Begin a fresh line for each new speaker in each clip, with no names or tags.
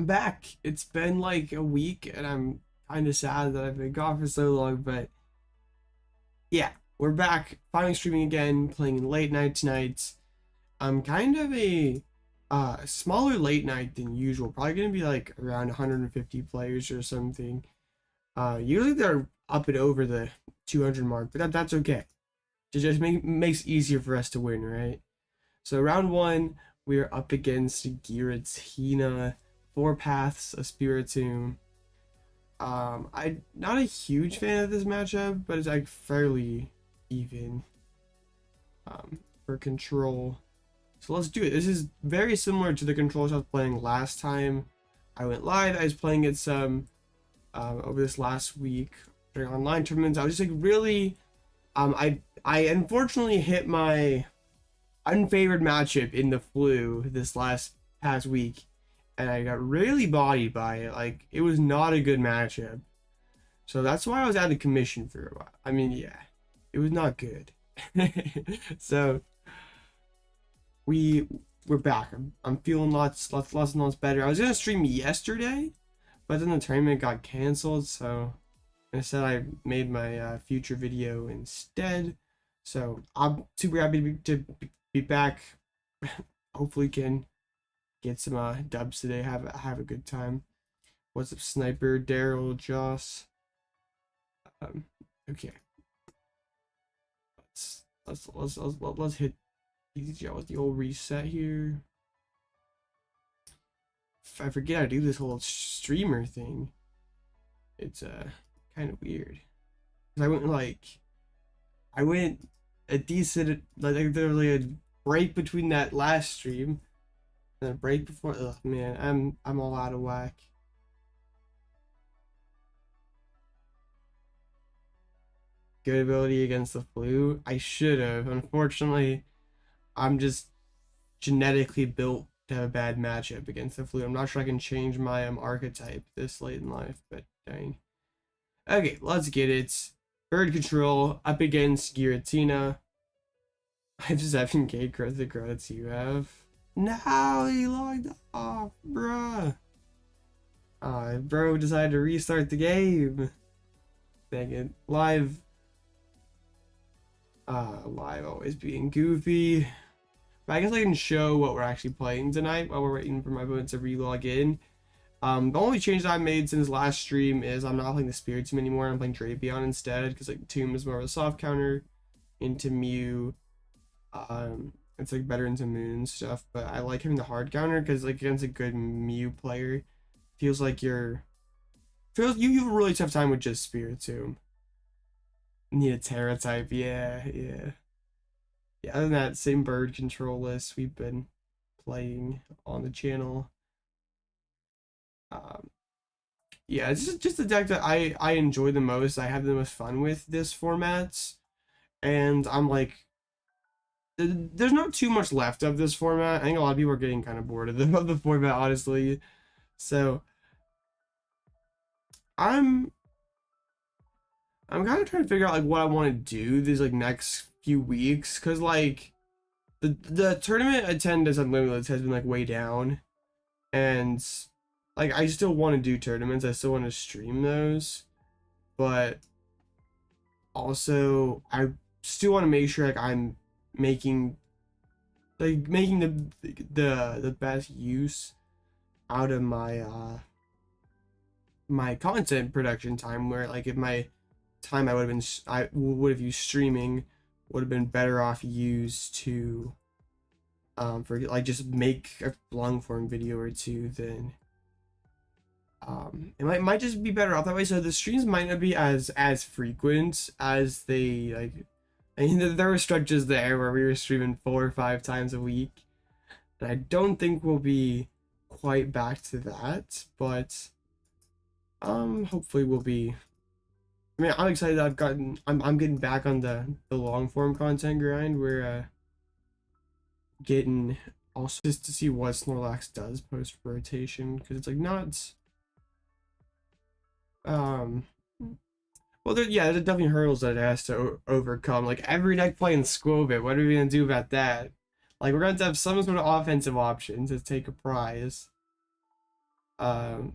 I'm back. It's been like a week and I'm kind of sad that I've been gone for so long, but yeah, we're back. Finally streaming again, playing late night tonight. I'm kind of a smaller late night than usual. Probably gonna be like around 150 players or something. Usually they're up and over the 200 mark, but that's okay. It just makes it easier for us to win, right? So round one, we're up against Giratina, 4 paths, a Spiritomb. I'm not a huge fan of this matchup, but it's like fairly even for control. So let's do it. This is very similar to the controls I was playing last time I went live. I was playing it some over this last week during online tournaments. I was just like really, I unfortunately hit my unfavored matchup in the flu this past week, and I got really bodied by it. Like, it was not a good matchup, so that's why I was out of commission for a while. I mean, yeah, it was not good. So we're back. I'm feeling lots better. I was gonna stream yesterday, but then the tournament got canceled, so instead I made my future video instead. So I'm super happy to be back. Hopefully can get some dubs today. Have a good time. What's up, Sniper, Daryl, Joss? Okay. Let's hit easy with the old reset here. I forget how to do this whole streamer thing. It's kind of weird. I went a decent, like literally a break between that last stream and a break before. Ugh, man, I'm all out of whack. Good ability against the flu. I should have. Unfortunately, I'm just genetically built to have a bad matchup against the flu. I'm not sure I can change my archetype this late in life, but dang. Okay, let's get it. Bird control up against Giratina. I have 7k credits you have. No, he logged off, bruh. Bro decided to restart the game. Dang it. Live always being goofy. But I guess I can show what we're actually playing tonight while we're waiting for my opponent to relog in. The only change that I made since last stream is I'm not playing the Spiritomb anymore. I'm playing Drapion instead, because like Tomb is more of a soft counter into Mew. It's like better into Moon and stuff, but I like having the hard counter because like against a good Mew player, feels like you have a really tough time with just Spiritomb. Need a Terra type, yeah. Other than that, same bird control list we've been playing on the channel. Yeah, it's just the deck that I enjoy the most. I have the most fun with this format, and I'm like, there's not too much left of this format. I think a lot of people are getting kind of bored of the format, honestly. So I'm kind of trying to figure out like what I want to do these like next few weeks, because like the tournament attendance on Limitless has been like way down, and like I still want to do tournaments. I still want to stream those, but also I still want to make sure like I'm making the best use out of my my content production time, where like if my time I would have used streaming would have been better off used to for like just make a long form video or two, then it might just be better off that way. So the streams might not be as frequent as they like. I mean, there were stretches there where we were streaming 4 or 5 times a week, and I don't think we'll be quite back to that, but hopefully we'll be. I mean, I'm excited that I'm getting back on the long form content grind. We're getting also just to see what Snorlax does post rotation, because it's like not well, there's definitely hurdles that it has to overcome. Like every deck playing Squobit, what are we gonna do about that? Like we're going to have some sort of offensive option to take a prize. I'd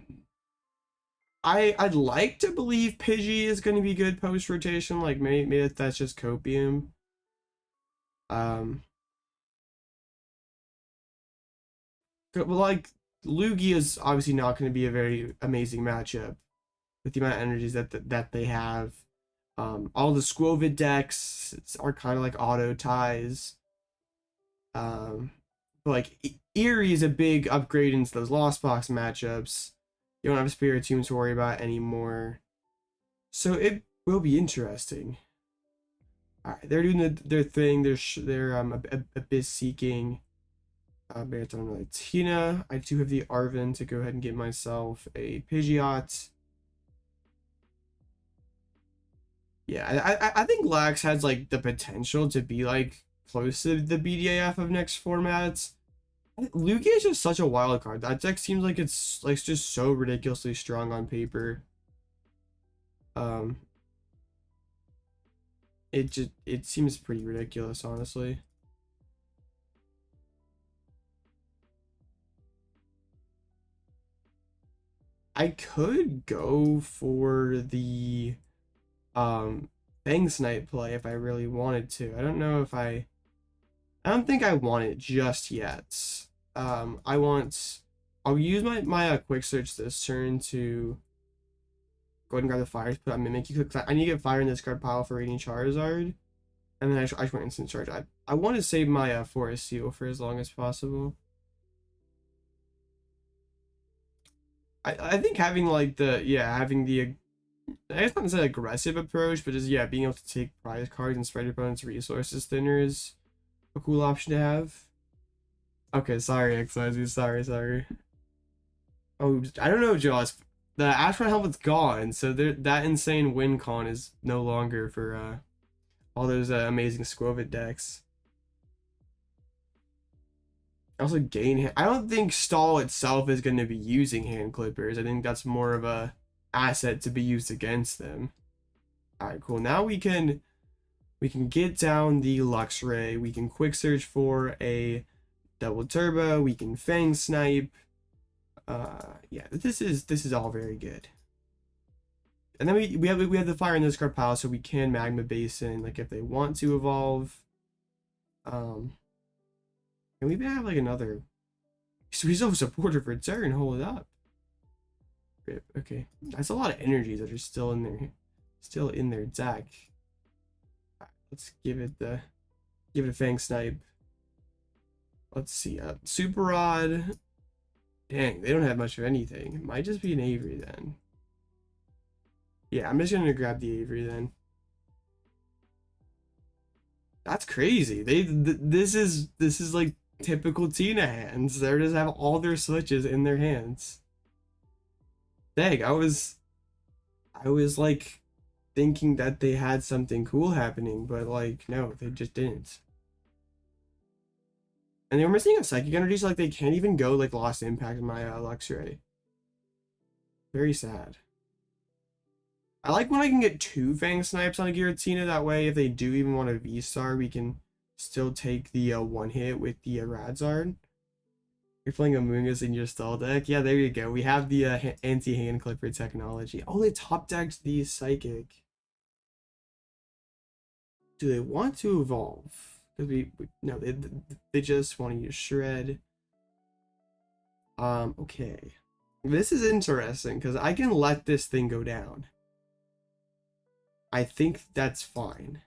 like to believe Pidgey is going to be good post rotation. Like maybe that's just copium. But like Lugia is obviously not going to be a very amazing matchup with the amount of energies that they have. All the Squovid decks are kind of like auto ties. But like Erie is a big upgrade into those Lost Box matchups. You don't have Spiritomb to worry about anymore. So it will be interesting. Alright, they're doing their thing. They're Abyss seeking. Marathon Tina. I do have the Arven to go ahead and get myself a Pidgeot. Yeah, I think Lax has like the potential to be like close to the BDAF of next formats. Lugia is just such a wild card. That deck seems like it's like just so ridiculously strong on paper. It seems pretty ridiculous, honestly. I could go for the Fang Snipe play if I really wanted to. I don't know if I don't think I want it just yet. I'll use my quick search this turn to go ahead and grab the fires, put on Mimikyu because I need to get fire in this card pile for Radiant Charizard. And then I just want instant charge. I want to save my Forest Seal for as long as possible. I think having like having the I guess not necessarily aggressive approach, but just being able to take prize cards and spread your opponent's resources thinner is a cool option to have. Okay, sorry, XYZ, sorry. Oh, I don't know, Jaws. The Ashman helmet's gone, so that insane win con is no longer for all those amazing Squovid decks. Also gain. I don't think Stall itself is going to be using hand clippers. I think that's more of a asset to be used against them. All right, cool. Now we can get down the Luxray. We can quick search for a double turbo. We can Fang Snipe. Yeah, this is all very good. And then we have the fire in this card pile, so we can Magma Basin like if they want to evolve. And we may have like another Suizo supporter for turn. Hold up. Okay, that's a lot of energies that are still in their deck. Let's give it a Fang Snipe. Let's see, Super Rod. Dang, they don't have much of anything. It might just be an Avery then. Yeah, I'm just gonna grab the Avery then. That's crazy. This is like typical Tina hands. They just have all their switches in their hands. Dang, I was like thinking that they had something cool happening, but like no, they just didn't. And they were missing a psychic energy, so like they can't even go like Lost Impact in my Luxray. Very sad. I like when I can get 2 Fang Snipes on a Giratina. That way, if they do even want a V-Star, we can still take the 1-hit with the Radzard. You're playing Amoonguss in your stall deck. Yeah, there you go. We have the anti-hand clipper technology. Oh, they top decked the Psychic. Do they want to evolve? Because no, they just want to use Shred. Okay. This is interesting because I can let this thing go down. I think that's fine.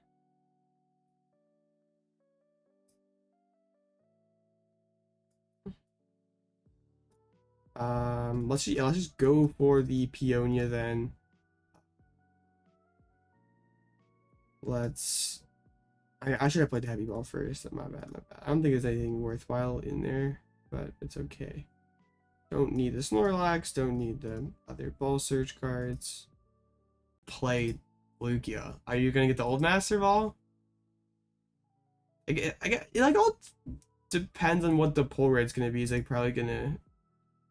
Let's just go for the Peonia then. I should have played the Heavy Ball first. My bad. I don't think there's anything worthwhile in there, but it's okay. Don't need the Snorlax, don't need the other Ball Search cards. Play Lugia. Are you gonna get the Old Master Ball? I get it like all depends on what the pull rate's gonna be. Is like probably gonna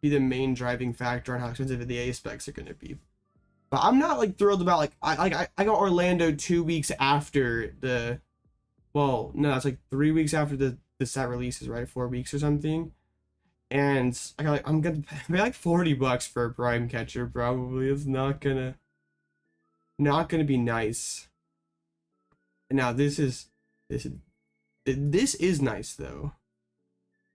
be the main driving factor on how expensive the A specs are gonna be. But I'm not like thrilled about like I got Orlando 2 weeks after the, well no, it's like 3 weeks after the set releases, right? 4 weeks or something. And I'm gonna pay like $40 for a prime catcher probably. It's not gonna be nice. And now this is nice though.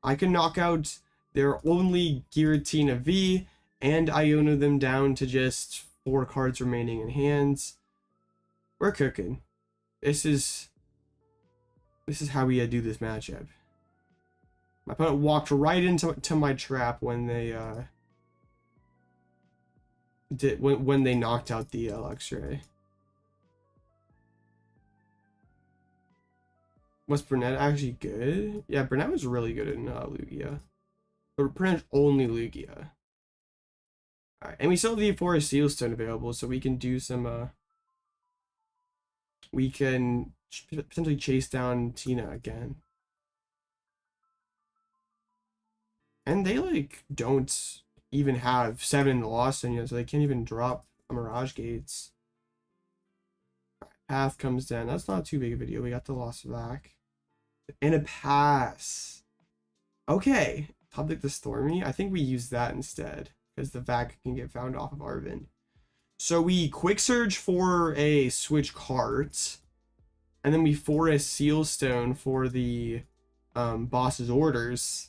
I can knock out their only Giratina V and Iono them down to just 4 cards remaining in hands. We're cooking. This is how we do this matchup. My opponent walked right into my trap when they when they knocked out the Luxray. Was Burnett actually good? Yeah, Burnett was really good in Lugia. But pretty much only Lugia. Alright, and we still have the Forest Seal Stone available, so we can do some we can potentially chase down Tina again. And they like don't even have 7 in the Lost Zone yet, so they can't even drop a Mirage Gates. Path comes down. That's not too big a video. We got the Lost Vac. And a pass. Okay. Top deck the Stormy. I think we use that instead, because the Vac can get found off of Arven. So we Quick Surge for a Switch Cart. And then we Forest Seal Stone for the boss's orders.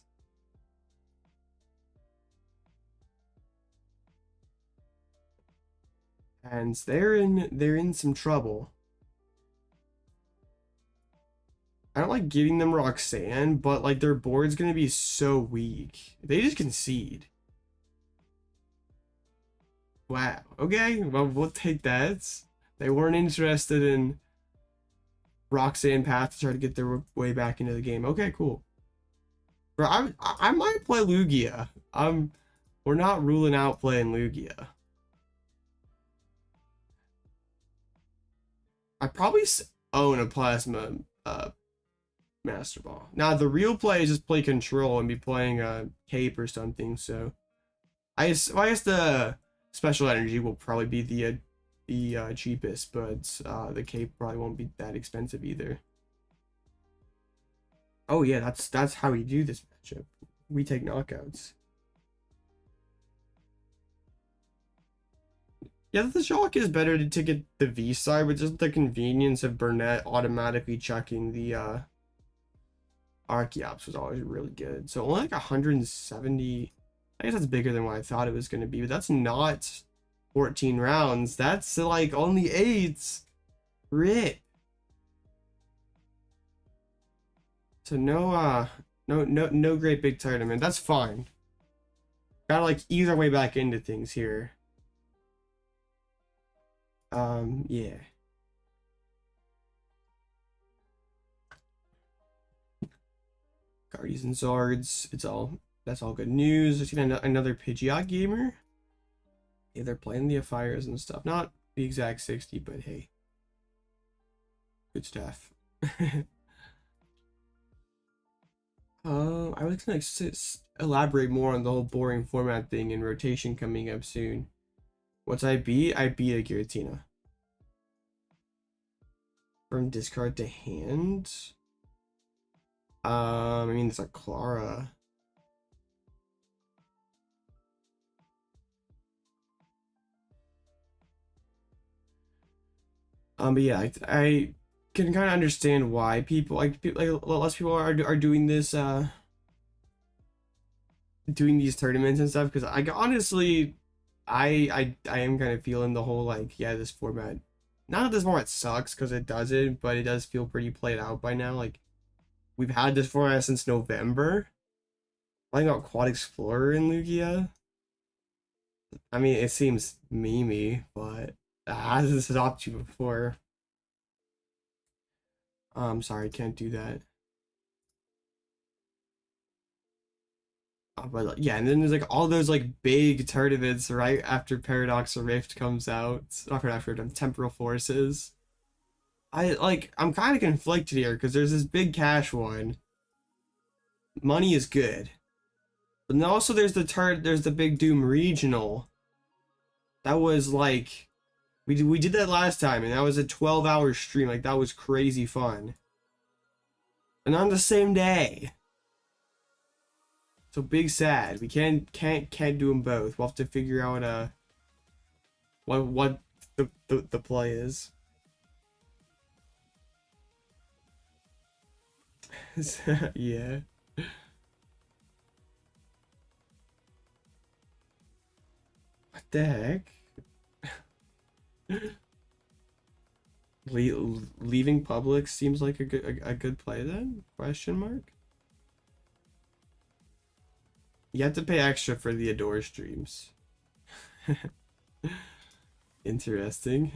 And they're in some trouble. I don't like giving them Roxanne, but like their board's gonna be so weak. They just concede. Wow. Okay, well we'll take that. They weren't interested in Roxanne path to try to get their way back into the game. Okay, cool. Bro, I might play Lugia. We're not ruling out playing Lugia. I probably own a Plasma Master Ball. Now the real play is just play Control and be playing Cape or something. So I guess the Special Energy will probably be the cheapest, but the Cape probably won't be that expensive either. Oh yeah, that's how we do this matchup. We take knockouts. Yeah, the Shock is better to get the V side, but just the convenience of Burnett automatically chucking the Archeops was always really good. So only like 170. I guess that's bigger than what I thought it was going to be, but that's not 14 rounds. That's like only 8. Rip. So no great big tournament. That's fine. Gotta like ease our way back into things here. Yeah. Guardians and Zards, that's all good news. I've seen another Pidgeot gamer. Yeah, they're playing the Fires and stuff. Not the exact 60, but hey. Good stuff. I was gonna elaborate more on the whole boring format thing and rotation coming up soon. What's I beat? I beat a Giratina. From discard to hand. I mean, it's like Klara. But yeah, I can kind of understand why people like less people are doing this doing these tournaments and stuff, because I honestly I am kind of feeling the whole like, yeah, this format, not that this format sucks, because it doesn't, but it does feel pretty played out by now. Like, we've had this format since November. Playing out Quad Explorer in Lugia, I mean, it seems memey, but it hasn't stopped you before. Sorry, can't do that. But yeah, and then there's like all those like big tournaments right after Paradox or Rift comes out. Not after Temporal Forces. I'm kind of conflicted here because there's this big cash one. Money is good. But then also there's the Big Doom Regional. That was like, we did that last time, and that was a 12-hour stream. Like, that was crazy fun. And on the same day. So big sad. We can't do them both. We'll have to figure out what the play is. Yeah. What the heck? Leaving public seems like a good play then? Question mark. You have to pay extra for the Adore streams. Interesting.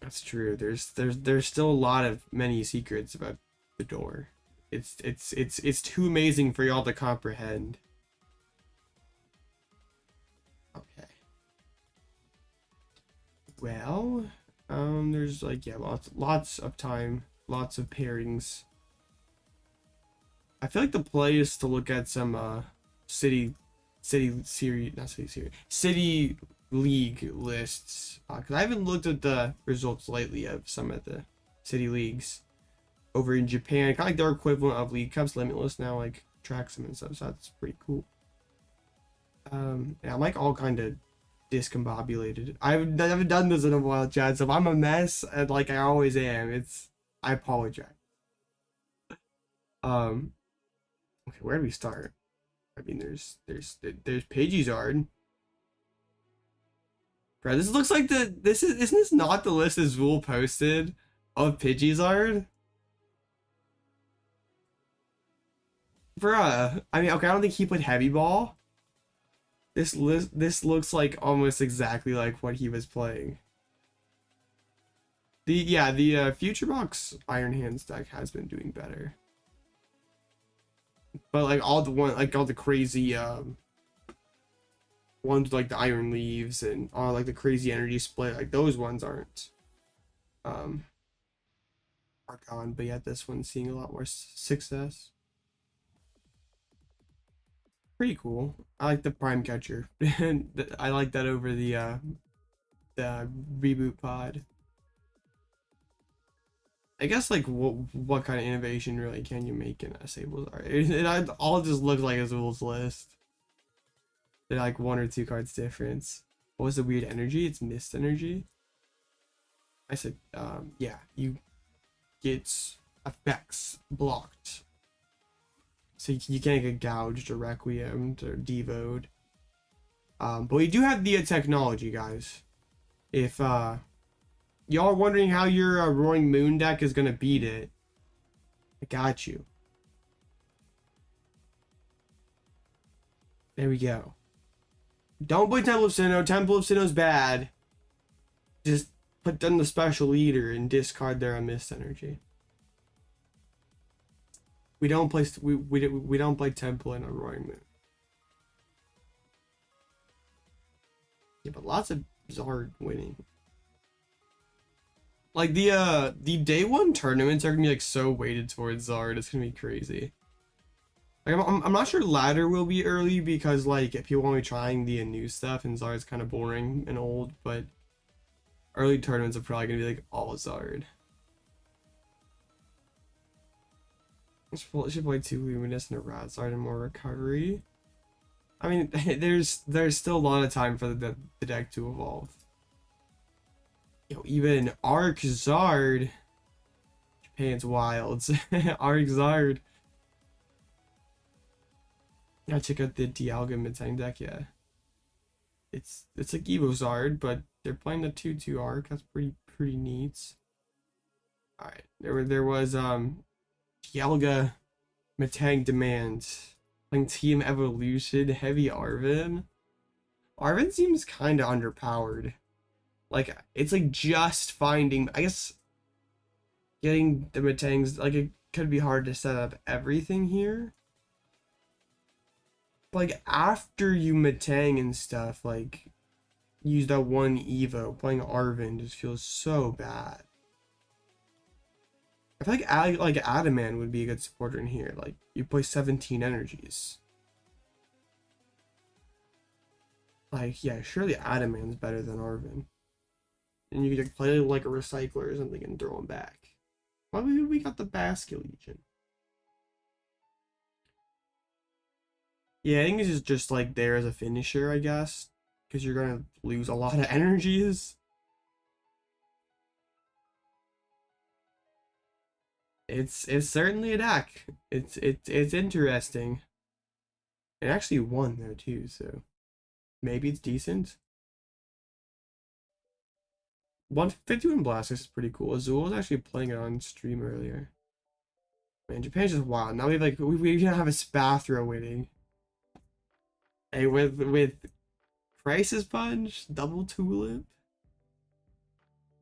That's true. There's still a lot of many secrets about the door. It's too amazing for y'all to comprehend. Okay. Well, there's like, yeah, lots of time, lots of pairings. I feel like the play is to look at some city series, not city series, city league lists, because I haven't looked at the results lately of some of the city leagues over in Japan. Kind of like their equivalent of League Cups, Limitless now like tracks them and stuff, so that's pretty cool. Yeah, I'm like all kind of discombobulated. I haven't done this in a while, Chad, so if I'm a mess, and like I always am, I apologize. Okay, where do we start? I mean, there's Pidgeot. Bro, this looks like isn't this not the list as Zool posted of Pidgeot? Bruh, I mean, okay, I don't think he played Heavy Ball. This looks like almost exactly like what he was playing. The Future Box Iron Hands deck has been doing better. But like all the crazy ones like the Iron Leaves and all like the crazy energy split, like those ones are gone, but yet this one's seeing a lot more success. Pretty cool. I like the Prime Catcher. I like that over the reboot pod. I guess like what kind of innovation really can you make in a Sable's art? It all just looks like a Zool's list. They're like 1 or 2 cards difference. What was the weird energy? It's Mist Energy. I said, yeah, you get effects blocked. So you can't get gouged or requiemed or devoed. But we do have the technology, guys. If y'all are wondering how your Roaring Moon deck is gonna beat it, I got you. There we go. Don't play Temple of Sinnoh. Temple of Sinnoh's bad. Just put down the special leader and discard their Mist Energy. We don't play we don't play Temple in a Roaring Moon. Yeah, but lots of Zard winning. Like the day 1 tournaments are gonna be like so weighted towards Zard. It's gonna be crazy. Like I'm not sure ladder will be early because like people won't be trying the new stuff and Zard's kind of boring and old, but early tournaments are probably gonna be like all Zard. Should play 2 Luminous and a Radzard and more recovery. I mean, there's still a lot of time for the deck to evolve. Yo, even Arc Zard. Japan's wilds. Arc Zard. Yeah, check out the Dialga Midtime deck, yeah. It's like Evo Zard, but they're playing the 2/2 Arc. That's pretty neat. Alright. There was Dialga Metang Demand. Playing Team Evolution, Heavy Arven. Arven seems kinda underpowered. Like, it's like just finding, I guess, getting the Metangs, like, it could be hard to set up everything here. But, like, after you Metang and stuff, like, use that one Evo, playing Arven just feels so bad. I feel like Adaman would be a good supporter in here. Like, you play 17 energies. Like, yeah, surely Adaman's better than Arven. And you could play like a recycler or something and throw him back. Well, we got the Basket Legion. Yeah, I think it's just like there as a finisher, I guess, because you're gonna lose a lot of energies. It's certainly a deck. It's interesting. It actually won though too, so maybe it's decent. 151 Blast is pretty cool. Azul was actually playing it on stream earlier. Man, Japan's just wild. Now we even have a Spathra winning. Hey, with Crisis Punch, Double Tulip.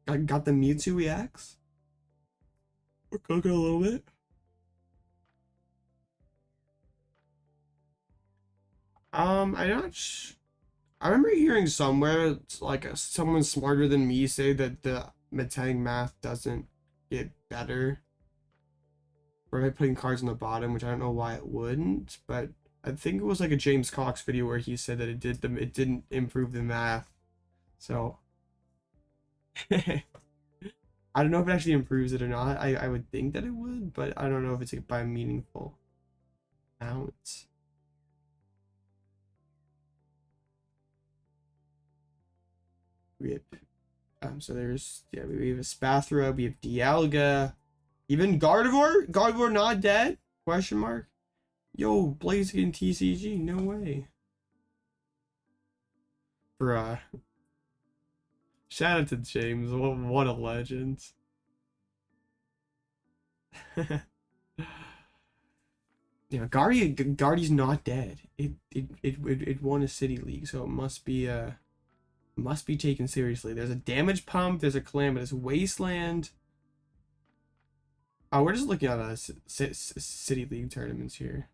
I got the Mewtwo EX. We're cooking a little bit. I don't. I remember hearing somewhere it's like someone smarter than me say that the Metang math doesn't get better by putting cards on the bottom, which I don't know why it wouldn't, but I think it was like a James Cox video where he said that it didn't improve the math. So I don't know if it actually improves it or not. I would think that it would, but I don't know if it's like by a meaningful amount. Rip. So there's, yeah, we have a Spathra, we have Dialga, even Gardevoir? Gardevoir not dead? Question mark. Yo, Blaziken TCG, no way. Bruh. Shout out to James, what a legend. Yeah, Guardy's not dead. It won a city league, so it must be taken seriously. There's a damage pump, there's a calamitous wasteland. Oh, we're just looking at city league tournaments here,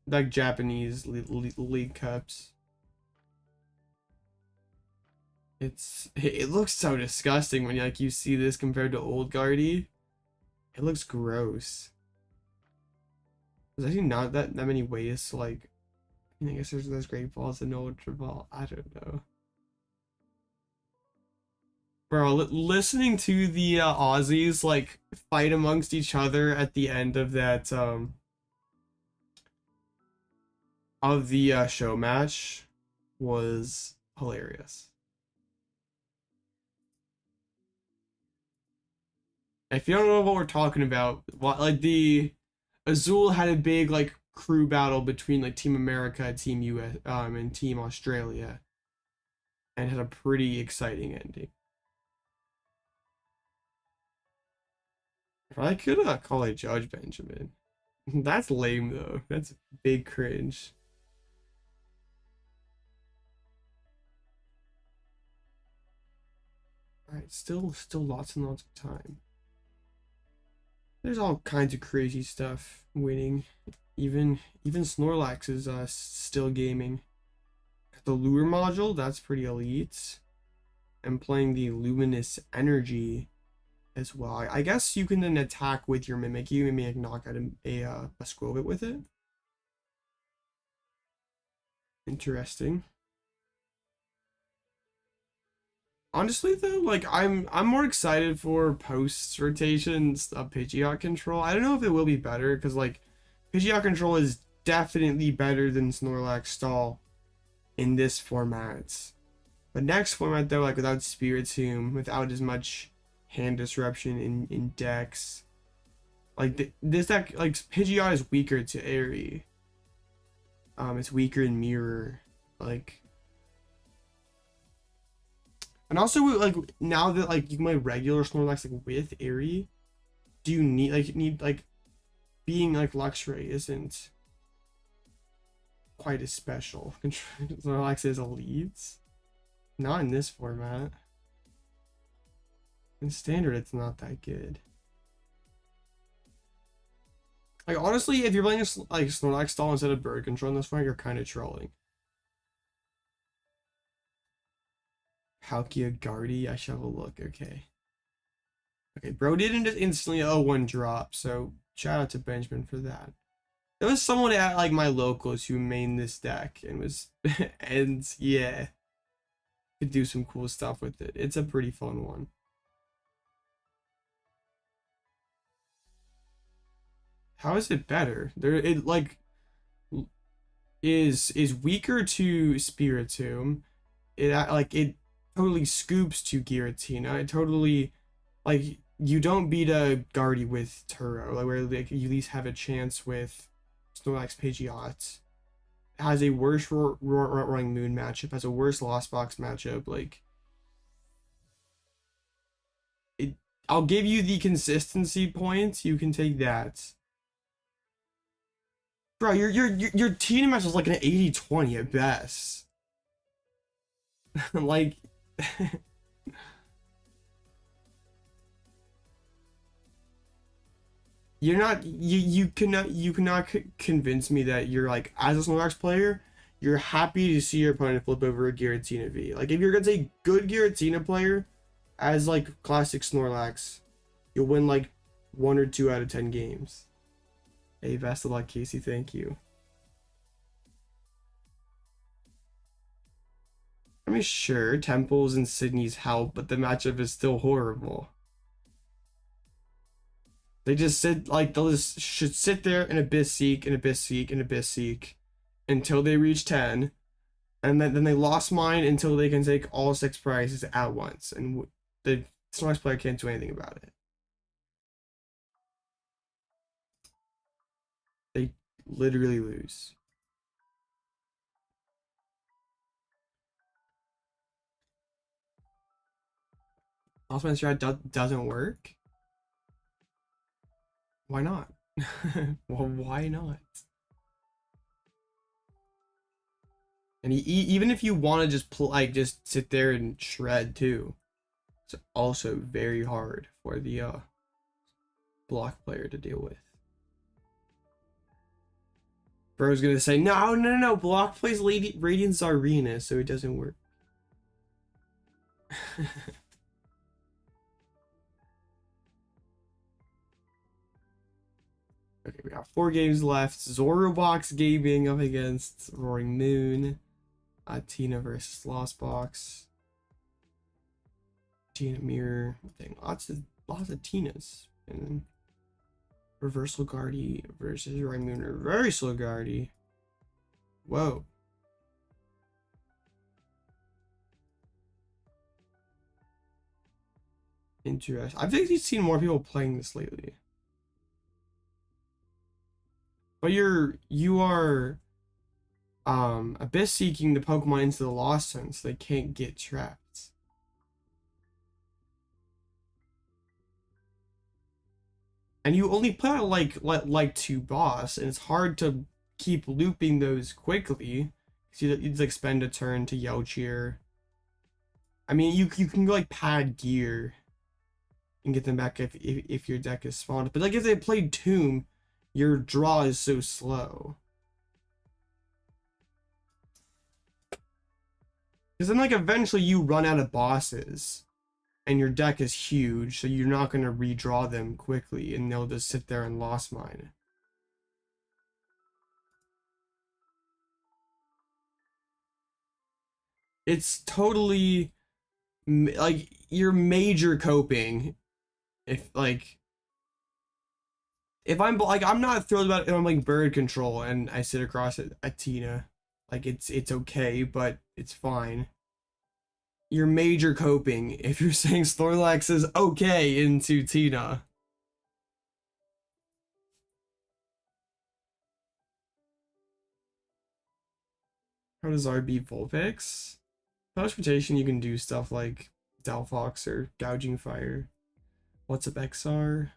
like Japanese league cups. It looks so disgusting when you see this compared to old Guardy. It looks gross. There's actually not that many ways to like. I guess there's Great Balls and Ultra Ball. I don't know. Bro, listening to the Aussies like fight amongst each other at the end of that show match was hilarious. If you don't know what we're talking about, like the Azul had a big like crew battle between like Team America, Team US, and Team Australia, and had a pretty exciting ending. I could call it Judge Benjamin. That's lame though. That's big cringe. Alright, still lots and lots of time. There's all kinds of crazy stuff winning. Even Snorlax is still gaming. Got the Lure module, that's pretty elite. And playing the Luminous Energy as well. I guess you can then attack with your Mimikyu and maybe knock out a Squirtle with it. Interesting. Honestly though, like I'm more excited for post rotations of Pidgeot control. I don't know if it will be better because like Pidgeot control is definitely better than Snorlax stall in this format. But next format though, like without Spiritomb, without as much hand disruption in decks, like this deck, like Pidgeot is weaker to Airy. It's weaker in Mirror, like. And also, like now that like you can play regular Snorlax like with Airy, do you need like being like Luxray isn't quite as special. Snorlax is elites, not in this format. In standard, it's not that good. Like honestly, if you're playing like Snorlax stall instead of bird control in this format, you're kind of trolling. Palkia Guardy, I shall have a look. Okay, bro didn't just instantly 0-1 drop, so shout out to Benjamin for that. There was someone at like my locals who mained this deck and was and yeah, could do some cool stuff with it. It's a pretty fun one. How is it better? It like is weaker to Spiritomb. It totally scoops to Giratina. It totally like you don't beat a Guardy with Turo, like where like you at least have a chance with Snorlax Pidgeot. Has a worse Roaring Moon matchup, has a worse Lost Box matchup. Like it, I'll give you the consistency points. You can take that. Bro, your team match is like an 80-20 at best. Like you cannot convince me that you're like, as a Snorlax player, you're happy to see your opponent flip over a Giratina V. Like if you're gonna say good Giratina player as like classic Snorlax, you'll win like 1 or 2 out of 10 games. Hey, best of luck, Casey. Thank you. I mean, sure, Temples and Sydney's help, but the matchup is still horrible. They just sit like they'll just should sit there and Abyss Seek and Abyss Seek and Abyss Seek until they reach 10, and then they lost mine until they can take all 6 prizes at once, and the Snorlax player can't do anything about it. They literally lose. Lost Man's strat doesn't work. Why not? Well, why not? And even if you want to just just sit there and shred too, it's also very hard for the block player to deal with. Bro's gonna say, no, block plays Radiant Czarina, so it doesn't work. Okay, we got 4 games left. Zorobox Gaming up against Roaring Moon. Tina versus Lost Box. Tina Mirror. Dang, lots of Tinas. And then Reversal Guardy versus Roaring Moon. Reversal Guardy. Whoa. Interesting. I think you've seen more people playing this lately. But you are Abyss Seeking the Pokemon into the Lost Zone so they can't get trapped. And you only play out like 2 boss, and it's hard to keep looping those quickly because you'd like spend a turn to Yell Cheer. I mean, you can go like pad gear and get them back if your deck is spawned. But like if they played Tomb, your draw is so slow. Because then like eventually you run out of bosses and your deck is huge, so you're not going to redraw them quickly and they'll just sit there and Lost Mine. It's totally like your major coping if I'm like, I'm not thrilled about it if I'm like bird control and I sit across a Tina. Like it's okay, but it's fine. Your major coping if you're saying Snorlax is okay into Tina. How does RB Vulpix? Post-rotation you can do stuff like Delphox or Gouging Fire. What's up XR?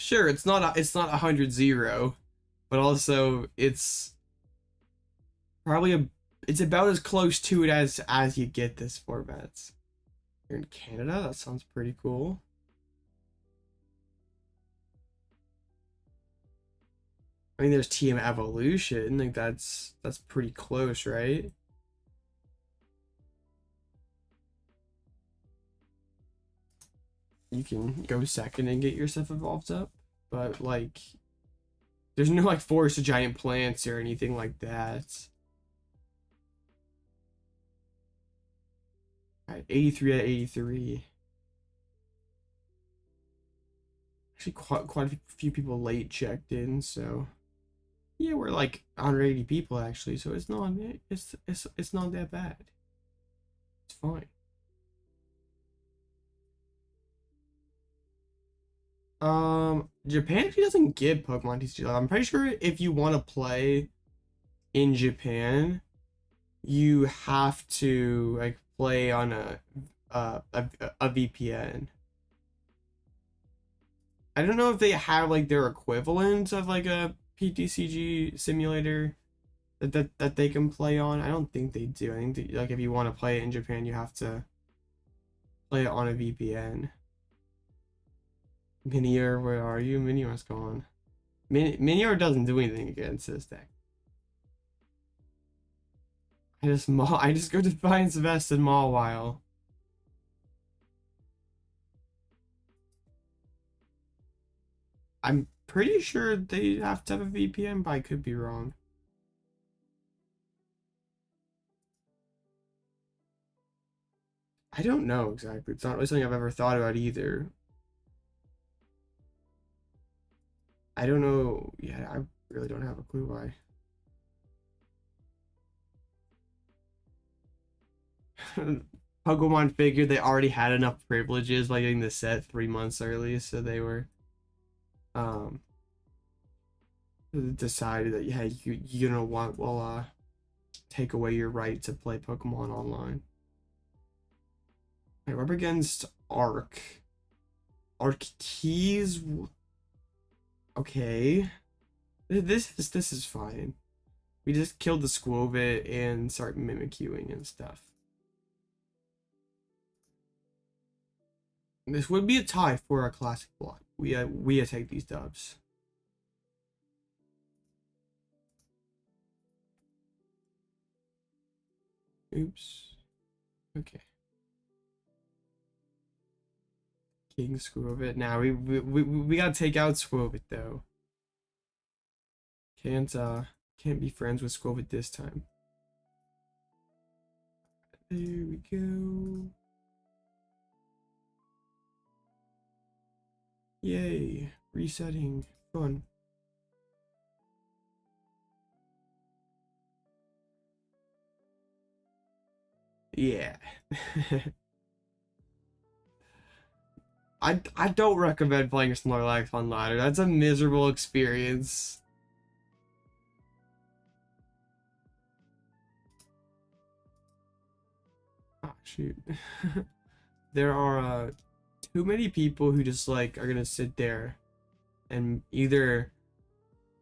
Sure, it's not 100-0, but also it's probably it's about as close to it as you get this format. You're in Canada? That sounds pretty cool. I mean, there's TM Evolution, like that's pretty close, right? You can go second and get yourself evolved up, but like there's no like Forest of Giant Plants or anything like that. Alright, 83 out of 83. Actually, quite a few people late checked in, so yeah, we're like 180 people actually, so it's not that bad. It's fine. Japan actually doesn't give Pokemon TCG. I'm pretty sure if you want to play in Japan, you have to like play on a VPN. I don't know if they have like their equivalent of like a PTCG simulator that they can play on. I don't think they do. I think that, like if you want to play it in Japan, you have to play it on a VPN. Minior, where are you? Minior's gone. Minior doesn't do anything against this deck. I just go Defiance Vest and Mawile. I'm pretty sure they have to have a VPN, but I could be wrong. I don't know exactly. It's not really something I've ever thought about either. I don't know. Yeah, I really don't have a clue why. Pokemon figured they already had enough privileges by getting the set 3 months early, so they were decided that yeah, you know what, will take away your right to play Pokemon online. Right, we're up against Arc Keys. Okay, this is fine. We just killed the Squovit and start Mimikyuing and stuff. This would be a tie for our classic block. We take these dubs. Oops. Okay. King Squovit. Now we gotta take out Squovit though. Can't be friends with Squovit this time. There we go. Yay, resetting, fun. Yeah. I don't recommend playing Snorlax on ladder. That's a miserable experience. Ah, shoot. There are too many people who just like are gonna sit there and either,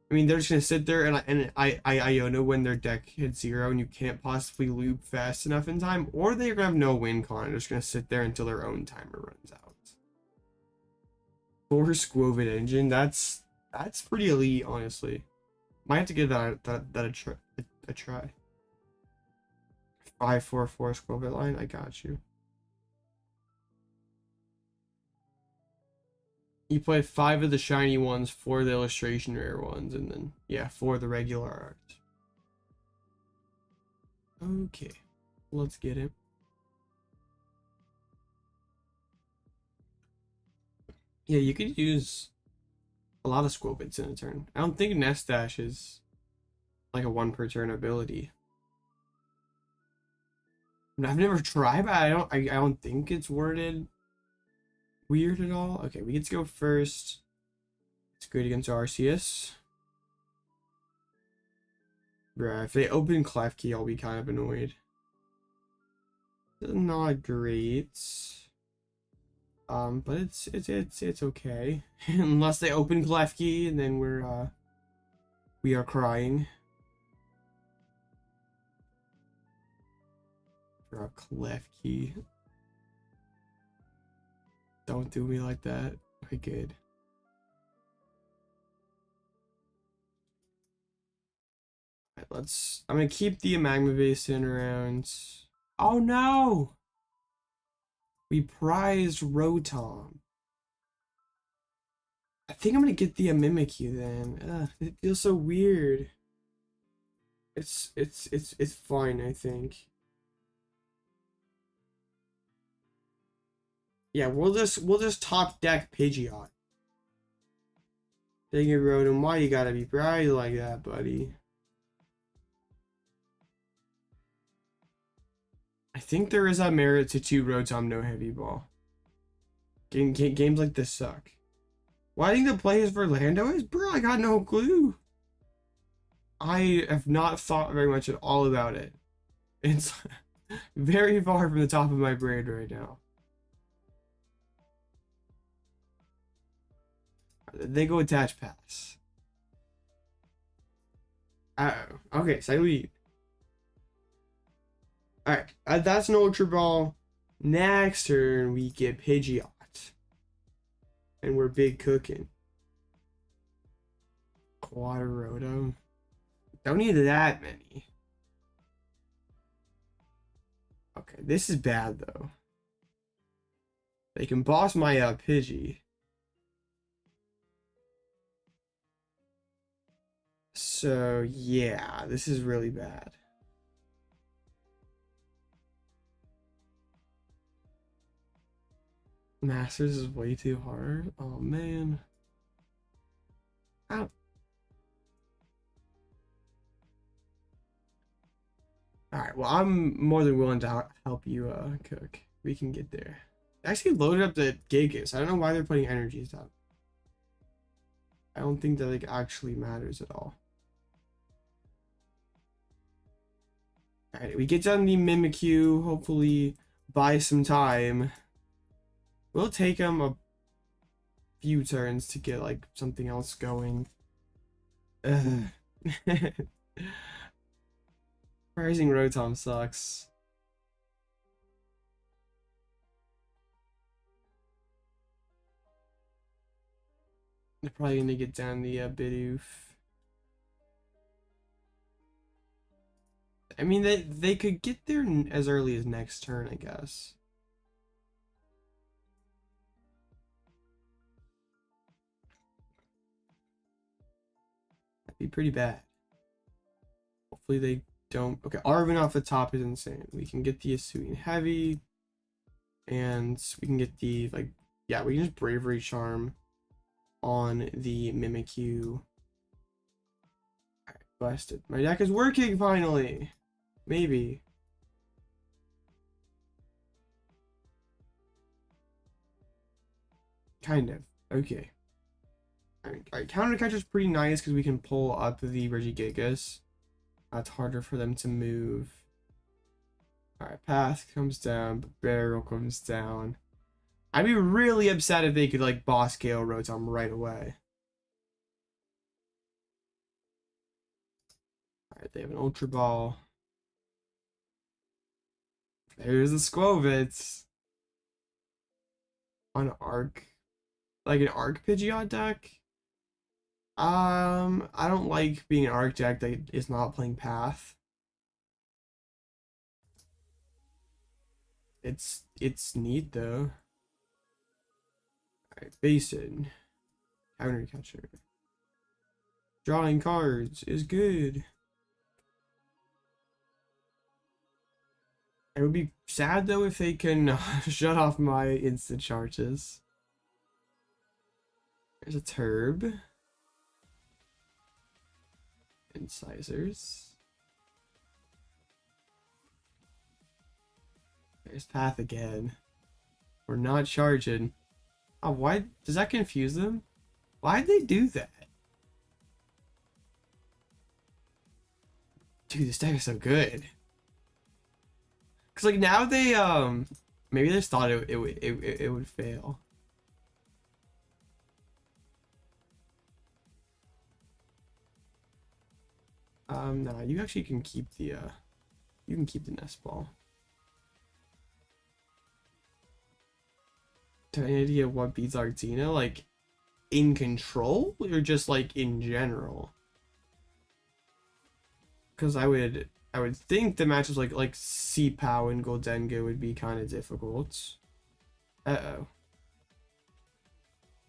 I mean, they're just gonna sit there and Iono when their deck hits 0 and you can't possibly loop fast enough in time, or they're gonna have no win con and they're just gonna sit there until their own timer runs out. For Squovit engine, that's pretty elite, honestly. Might have to give that a try. 544 Squovit line, I got you. You play 5 of the shiny ones, 4 of the illustration rare ones, and then yeah, 4 of the regular art. Okay, let's get it. Yeah, you could use a lot of Squovits in a turn. I don't think Nest Dash is like a 1 per turn ability. I've never tried, but I don't think it's worded weird at all. Okay, we get to go first. It's great against Arceus. Bruh, if they open Klefki, I'll be kind of annoyed. Not great. But it's okay. Unless they open Klefki and then we are crying. For a Klefki. Don't do me like that. Okay, good. Alright, I'm gonna keep the Magma Basin around. Oh no! We prized Rotom. I think I'm gonna get the Mimikyu then. Ugh, it feels so weird. It's fine, I think. Yeah, we'll just top deck Pidgeot. Dang it, Rotom, why you gotta be bright like that, buddy? I think there is a merit to 2 Rotom no heavy ball. Games like this suck. Why I think the play is for Lando is, bro, I got no clue. I have not thought very much at all about it. It's very far from the top of my brain right now. They go attach pass. Okay, so lead. Alright, that's an Ultra Ball. Next turn, we get Pidgeot. And we're big cooking. Quad Rotom. Don't need that many. Okay, this is bad though. They can boss my Pidgey. So yeah, this is really bad. Masters is way too hard. Oh man. Ow. Alright, well I'm more than willing to help you cook. We can get there. I actually loaded up the Gigas. I don't know why they're putting energies up. I don't think that like actually matters at all. Alright, we get done the Mimikyu, hopefully buy some time. We'll take him a few turns to get like something else going. Rising Rotom sucks. They're probably gonna get down the Bidoof. I mean, they could get there as early as next turn, I guess. That'd be pretty bad. Hopefully they don't. Okay, Arven off the top is insane. We can get the Hisuian heavy, and we can get the like, yeah, we can just Bravery Charm on the Mimikyu. Alright, busted. My deck is working finally. Maybe. Kind of. Okay. Alright, Counter Catcher is pretty nice because we can pull up the Regigigas. That's harder for them to move. Alright, Path comes down, Barrel comes down. I'd be really upset if they could like boss KO Rotom right away. Alright, they have an Ultra Ball. There's the Squovitz. On Arc. Like an Arc Pidgeot deck? I don't like being an Arc deck that is not playing Path. It's neat though. Alright, Basin. Counter Catcher. Drawing cards is good. It would be sad though if they can shut off my instant charges. There's a Turb. Incisors. There's Path again. We're not charging. Oh, why does that confuse them? Why'd they do that? Dude, this deck is so good. Cause like now they maybe they just thought it would fail. No, you actually can keep the Nest Ball. Do you have any idea what beats Artina? Like in control or just like in general? Because I would think the matchups like C-Pow and Goldenga would be kind of difficult. Uh-oh.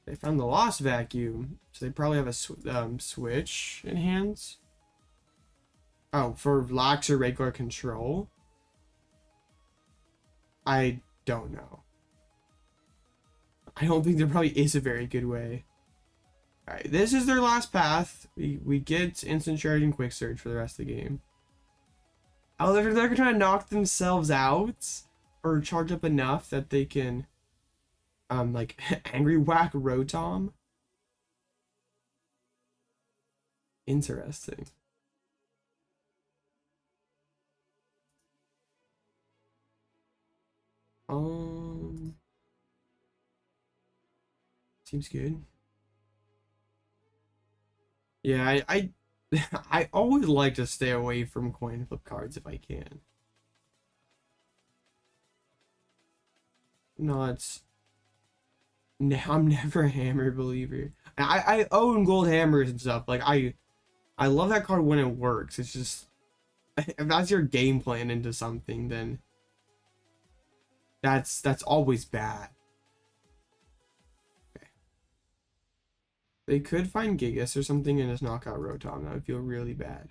They found the Lost Vacuum, so they probably have a switch in hands. Oh, for Lax or regular control? I don't know. I don't think there probably is a very good way. Alright, this is their last path. We get instant charge and quick surge for the rest of the game. Oh, they're trying to knock themselves out or charge up enough that they can like angry whack Rotom. Interesting. Seems good. Yeah, I I always like to stay away from coin flip cards if I can. Not. I'm never a hammer believer. I own gold hammers and stuff. Like I love that card when it works. It's just if that's your game plan into something, then that's always bad. Okay. They could find Gigas or something and just knock out Rotom. That would feel really bad.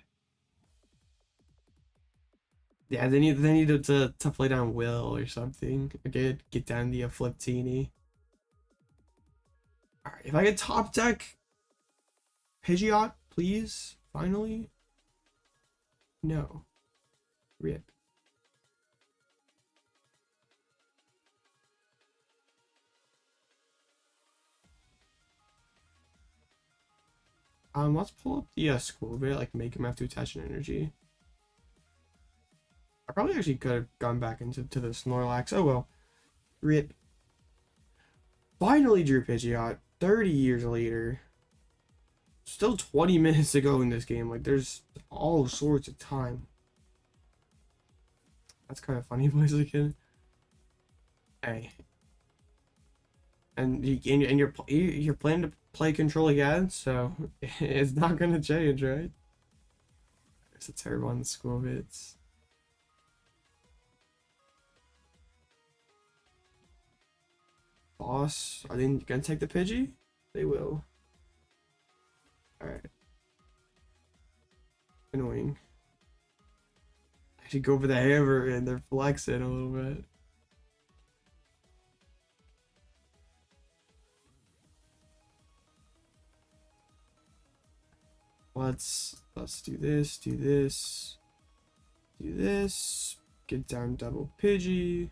Yeah, they need to play down Will or something. Okay, get down the Fliptini. Alright, if I get top deck Pidgeot, please, finally. No. Rip. Let's pull up the school bit, like make him have to attach an energy. I probably actually could have gone back into the Snorlax. Oh well. Rip. Finally drew Pidgeot 30 years later. Still 20 minutes to go in this game. Like there's all sorts of time. That's kind of funny, boys and kid. Hey. And you're planning to play control again, so it's not gonna change, right? There's a terrible on the school bits. Boss, are they gonna take the Pidgey? They will. Alright. Annoying. I should go for the hammer and they're flexing a little bit. Let's do this, do this, do this, get down double Pidgey.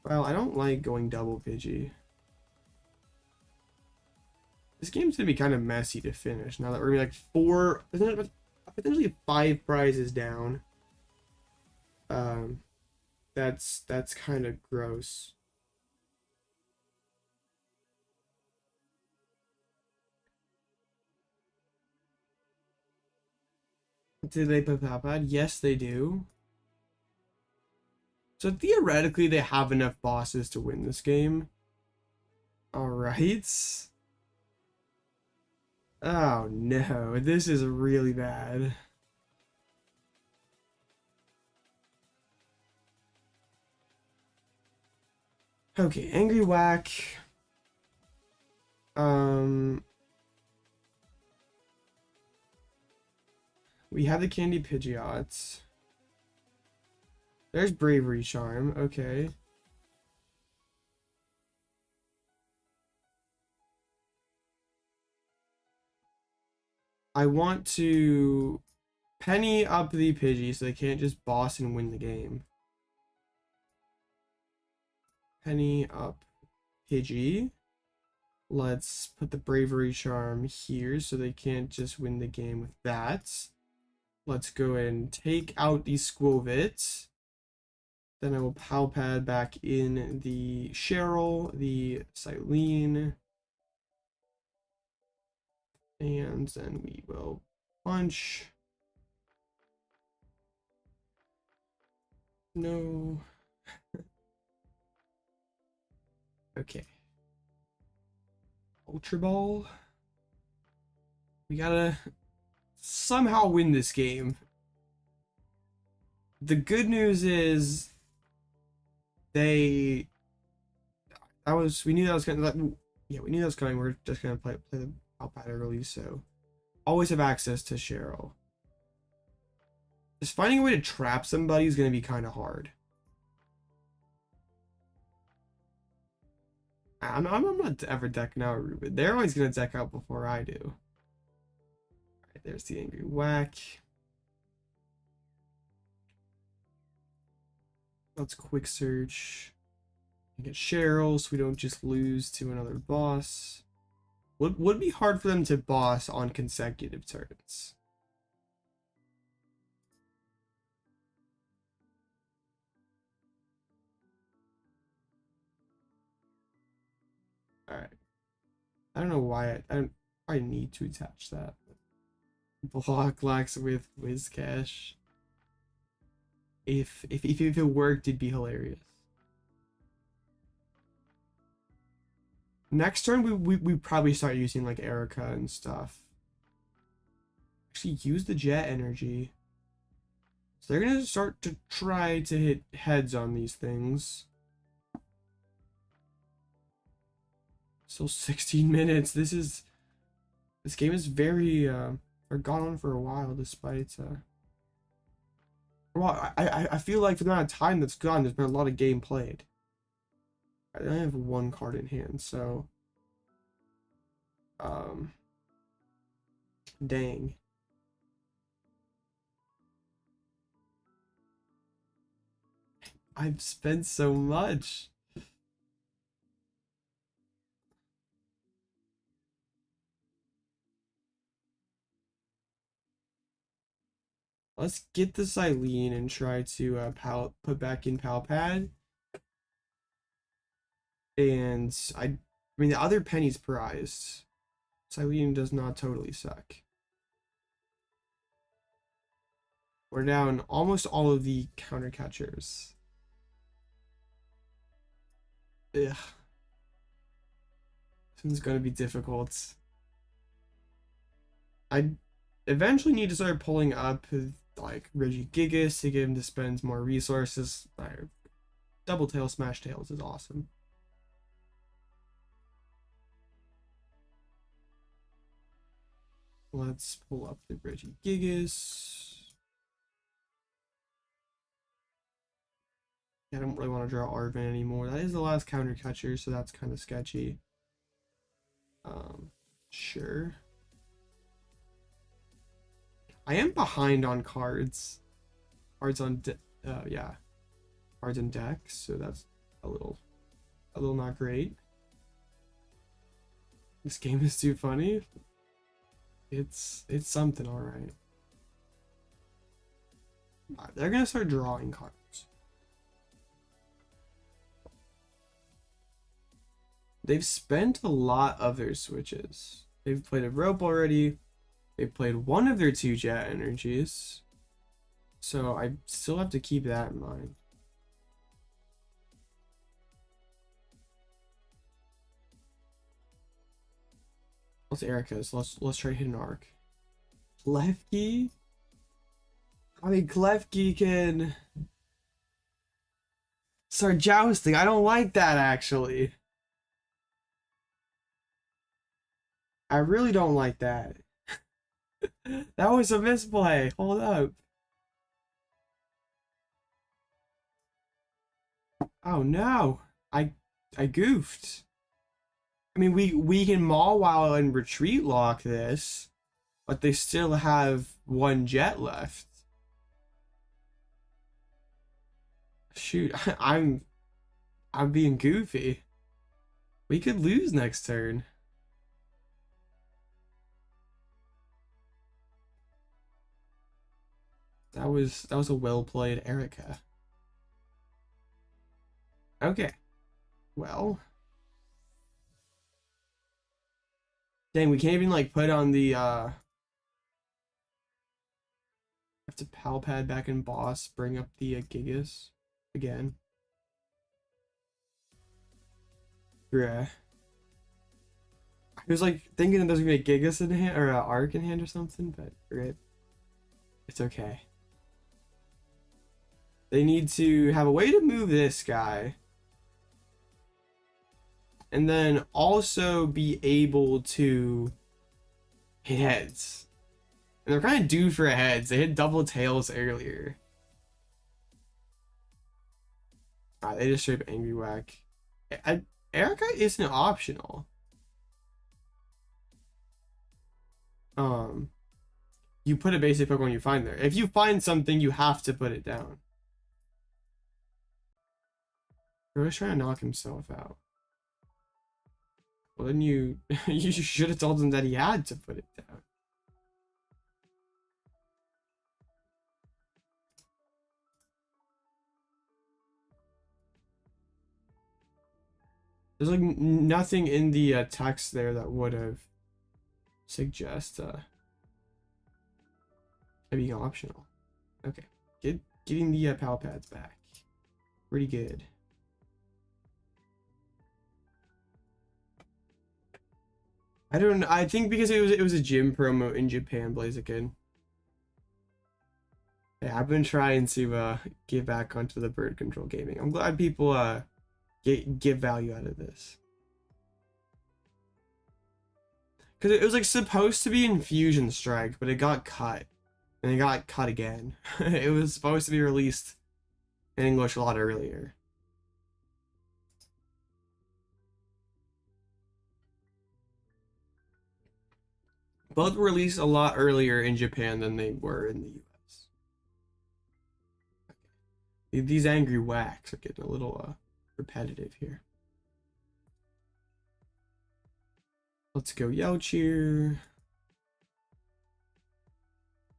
Well, I don't like going double Pidgey. This game's gonna be kind of messy to finish now that we're gonna be like potentially 5 prizes down. That's kind of gross. Do they put Pal Pad? Yes, they do. So theoretically, they have enough bosses to win this game. Alright. Oh no, this is really bad. Okay, Angry Whack. We have the Candy Pidgeots. There's Bravery Charm, okay. I want to penny up the Pidgey so they can't just boss and win the game. Penny up Pidgey. Let's put the Bravery Charm here so they can't just win the game with that. Let's go and take out the Squovit. Then I will Pal Pad back in the Cheryl, the Cyllene. And then we will punch. No. Okay. Ultra Ball. We gotta somehow win this game. The good news is we knew that was coming. Yeah, we knew that was coming. We're just gonna play the Pal Pad early, so always have access to Cheryl. Just finding a way to trap somebody is gonna be kind of hard. I'm not ever decking out Ruben. They're always gonna deck out before I do. Alright, there's the Angry Whack. Let's quick search and get Cheryl so we don't just lose to another boss. Would be hard for them to boss on consecutive turns. Alright. I don't know why I need to attach that. Block Lax with Whiscash. If it worked, it'd be hilarious. Next turn we probably start using like Erika and stuff. Actually use the jet energy. So they're gonna start to try to hit heads on these things. Still 16 minutes. This game is very or gone on for a while despite well, I feel like for the amount of time that's gone, there's been a lot of game played. I only have one card in hand, so dang. I've spent so much. Let's get the Cyllene and try to put back in Pal Pad. And I mean the other Penny's prized. Cyllene does not totally suck. We're down almost all of the counter catchers. Ugh. This one's gonna be difficult. I eventually need to start pulling up like Regigigas to get him to spend more resources. Double Tail Smash Tails is awesome. Let's pull up the Regigigas. I don't really want to draw Arven anymore. That is the last counter catcher, so that's kind of sketchy. Sure. I am behind on cards. Cards on yeah. Cards and decks, so that's a little not great. This game is too funny. It's something, alright. They're gonna start drawing cards. They've spent a lot of their switches. They've played a rope already. They've played one of their 2 jet energies. So I still have to keep that in mind. Let's Erika's. Let's try to hit an arc. Klefki? I mean Klefki can start jousting. I don't like that actually. I really don't like that. That was a misplay. Hold up. Oh no. I goofed. I mean we can Mawile and retreat lock this, but they still have 1 jet left. Shoot, I'm being goofy. We could lose next turn. That was a well played Erika. Okay. Well. Dang, we can't even like put on the have to Pal Pad back in boss, bring up the Gigas again. Yeah. I was like thinking that there's gonna be a Gigas in hand or an Arc in hand or something, but right. It's okay. They need to have a way to move this guy. And then also be able to hit heads. And they're kind of due for heads. They hit double tails earlier. They just straight up Angry Whack. Erika isn't optional. You put a basic Pokemon you find there. If you find something, you have to put it down. He's trying to knock himself out. Well, then you you should have told him that he had to put it down. There's like nothing in the text there that would have suggest it being optional. Okay, getting the Pal Pads back. Pretty good. I don't know. I think because it was a gym promo in Japan, Blaziken. Yeah, I've been trying to get back onto the bird control gaming. I'm glad people get value out of this. Because it was like supposed to be Infusion Strike, but it got cut. And it got cut again. It was supposed to be released in English a lot earlier. Both were released a lot earlier in Japan than they were in the US. Okay. These angry whacks are getting a little repetitive here. Let's go Yelcheer.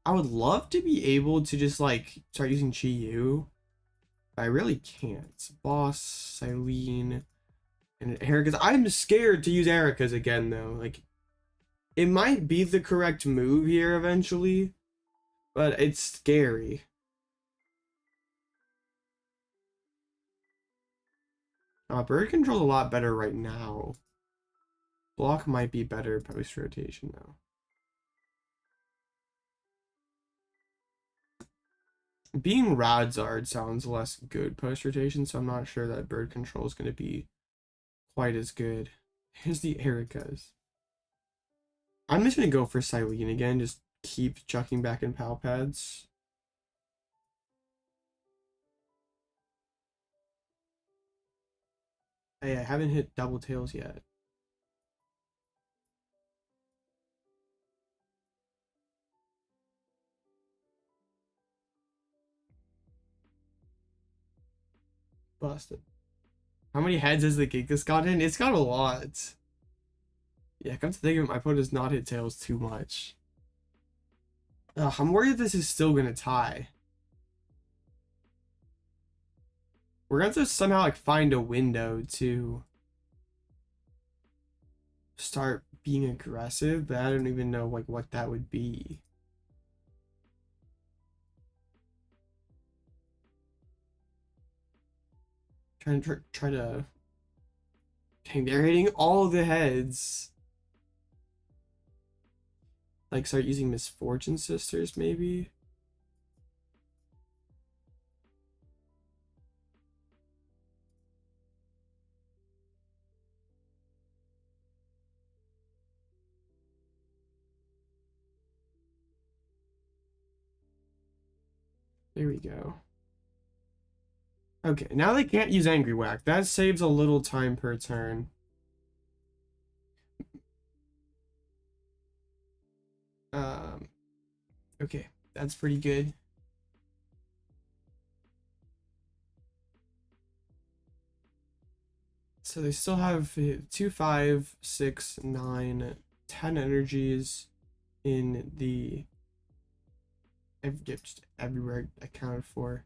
I would love to be able to just like start using Chi-Yu, but I really can't. Boss, Cyllene, and Erika's. I'm scared to use Erika's again though. Like, it might be the correct move here eventually, but it's scary. Bird control's a lot better right now. Block might be better post-rotation though. Being Radzard sounds less good post-rotation, so I'm not sure that bird control is going to be quite as good. Here's the Erikas. I'm just going to go for Cyllene again, just keep chucking back in Pal Pads. Hey, I haven't hit double tails yet. Busted. How many heads has the Gigas gotten? It's got a lot. Yeah, come to think of it, my opponent does not hit tails too much. Ugh, I'm worried this is still gonna tie. We're gonna have to somehow like find a window to start being aggressive, but I don't even know like what that would be. Try to. Dang, they're hitting all the heads. Like start using Misfortune Sisters maybe. There we go. Okay, now they can't use Angry Whack. That saves a little time per turn. Okay, that's pretty good. So they still have 2, 5, 6, 9, 10 energies in the just everywhere accounted for.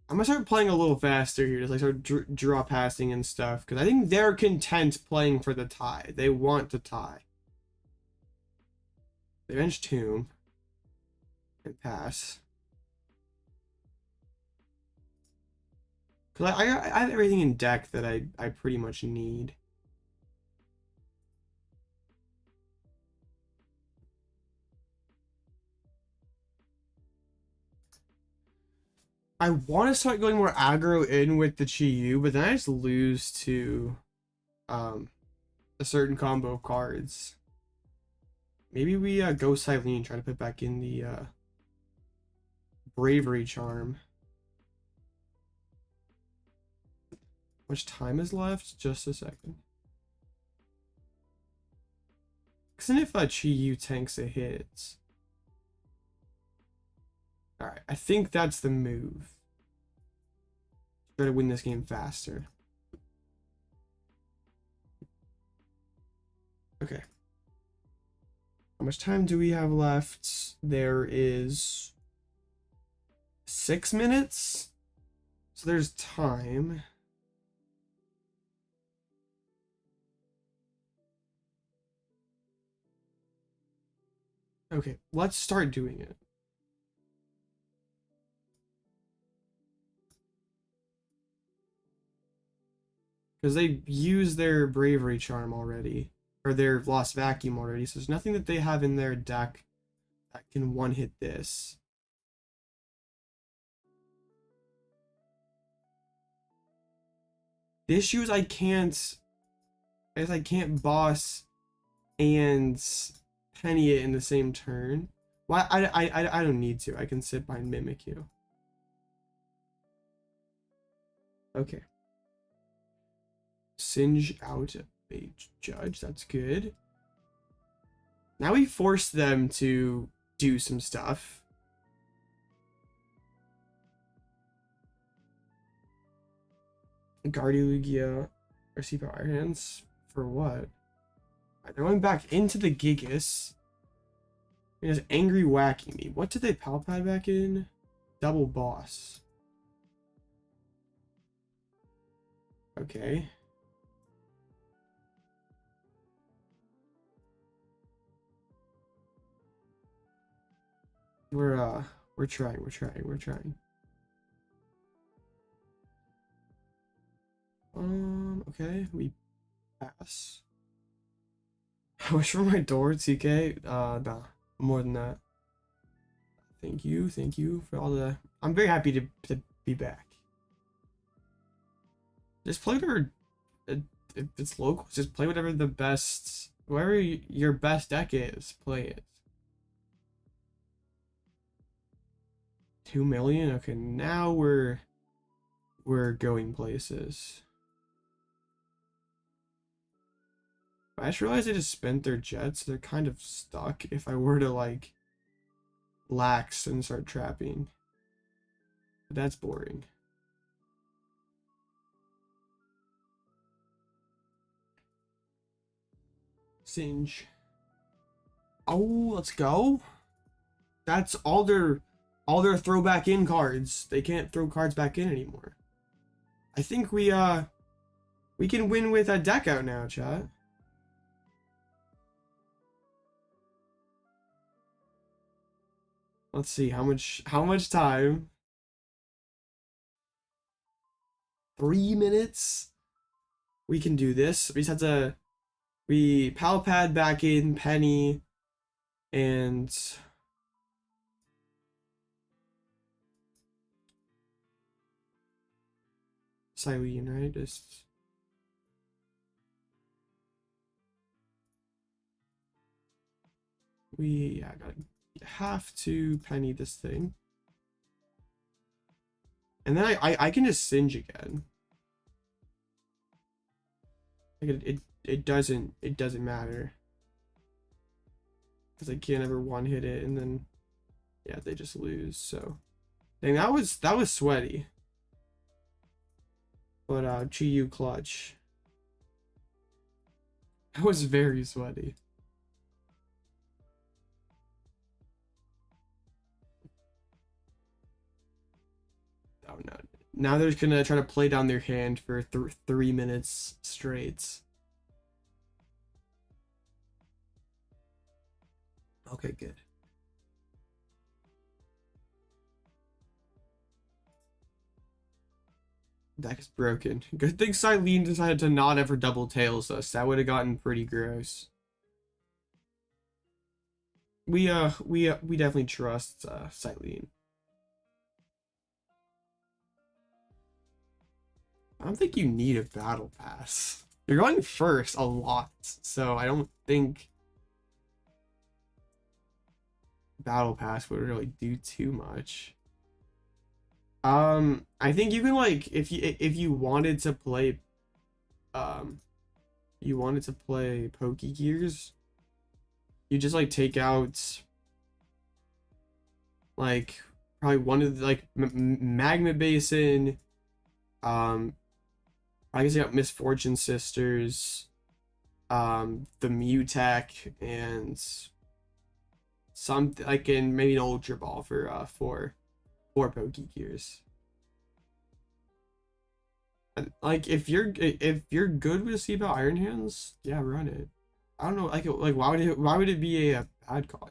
I'm gonna start playing a little faster here, just like start draw passing and stuff, because I think they're content playing for the tie. They want to tie. They bench Tomb and pass. Because I have everything in deck that I pretty much need. I want to start going more aggro in with the Chi-Yu, but then I just lose to a certain combo of cards. Maybe we go Cyllene, try to put back in the Bravery Charm. much time is left? Just a second. Because if a Chi-Yu tanks a hit. Alright, I think that's the move. Try to win this game faster. Okay. How much time do we have left? There is 6 minutes. So there's time. Okay, let's start doing it. Because they use their Bravery Charm already. Or their Lost Vacuum already. So there's nothing that they have in their deck that can one-hit this. The issue is I can't boss and Penny it in the same turn. Why? I don't need to. I can sit behind Mimikyu. Okay. Singe out a judge. That's good. Now we force them to do some stuff. Gardelugia or C power hands for what? They're going back into the Gigas. It is angry whacking me. What did they Pal Pad back in? Double boss. Okay. We're trying. Okay, we pass. How much for my door, TK? Nah, more than that. Thank you for all the. I'm very happy to be back. Just play whatever. If it's local, just play whatever the best, whatever your best deck is. Play it. 2 million. Okay, now we're going places. I just realized they just spent their jets. They're kind of stuck if I were to like lax and start trapping. But that's boring. Singe. Oh, let's go. That's all their throwback in cards. They can't throw cards back in anymore. I think we can win with a deck out now, chat. Let's see how much time. 3 minutes. We can do this. We just have to Pal Pad back in Penny and Cyllene, right? Just gotta have to Penny this thing. And then I can just Singe again. Like it doesn't matter. Because I can't ever one-hit it, and then yeah, they just lose. So dang, that was sweaty. But Chi-Yu clutch. That was very sweaty. Oh no. Now they're just gonna try to play down their hand for 3 minutes straight. Okay, good. Deck is broken. Good thing Cyllene decided to not ever double tails us. That would have gotten pretty gross. We definitely trust Cyllene. I don't think you need a battle pass. You're going first a lot, so I don't think battle pass would really do too much. I think you can like if you wanted to play um you wanted to play Pokegears, you just like take out like probably one of the like Magma Basin, I guess you got Misfortune Sisters, the Mutech, and some like in maybe an Ultra Ball for four Pokegears. Like if you're good with Seabout Iron Hands, yeah, run it. I don't know, like why would it be a bad call?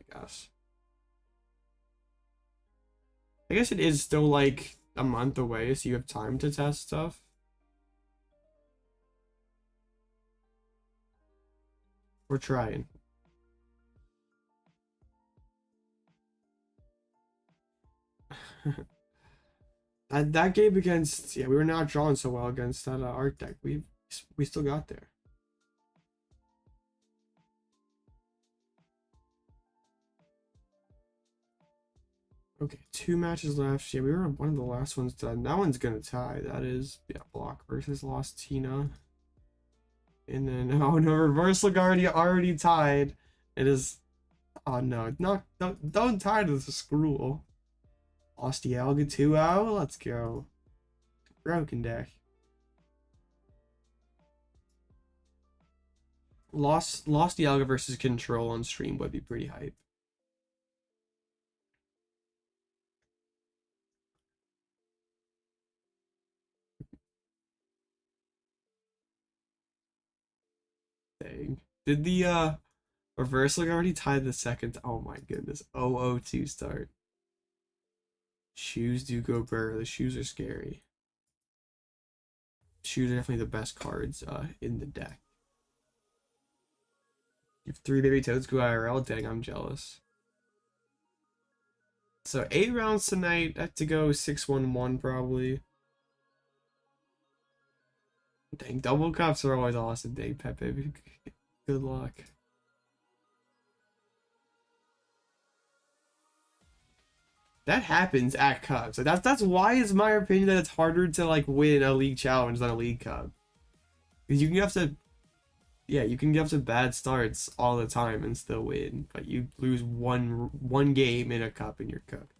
I guess it is still like a month away, so you have time to test stuff. We're trying. That game against, yeah, we were not drawing so well against that art deck. We still got there. Okay, 2 matches left. Yeah, we were one of the last ones done. That one's gonna tie. That is, yeah, Block versus Lost Tina. And then, oh no, Reversal already tied. It is, oh no, don't tie to the Scroll. Lost Dialga 2-0. Let's go. Broken deck. Lost Dialga versus Control on stream would be pretty hype. Dang. Did the Reversal already tie the second? Oh my goodness. 0-0-2 start. Shoes do go burr. The shoes are scary. Shoes are definitely the best cards in the deck. You have 3 baby toads go IRL. Dang, I'm jealous. So 8 rounds tonight. I have to go 6-1-1 probably. Dang, double cups are always awesome. Dang, Pepe. Good luck. That happens at cups. So that's why it's my opinion that it's harder to like win a league challenge than a league cup. Because you can have to, yeah, you can get up to bad starts all the time and still win, but you lose one game in a cup and you're cooked.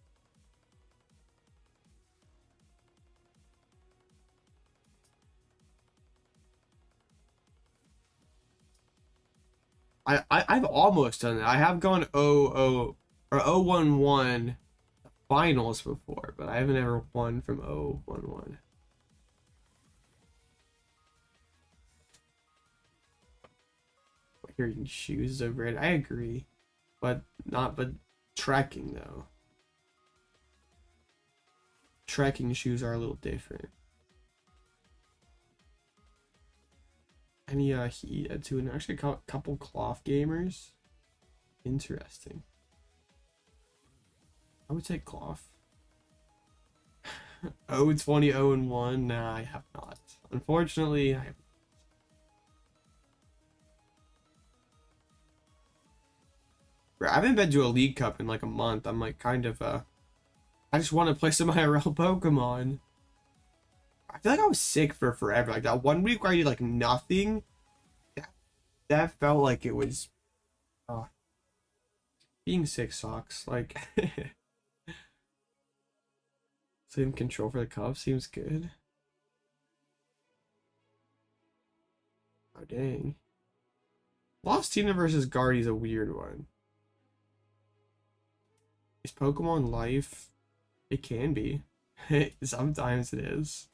I've almost done it. I have gone 0-0 or 0-1-1 finals before, but I haven't ever won from 0-1-1. Hearing shoes is overrated. I agree, but trekking though. Trekking shoes are a little different. Any heat to an actually a couple cloth gamers. Interesting. I would take cloth. 0-20, 0-1. Nah, I have not. Unfortunately, I have. I haven't been to a League Cup in like a month. I'm like kind of I just want to play some IRL Pokemon. I feel like I was sick for forever. Like that 1 week where I did like nothing. That felt like it was being sick sucks. Like same control for the cup seems good. Oh dang. Lost Tina versus Guardy is a weird one. Is Pokemon life? It can be. Sometimes it is.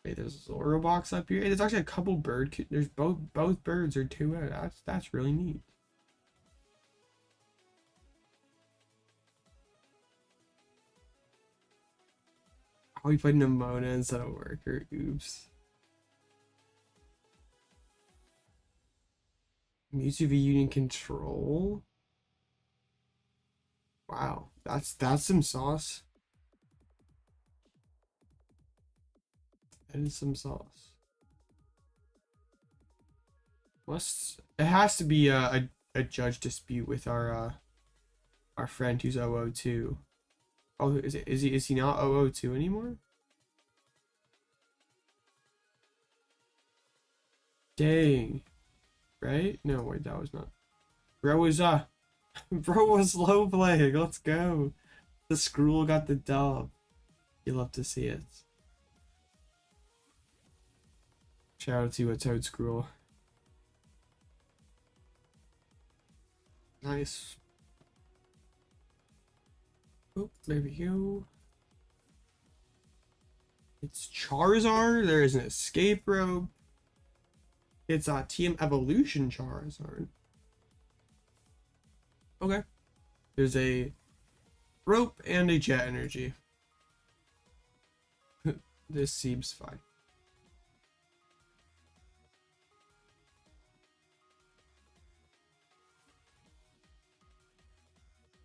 Hey, there's a Zoro box up here. Hey, there's actually a couple there's both birds are 2 out. That's really neat. Oh, we played Nemona instead of Worker. Oops. Mewtwo V Union Control. Wow, that's some sauce. That is some sauce. It has to be a judge dispute with our our friend who's 002. Oh, is he not 002 anymore? Dang. Right? No, wait, that was not. Bro was bro was low playing. Let's go. The Skrull got the dub. You love to see it. Shout out to a Toad Skrull. Nice. Oh, there we go. It's Charizard. There is an escape rope. It's a Team Evolution Charizard. Okay. There's a rope and a jet energy. This seems fine.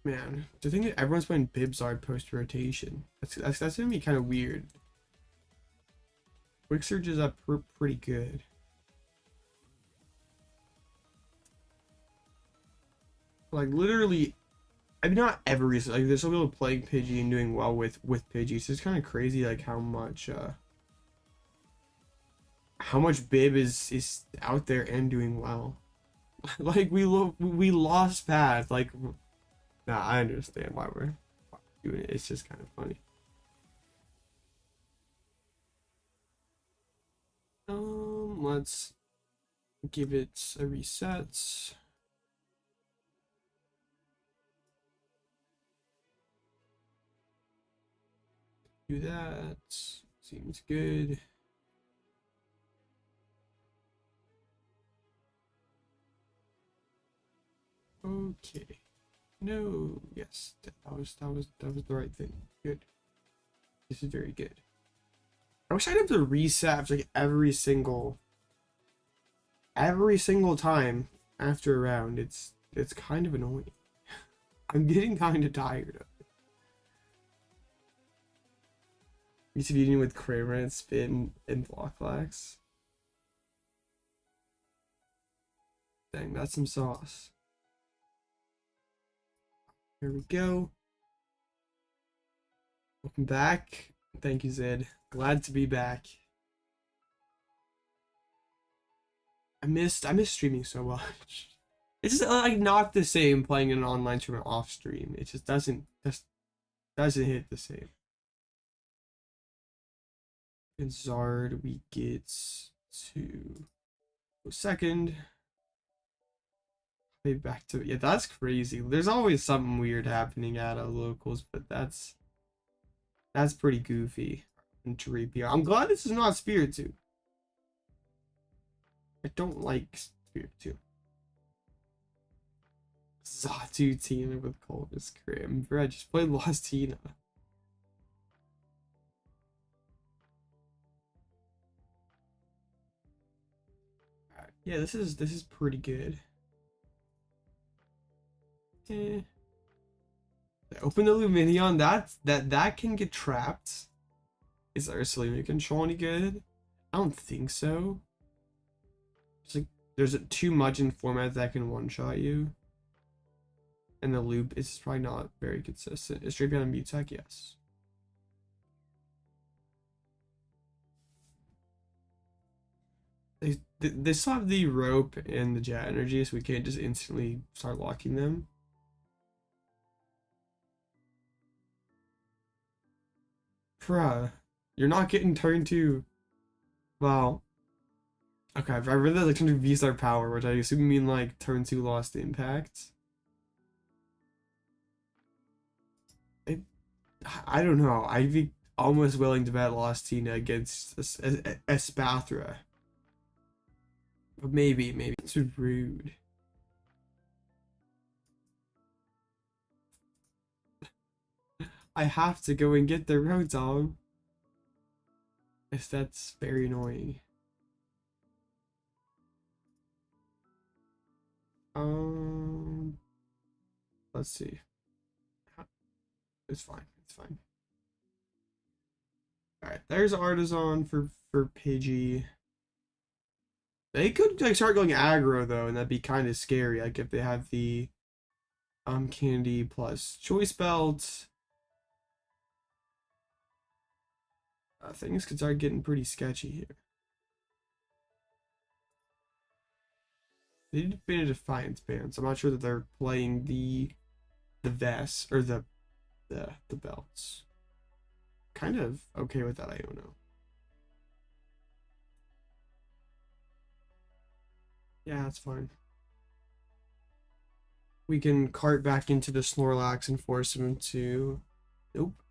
Man, to think that everyone's playing Bibzard post rotation. That's gonna be kind of weird. Quick Surge is up pretty good. Like literally, I mean not every like there's some people playing Pidgey and doing well with Pidgey. So it's kind of crazy like how much Bib is out there and doing well. Like we lost path. Like, nah, I understand why we're doing it. It's just kind of funny. Let's give it a reset. Do that. Seems good. Okay. No. Yes. That was the right thing. Good. This is very good. I wish I'd have to reset like every single time after a round. It's kind of annoying. I'm getting kind of tired of it. Used to be dealing with Kramer and Spin and Blockflax. Dang, that's some sauce. Here we go. Welcome back. Thank you, Zed. Glad to be back. I missed streaming so much. It's just like not the same playing an online tournament off stream. It just doesn't hit the same. And Zard, we get to second. Maybe back to yeah, that's crazy. There's always something weird happening at locals, but that's pretty goofy. And Drapion. I'm glad this is not Spiritomb. I don't like Spiritomb. Xatu Tina with Coldest Crim. Bro, I just played Lost Tina. Alright, yeah, this is pretty good. Open the Luminion, that can get trapped. Is Ursaluna control any good? I don't think so. It's like there's too much in format that can one-shot you. And the loop is probably not very consistent. Is Drapion a Mutech? Yes. They still have the rope and the jet energy, so we can't just instantly start locking them. Bruh, you're not getting turn 2. Well, okay, I really like turn 2 V-Star power, which I assume mean like turn 2 lost impact. I don't know. I'd be almost willing to bet Lost Tina against Espathra. But maybe. It's rude. I have to go and get the Rotom. Yes, that's very annoying. Let's see. It's fine. Alright, there's Artazon for Pidgey. They could like start going aggro though, and that'd be kind of scary. Like if they have the Candy plus Choice Belt. Things could start getting pretty sketchy here. They did been a Defiance Band, so I'm not sure that they're playing the vests or the belts. Kind of okay with that, Iono. Yeah, that's fine. We can cart back into the Snorlax and force him to... Nope.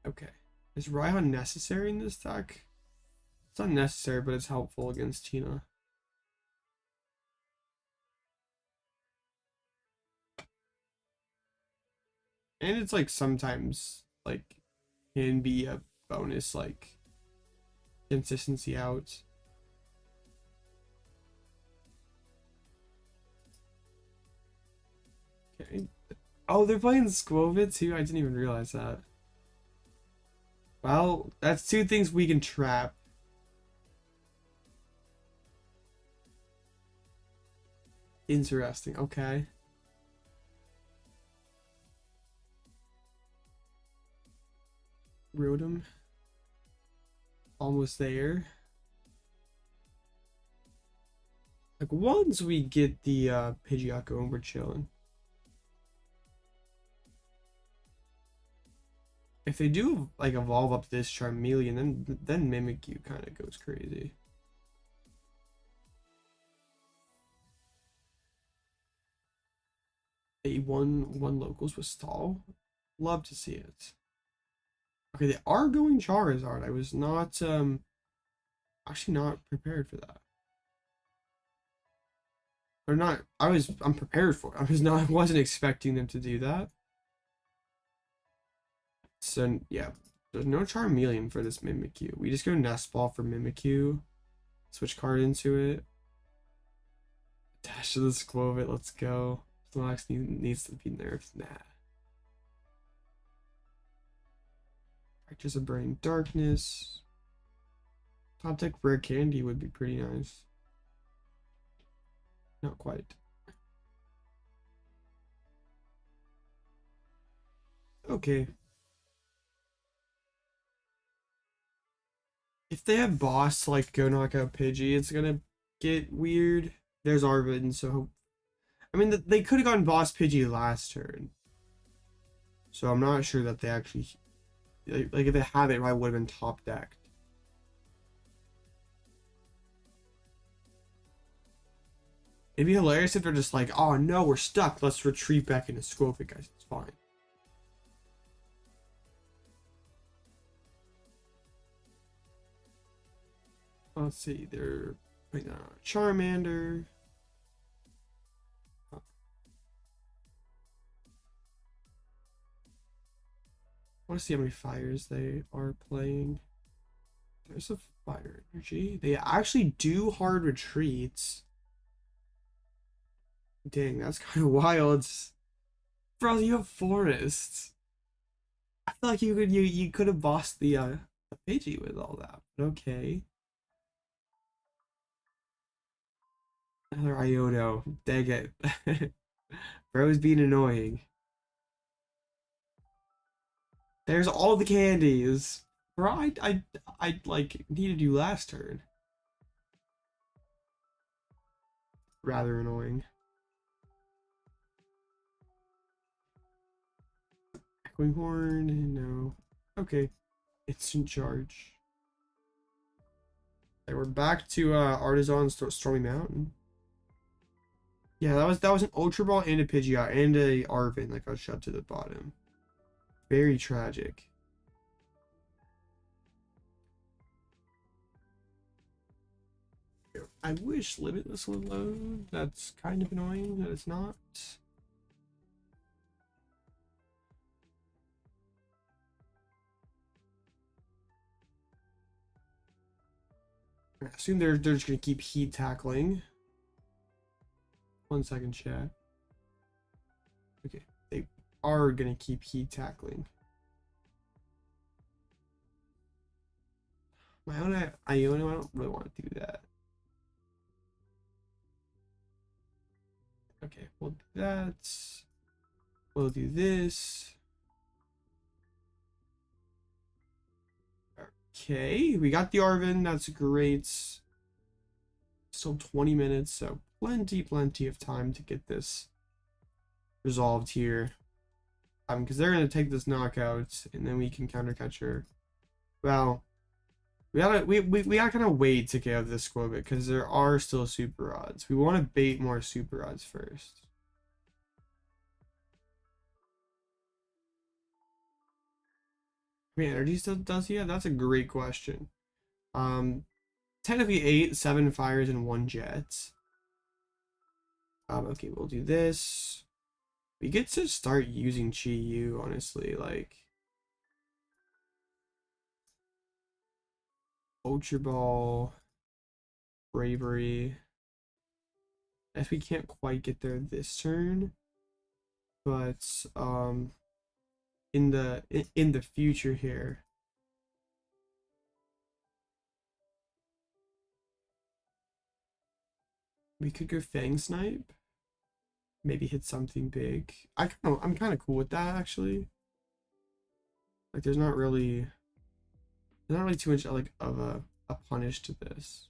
Okay. Is Raihan necessary in this deck? It's not necessary, but it's helpful against Tina. And it's like sometimes like can be a bonus like consistency out. Okay. Oh, they're playing Squovit too? I didn't even realize that. Well, that's two things we can trap. Interesting. Okay. Rotom. Almost there. Like once we get the Pidgeot going, we're chilling. If they do like evolve up this Charmeleon, then Mimikyu kind of goes crazy. A one locals with stall. Love to see it. Okay, they are going Charizard. I was not actually not prepared for that. Or not I'm prepared for it. I wasn't expecting them to do that. So yeah, there's no Charmeleon for this Mimikyu. We just go Nest Ball for Mimikyu. Switch card into it. Dash to the Squovit, let's go. Snorlax needs to be nerfed. Nah. Practice of Burning Darkness. Top deck Rare Candy would be pretty nice. Not quite. Okay. If they have boss to like go knock out Pidgey, it's gonna get weird. There's Arven, so I mean they could have gotten boss Pidgey last turn. So I'm not sure that they actually like if they have it, I would have been top decked. It'd be hilarious if they're just like, oh no, we're stuck. Let's retreat back into Squovit, guys. It's fine. Let's see, they're putting down Charmander. I want to see how many fires they are playing. There's a fire energy. They actually do hard retreats. Dang, that's kind of wild. Bro, you have forests. I feel like you could have bossed the Pidgey with all that. But okay. Another Iono. Dang it. Bro's being annoying. There's all the candies. Bro, I like needed you last turn. Rather annoying. Echoing Horn, no. Okay. Instant charge. Okay, we're back to Artazon Stormy Mountain. Yeah, that was an Ultra Ball and a Pidgeot and a Arven that got shut to the bottom. Very tragic. I wish Limitless would load. That's kind of annoying that it's not. I assume they're just gonna keep heat tackling. 1 second, chat. Okay, they are gonna keep heat tackling. My own Iono, I don't really want to do that. Okay, well that's We'll do this. Okay, we got the Arven. That's great. Still 20 minutes, so plenty of time to get this resolved here. Because they're gonna take this knockout, and then we can counter catcher. Well, we gotta kind of wait to get out this Squobit because there are still super odds. We want to bait more super odds first. I mean, energy still does he have? That's a great question. Technically 8, 7 fires, and 1 jet. Okay, we'll do this. We get to start using Chi-Yu, honestly, like Ultra Ball, Bravery. If we can't quite get there this turn, but in the future here, we could go Fang Snipe. Maybe hit something big. I'm kind of cool with that actually. Like there's not really too much like of a punish to this.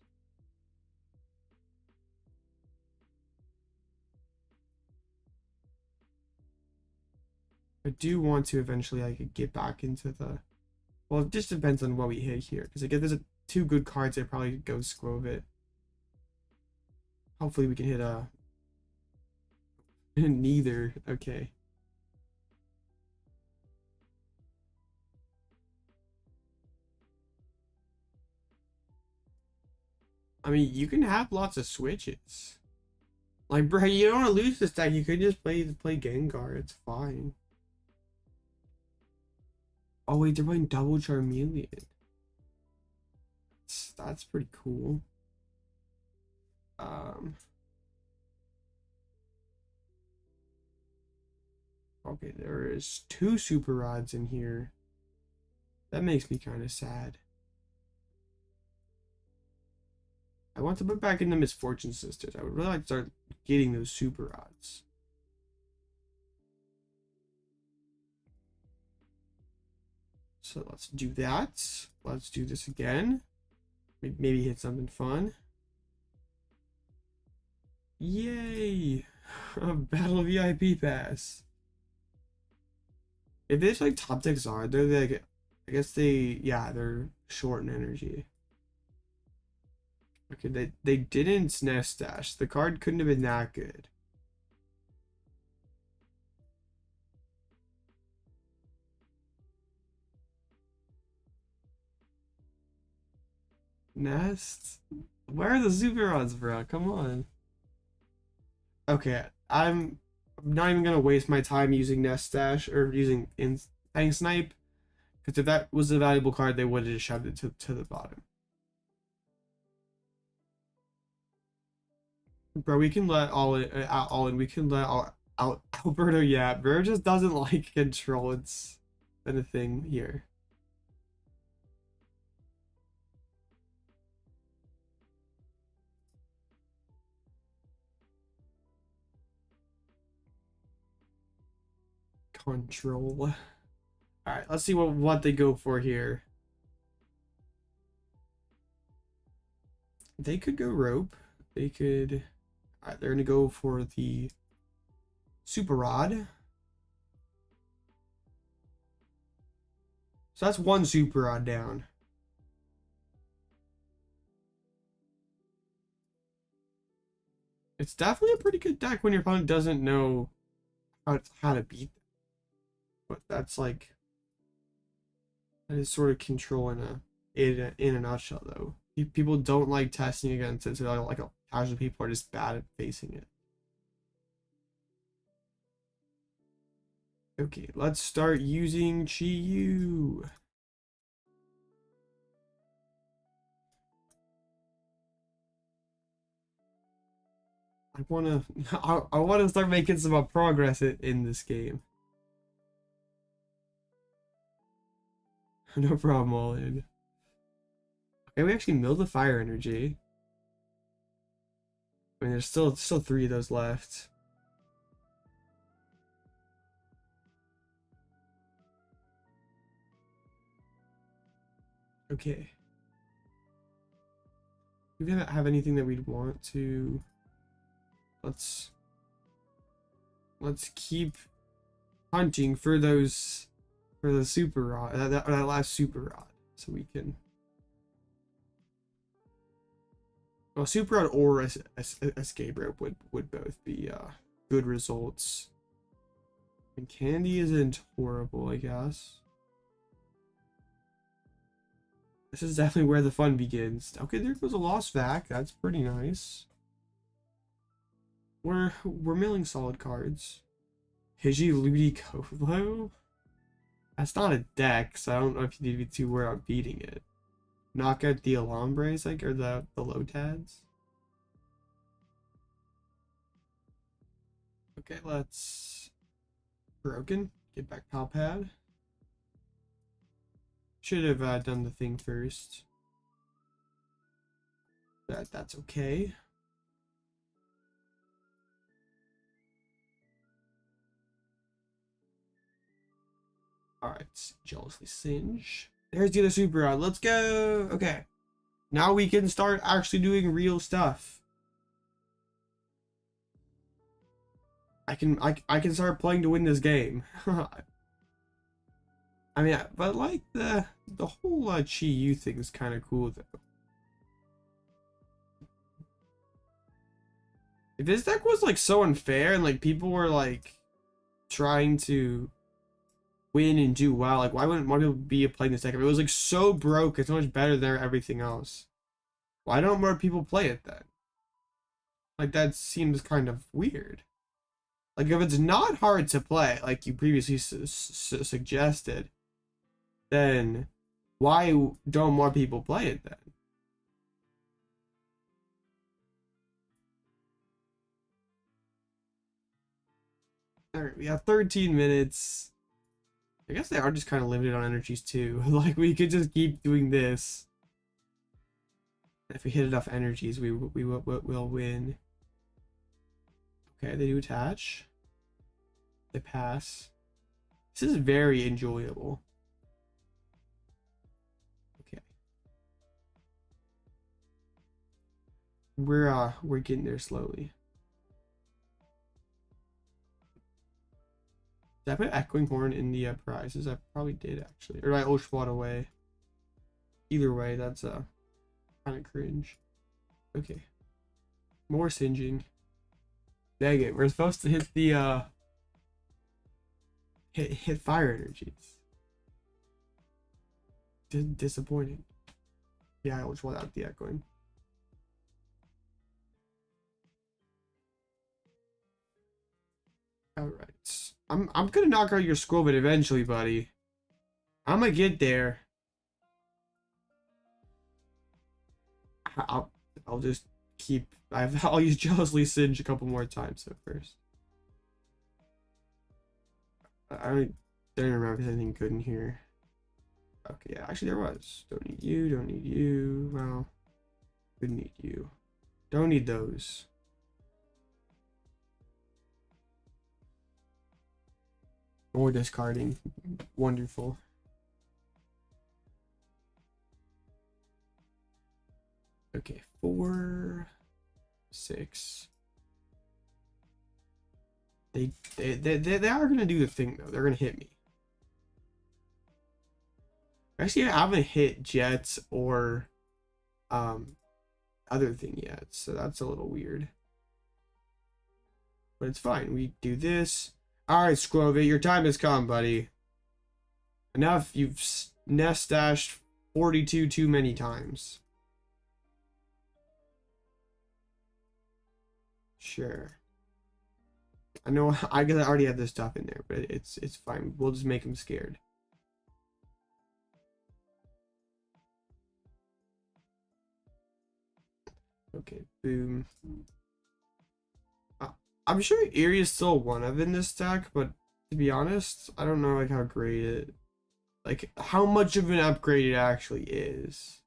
I do want to eventually like get back into the, well, it just depends on what we hit here, because again there's 2 good cards that probably go Squobit. Hopefully we can hit a neither. Okay. I mean, you can have lots of switches. Like, bro, you don't want to lose this deck. You could just play Gengar. It's fine. Oh wait, they're playing double Charmeleon. That's pretty cool. Okay, there is 2 super rods in here. That makes me kind of sad. I want to put back in the Misfortune Sisters. I would really like to start getting those super rods. So let's do that. Let's do this again. Maybe hit something fun. Yay! A Battle VIP pass. If there's like top decks are, they're like, I guess they're short in energy. Okay, they didn't Nest Dash. The card couldn't have been that good. Nest? Where are the super odds, bro? Come on. Okay, I'm not even gonna waste my time using Nest Dash or using Fang Snipe, because if that was a valuable card, they would have just shoved it to the bottom. Bro, we can let all in. We can let Alberto. Yeah, bro just doesn't like control. It's been a thing here. Control. All right, let's see what they go for here. They could go rope. They could. All right, they're gonna go for the super rod. So that's 1 super rod down. It's definitely a pretty good deck when your opponent doesn't know how to beat them. But that's like, that is sort of control in a nutshell, though. People don't like testing against it, so like casual people are just bad at facing it. Okay, let's start using Chi-Yu. I wanna start making some progress in this game. No problem, all in. Okay, we actually milled the fire energy. I mean, there's still 3 of those left. Okay. Do we have anything that we'd want to? Let's keep hunting for those, for the super rod, that last super rod, so we can. Well, super rod or escape rope would both be good results. And candy isn't horrible, I guess. This is definitely where the fun begins. Okay, there goes a Lost Vac. That's pretty nice. We're milling solid cards. Pidgey Ludicolo? That's not a deck, so I don't know if you need to be too worried about beating it. Knock out the Alambres, like, or the Lotads. Okay, let's broken. Get back Pal Pad. Should have done the thing first. That's okay. Alright, jealously singe. There's the other super rod. Let's go. Okay. Now we can start actually doing real stuff. I can start playing to win this game. I mean, but like the whole Chi-Yu thing is kind of cool though. If this deck was like so unfair and like people were like trying to win and do well, like why wouldn't more people be playing this deck? If it was like so broke, it's so much better than everything else. Why don't more people play it then? Like that seems kind of weird. Like if it's not hard to play, like you previously suggested, then why don't more people play it then? Alright, we have 13 minutes. I guess they are just kind of limited on energies too. Like we could just keep doing this. If we hit enough energies, we will win. Okay, they do attach. They pass. This is very enjoyable. Okay. We're getting there slowly. Did I put Echoing Horn in the prizes? I probably did actually. Or did I Oshwad away? Either way, that's kind of cringe. Okay. More singeing. Dang it, we're supposed to hit the hit fire energies. Disappointing. Yeah, I Oshwad out the Echoing. Alright. I'm gonna knock out your Squirrel eventually, buddy. I'm gonna get there. I'll just keep. I'll use jealously singe a couple more times so first. I don't remember if there's anything good in here. Okay, yeah, actually there was. Don't need you. Don't need you. Well, could need you. Don't need those. More discarding. Wonderful. Okay, 4, 6. They are gonna do the thing though. They're gonna hit me. Actually, I haven't hit Jets or other thing yet, so that's a little weird. But it's fine. We do this. Alright, Squovit, your time has come, buddy. Enough. You've nest dashed 42 too many times. Sure. I know I already have this stuff in there, but it's fine. We'll just make him scared. Okay, boom. I'm sure Eerie is still one of in this deck, but to be honest, I don't know like how great it, like how much of an upgrade it actually is.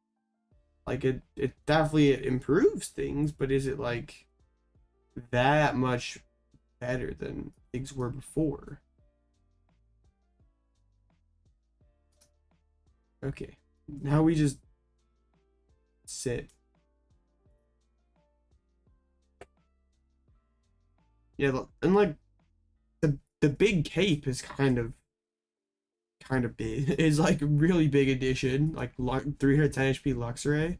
Like it definitely improves things, but is it like that much better than things were before? Okay, Now we just sit. Yeah, and like the big cape is kind of big. It's like really big addition. Like 310 HP Luxray.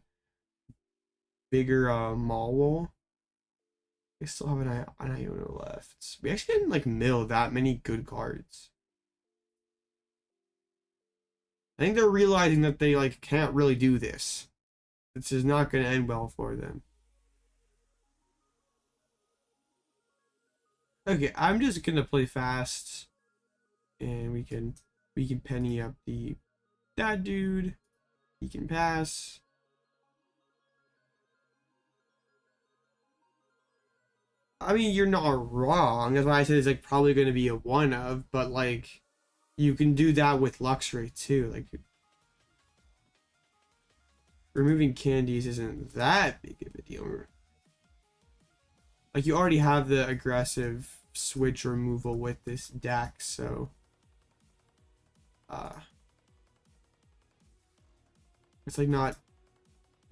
Bigger Mawile. We still have an Iono left. We actually didn't like mill that many good cards. I think they're realizing that they like can't really do this. This is not going to end well for them. Okay, I'm just gonna play fast, and we can penny up that dude. He can pass. I mean, you're not wrong. That's why I said it's like probably gonna be a one of, but like you can do that with Luxray too. Like removing candies isn't that big of a deal. Like you already have the aggressive switch removal with this deck, so it's like not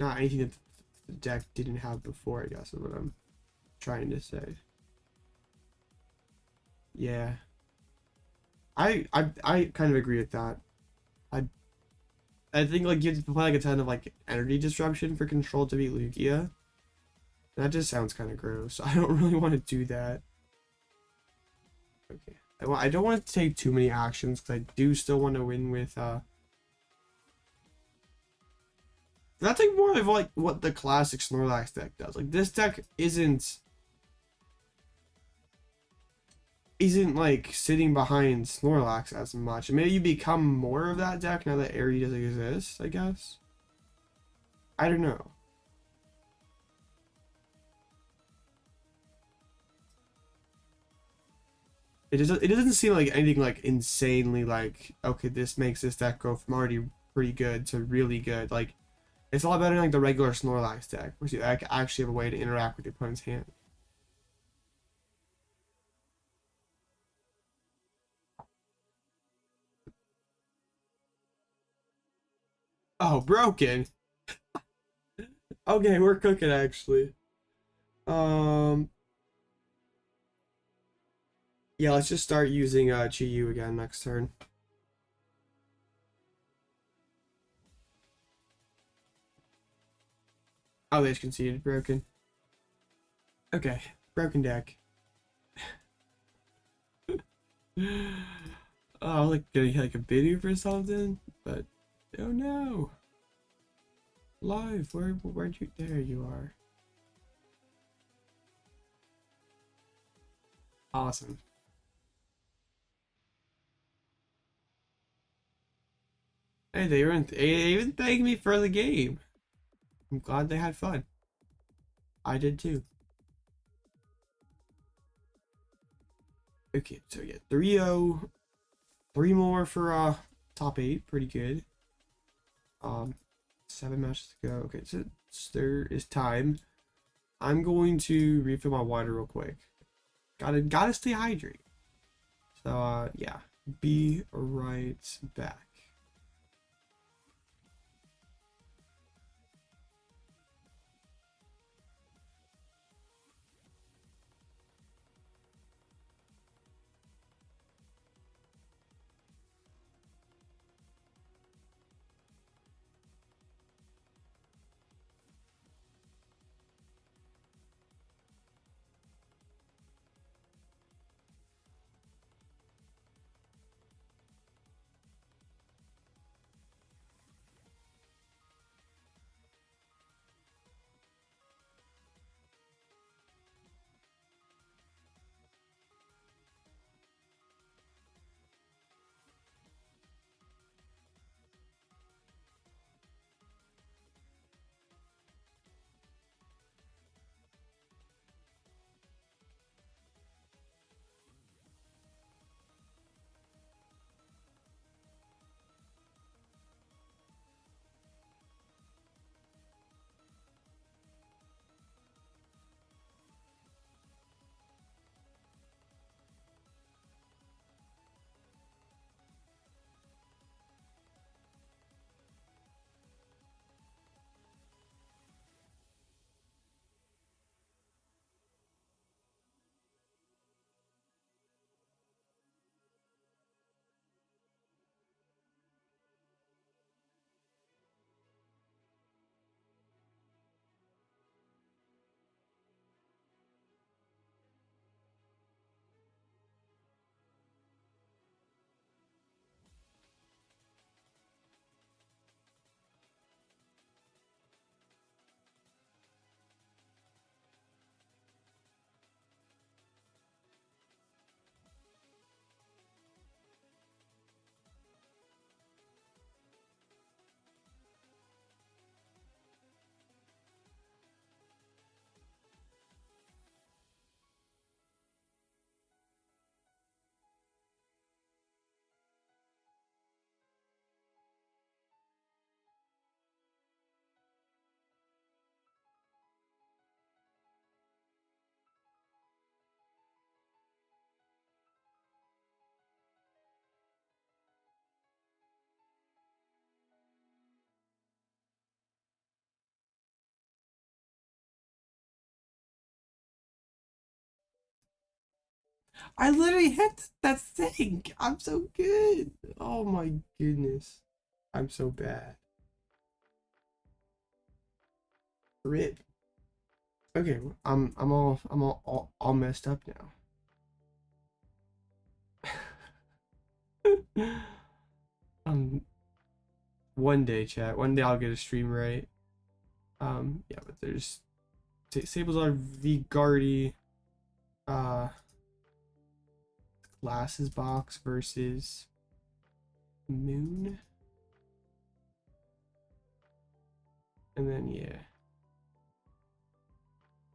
anything that the deck didn't have before, I guess is what I'm trying to say. Yeah. I kind of agree with that. I think like you have to play like a ton of like energy disruption for control to beat Lugia. That just sounds kind of gross. I don't really want to do that. Okay. I don't want to take too many actions because I do still want to win with that's like more of like what the classic Snorlax deck does. Like this deck isn't like sitting behind Snorlax as much. Maybe you become more of that deck now that Eri doesn't exist, I guess. I don't know. It doesn't seem like anything like insanely like, okay, this makes this deck go from already pretty good to really good. Like it's a lot better than like the regular Snorlax deck, where you actually have a way to interact with your opponent's hand. Oh, broken. Okay, we're cooking actually. Yeah, let's just start using Chi-Yu again next turn. Oh, they just conceded broken. Okay, broken deck. Oh, like getting like a biddy for something, but oh no. Live, where'd you? There you are. Awesome. Hey, they even thanked me for the game. I'm glad they had fun. I did too. Okay, so yeah, 3-0. 3 more for top 8, pretty good. 7 matches to go. Okay, so there is time. I'm going to refill my water real quick. Gotta stay hydrated. So yeah, be right back. I literally hit that thing. I'm so good. Oh my goodness. I'm so bad. Rip. Okay, I'm all messed up now. One day, chat. One day I'll get a stream right. Yeah, but there's Sablezard V Guardy, Glasses box versus Moon, and then yeah,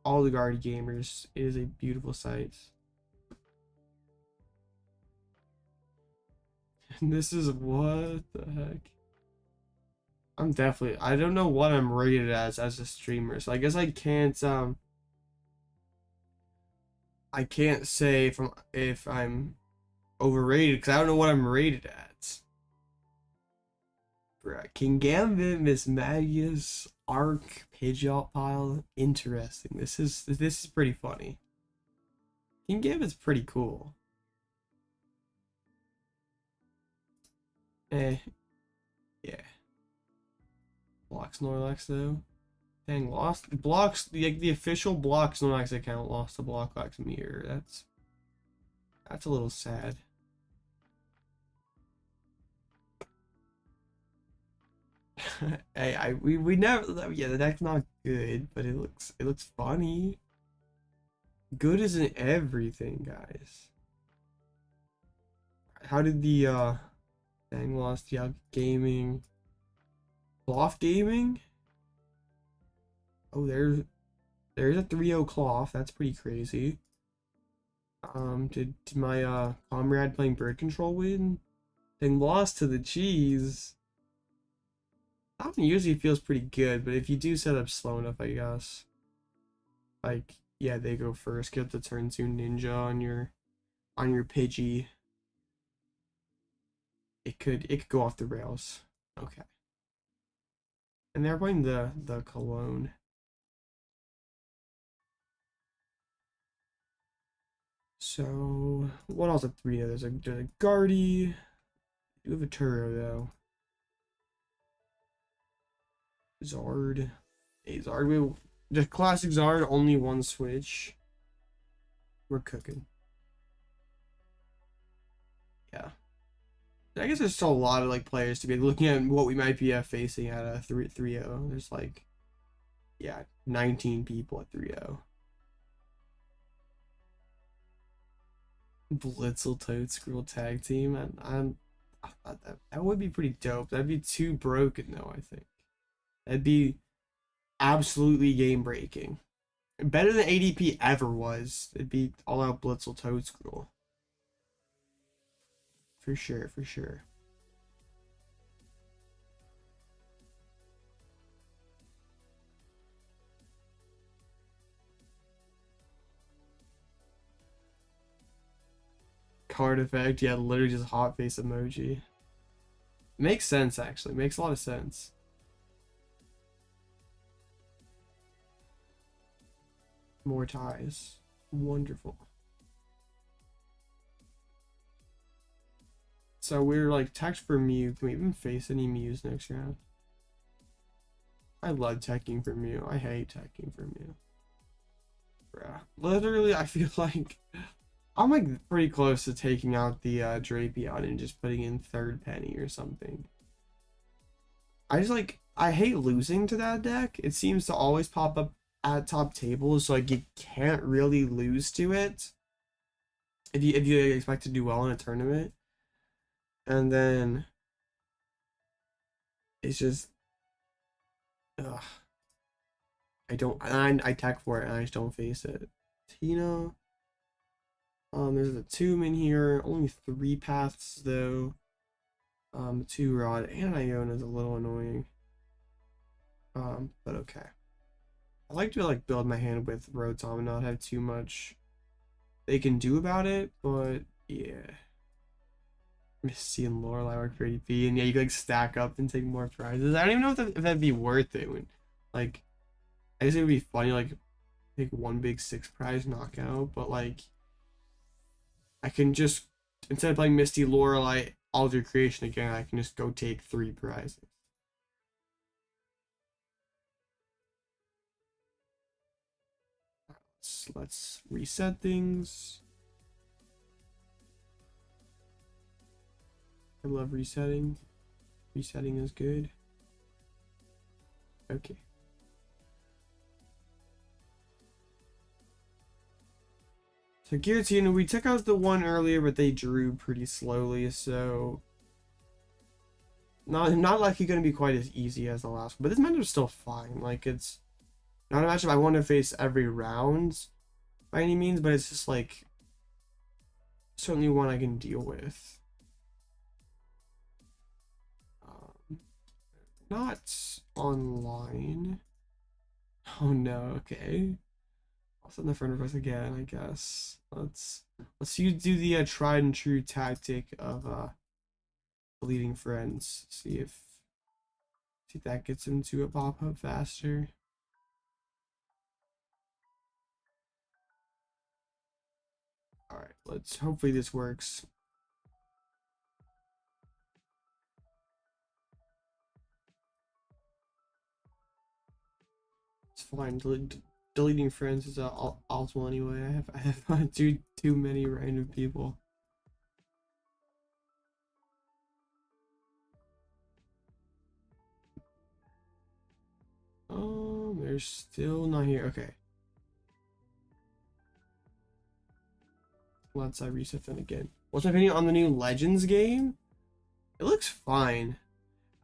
all the Guardy gamers. It is a beautiful sight. This is what the heck. I'm definitely, I don't know what I'm rated as a streamer, so I guess I can't say if I'm overrated because I don't know what I'm rated at. Bruh, King Gambit, Miss Magius, Arc, Pidgeot pile. Interesting. This is pretty funny. King Gambit's pretty cool. Yeah. Block Snorlax though. Dang, lost blocks the official block Snorlax account lost the Block mirror. That's a little sad. Hey, we never, yeah, the deck's not good, but it looks funny. Good isn't everything, guys. How did the dang, lost, yeah, gaming, Cloth Gaming? Oh, there's a 3-0 Cloth. That's pretty crazy. Did my comrade playing Bird Control win? Dang, lost to the cheese. That one usually feels pretty good, but if you do set up slow enough, I guess. Like, yeah, they go first. Get the turn 2 ninja on your Pidgey. It could go off the rails. Okay. And they're playing the Cologne. So what else at 3? There's a Guardy. You have a Turo though. Zard. Hey, Zard. The classic Zard, only one switch. We're cooking. Yeah. I guess there's still a lot of like players to be looking at what we might be facing at a 3-0. There's like, yeah, 19 people at 3-0. Blitzel Toad Scroll tag team, and that would be pretty dope. That'd be too broken though, I think. That'd be absolutely game breaking. Better than ADP ever was. It'd be all out Blitzel Toad Scroll. For sure, for sure. Card effect, yeah, literally just hot face emoji. Makes sense, actually. Makes a lot of sense. More ties. Wonderful. So we're like text for Mew. Can we even face any Mews next round? I love teching for Mew. I hate teching for Mew. Bruh. Literally, I feel like I'm like pretty close to taking out the Drapion and just putting in third Penny or something. I hate losing to that deck. It seems to always pop up at top tables, so like you can't really lose to it if you expect to do well in a tournament. And then it's just, ugh. I tech for it and I just don't face it. Tina. There's a tomb in here. Only 3 paths though. 2 rod and Iono is a little annoying. But okay. I like to like build my hand with Rotom and not have too much they can do about it, but yeah. Misty and Lorelei work for ADP, and yeah, you can like stack up and take more prizes. I don't even know if that'd be worth it. When like, I guess it would be funny like take one big 6 prize knockout, but like I can just, instead of playing Misty Lorelei Alter Creation again, I can just go take 3 prizes. Let's reset things. I love resetting. Resetting is good. Okay. So Giratina, we took out the one earlier, but they drew pretty slowly, so not likely going to be quite as easy as the last one. But this matchup's still fine. Like, it's not a matchup I want to face every round by any means, but it's just like certainly one I can deal with. Not online. Oh no. Okay. I'll send the friend request again, I guess. Let's do the tried and true tactic of deleting friends. See if that gets him to a pop-up faster. Alright, let's hopefully this works. It's fine. Deleting friends is optimal anyway. I have too many random people. They're still not here. Okay. Let's reset them again. What's my opinion on the new Legends game? It looks fine.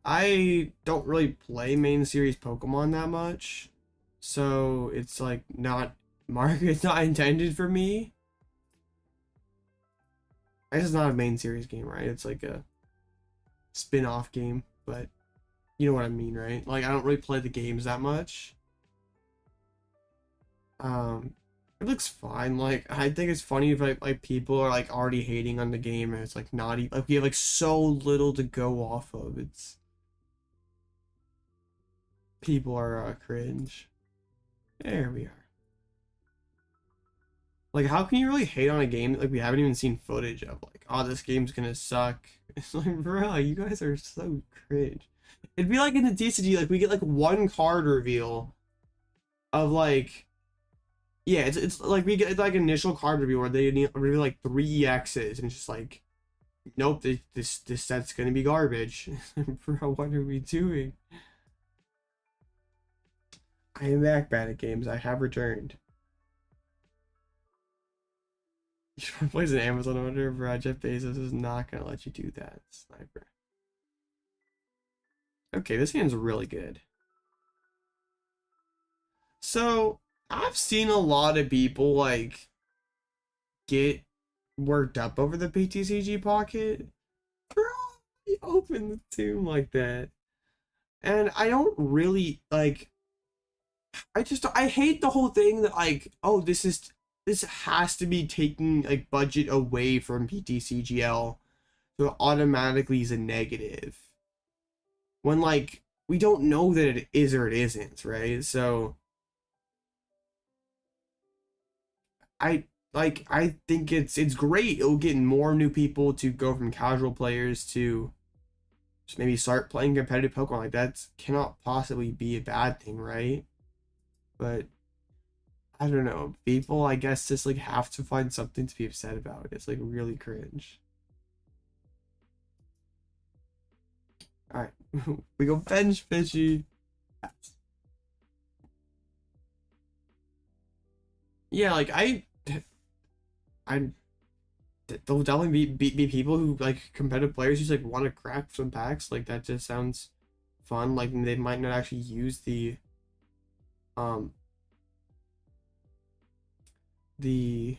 I don't really play main series Pokemon that much, so it's like not it's not intended for me. This is not a main series game, right? It's like a spin-off game, but you know what I mean, right? Like, I don't really play the games that much. It looks fine. Like, I think it's funny if like people are like already hating on the game and it's like not even, like, we have like so little to go off of. It's people are cringe. There we are. Like, how can you really hate on a game that, like, we haven't even seen footage of? Like, oh, this game's gonna suck. It's like, bro, you guys are so cringe. It'd be like in the DCG, like, we get like one card reveal of like, yeah, it's like we get like initial card reveal where they reveal like 3 EXs and it's just like, nope, this set's gonna be garbage. Bro, what are we doing? I am back, bad at games. I have returned. You should place an Amazon order, bro. Jeff Bezos is not gonna let you do that, sniper. Okay, this hand's really good. So I've seen a lot of people like get worked up over the PTCG pocket. Bro, you open the tomb like that. And I don't really like, I hate the whole thing that like, oh, this has to be taking like budget away from PTCGL, so it automatically is a negative. When like we don't know that it is or it isn't, right? So I think it's great. It'll get more new people to go from casual players to just maybe start playing competitive Pokemon. Like, that cannot possibly be a bad thing, right? But I don't know. People, I guess, just like have to find something to be upset about. It's like really cringe. All right, we go bench Pidgey. Yeah, like there'll definitely be people who like competitive players who like want to crack some packs. Like, that just sounds fun. Like, they might not actually use um the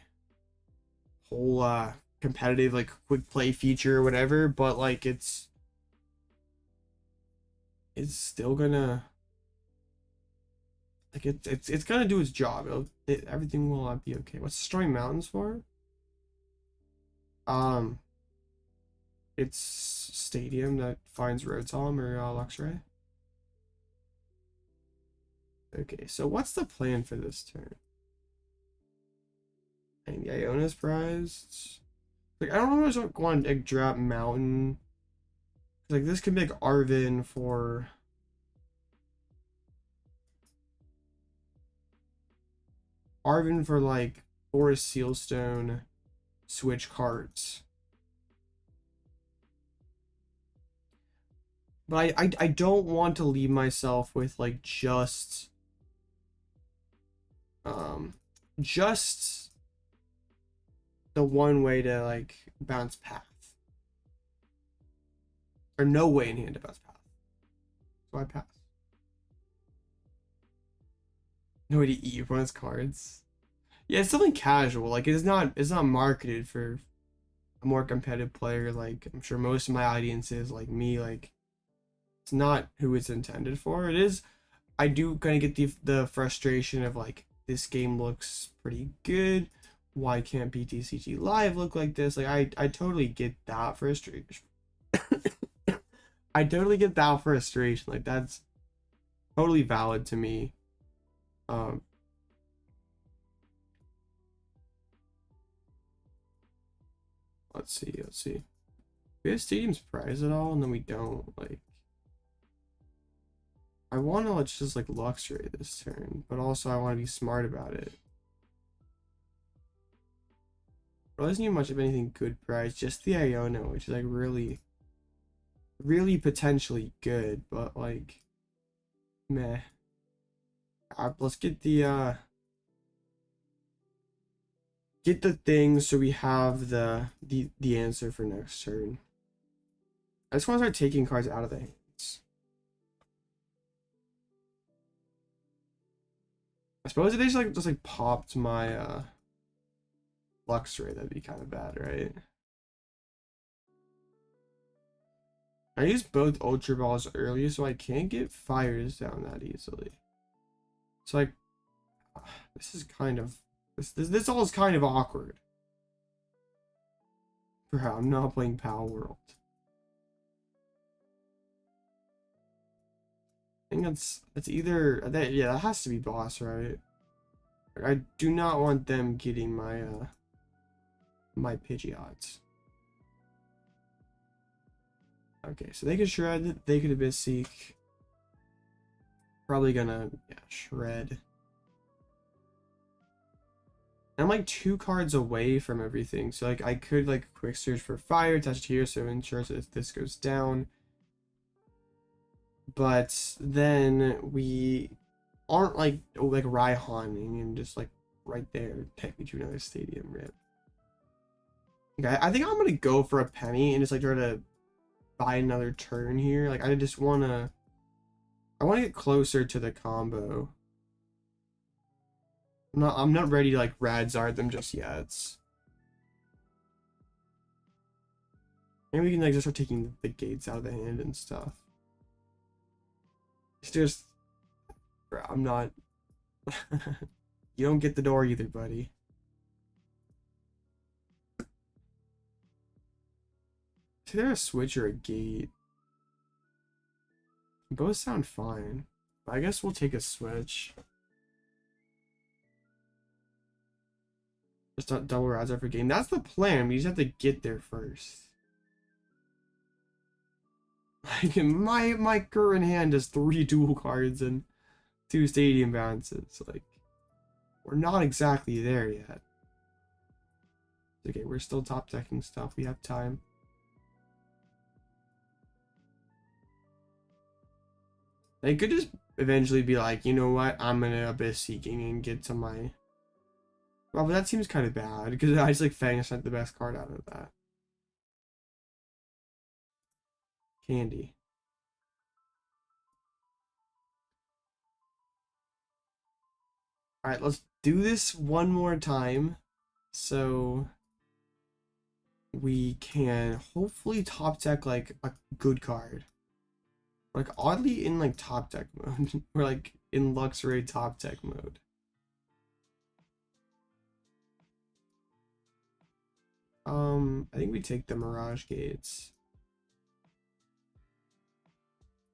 whole competitive like quick play feature or whatever, but like it's still gonna like it's gonna do its job. Everything will be okay. What's Stormy Mountains for? It's stadium that finds Rotom or Luxray. Okay, so what's the plan for this turn? And the Iona's prized. Like, I don't know if I just want to like, drop Mountain. Like, this could be like Arven for. Arven for like Forest Sealstone, Switch Carts. But I don't want to leave myself with like just the one way to like bounce path. Or no way in hand to bounce path. So I pass. No way to eat one of his cards. Yeah, it's something casual. Like it's not marketed for a more competitive player. Like I'm sure most of my audience is like me, like it's not who it's intended for. It is. I do kind of get the frustration of like this game looks pretty good. Why can't BTCG Live look like this? Like I totally get that frustration. I totally get that frustration. Like that's totally valid to me. Let's see. We have Stadium's prize at all, and then we don't. Like, I want to let's just like Luxray this turn, but also I want to be smart about it. There doesn't need much of anything good prize, just the Iono, which is like really potentially good, but like meh. Let's get the thing so we have the answer for next turn. I just want to start taking cards out of the hands. I suppose if they just like popped my Luxray, that'd be kind of bad, right? I used both Ultra Balls early, so I can't get fires down that easily. So like, this is kind of this all is kind of awkward. For how I'm not playing Pal World. I think that's either that. Yeah, that has to be boss, right? I do not want them getting my my Pidgeots. Okay, so they could shred. They could Abyss Seek. Probably gonna shred. I'm like 2 cards away from everything, so like I could like quick search for fire, attach it here, so ensure that this goes down. But then we aren't like Raihaning and just like right there, take me to another stadium rip. Okay, I think I'm gonna go for a penny and just like try to buy another turn here. Like I just wanna get closer to the combo. I'm not ready to like Radzard them just yet. Maybe we can like just start taking the gates out of the hand and stuff. It's just, bro, I'm not. You don't get the door either, buddy. Is there a switch or a gate? Both sound fine. I guess we'll take a switch. Just not double Radzard for game. That's the plan. We just have to get there first. Like my current hand has 3 dual cards and 2 stadium bounces. Like we're not exactly there yet. Okay, we're still top decking stuff. We have time. They could just eventually be like, you know what? I'm gonna Abyss Seeking and get to my. Well, but that seems kind of bad because I just like Fang sent the best card out of that. Candy. Alright, let's do this one more time so we can hopefully top deck like a good card. Like oddly in like top deck mode. We're like in Luxray top deck mode. I think we take the Mirage Gates.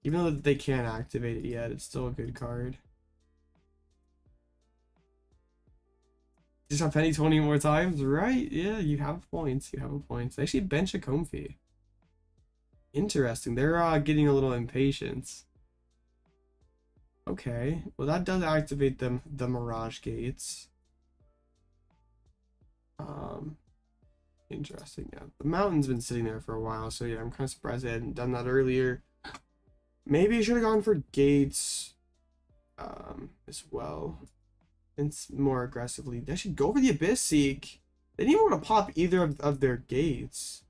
Even though they can't activate it yet, it's still a good card. Just have Penny 20 more times, right? Yeah, you have points. You have a point. They actually bench a Comfy. Interesting. They're getting a little impatient. Okay. Well, that does activate the Mirage Gates. Interesting. Yeah, the mountain's been sitting there for a while, so yeah, I'm kind of surprised they hadn't done that earlier. Maybe you should have gone for Gates, as well. It's more aggressively. They should go for the Abyss Seek. They didn't even want to pop either of their gates.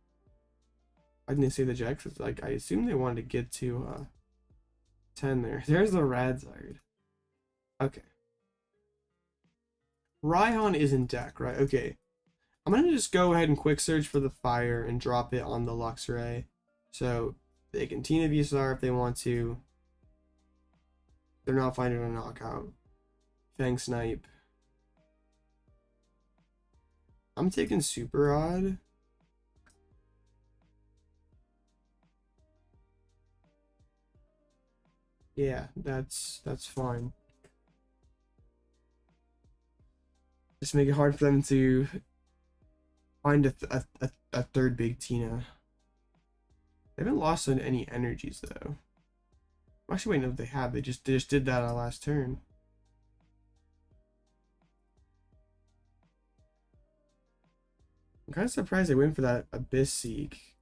I didn't say the Jax. It's like I assume they wanted to get to 10 there. There's the Radzard. Okay. Raihan is in deck, right? Okay. I'm gonna just go ahead and quick search for the fire and drop it on the Luxray. So they can Tina VSR if they want to. They're not finding a knockout. Fang Snipe. I'm taking Super Odd. Yeah, that's fine. Just make it hard for them to find a third big Tina. They haven't lost on any energies though. Actually, wait, no, they have. They just did that on last turn. I'm kind of surprised they went for that Abyss Seek.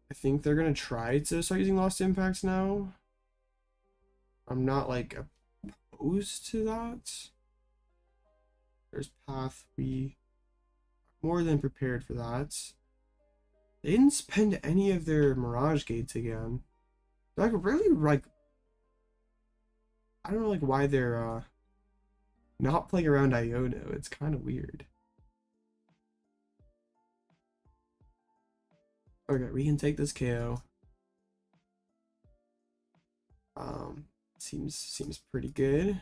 I think they're gonna try to start using Lost Impacts now. I'm not like opposed to that. There's Path. We are more than prepared for that. They didn't spend any of their Mirage Gates again. They're like really like, I don't know like why they're not playing around Iono. It's kind of weird. Okay, we can take this KO. Seems pretty good.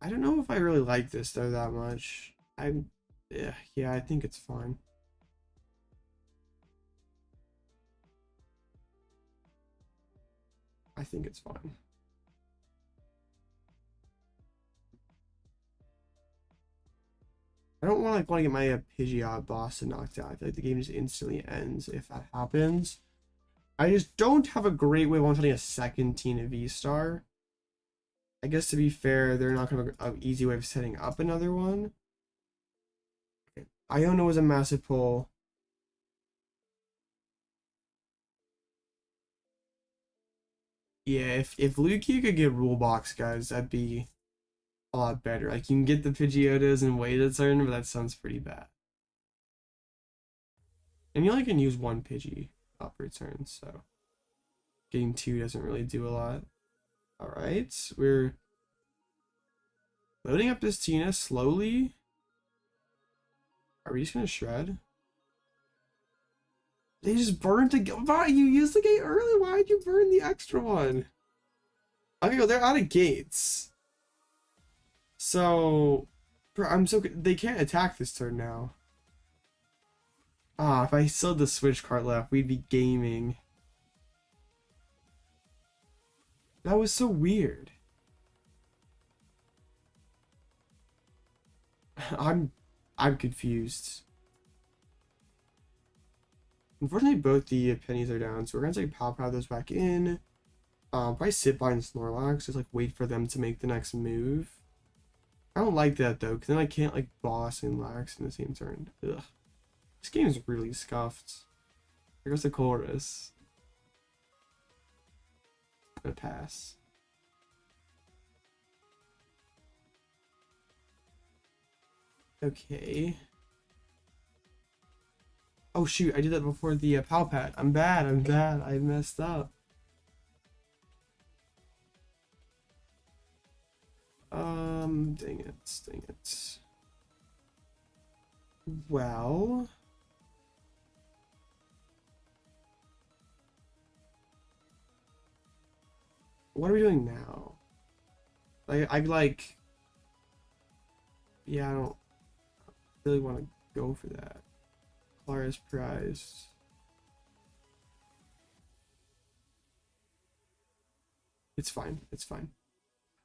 I don't know if I really like this though that much. Yeah, I think it's fine. I think it's fine. I don't want to get my Pidgeot boss knocked out. I feel like the game just instantly ends if that happens. I just don't have a great way of one-shotting a second Tina V-Star. I guess to be fair, they're not going to have an easy way of setting up another one. Okay. Iono was a massive pull. Yeah, if Luki could get rule box, guys, that'd be a lot better. Like, you can get the Pidgeotos and wait a turn, but that sounds pretty bad. And you only can use one Pidgey per turn, so getting two doesn't really do a lot. Alright, we're loading up this Tina slowly. Are we just gonna shred? They just burned a gate. Why you used the gate early? Why'd you burn the extra one? Okay, well, they're out of gates. So, they can't attack this turn now. Ah, if I still had the Switch Cart left, we'd be gaming. That was so weird. I'm confused. Unfortunately, both the pennies are down, so we're gonna take Pal Pad those back in. Probably sit behind Snorlax, just like wait for them to make the next move. I don't like that though, because then I can't like boss and lax in the same turn. Ugh. This game is really scuffed. Here goes the chorus. Gonna pass. Okay. Oh shoot, I did that before the Pal Pad. I'm bad, I messed up. Dang it. Well, what are we doing now? Like, yeah, I don't really want to go for that. Klara's prized. It's fine.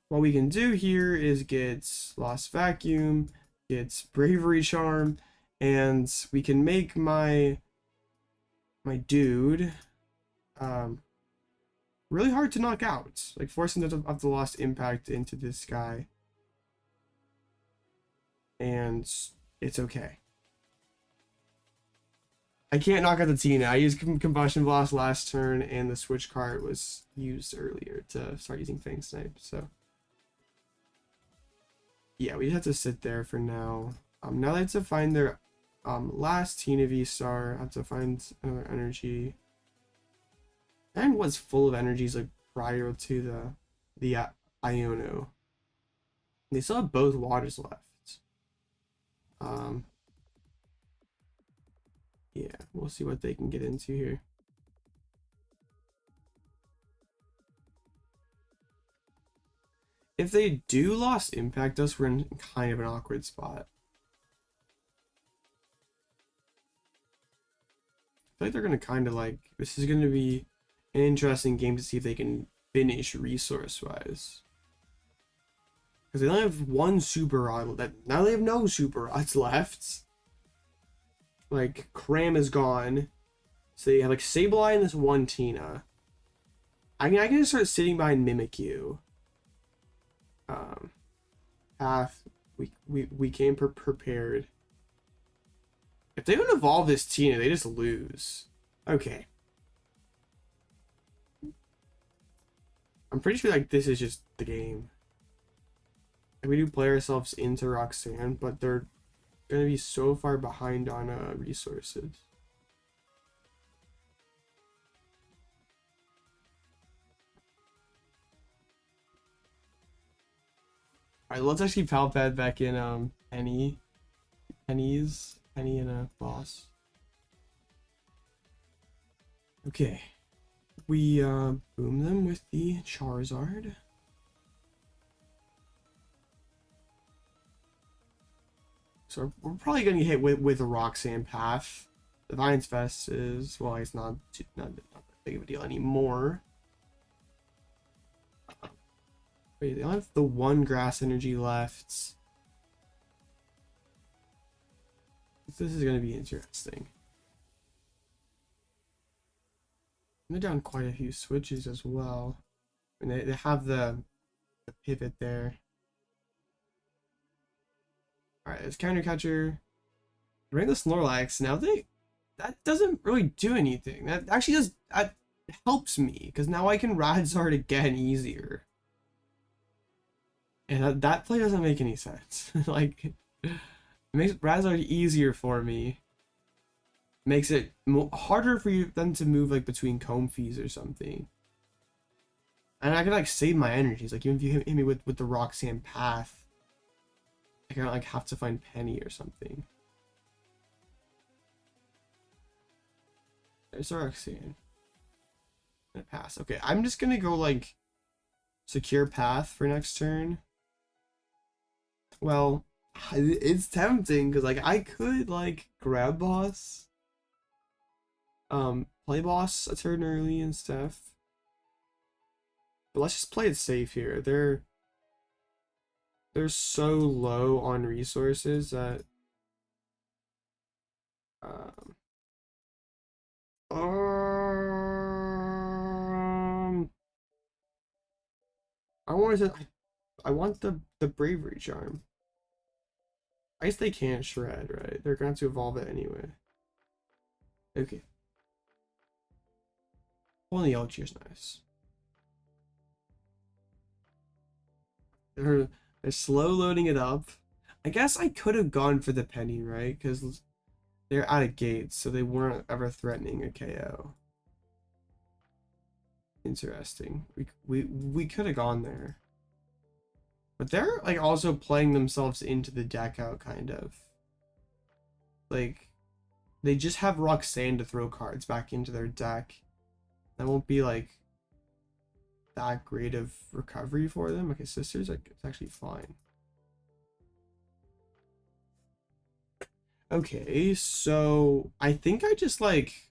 what we can do here is get Lost Vacuum, get Bravery Charm, and we can make my dude really hard to knock out, like force him to have the Lost Impact into this guy, and it's okay. I can't knock out the Tina. I used Combustion Blast last turn, and the Switch Cart was used earlier to start using Fang Snipe, so yeah, we just have to sit there for now. Now they have to find their last Tina V-Star. Have to find another energy. And was full of energies like prior to the Iono. They still have both waters left. Yeah, we'll see what they can get into here. If they do Lost Impact us, we're in kind of an awkward spot. I feel like they're gonna kind of like, this is gonna be an interesting game to see if they can finish resource-wise. Because they only have one Super Rod, now they have no Super Rods left. Like, Cram is gone. So they have like Sableye and this one Tina. I can just start sitting behind Mimikyu. PAF, we came prepared. If they don't evolve this Tina, they just lose. Okay. I'm pretty sure like this is just the game. And we do play ourselves into Roxanne, but they're gonna be so far behind on resources. Alright, let's actually Pal Pad back in Penny and a boss. Okay. We boom them with the Charizard. So we're probably gonna get hit with a Roxanne PAF. Defiance Vest is, well, it's not that big of a deal anymore. Wait, they only have the one grass energy left. This is gonna be interesting. They're down quite a few switches as well. And they have the pivot there. Alright, it's Counter Catcher. Bring the Snorlax. Now that doesn't really do anything. That actually does, that helps me, because now I can Radzard again easier. And that play doesn't make any sense. Like, it makes Radzard easier for me. Makes it harder for them to move like between Comfeys or something. And I can like save my energies. Like even if you hit me with the Roxanne PAF, I can like have to find Penny or something. There's Roxanne. And pass. Okay, I'm just gonna go like secure path for next turn. Well, it's tempting because like I could like grab boss. Play boss a turn early and stuff. But let's just play it safe here. They're so low on resources that I want the Bravery Charm. I guess they can't shred, right? They're going to evolve it anyway. Okay. Only the Ultra is nice. They're slow loading it up. I guess I could have gone for the Penny, right? Because they're out of gates, so they weren't ever threatening a KO. Interesting. We could have gone there. But they're like also playing themselves into the deck out, kind of. Like, they just have Roxanne to throw cards back into their deck. That won't be like that great of recovery for them. Okay, Sisters, like, it's actually fine. Okay, so I think I just like,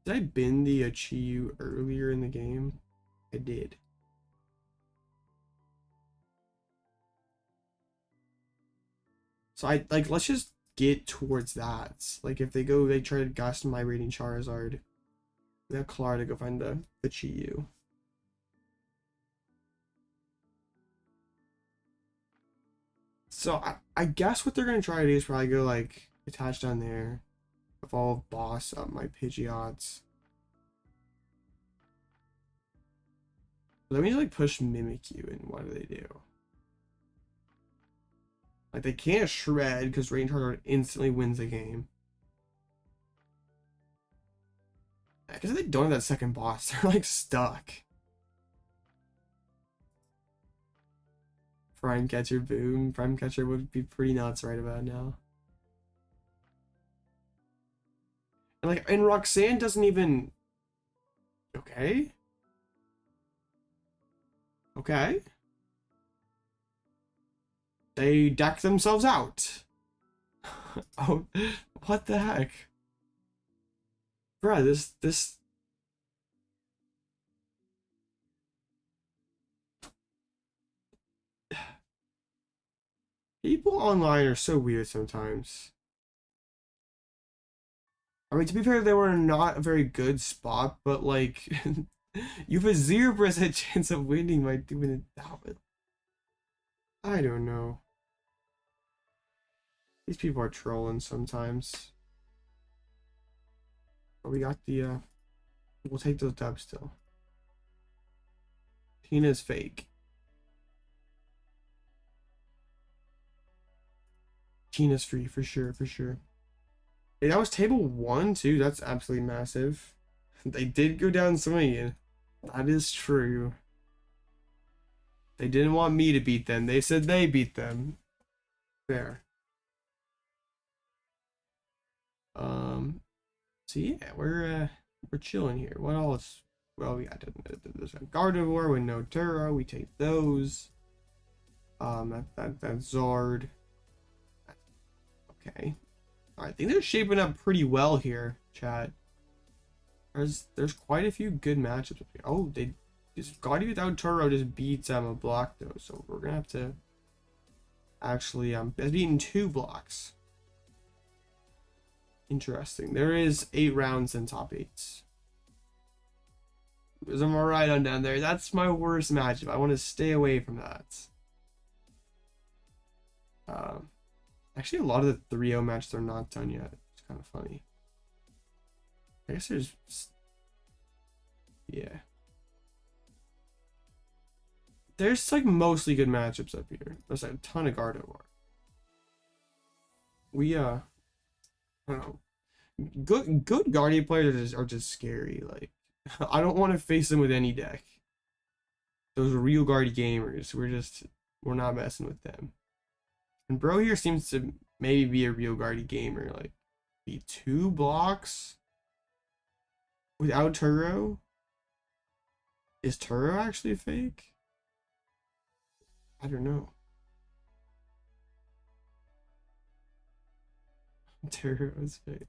did I bin the Achiyu earlier in the game? I did. So I like, let's just get towards that. Like if they try to gust my Radiant Charizard, we have Klara to go find the Chi-Yu. So I guess what they're gonna try to do is probably go like attach down there, evolve boss up my Pidgeots. Let me like push Mimikyu, and what do they do? Like they can't shred because Radiant Charizard instantly wins the game. I guess they don't have that second boss. They're like stuck. Prime Catcher, boom. Prime Catcher would be pretty nuts right about now. And like, and Roxanne doesn't even... Okay. Okay. They deck themselves out. Oh, what the heck? Bruh, this... People online are so weird sometimes. I mean, to be fair, they were not a very good spot, but like, you have a 0% chance of winning by doing it that way. I don't know. These people are trolling sometimes. But we got the, we'll take those dubs still. Tina's fake. Tina's free for sure, for sure. Hey, that was table 1 too. That's absolutely massive. They did go down swinging. That is true. They didn't want me to beat them. They said they beat them. Fair. So yeah, we're chilling here. What else? Well, we got this Gardevoir with no Turo. We take those. That Zard. Okay. I think they're shaping up pretty well here, chat. There's quite a few good matchups up here. Oh, they just Guardian without Turo just beats a block though, so we're gonna have to actually it's beating 2 blocks. Interesting. There is 8 rounds in top 8s. There's a Mawile down there. That's my worst matchup. I want to stay away from that. Actually, a lot of the 3-0 matches are not done yet. It's kind of funny. I guess there's... Yeah. There's like mostly good matchups up here. There's like a ton of Gardevoir. We, I don't know. Good Guardian players are just scary. Like, I don't want to face them with any deck. Those are real Guardian gamers. We're not messing with them. And bro here seems to maybe be a real Guardian gamer. Like, be 2 blocks without Turo. Is Turo actually fake? I don't know. Turo is fake.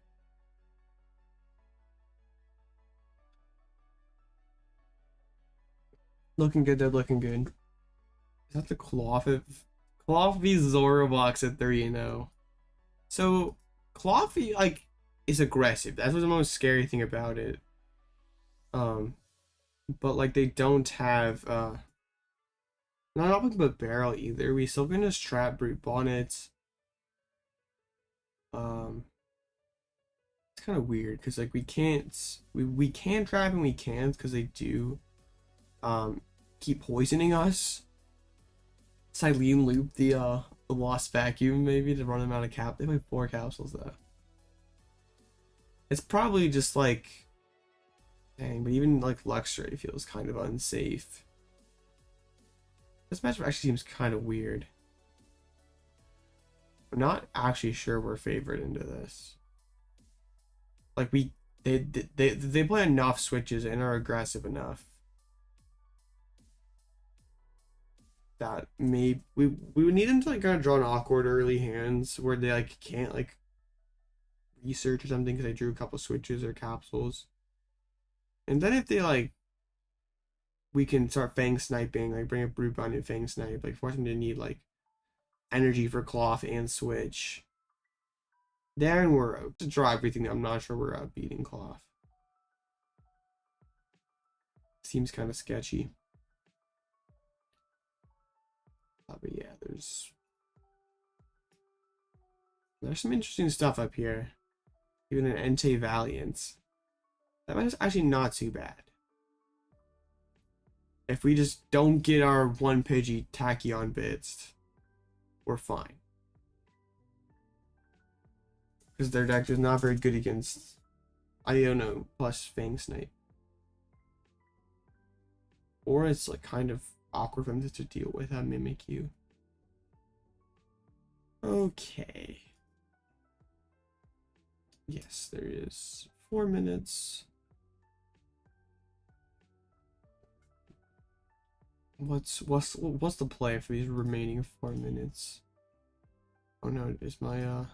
Looking good, they're looking good. Is that the Cloth v Zorobox at 3-0? So Cloth like is aggressive. That's what's the most scary thing about it. But like they don't have not nothing but barrel either. We still can just trap Brute Bonnet. It's kind of weird because like we can trap and we can't because they do keep poisoning us. Cyllene loop the Lost Vacuum maybe to run them out of cap. They have 4 capsules though. It's probably just like, dang, but even like Luxray feels kind of unsafe. This matchup actually seems kind of weird. I'm not actually sure we're favored into this. Like they play enough switches and are aggressive enough that maybe we would need them to like kind of draw an awkward early hands where they like can't like research or something because they drew a couple switches or capsules. And then if they like we can start Fang sniping, like bring a Brute Bond and Fang snipe, like force him to need like energy for Cloth and Switch. Then we're out to draw everything. I'm not sure we're out beating Cloth. Seems kind of sketchy. But yeah, there's some interesting stuff up here. Even an Entei Valiant. That was actually not too bad. If we just don't get our one Pidgey Tachyon bits, we're fine. Because their deck is not very good against Iono plus Fang Snipe. Or it's like kind of awkward for them to deal with that Mimikyu. Okay. Yes, there is 4 minutes. What's the play for these remaining 4 minutes? Oh no, is my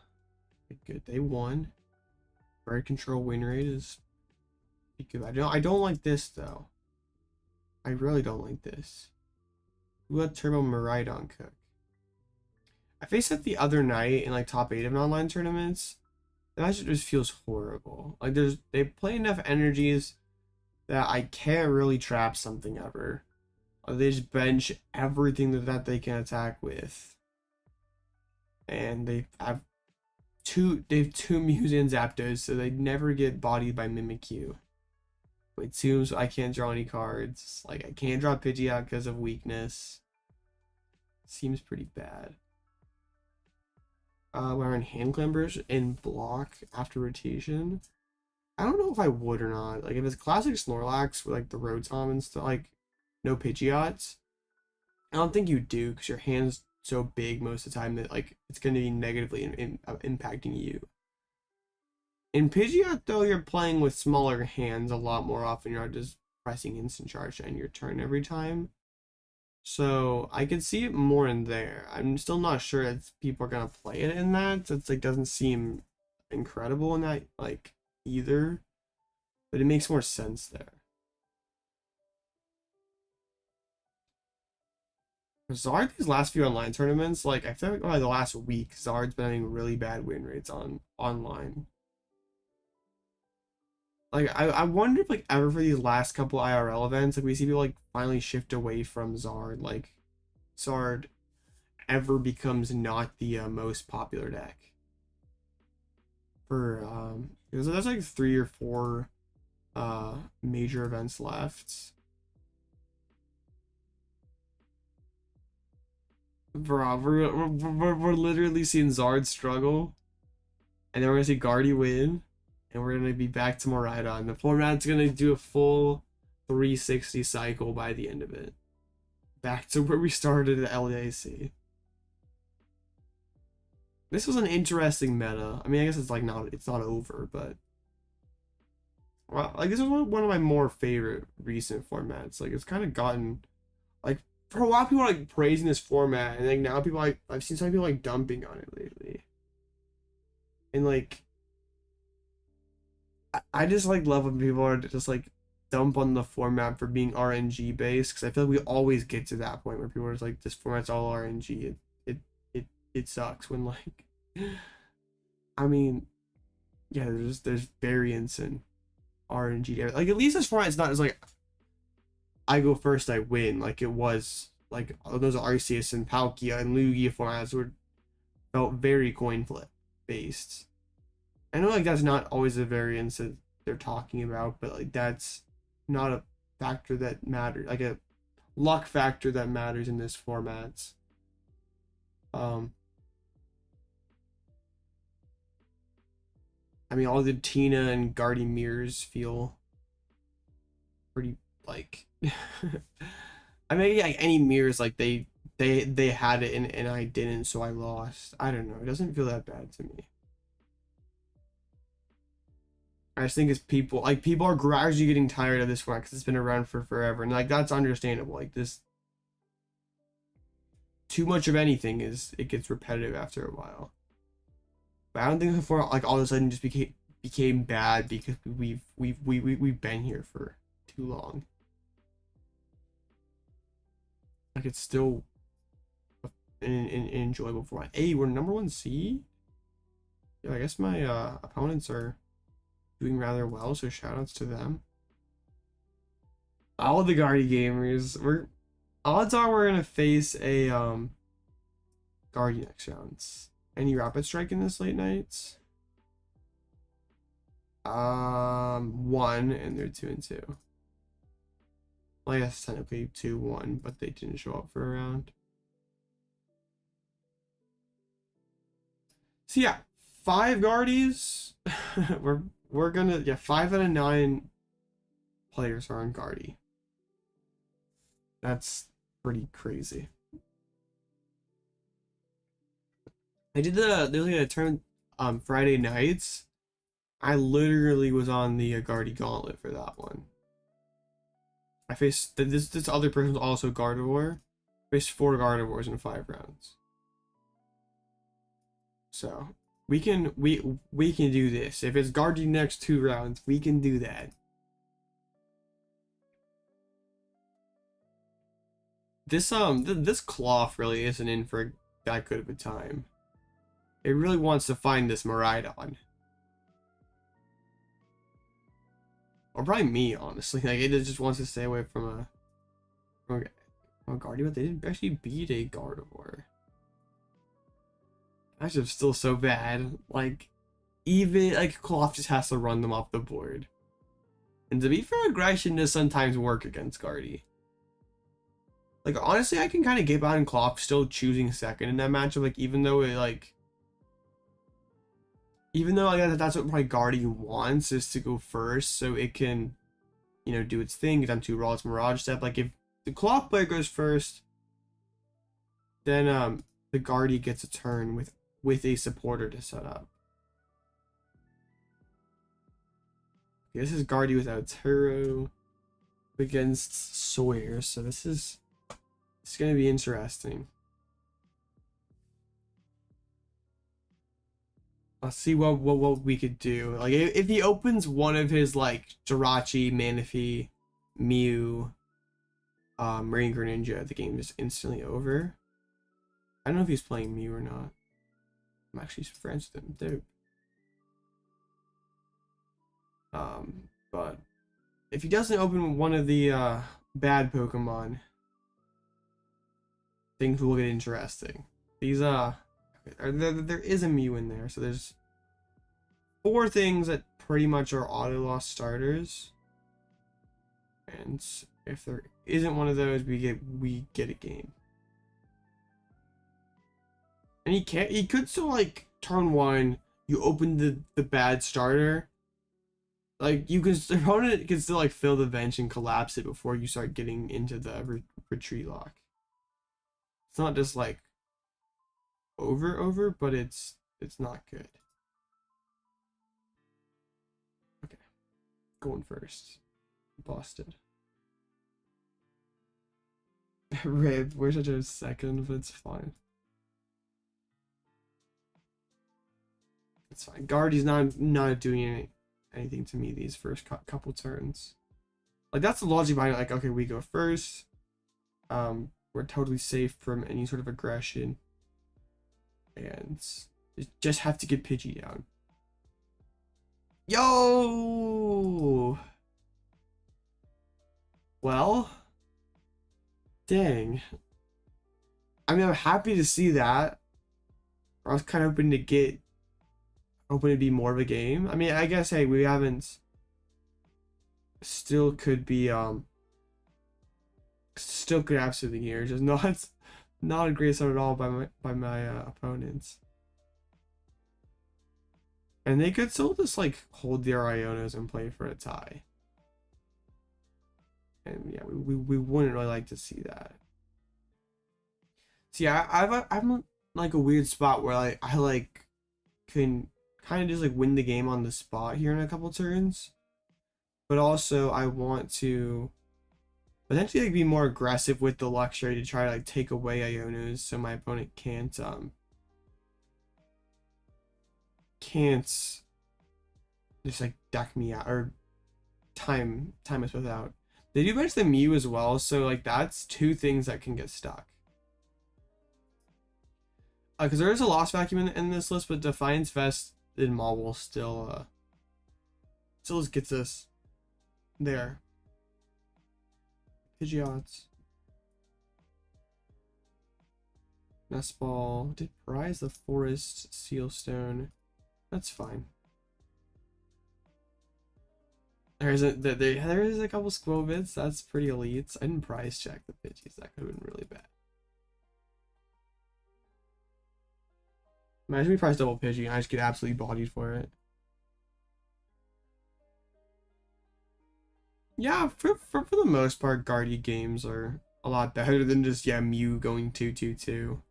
good. They won. Bird control win rate is good. I don't like this though. I really don't like this. Who had Turbo Miraidon cook? I faced it the other night in like top 8 of online tournaments. The match just feels horrible. Like they play enough energies that I can't really trap something ever. They just bench everything that they can attack with. And they have two Mews and Zapdos, so they never get bodied by Mimikyu. With twos, I can't draw any cards. Like I can't draw Pidgeot because of weakness. Seems pretty bad. We're in hand clambers and block after rotation. I don't know if I would or not. Like if it's classic Snorlax with like the Rotom and stuff, like no Pidgeots, I don't think you do because your hand's so big most of the time that like it's going to be negatively impacting you. In Pidgeot though, you're playing with smaller hands a lot more often. You're not just pressing instant charge on your turn every time. So I can see it more in there. I'm still not sure if people are gonna play it in that. It's like doesn't seem incredible in that like either, but it makes more sense there. Zard these last few online tournaments, like I feel like by the last week, Zard's been having really bad win rates on online. Like I wonder if like ever for these last couple IRL events, like we see people like finally shift away from Zard, like Zard ever becomes not the most popular deck. For because there's like 3 or 4 major events left. Bro, we're literally seeing Zard struggle, and then we're gonna see Guardy win. And we're going to be back to Miraidon. The format's going to do a full 360 cycle by the end of it. Back to where we started at LAC. This was an interesting meta. I mean, I guess it's like it's not over, but well, like this is one of my more favorite recent formats. Like it's kind of gotten like for a lot of people are, like praising this format, and like now people like I've seen some people like dumping on it lately. And like I just like love when people are just like dump on the format for being RNG based, because I feel like we always get to that point where people are just like, this format's all RNG. It sucks when like I mean, yeah, there's variance in RNG. Like at least this format is not as like I go first, I win. Like it was like those Arceus and Palkia and Lugia formats felt very coin flip based. I know like that's not always a variance that they're talking about, but like that's not a factor that matters, like a luck factor that matters in this format. I mean, all the Tina and Guardy mirrors feel pretty like I mean, like any mirrors like they had it and I didn't, so I lost. I don't know, it doesn't feel that bad to me. I just think it's people are gradually getting tired of this one because it's been around for forever, and like that's understandable. Like this, too much of anything it gets repetitive after a while. But I don't think before like all of a sudden just became bad because we've been here for too long. like it's still an enjoyable format. Hey, we're #1 seed. Yeah, I guess my opponents are doing rather well, so shoutouts to them. All the Guardy gamers, odds are we're gonna face a Guardy next rounds. Any Rapid Strike in this late nights? 1, and they're 2 and 2. Well, I guess technically 2-1, but they didn't show up for a round. So yeah, 5 Guardies. we're gonna 5 out of 9 players are on Guardy. That's pretty crazy. I did the turn Friday nights. I literally was on the Guardy Gauntlet for that one. I faced this other person was also Gardevoir. Faced 4 Gardevoirs in 5 rounds. So we can do this. If it's Guardy next 2 rounds, we can do that. This cloth really isn't in for that good of a time. It really wants to find this Miraidon. Or probably me, honestly. Like, it just wants to stay away from a Guardy, but they didn't actually beat a Gardevoir. That's just still so bad. Like, even, like, Cloth just has to run them off the board. And to be fair, aggression does sometimes work against Guardy. Like, honestly, I can kind of get behind Cloth still choosing second in that matchup. Like, even though that's what my Guardy wants, is to go first so it can, you know, do its thing, get on 2 Raw, it's Mirage Step. Like, if the Cloth player goes first, then the Guardy gets a turn with a supporter to set up. Okay, this is Guardy without Turo against Sawyer, so it's gonna be interesting. Let's see what we could do. Like, if he opens one of his, like, Jirachi, Manaphy, Mew, Rain Greninja, the game is instantly over. I don't know if he's playing Mew or not. I'm actually friends with him, dude. But if he doesn't open one of the bad Pokemon, things will get interesting. These there is a Mew in there, so there's 4 things that pretty much are auto loss starters, and if there isn't one of those, we get a game. And he could still, like, turn 1, you open the bad starter, like, the opponent can still, like, fill the bench and collapse it before you start getting into the retreat lock. It's not just like over, but it's not good. Okay, going first. Busted. Rip, wish I chose second, but it's fine. It's fine. Guardy's not doing anything to me these first couple turns. Like, that's the logic behind it. Like, okay, we go first. We're totally safe from any sort of aggression. And just have to get Pidgey down. Yo! Well, dang. I mean, I'm happy to see that. I was kind of hoping to be more of a game. I mean, I guess, hey, we haven't. Still could be still could absolutely hear. Just not a great start at all by my opponents. And they could still just, like, hold their Ionos and play for a tie. And yeah, we wouldn't really like to see that. See, I'm like a weird spot where I like can kind of just, like, win the game on the spot here in a couple turns, but also I want to potentially, like, be more aggressive with the Luxray to try to, like, take away Ionos so my opponent can't just, like, deck me out or time us without. They do mention the Mew as well, so like that's two things that can get stuck. Because there is a Lost Vacuum in this list, but Defiance Vest and Mawile still just gets us there. Pidgeot. Nest Ball. Did prize the Forest Sealstone. That's fine. There is a couple Squirrel bits. That's pretty elite. I didn't prize check the Pidgeys. That could have been really bad. Imagine we price double Pidgey and I just get absolutely bodied for it. Yeah, for the most part, Guardian games are a lot better than just, yeah, Mew going 2-2-2.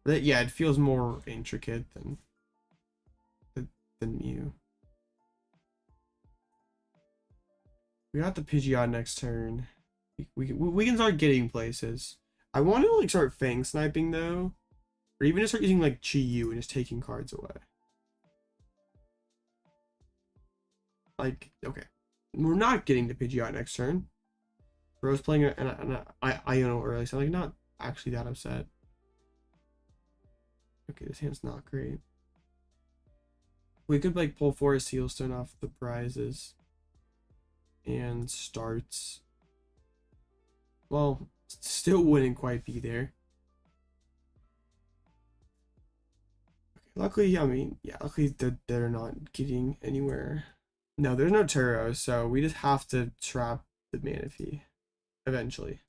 But yeah, it feels more intricate than Mew. We got the Pidgeot next turn. We can start getting places. I want to like start Fang sniping though. Or even just start using like Chi-Yu and just taking cards away. Like, okay. We're not getting to Pidgeot next turn. Bro's playing an Iono early, so I'm like not actually that upset. Okay, this hand's not great. We could like pull Forest Sealstone off the prizes. And starts. Well, still wouldn't quite be there. Luckily, I mean, yeah, luckily they're not getting anywhere. No, there's no Turo, so we just have to trap the Manaphy eventually.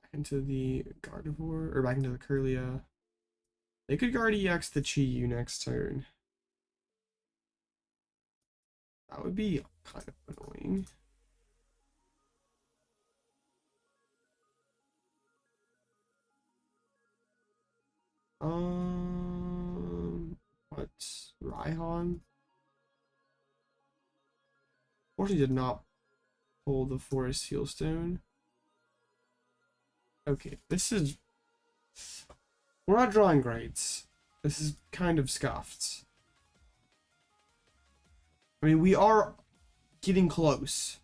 Back into the Gardevoir, or back into the Kirlia. They could guard EX the Chi-Yu next turn. That would be kind of annoying. What? Raihan? Fortunately did not pull the Forest Sealstone. Okay, this is... We're not drawing greats. This is kind of scuffed. I mean, we are getting close.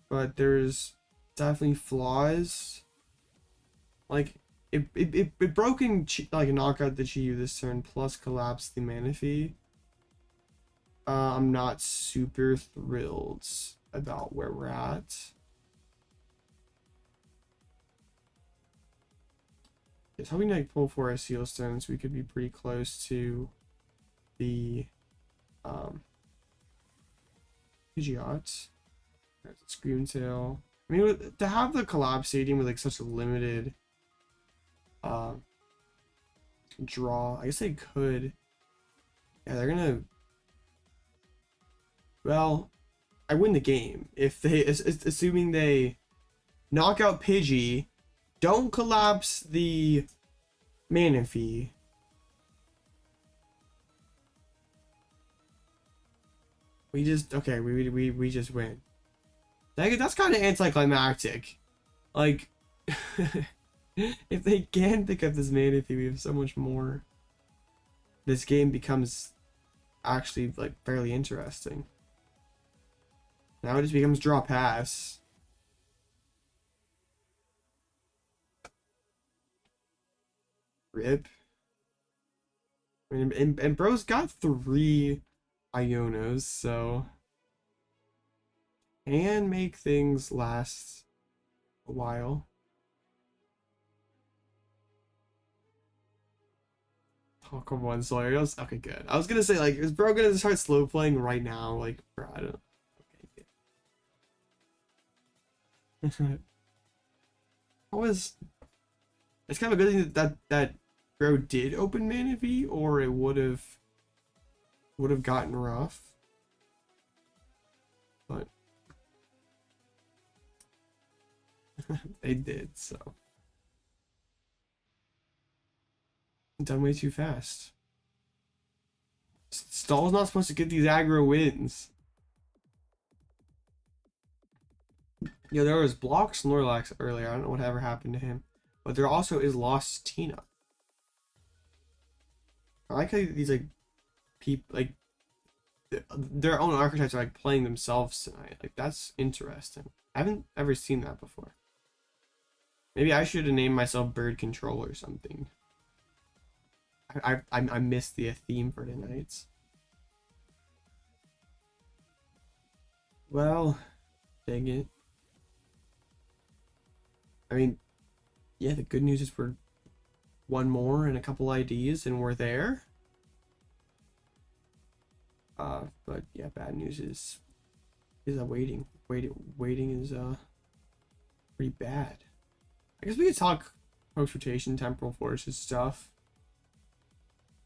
But there's definitely flaws. Like... It broken like knock out the Chi-Yu this turn plus collapse the Manaphy. I'm not super thrilled about where we're at. Just hoping to like pull for our Sealstones, we could be pretty close to the Pidgeot. There's a Screamtail. I mean, to have the Collapse Stadium with like such a limited draw, I guess they could. Yeah, they're gonna. Well, I win the game if they, assuming they knock out Pidgey, don't collapse the Manaphy. We just we just win. That's kind of anticlimactic. Like. If they can pick up this Manaphy, we have so much more. This game becomes actually like fairly interesting. Now it just becomes draw pass. Rip. I mean, and bro's got 3 Ionos, so can make things last a while. Oh, come on, Sawyer. Okay, good. I was gonna say, like, is bro gonna start slow playing right now? Like, bro, I don't. Okay, it's kind of a good thing that bro did open Manaphy, or it would have gotten rough. But they did, so. Done way too fast. Stall's not supposed to get these aggro wins. Yeah, there was block Snorlax earlier. I don't know whatever happened to him. But there also is Lost Tina. I like how these like their own archetypes are like playing themselves tonight. Like that's interesting. I haven't ever seen that before. Maybe I should have named myself Bird Control or something. I missed the theme for tonight. Well, dang it. I mean, yeah, the good news is we're one more and a couple IDs and we're there. But yeah, bad news is waiting is pretty bad. I guess we could talk post rotation temporal forces stuff.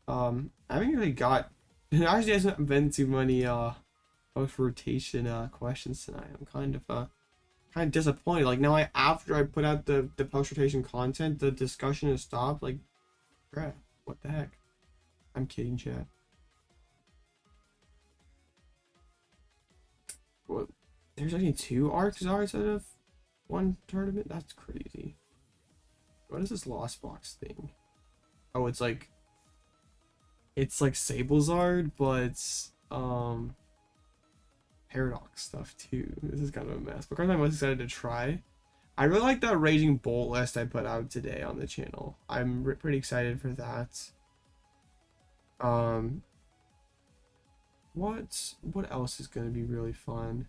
I haven't really got actually hasn't been too many post rotation questions tonight. I'm kind of disappointed. Like now after I put out the post rotation content, the discussion has stopped. Like crap, what the heck? I'm kidding, chat. What? There's only 2 Arctazards out of 1 tournament? That's crazy. What is this Lost Box thing? Oh, it's like Sablezard, but Paradox stuff too. This is kind of a mess. But I'm most excited to try. I really like that Raging Bolt list I put out today on the channel. I'm pretty excited for that. What else is going to be really fun?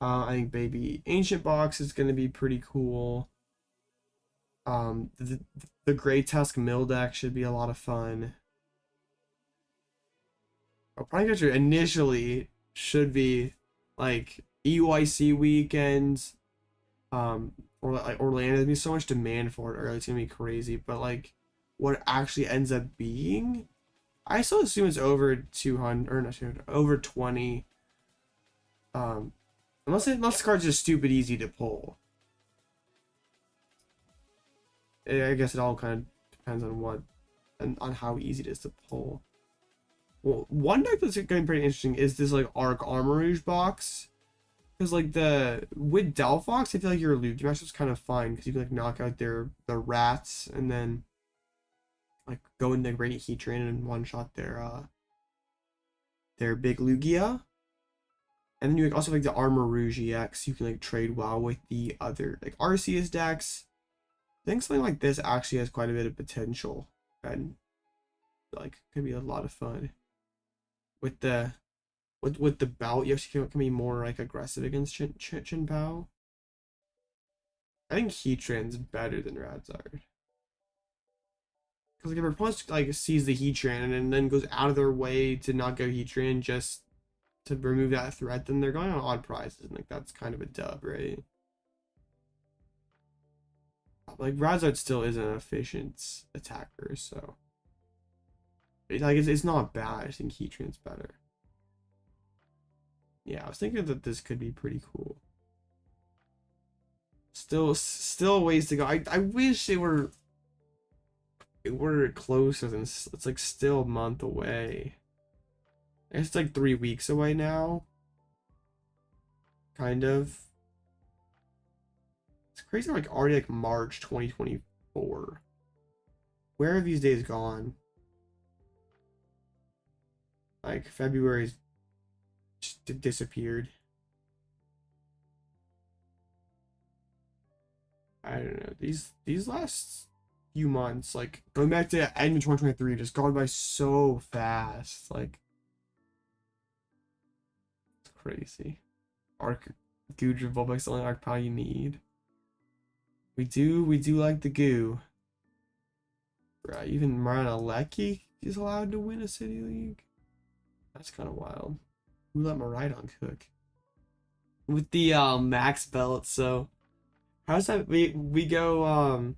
I think Baby Ancient Box is going to be pretty cool. The Grey Tusk Mill deck should be a lot of fun. Probably initially should be like EUIC weekends, or like Orlando. There's be so much demand for it early. It's gonna be crazy. But like, what it actually ends up being, I still assume it's over 200 or not 200, over 20. Unless the card's just stupid easy to pull. I guess it all kind of depends on what and on how easy it is to pull. Well, one deck that's getting pretty interesting is this like Arc Armourouge box, because like with Delphox, I feel like your Lugia match is kind of fine because you can like knock out the rats and then like go in the Radiant Heat Train and one shot their big Lugia, and then you also have, like the Armourouge EX. You can like trade well with the other like Arceus decks. I think something like this actually has quite a bit of potential and like could be a lot of fun. With the belt, you actually can be more like aggressive against Chin Pao. I think Heatran's better than Radzard. Because like if your opponent like sees the Heatran and then goes out of their way to not go Heatran just to remove that threat, then they're going on odd prizes, and like that's kind of a dub, right? Like Radzard still is an efficient attacker, so it's not bad. I think Heatran's better. Yeah, I was thinking that this could be pretty cool. Still ways to go. I wish it were closer than it's like still a month away. It's like 3 weeks away now. Kind of. It's crazy, like already like March 2024. Where have these days gone? Like February's just disappeared. I don't know. These last few months, like going back to end of 2023, just gone by so fast. Like it's crazy. Arc Gudra Vulpix, the only Arc Pal you need. We do like the goo. Right, even Marana Lecky is allowed to win a City League. That's kind of wild. We let Maridon cook with the max belt. So how's that? We go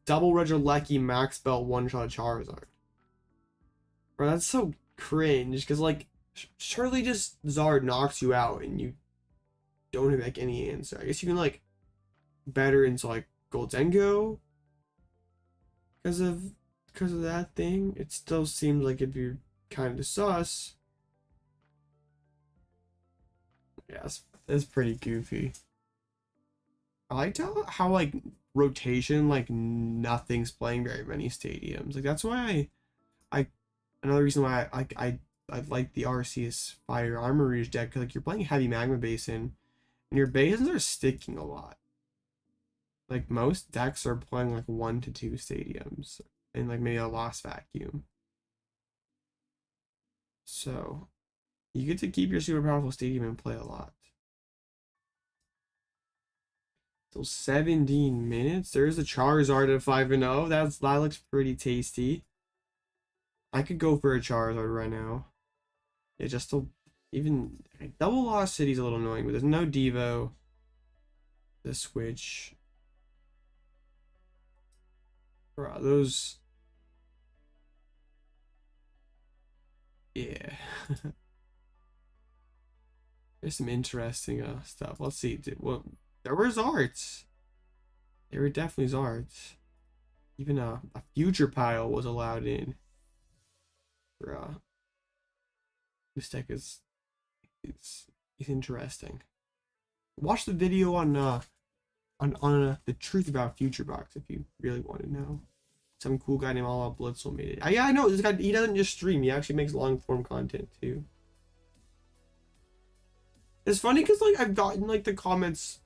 double Roger Lecky max belt one shot Charizard. Bro, that's so cringe. Because like surely just Zard knocks you out and you don't have like any answer. I guess you can like better into like Goldengo because of that thing. It still seems like it'd be kind of sus. Yeah, it's pretty goofy. I like how like rotation, like nothing's playing very many stadiums. Like that's why I another reason why I like the Arceus Fire Armor Rouge deck because like you're playing heavy Magma Basin, and your basins are sticking a lot. Like most decks are playing like 1 to 2 stadiums and like maybe a Lost Vacuum. So you get to keep your super powerful stadium and play a lot. So 17 minutes. There's a Charizard at 5-0. That looks pretty tasty. I could go for a Charizard right now. Yeah, just to even double Lost City's a little annoying, but there's no Devo. The Switch. Bro, those. Yeah. There's some interesting stuff. Let's see. Well, there was arts. There were definitely arts. Even a future pile was allowed in. Bruh. This deck is interesting. Watch the video on the truth about Future Box if you really want to know. Some cool guy named All Out Blitzel made it. Yeah, I know this guy. He doesn't just stream. He actually makes long form content too. It's funny because like I've gotten like the comments,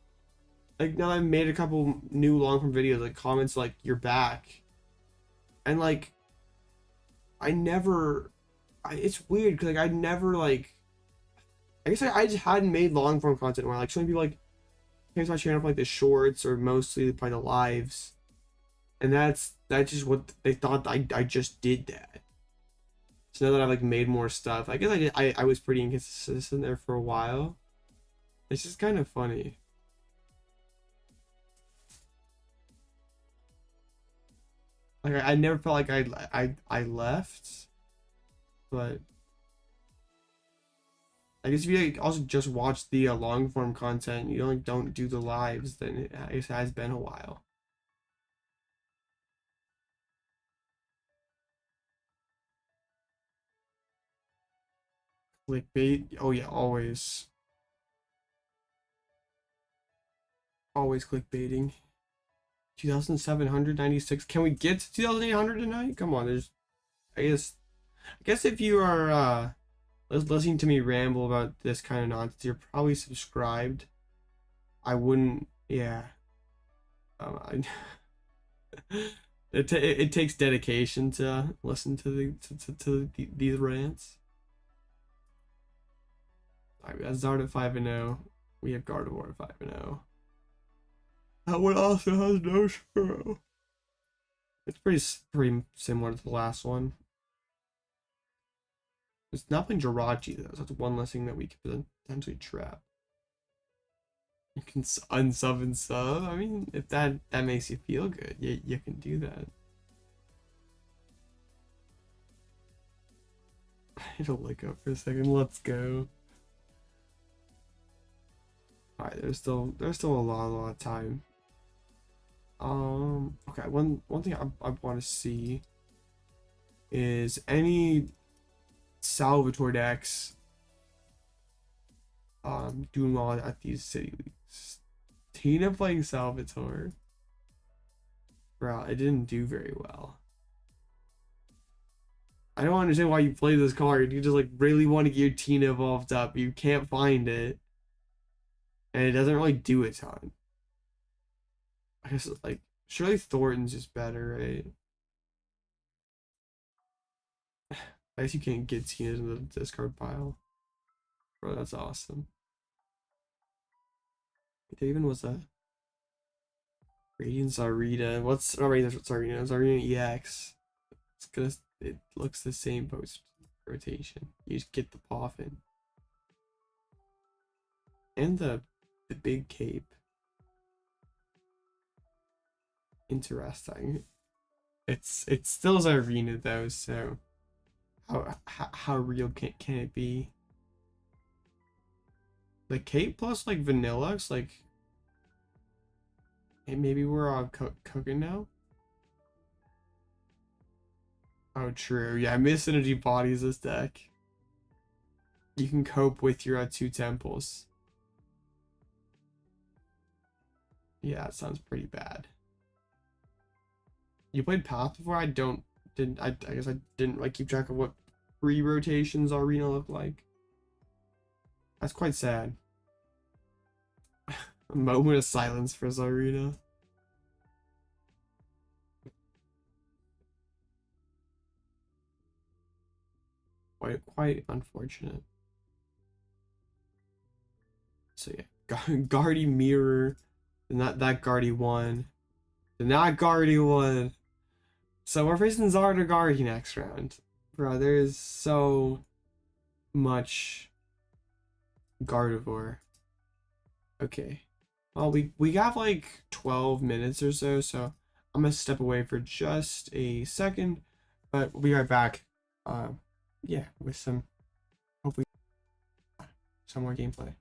like now that I've made a couple new long form videos, like comments like you're back, and like it's weird because like I never like, I guess I just hadn't made long form content where like so many people like came to my channel for like the shorts or mostly probably the lives, and that's just what they thought. I just did that. So now that I've like made more stuff, I guess I was pretty inconsistent there for a while. It's just kind of funny. Like I never felt like I left, but I guess if you like, also just watch the long form content, you don't do the lives, then it has been a while. Clickbait, oh yeah, always clickbaiting. 2,796. Can we get to 2,800 tonight? Come on, there's. I guess if you are listening to me ramble about this kind of nonsense, you're probably subscribed. I wouldn't. Yeah. It takes dedication to listen to these rants. Alright, we got Zard at 5-0. We have Gardevoir at 5-0. That one also has no Sparrow. It's pretty similar to the last one. It's not playing Jirachi though, so that's one less thing that we could potentially trap. You can unsub and sub. I mean, if that makes you feel good, you can do that. It'll look up for a second. Let's go. All right, there's still a lot of time. Okay, one thing I want to see is any Salvatore decks doing well at these city leagues. Tina playing Salvatore. Bro, it didn't do very well. I don't understand why you play this card. You just like really want to get your Tina evolved up. You can't find it. And it doesn't really do a ton. I guess like surely Thornton's just better, right? I guess you can't get Tina's in the discard pile. Bro, that's awesome. There even was a Radiant Zarita. What's not Radiant Zarita? Zarita EX. It looks the same post rotation. You just get the PAF in. And the big cape. Interesting. It's still Zarina though, so how real can it be? The cape plus like vanilla, it's like, hey, maybe we're cooking now. Oh, true. Yeah, Miss Energy bodies this deck. You can cope with your 2 temples. Yeah, that sounds pretty bad. You played Path before? I guess I didn't like keep track of what pre-rotations arena look like. That's quite sad. A moment of silence for Zarina. Quite unfortunate. So yeah, Guardy Mirror, and that Guardy won. And that Guardy won. So we're facing Zarda Guardy next round. Bro, there is so much Gardevoir. Okay. Well, we got like 12 minutes or so, so I'm gonna step away for just a second, but we'll be right back. Yeah, with some, hopefully, some more gameplay.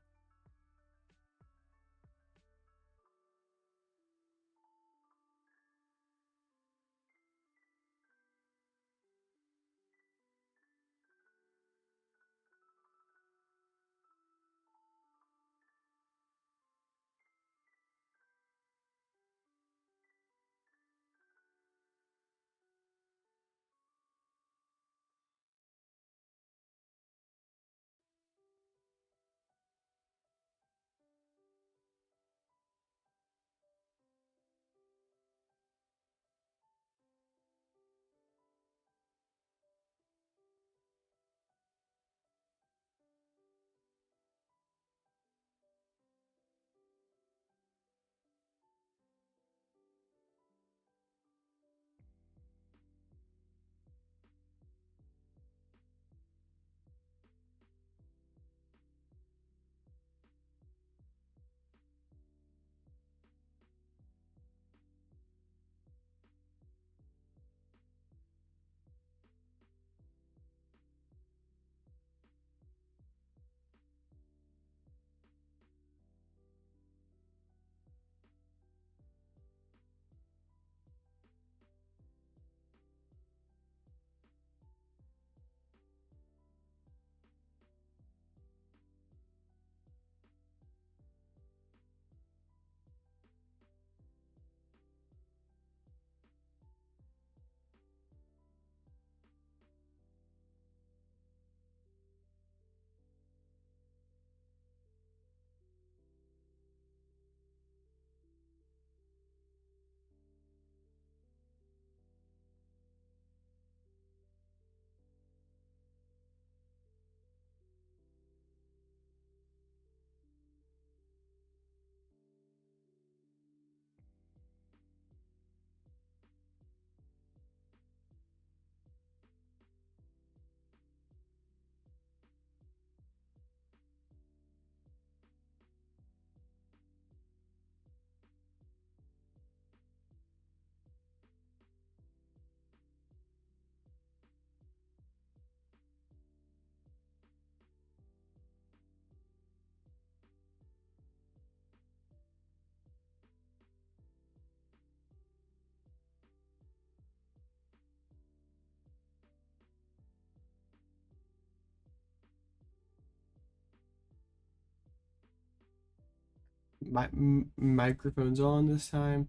My microphone's on this time.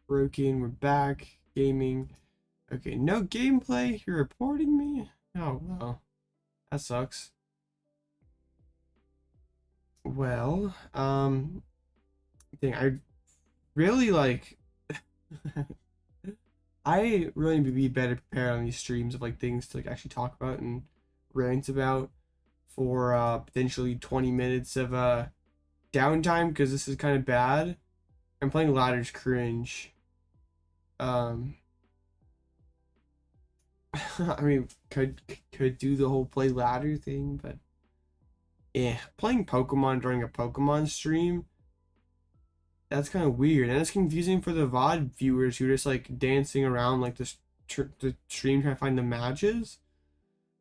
Broken. We're back. Gaming. Okay, no gameplay. You're reporting me? Oh well, that sucks. Well, I really like. I really need to be better prepared on these streams of like things to like actually talk about and rant about for potentially 20 minutes of downtime, because this is kind of bad. I'm playing ladders cringe. I mean, could do the whole play ladder thing, but yeah, playing Pokemon during a Pokemon stream, that's kind of weird, and it's confusing for the VOD viewers who are just like dancing around like the stream trying to find the matches,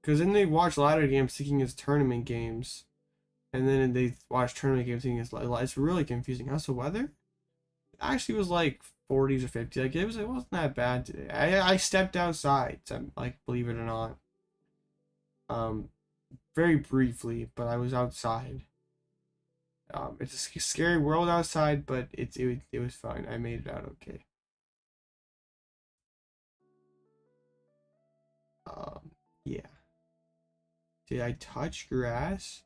because then they watch ladder games thinking it's tournament games, and then they watch tournament games thinking it's really confusing. How's the weather? It actually was like 40s or 50s. Like it wasn't that bad today. I stepped outside, so, like, believe it or not. Very briefly, but I was outside. It's a scary world outside, but it was fine. I made it out okay. Yeah. Did I touch grass?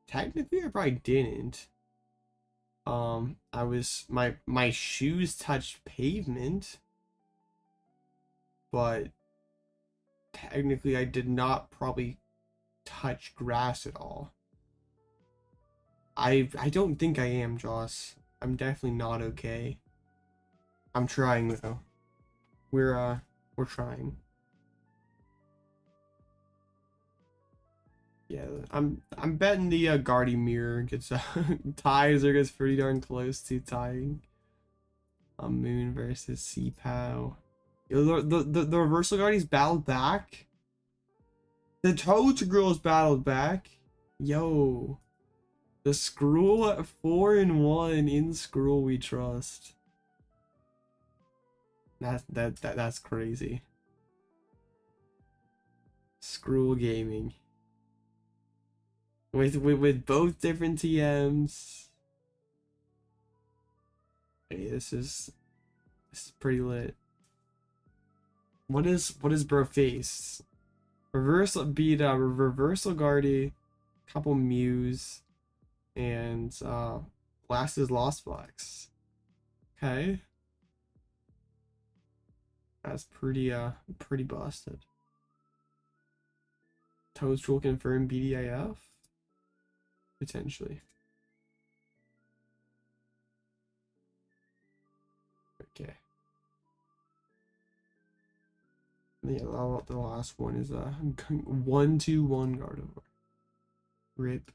Technically, I probably didn't. My shoes touched pavement, but technically I did not probably touch grass at all. I don't think I am, Joss. I'm definitely not okay. I'm trying though. We're trying. Yeah, I'm betting the Guardy Mirror gets ties or gets pretty darn close to tying. Moon versus CPOW. Yo, the reversal Guardies battled back. The Toad Girls battled back. Yo. The Skrull at 4-1 in Skrull we trust. That's crazy. Skrull Gaming. With both different TMs. Hey, this is pretty lit. What is bro face? Reversal beat reversal Guardy, couple Mews, and last is Lost Flex. Okay. That's pretty busted. Toadstool confirmed BDIF? Potentially. Okay. Yeah, the last one is 1-2-1 Gardevoir. RIP.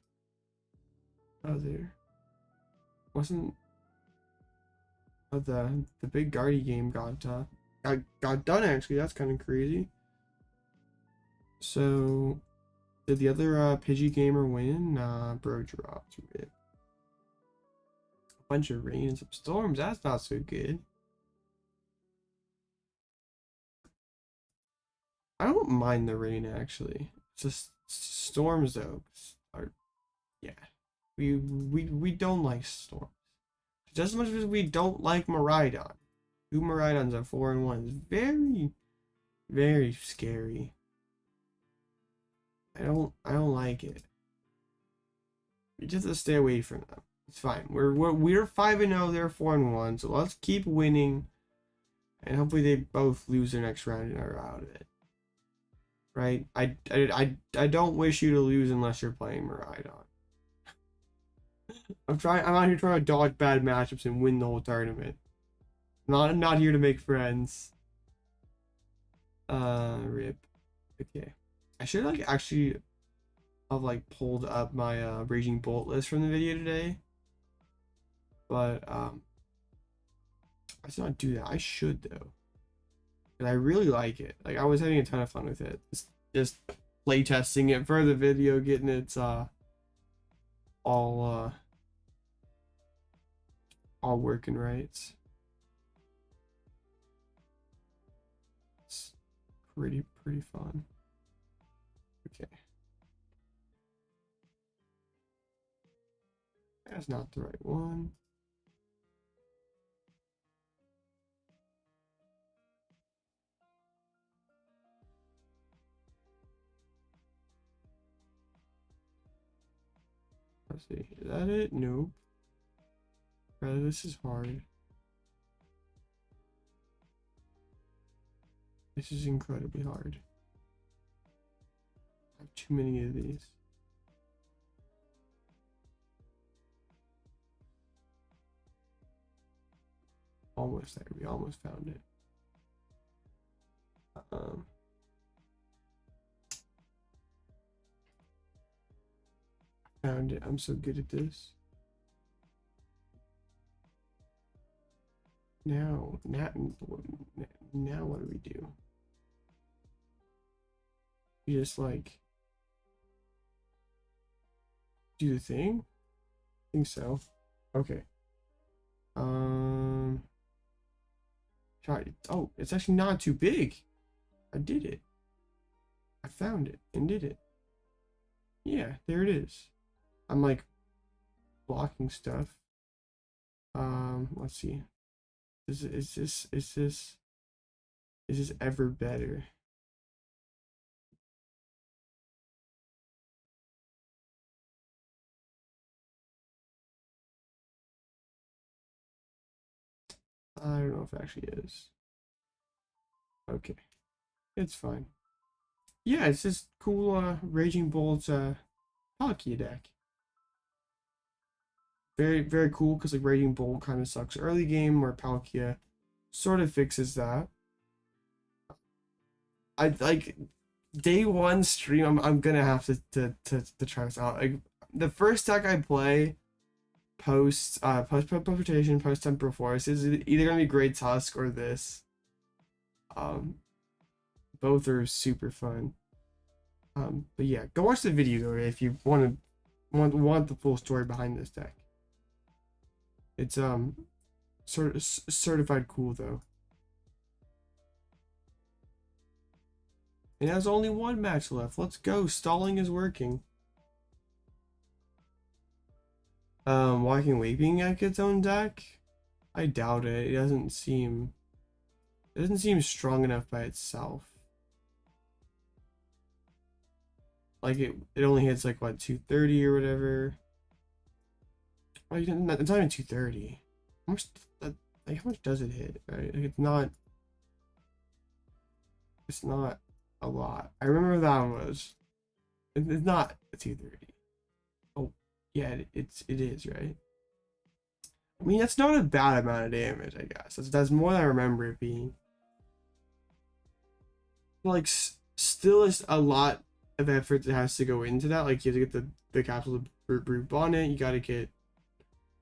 Oh, there wasn't the big Guardy game got done actually. That's kind of crazy. So did the other Pidgey gamer win? Nah, bro dropped. RIP. A bunch of rain and some storms. That's not so good. I don't mind the rain actually. It's just storms though. Yeah. We don't like storms. Just as much as we don't like Miraidon. 2 Miraidons at 4-1 is very, very scary. I don't like it. You just have to stay away from them. It's fine. We're 5-0, they're 4-1, so let's keep winning. And hopefully they both lose their next round and are out of it. Right? I don't wish you to lose unless you're playing Miraidon. I'm out here trying to dodge bad matchups and win the whole tournament. I'm not here to make friends. RIP. Okay. I should actually have pulled up my Raging Bolt list from the video today. But I did not do that. I should though. And I really like it. I was having a ton of fun with it. Just play testing it for the video, getting it all working right. It's pretty fun. Okay. That's not the right one. Let's see. Is that it? Nope. Rather, this is hard. This is incredibly hard. I have too many of these. Almost there. We almost found it. Found it. I'm so good at this. Now what do we do? You just do the thing? I think so. Okay. Try. Oh, it's actually not too big. I did it. I found it and did it. Yeah, there it is. I'm blocking stuff. Let's see. Is this ever better? I don't know if it actually is. Okay. It's fine. Yeah, it's just cool Raging Bolt's Palkia deck. Very, very cool because like Raging Bolt kind of sucks early game, where Palkia sort of fixes that. I like day one stream. I'm gonna have to try this out. Like the first deck I play post rotation, post Temporal Force is either gonna be Great Tusk or this. Both are super fun. But yeah, go watch the video if you want the full story behind this deck. It's sort of certified cool though. It has only one match left. Let's go. Stalling is working. Walking Weeping at its own deck? I doubt it. It doesn't seem strong enough by itself. Like it only hits like what, 230 or whatever. Oh, it's not even 230. How much how much does it hit? Right? Like it's not a lot. I remember that was. It's not 230. Oh, yeah, it is, right? I mean, that's not a bad amount of damage, I guess. That's more than I remember it being. Like, still is a lot of effort that has to go into that. Like, you have to get the capsule group on it. You got to get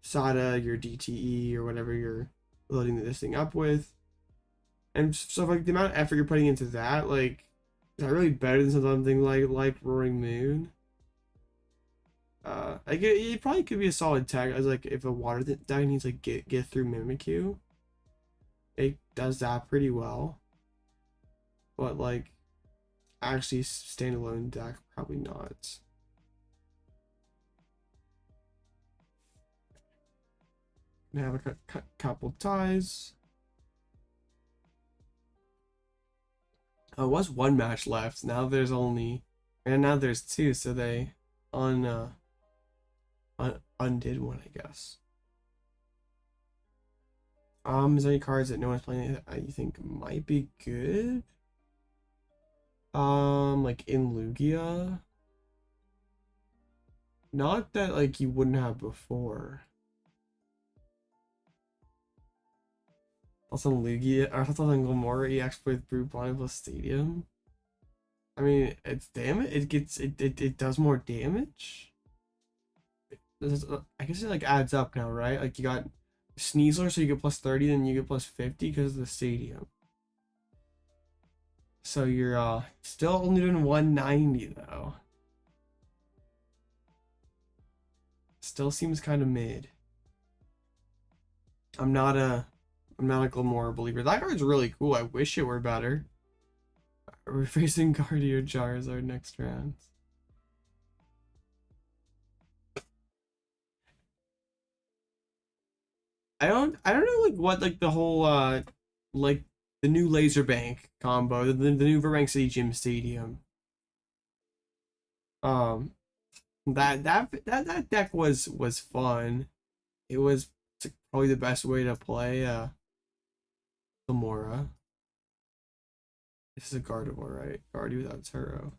SADA, your DTE, or whatever you're loading this thing up with. And so, like, the amount of effort you're putting into that, like, is that really better than something like Roaring Moon? Like it probably could be a solid tag as like if a water deck needs to get through Mimikyu. It does that pretty well. But like actually standalone deck, probably not. Gonna have a couple ties. Oh, it was one match left. Now there's only, and now there's two. So they undid one, I guess. Is there any cards that no one's playing that you think might be good? Like in Lugia. Not that like you wouldn't have before. Also Lugia, or also on Glamora EX with Brute Blindless Stadium. I mean, it's damage. It does more damage. I guess it like adds up now, right? Like you got Sneasler, so you get plus 30, then you get plus 50 because of the stadium. So you're still only doing 190 though. Still seems kind of mid. I'm not a Glamora believer. That card's really cool. I wish it were better. We're facing Guardian Charizard next round. I don't know like what like the whole like the new laser bank combo, the new Verbank City Gym Stadium. That deck was fun. It was probably the best way to play Gamora. This is a Gardevoir, right? Guardy without Turo.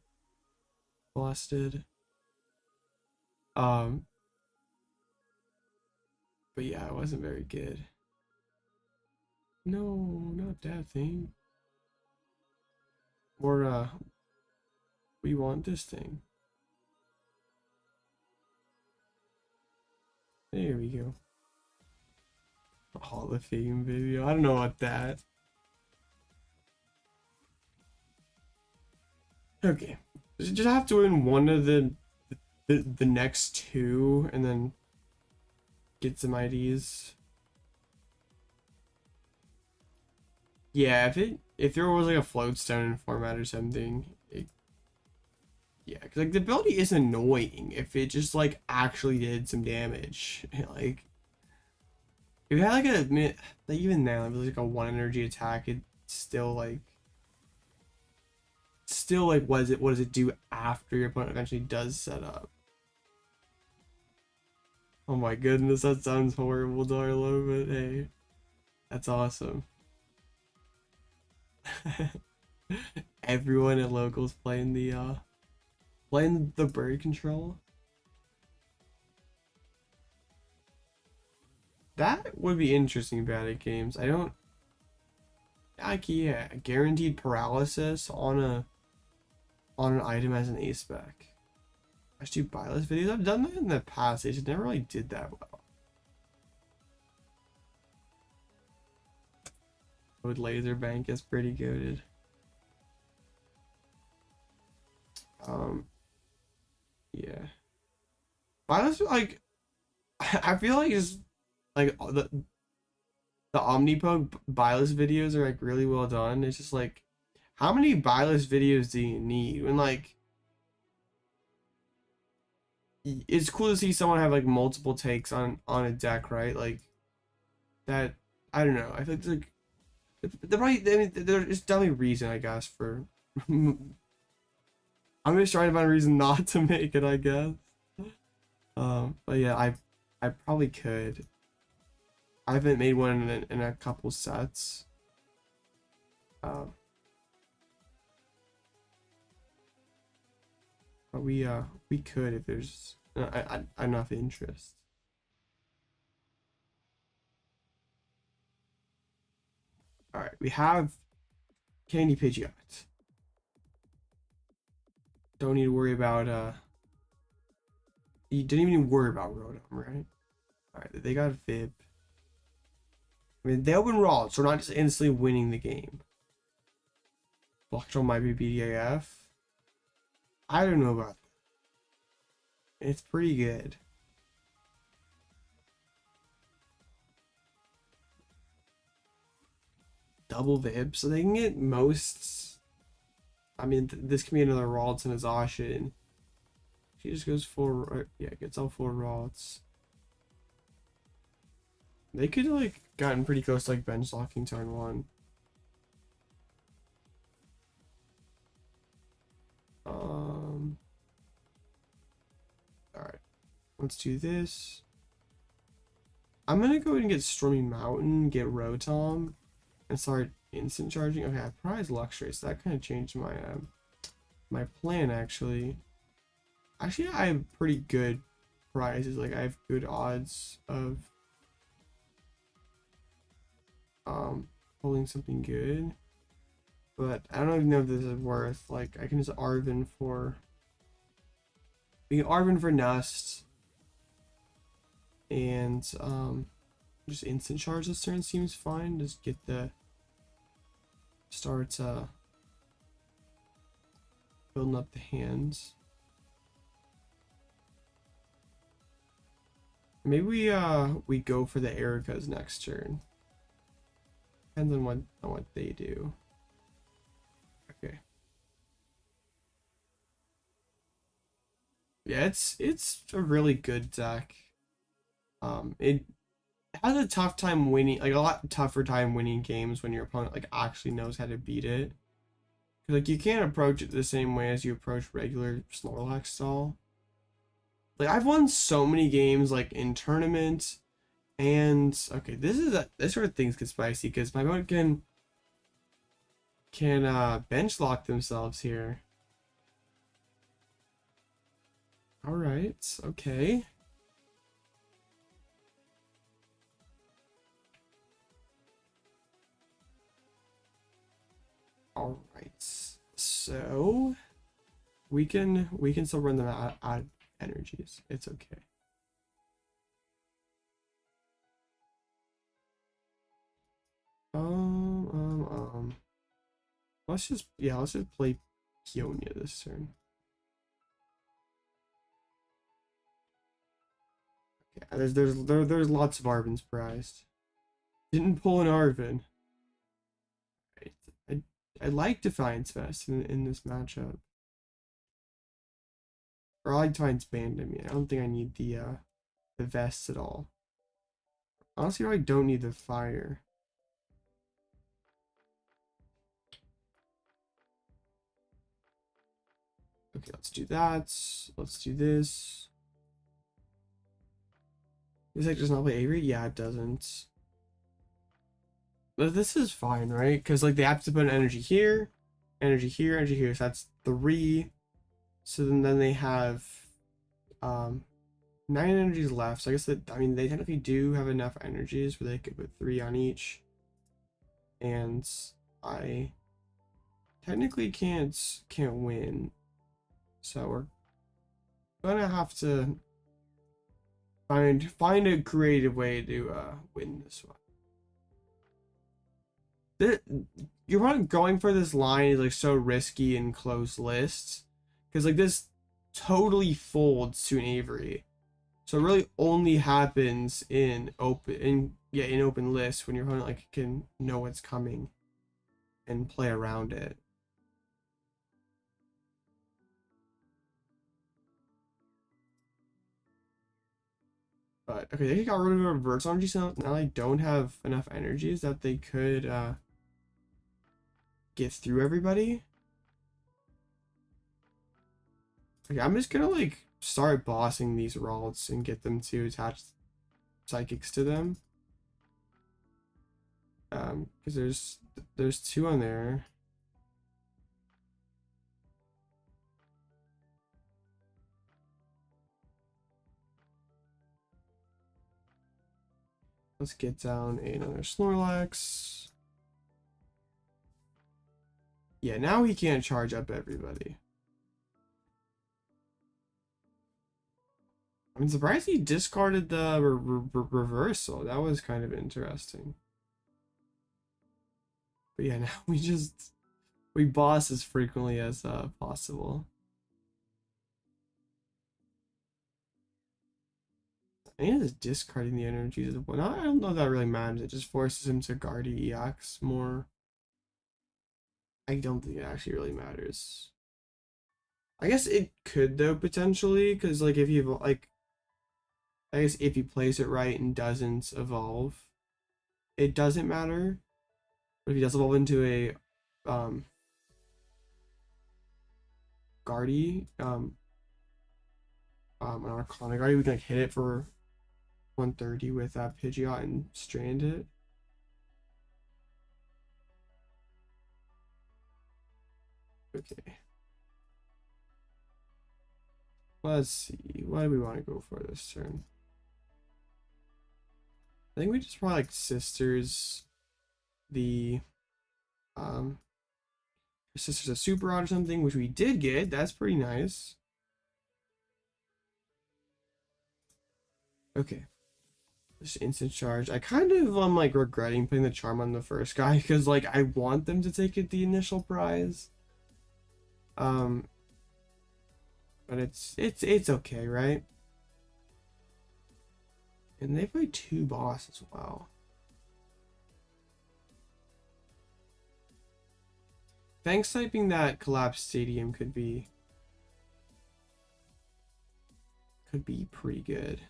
Blasted. But yeah, it wasn't very good. No, not that thing. Or we want this thing. There we go. Hall of Fame video. I don't know about that. Okay, just have to win one of the next two, and then get some IDs. Yeah, if there was like a floatstone in format or something, yeah, because like the ability is annoying if it just like actually did some damage. Like if it had like a like even now, if it was like a 1 energy attack, it still like what does it do after your opponent eventually does set up? Oh my goodness, that sounds horrible, Darlo, but hey. That's awesome. Everyone at locals playing the bird control. That would be interesting bad at games. I don't like, yeah, guaranteed paralysis on an item as an A spec. I should do buyless videos. I've done that in the past. They just never really did that well. With laser bank is pretty goated. Yeah. Buyless, like, I feel like it's like the Omnipod buyless videos are like really well done. It's just like, how many buyless videos do you need when like it's cool to see someone have like multiple takes on a deck, right? Like that. I don't know. I think like the right. I mean, there's definitely a reason, I guess, for. I'm just trying to find a reason not to make it, I guess. But yeah, I probably could. I haven't made one in a couple sets. But we could if there's enough interest. All right, we have Candy Pidgeot. Don't need to worry about you didn't even worry about Rotom, right? All right, they got Vib. I mean, they open raw, so we're not just instantly winning the game. Luxray might be BDAF. I don't know about that. It's pretty good. Double Vib, so they can get most. I mean, this can be another Ralts and a Zacian. She just goes full, yeah, gets all 4 Ralts. They could like gotten pretty close to like bench locking turn 1. Alright. Let's do this. I'm gonna go ahead and get Stormy Mountain, get Rotom, and start instant charging. Okay, I prized Luxray, so that kind of changed my my plan actually. Actually, I have pretty good prizes. Like I have good odds of pulling something good. But I don't even know if this is worth, like I can just Arven for Nest and just instant charge this turn seems fine. Just get the start building up the hands. Maybe we go for the Erikas next turn. Depends on what they do. Okay. Yeah, it's a really good deck. It has a tough time winning, like a lot tougher time winning games when your opponent like actually knows how to beat it. Like you can't approach it the same way as you approach regular Snorlax style. Like I've won so many games like in tournaments, and okay, this sort of things get spicy because my opponent can bench lock themselves here. All right, okay. All right, so we can still run them out of energies. It's okay. Let's just play Peonia this turn. Okay, there's lots of Arvens prized. Didn't pull an Arven. Right. I like Defiance Vest in this matchup. Or I like Defiance Band. I mean, I don't think I need the vests at all. Honestly, I don't need the fire. Okay, let's do that. Let's do this. This deck does not play Avery? Yeah, it doesn't. But this is fine, right? Because like they have to put an energy here, energy here, energy here. So that's 3. So then they have 9 energies left. So I guess that, I mean, they technically do have enough energies where they could put 3 on each. And I technically can't win. So we're gonna have to find a creative way to win this one. You're not going for this line is like so risky in closed lists, because like this totally folds to an Avery. So it really only happens in open lists when your opponent like can know what's coming and play around it. But okay, they got rid of a reverse energy, so now they don't have enough energies that they could get through everybody. Okay, I'm just gonna like start bossing these Ralts and get them to attach psychics to them. Because there's 2 on there. Let's get down another Snorlax. Yeah, now he can't charge up everybody. I'm surprised he discarded the reversal. That was kind of interesting. But yeah, now we boss as frequently as possible. I think it's discarding the energies of one. I don't know if that really matters. It just forces him to guard EX more. I don't think it actually really matters. I guess it could though potentially, because like if you like, I guess if he plays it right and doesn't evolve, it doesn't matter. But if he does evolve into a Guardy, an Arcana Guardy, we can like hit it for 130 with Pidgeot and strand it. Okay. Let's see. What do we want to go for this turn? I think we just probably like Sisters the Sisters of Super Rod or something, which we did get. That's pretty nice. Okay. Just instant charge. I kind of like regretting putting the charm on the first guy because like I want them to take it the initial prize. But it's okay, right? And they play 2 boss as well. Fang sniping that collapsed stadium could be pretty good.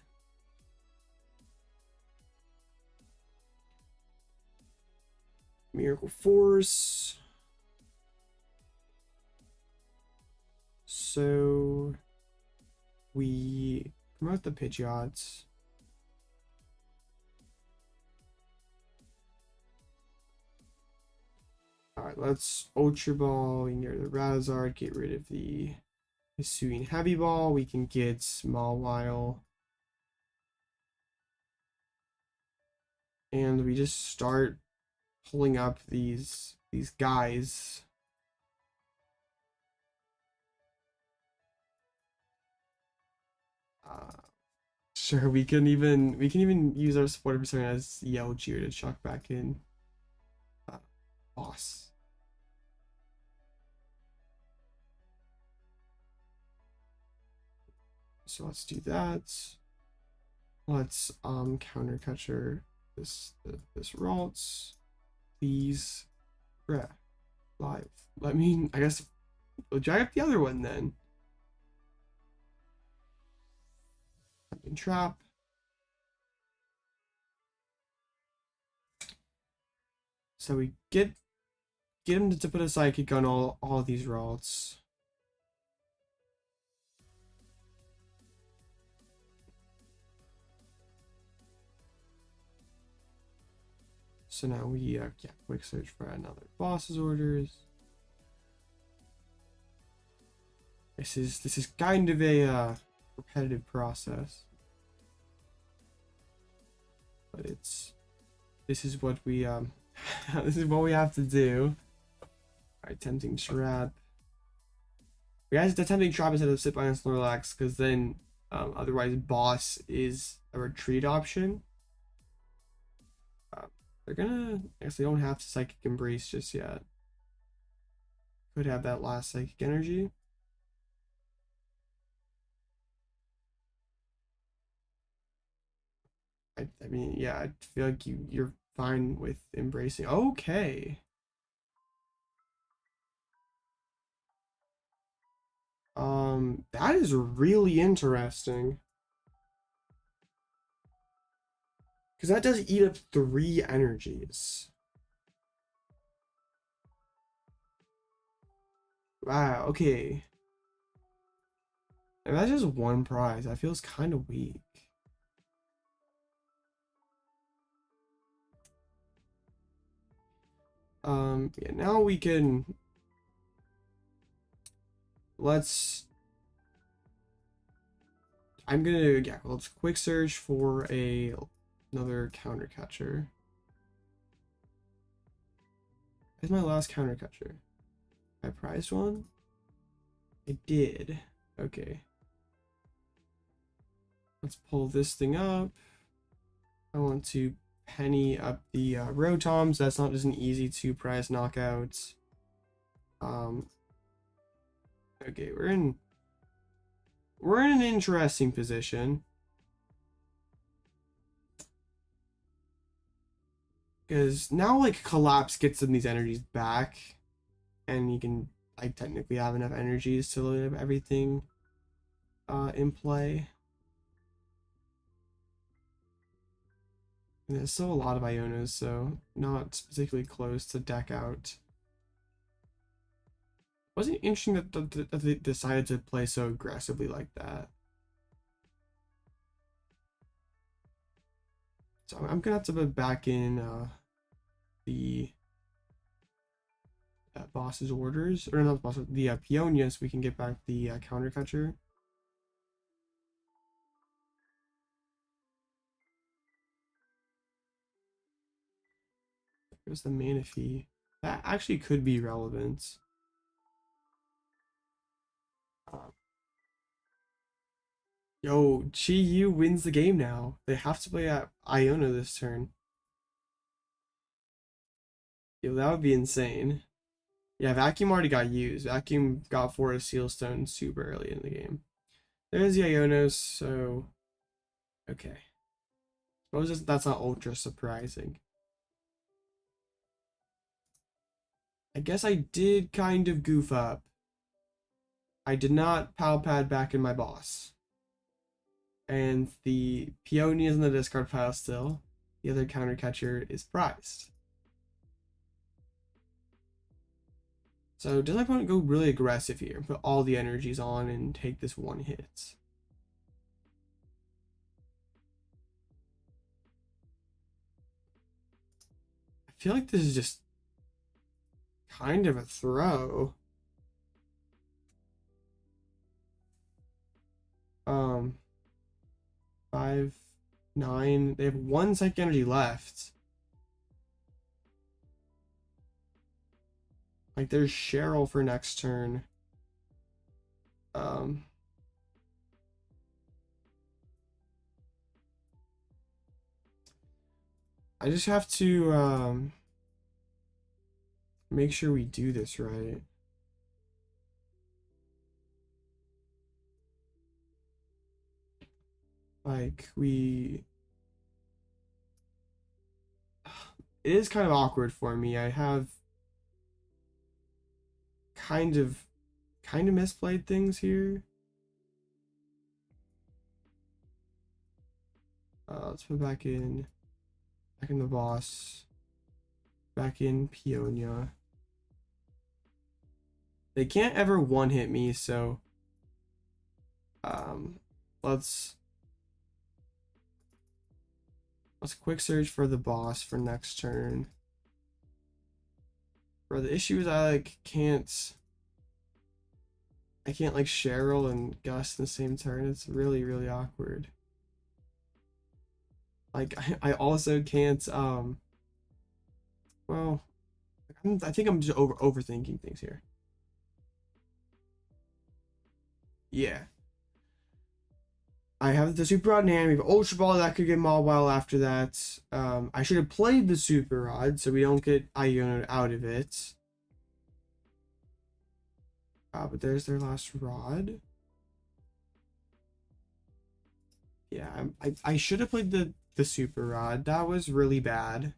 Miracle Force. So we promote the Pidgeots. Alright, let's Ultra Ball. We can get rid of the Razard, get rid of the Hisuian Heavy Ball. We can get Mawile. And we just start pulling up these guys. Sure, we can even use our supporter persona as Yell Cheer to chuck back in boss. So let's do that. Let's counter catcher this Ralts. Please. Bruh. Live. I mean, I guess we'll drag up the other one then. Trap. So we get him to put a psychic on all these Ralts. So now we yeah, quick search for another boss's orders. This is kind of a repetitive process, but this is what we this is what we have to do. Alright, tempting trap. We guys attempting trap instead of sit by Snorlax, because then otherwise boss is a retreat option. They're gonna, I guess they don't have to Psychic Embrace just yet. Could have that last Psychic Energy. I mean, yeah, I feel like you're fine with embracing. Okay. That is really interesting. Because that does eat up 3 energies. Wow, okay. If that's just 1 prize, that feels kind of weak. Yeah, now we can... I'm gonna, yeah, let's quick search for another counter catcher. Where's my last counter catcher? I prized one? I did. Okay. Let's pull this thing up. I want to penny up the Rotoms. That's not just an easy 2 prize knockout. Okay, we're in an interesting position. Because now, like, Collapse gets them these energies back. And you can, like, technically have enough energies to load up everything in play. And there's still a lot of Ionos, so not particularly close to deck out. Wasn't it interesting that they decided to play so aggressively like that? So I'm gonna have to put back in the boss's orders, or not boss, the Peonia, so we can get back the counter catcher. There's the Manaphy. That actually could be relevant. Yo, Chi Yu wins the game now. They have to play at Iono this turn. Yo, that would be insane. Yeah, Vacuum already got used. Vacuum got Forest Sealstone super early in the game. There's the Ionos, so... Okay. Suppose that's not ultra surprising. I guess I did kind of goof up. I did not Pal Pad back in my boss. And the Peonia is in the discard pile still. The other counter catcher is prized. So does my opponent go really aggressive here? Put all the energies on and take this 1 hit? I feel like this is just kind of a throw. 5, 9. They have 1 psychic energy left. Like, there's Cheryl for next turn. I just have to make sure we do this right. Like, it is kind of awkward for me. I have kind of misplayed things here. Let's put back in the boss, back in Peonia. They can't ever 1-hit me, so let's Let's quick search for the boss for next turn. Bro, the issue is I can't like Cheryl and Gus in the same turn. It's really, really awkward. Like I also can't well, I think I'm just overthinking things here. Yeah. I have the Super Rod in hand. We have Ultra Ball that could get Mawile after that. I should have played the Super Rod so we don't get Iono out of it. But there's their last rod. Yeah, I should have played the Super Rod. That was really bad.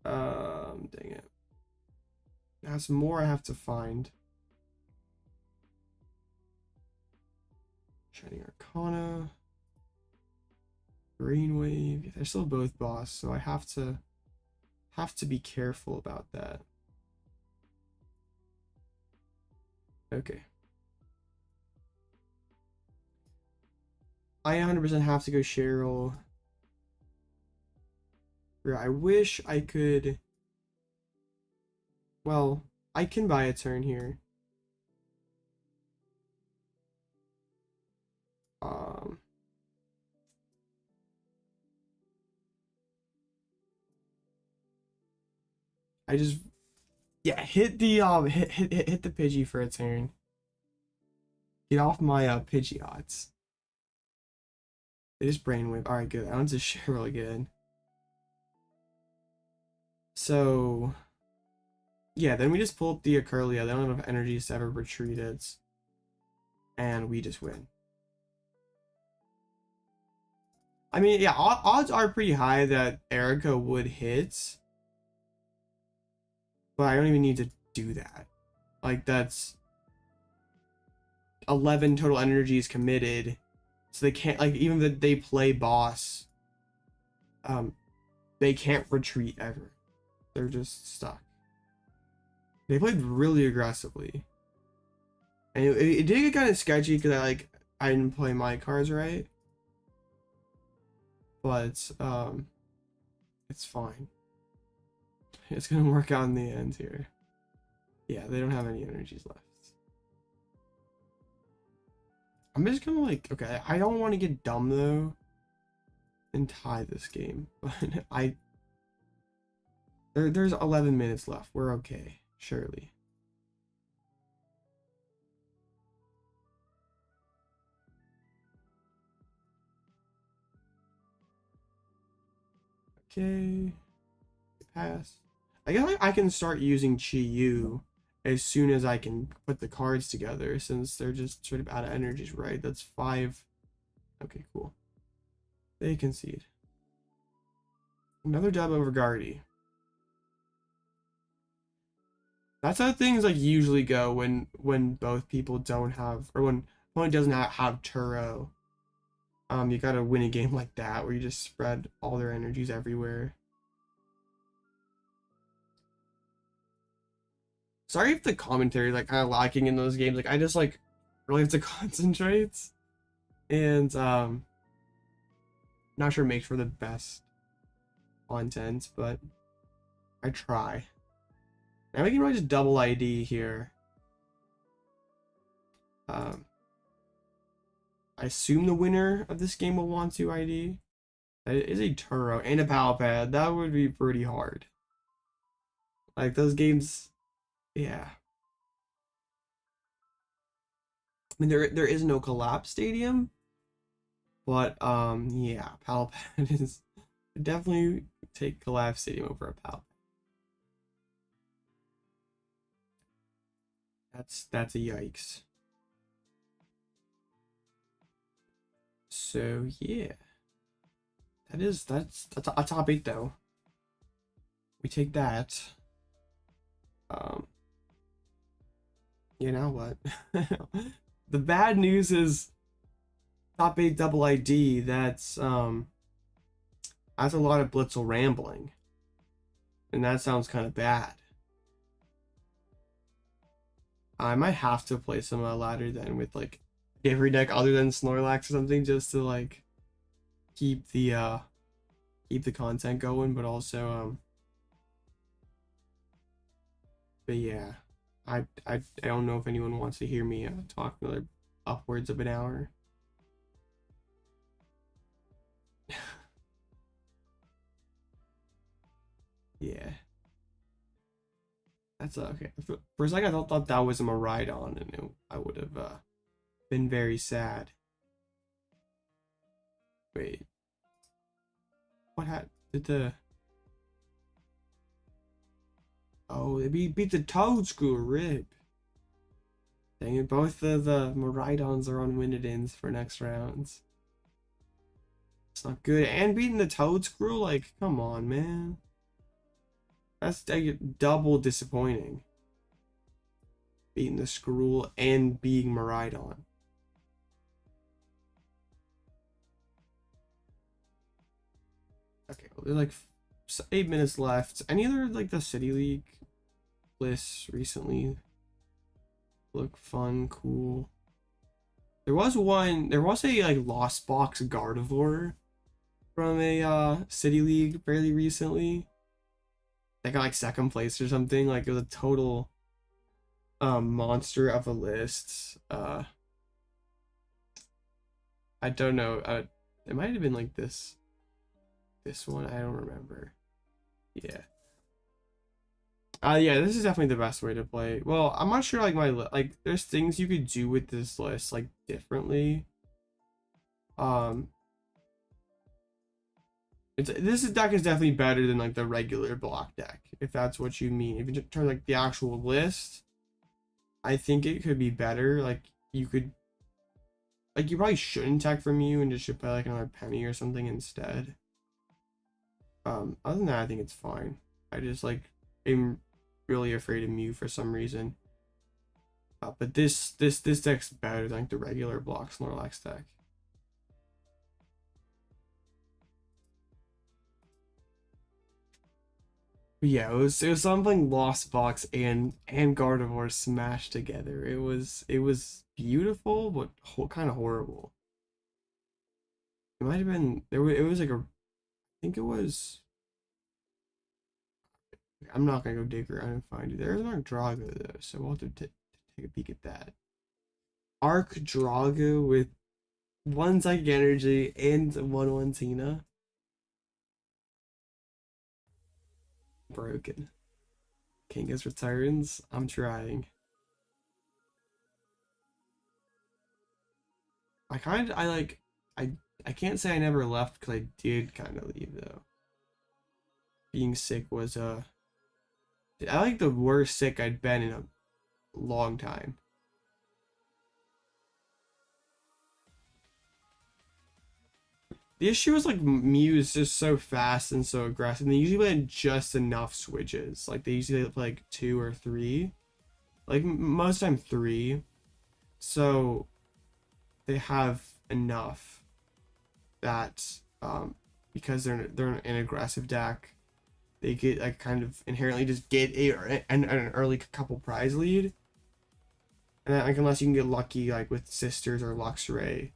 Dang it. Now some more I have to find. Shining Arcana. Green Wave. They're still both boss, so I have to be careful about that. Okay. I 100% have to go Cheryl. I wish I could. Well, I can buy a turn here. I just, yeah, hit the hit the Pidgey for a turn. Get off my Pidgeots. They just brainwave. All right, good. I want to Cheryl again. So, yeah, then we just pull up the Curlia. They don't have enough energies to ever retreat it, and we just win. I mean, yeah, odds are pretty high that Erika would hit. But I don't even need to do that. Like, that's 11 total energies committed. So they can't, like, even if they play boss, they can't retreat ever. They're just stuck. They played really aggressively. And it did get kind of sketchy because I didn't play my cards right. But it's fine. It's gonna work out in the end here. Yeah, they don't have any energies left. I'm just gonna okay, I don't want to get dumb though and tie this game, but there's 11 minutes left. We're okay, surely. Okay, pass. I guess I can start using Chi-Yu as soon as I can put the cards together, since they're just sort of out of energies, right? That's 5. Okay, cool. They concede. Another dub over Guardy. That's how things usually go when both people don't have, or when opponent doesn't have Turo. You gotta win a game like that where you just spread all their energies everywhere. Sorry if the commentary kind of lacking in those games. I just really have to concentrate, and not sure it makes for the best content, but I try. Now we can really just double ID here. I assume the winner of this game will want to ID. That is a Turo and a Pal Pad. That would be pretty hard. Those games. Yeah. I mean, there is no collapse stadium, but yeah, Pal Pad is definitely take collapse stadium over a Pal Pad. That's a yikes. So yeah, that's a top 8 though. We take that. You know what? The bad news is top 8 double ID. That's a lot of Blitzel rambling, and that sounds kind of bad. I might have to play some ladder then with every deck other than Snorlax or something, just to keep the keep the content going, but also but yeah, I don't know if anyone wants to hear me talk another upwards of an hour. Yeah, that's okay. For a second, I thought that was a Miraidon, and I would have been very sad. Wait, what happened? Did the Oh, they beat the Toadscrew, rip. Dang it, both of the Miraidons are on Winnidins for next rounds. It's not good. And beating the Toadscrew, like, come on, man. That's like, double disappointing. Beating the Skrull and beating Miraidon. Okay, well, there's like 8 minutes left. Any other, like, the City League lists recently look fun, cool? There was a like Lost Box Gardevoir from a City League fairly recently. They got like second place or something. Like it was a total monster of a list. I don't know. It might have been like this one. I don't remember. Yeah. Yeah, this is definitely the best way to play. Well, I'm not sure, like, there's things you could do with this list, like, differently. This deck is definitely better than, like, the regular block deck, if that's what you mean. If you turn, like, the actual list, I think it could be better. Like, you could, like, you probably shouldn't tech from you and just should play, like, another Penny or something instead. Other than that, I think it's fine. I just, like, am really afraid of Mew for some reason. But this deck's better than like the regular block Snorlax deck. But yeah, it was something Lost Box and Gardevoir smashed together. It was beautiful, but kind of horrible. It might have been it was like I think it was. I'm not gonna go dig around and find it. There's an Arcdrago though, so we'll have to take a peek at that. Arcdrago with 1 Psychic Energy and 1/1 Tina. Broken. Kangas returns. I'm trying. I can't say I never left because I did kind of leave though. Being sick was I like the worst sick I'd been in a long time. The issue is like Mew is just so fast and so aggressive. And they usually play just enough switches. Like they usually play like 2 or 3. Like most of the time 3. So they have enough that because they're an aggressive deck, they get like kind of inherently just get an early couple prize lead. And then, like unless you can get lucky like with Sisters or Luxray,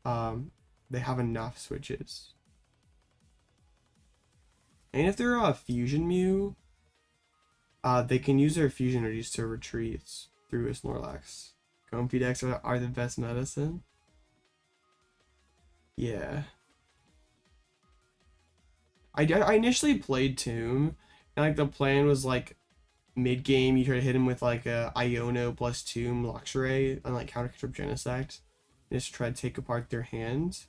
they have enough switches. And if they're a fusion Mew, they can use their fusion energies to retreat through a Snorlax. Comfy decks are the best medicine. Yeah. I initially played Tomb, and like the plan was like mid game you try to hit him with like a Iono plus Tomb Luxray and like counter Trip Genesect, and just try to take apart their hands.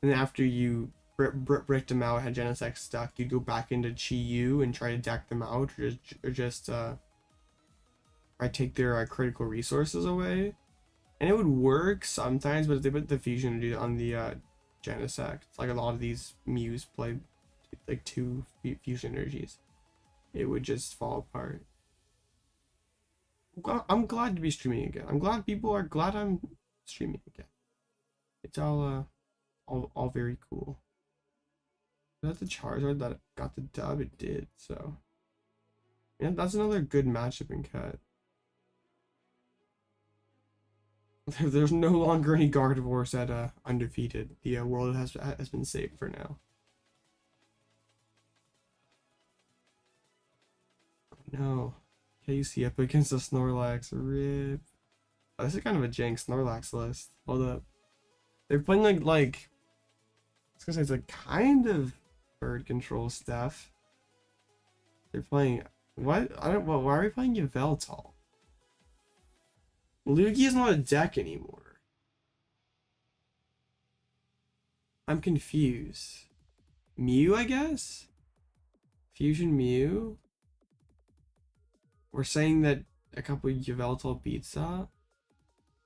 And then after you bricked them out, had Genesect stuck, you'd go back into Chi-Yu and try to deck them out, or just try to take their critical resources away. And it would work sometimes, but if they put the fusion energy on the Genesect, like a lot of these Mews play like 2 fusion energies, it would just fall apart. I'm glad to be streaming again. I'm glad people are glad I'm streaming again. It's all very cool. Was that the Charizard that got the dub? It did, so yeah, that's another good matchup in Cut. There's no longer any Gardevoirs at undefeated. The world has been saved for now. no. Casey up against the Snorlax. RIP. Oh, this is kind of a jank Snorlax list. Hold up. They're playing like I was gonna say it's like kind of bird control stuff. They're playing what? I don't. Well, why are we playing Yveltal? Lugia is not a deck anymore. I'm confused. Mew, I guess? Fusion Mew? We're saying that a couple of Yveltal beats that?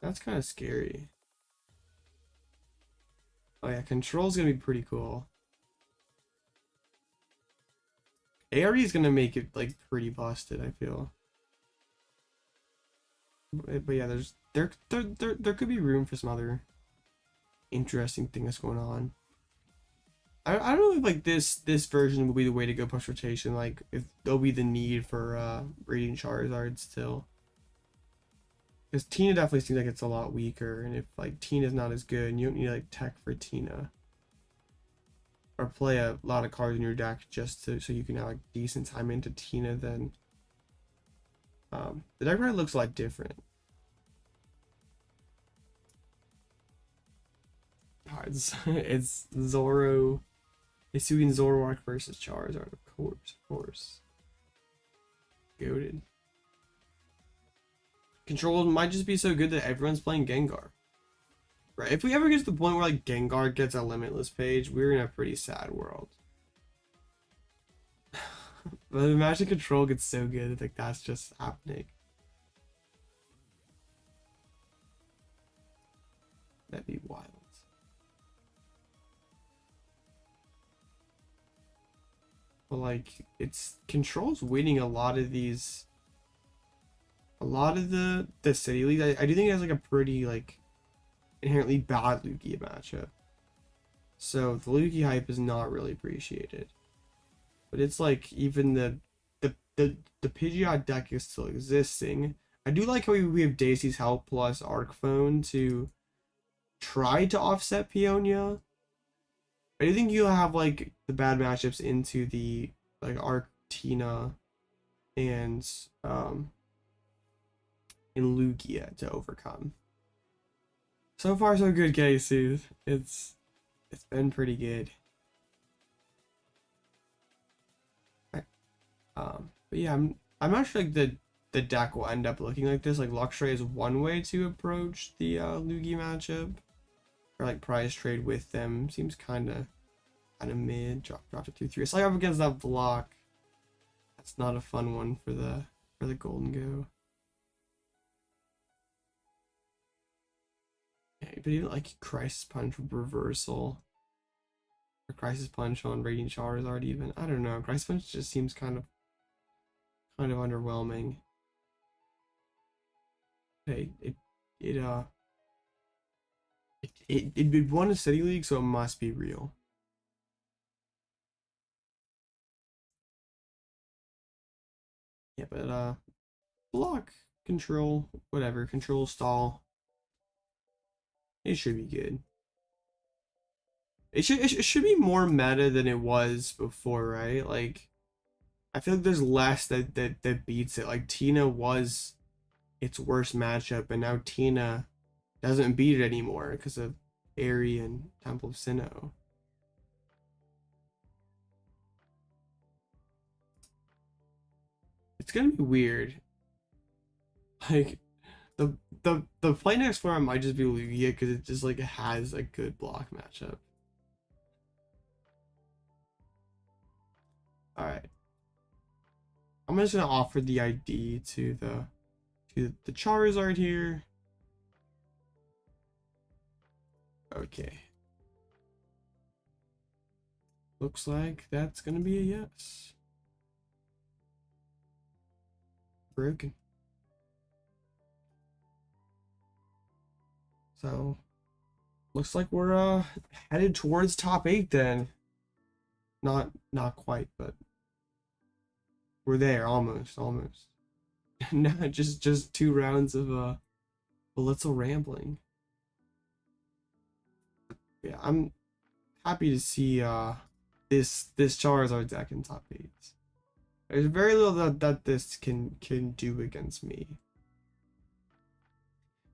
That's kind of scary. Oh yeah, control's gonna be pretty cool. ARE is gonna make it like pretty busted, I feel. But yeah, there could be room for some other interesting things going on. I don't know if like this version will be the way to go post rotation, like if there'll be the need for Radiant Charizard still. Because Tina definitely seems like it's a lot weaker, and if like Tina's not as good, and you don't need like tech for Tina. Or play a lot of cards in your deck just so you can have like decent time into Tina, then the deck probably looks a lot different. It's Zoro, Hisuian Zoroark versus Charizard, of course. Goated. Control might just be so good that everyone's playing Gengar. Right, if we ever get to the point where like Gengar gets a limitless page, we're in a pretty sad world. But imagine Control gets so good, like that's just happening. That'd be wild. But like, it's Control's winning a lot of these. A lot of the city leagues. I do think it has like a pretty like inherently bad Lugia matchup. So the Lugia hype is not really appreciated. But it's like even the Pidgeot deck is still existing. I do like how we have Daisy's Help plus Arc Phone to try to offset Peonia. I do think you'll have like the bad matchups into the like Arctina and in Lugia to overcome. So far so good, Casey. It's been pretty good. But yeah, I'm not sure like the deck will end up looking like this. Like Luxray is one way to approach the Lugia matchup, or like prize trade with them. Seems kind of mid. Dropped it 2-3. It's like up against that block. That's not a fun one for the Golden Go. Yeah, but even like Crisis Punch reversal, or Crisis Punch on Radiant Charizard, even I don't know. Crisis Punch just seems kind of underwhelming. Okay, it won a city league, so it must be real. Yeah, but block, control, whatever, control, stall. It should be good. It should be more meta than it was before, right? Like, I feel like there's less that beats it. Like Tina was its worst matchup, and now Tina doesn't beat it anymore because of Aerie and Temple of Sinnoh. It's gonna be weird. Like the play next form might just be Lugia because it just like has a good block matchup. All right, I'm just gonna offer the ID to the Charizard here. Okay. Looks like that's gonna be a yes. Broken. So looks like we're headed towards top 8 then. Not quite, but we're there almost. No, just 2 rounds of Blitzel rambling. Yeah, I'm happy to see this Charizard deck in top 8. There's very little that this can do against me.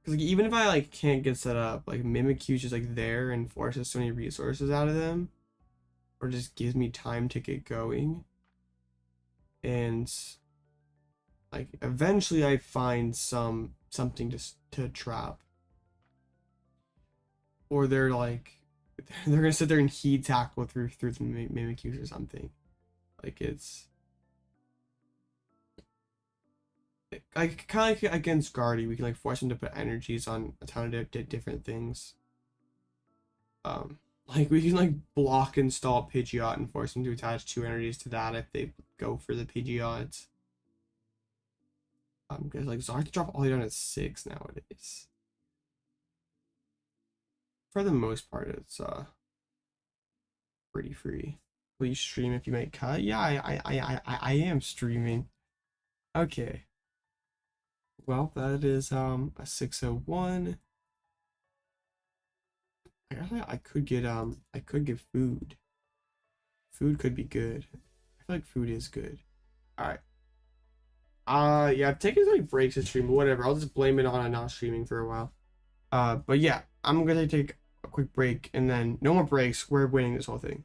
Because like, even if I like can't get set up, like Mimikyu's just like there and forces so many resources out of them, or just gives me time to get going. And like eventually I find something to trap. Or they're like they're gonna sit there and heat tackle through the Mimikyus or something. Like it's like kind of like against Guardy, we can like force him to put energies on a ton of different things. Like we can like block install Pidgeot and force them to attach 2 energies to that if they go for the Pidgeot. Because like Zark drop all the way down to 6 nowadays. For the most part, it's pretty free. Will you stream if you make cut? Yeah, I am streaming. Okay. Well, that is a 601. I could get food. Food could be good. I feel like food is good. All right. Yeah, I've taken so many breaks to stream, but whatever. I'll just blame it on not streaming for a while. But yeah, I'm gonna take a quick break and then no more breaks. We're winning this whole thing.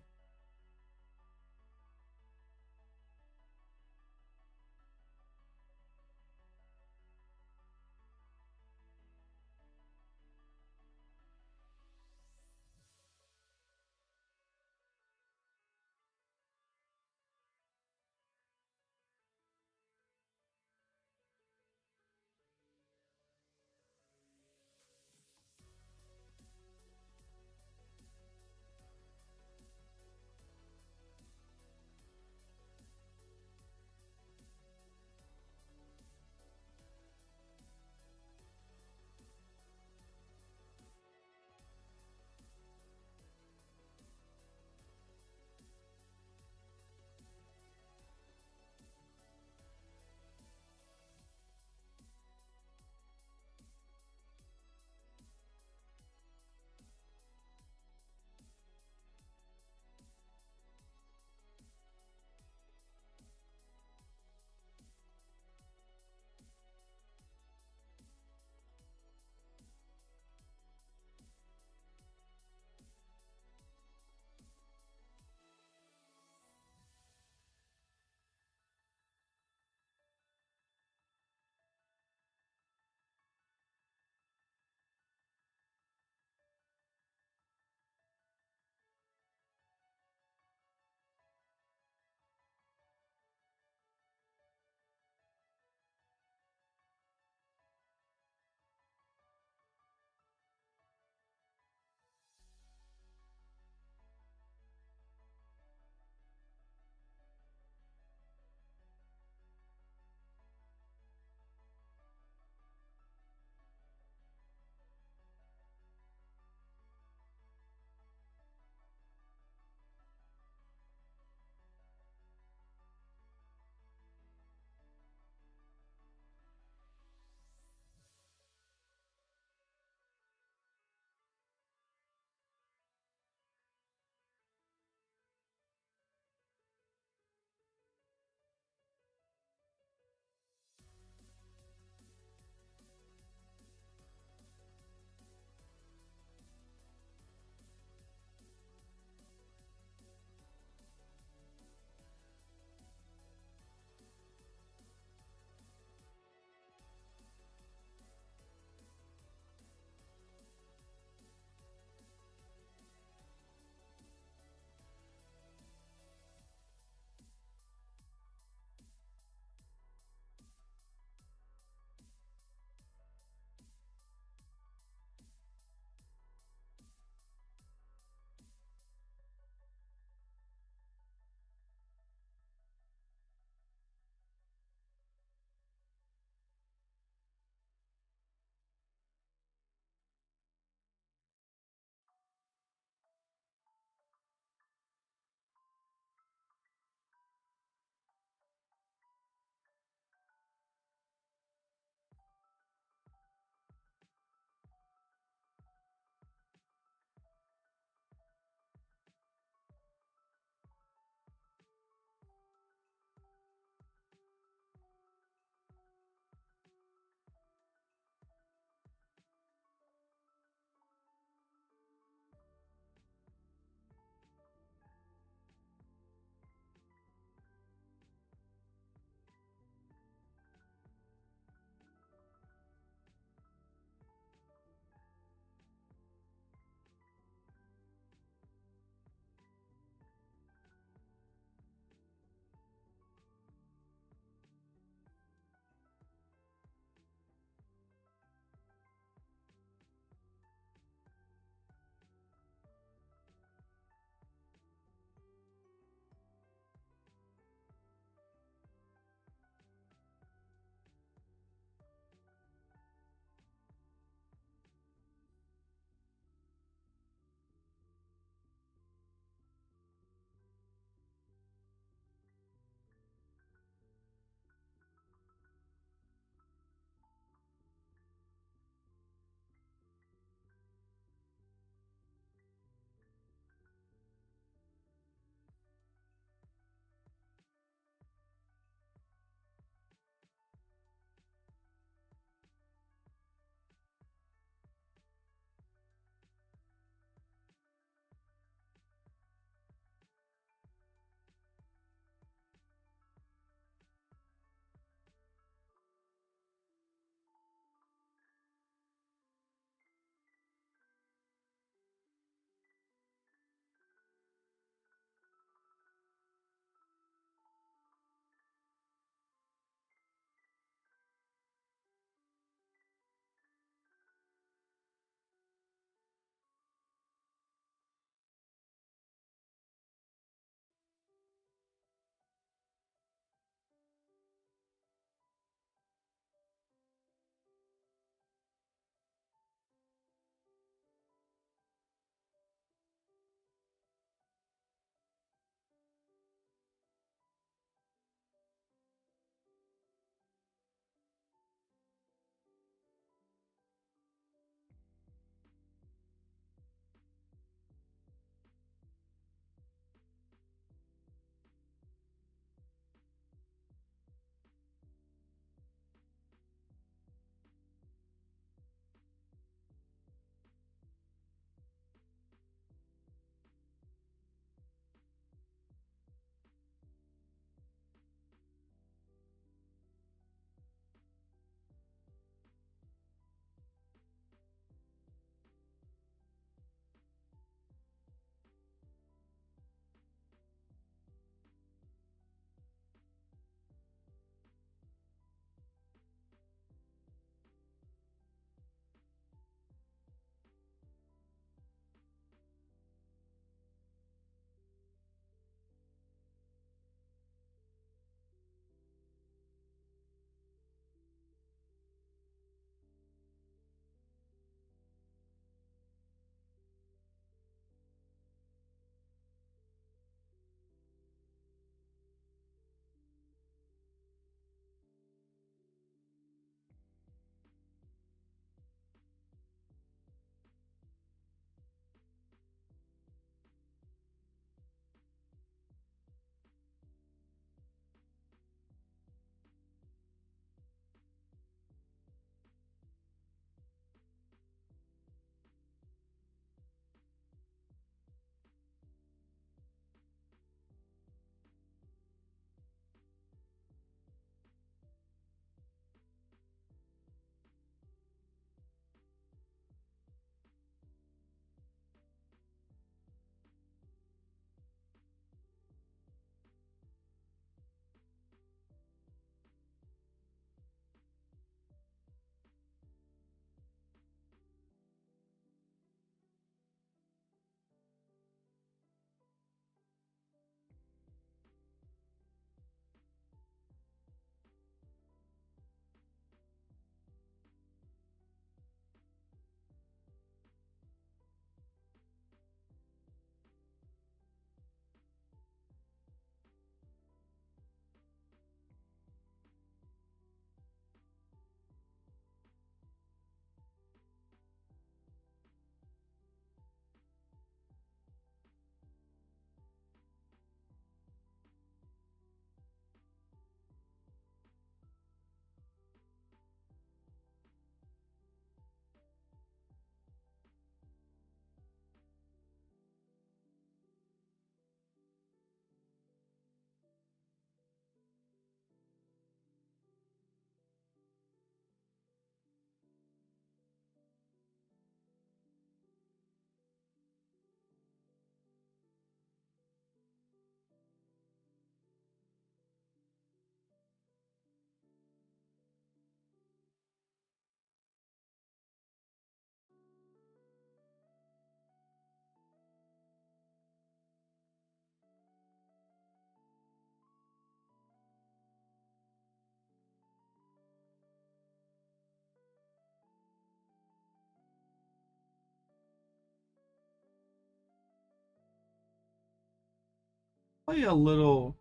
play a little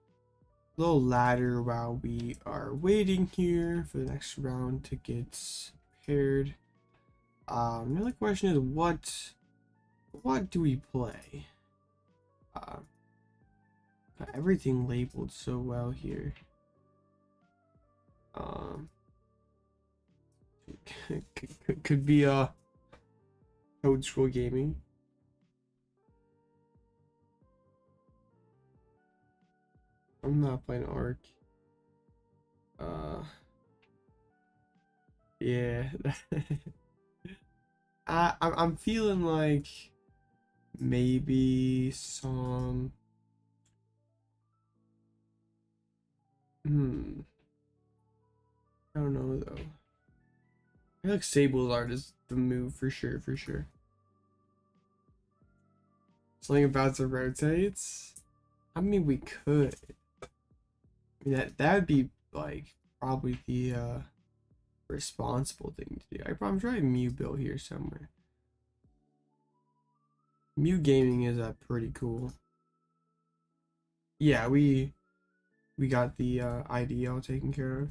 ladder while we are waiting here for the next round to get prepared. Another question is what do we play? Got everything labeled so well here. Could be a Code Scroll Gaming. I'm not playing Arc. Yeah. I'm feeling like maybe some. I don't know though. I feel like Sable's art is the move for sure, Something about the rotates. I mean, we could. I mean, that would be like probably the responsible thing to do. I'm trying Mew build here somewhere. Mew Gaming is pretty cool. Yeah, we got the ID all taken care of.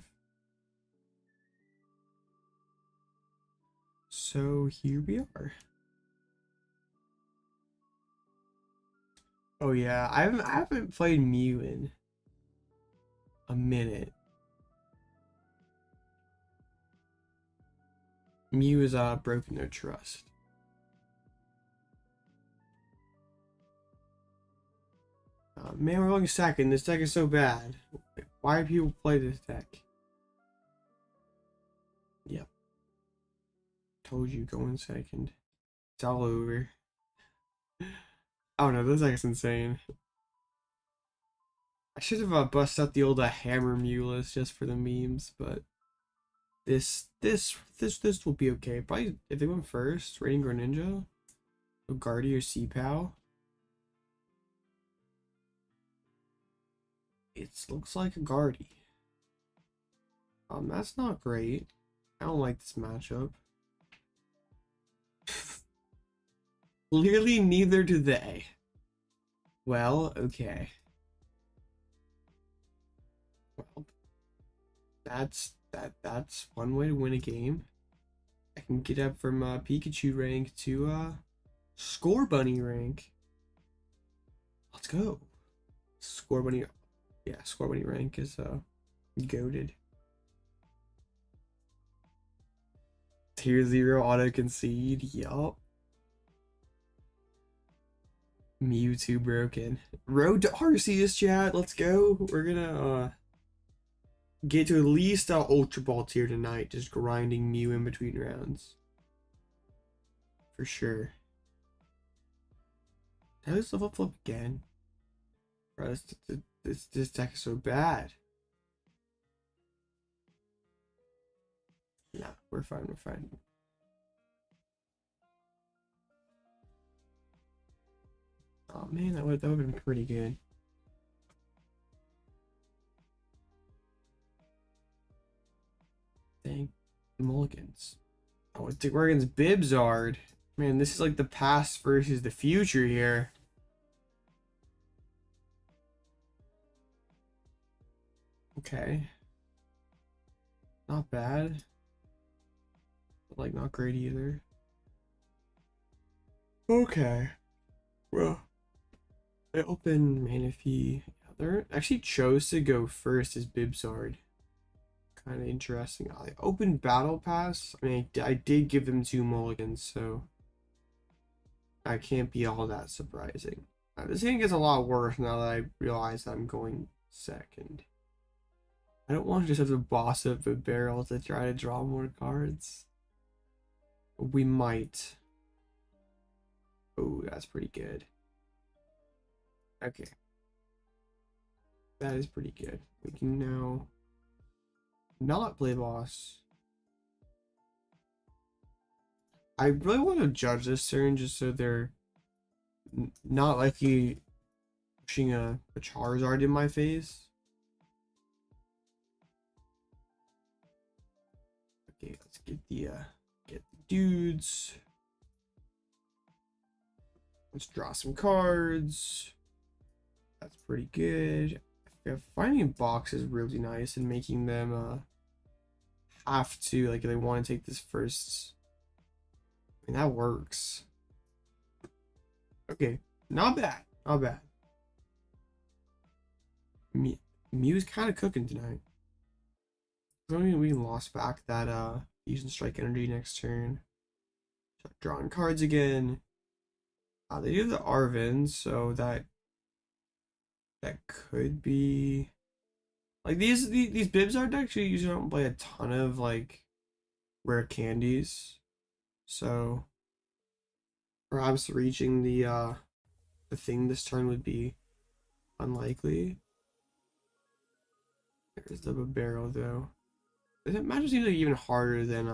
So here we are. Oh yeah, I haven't played Mew in a minute. Mew is broken their trust. Man, we're only second. This deck is so bad. Why do people play this deck? Yep. Told you, going second. It's all over. Oh no, this deck is insane. I should have busted out the old Hammer Mew list just for the memes, but this will be okay. Probably if they went first, Radiant Greninja, Guardy or C-Pal. It looks like a Guardy. That's not great. I don't like this matchup. Clearly neither do they. Well, okay. Well, that's one way to win a game. I can get up from Pikachu rank to Score Bunny rank. Let's go. Score Bunny, yeah, Score Bunny rank is goated. Tier 0 auto concede, yup. Mewtwo broken. Road to Arceus, chat. Let's go. We're gonna get to at least Ultra Ball tier tonight. Just grinding Mew in between rounds. For sure. Did I just level flip again? Bro, this deck is so bad. Nah, we're fine. Oh man, that would have been pretty good. Thank the mulligans. Oh, it's the Oregon's Bibzard. Man, this is like the past versus the future here. Okay. Not bad. But like not great either. Okay. Well, I open Manaphy. They actually chose to go first as Bibzard. Kind of interesting. I opened Battle Pass. I mean, I did give them 2 mulligans, so I can't be all that surprising. This game gets a lot worse now that I realize I'm going second. I don't want to just have to boss up a barrel to try to draw more cards. We might. Oh, that's pretty good. Okay. That is pretty good. We can now not play boss. I really want to judge this turn just so they're not likely pushing a Charizard in my face. Okay, let's get the dudes. Let's draw some cards. That's pretty good. Yeah, finding boxes really nice and making them have to, like, if they want to take this first. I mean, that works. Okay, not bad, not bad. Mew's kind of cooking tonight. I mean, we lost back that using strike energy next turn. Start drawing cards again. They do the Arven, so that could be like these bibs aren't actually usually don't play a ton of like rare candies, so perhaps reaching the thing this turn would be unlikely. There's the barrel though. It matches seems like even harder than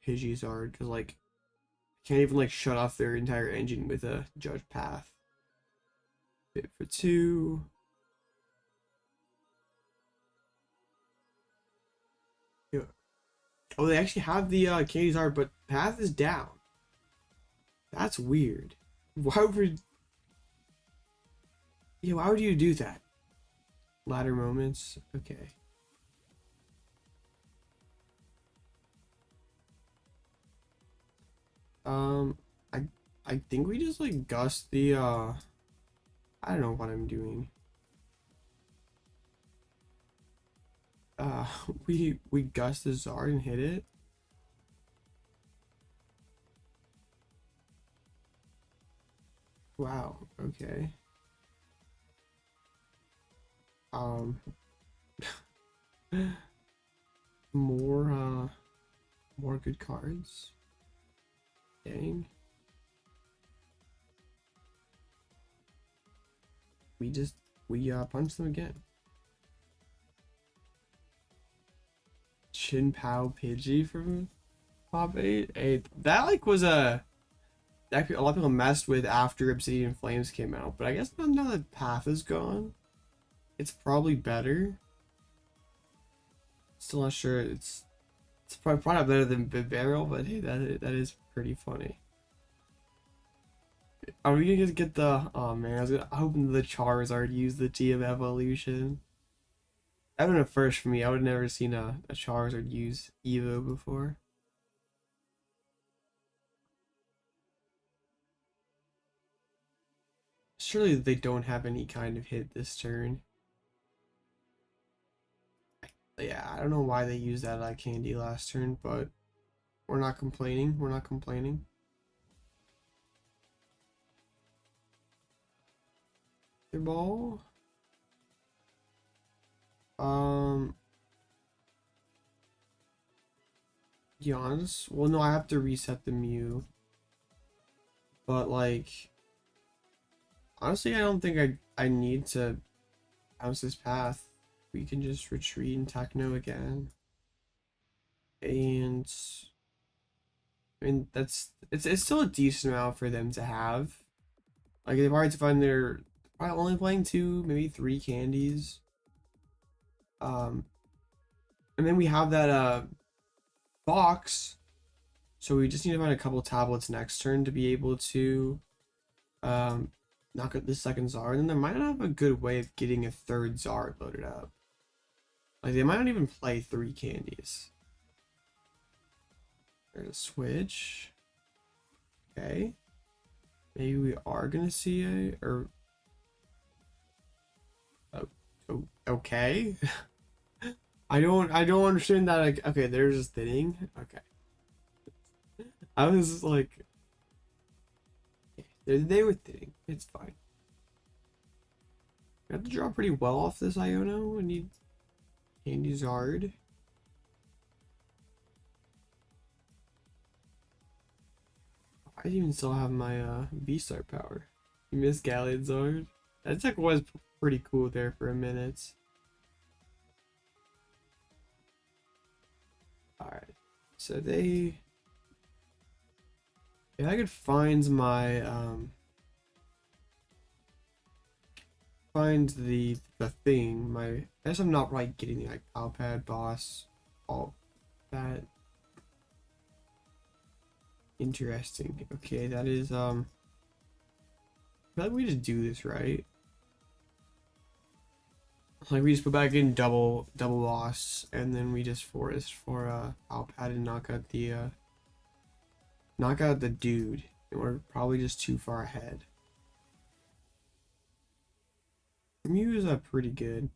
Pidgeot because like can't even like shut off their entire engine with a Judge Path. Bit for 2. Yeah. Oh, they actually have the Charizard, but Path is down. That's weird. Why would? Yeah, why would you do that? Ladder moments. Okay. I think we just like gust the I don't know what I'm doing. We gust the Zard and hit it. Wow, okay. More good cards. Dang. We punch them again. Chin Pow Pidgey from top 8. Hey, that like was a that a lot of people messed with after Obsidian Flames came out, but I guess now that Path is gone, it's probably better. Still not sure. It's probably not better than Barrel, but hey, that is pretty funny. Are we gonna get the? Oh man, I was hoping the Charizard used the TM evolution. That would have been a first for me. I would have never seen a Charizard use Evo before. Surely they don't have any kind of hit this turn. Yeah, I don't know why they used that candy last turn, but we're not complaining. We're not complaining. Their ball. Be honest. Well, no, I have to reset the Mew. But like, honestly, I don't think I need to bounce this path. We can just retreat and Techno again. And I mean it's still a decent amount for them to have. Like they've already find they're probably only playing 2, maybe 3 candies. And then we have that box. So we just need to find a couple tablets next turn to be able to knock out the second Zard. And they might not have a good way of getting a third Zard loaded up. Like they might not even play 3 candies. There's a switch. Okay. Maybe we are gonna see a okay. I don't understand that. Like, okay, they're just thinning. Okay. I was like, they were thinning. It's fine. Got to draw pretty well off this Iono. I need Candy Zard. I even still have my V-Star power. You missed Galliard Zard. That tech was pretty cool there for a minute. Alright. So they... If I could find my find the thing, I guess I'm not right getting the like Pal Pad boss, all that. Interesting. Okay, that is I feel like we just do this right. Like we just put back in double loss, and then we just forest for Pal Pad and knock out the dude. And we're probably just too far ahead. Mew is pretty good.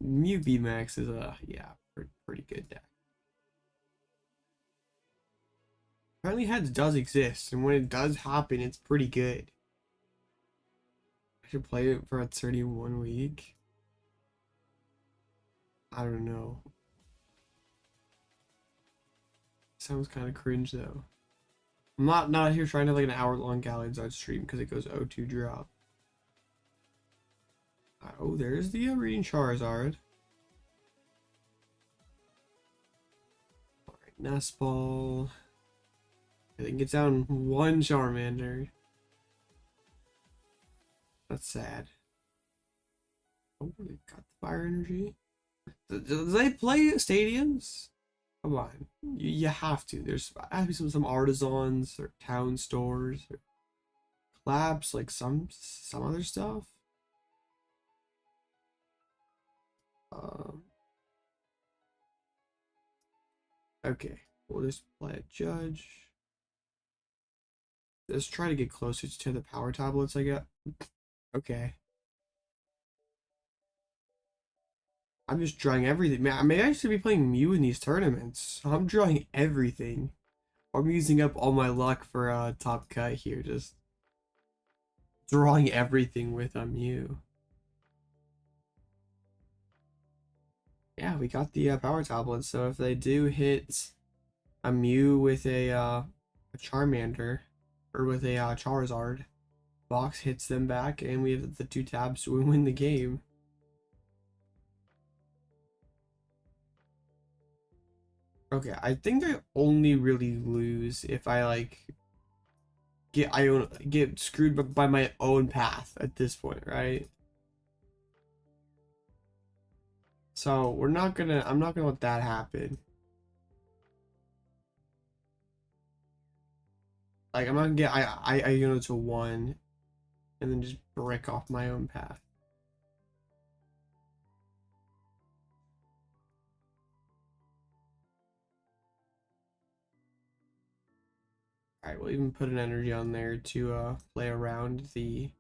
Mew VMAX is yeah, pretty good deck. Apparently heads does exist, and when it does happen, it's pretty good. I should play it for a 31 week. I don't know. Sounds kind of cringe though. I'm not here trying to have like an hour-long Galliard stream because it goes O2 drop. Oh, there's the Radiant Charizard. Alright, Nest Ball. I think it's down one Charmander. That's sad. Oh, they got the fire energy. Do they play at stadiums? Come on, you have to. There's have to be some Artazons or town stores or collabs, like some other stuff. Okay, we'll just play a judge. Let's try to get closer to the power tablets I got. Okay. I'm just drawing everything. Man, maybe I should be playing Mew in these tournaments. I'm drawing everything. I'm using up all my luck for top cut here. Just drawing everything with a Mew. Yeah, we got the power tablet. So if they do hit a Mew with a Charmander or with a Charizard, box hits them back, and we have the 2 tabs so we win the game. Okay, I think I only really lose if I like get screwed by my own path at this point, right? So I'm not gonna let that happen. Like I'm not gonna get Iono to 1 and then just brick off my own path. Alright, we'll even put an energy on there to play around the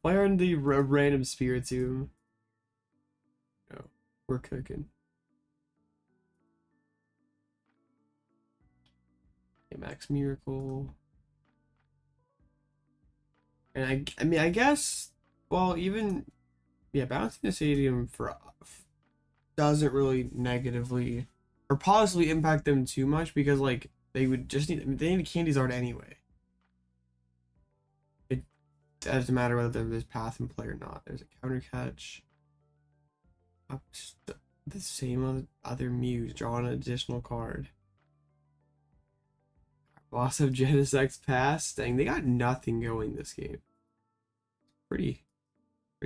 random Spiritomb. Oh, we're cooking. Okay, Max Miracle. And I mean I guess, well, even yeah, bouncing the stadium doesn't really negatively or positively impact them too much because like they would just they need a candies art anyway. It doesn't matter whether there's path in play or not. There's a counter catch. The same other Mews, draw an additional card. Boss of Genesect Pass. Dang, they got nothing going this game. Pretty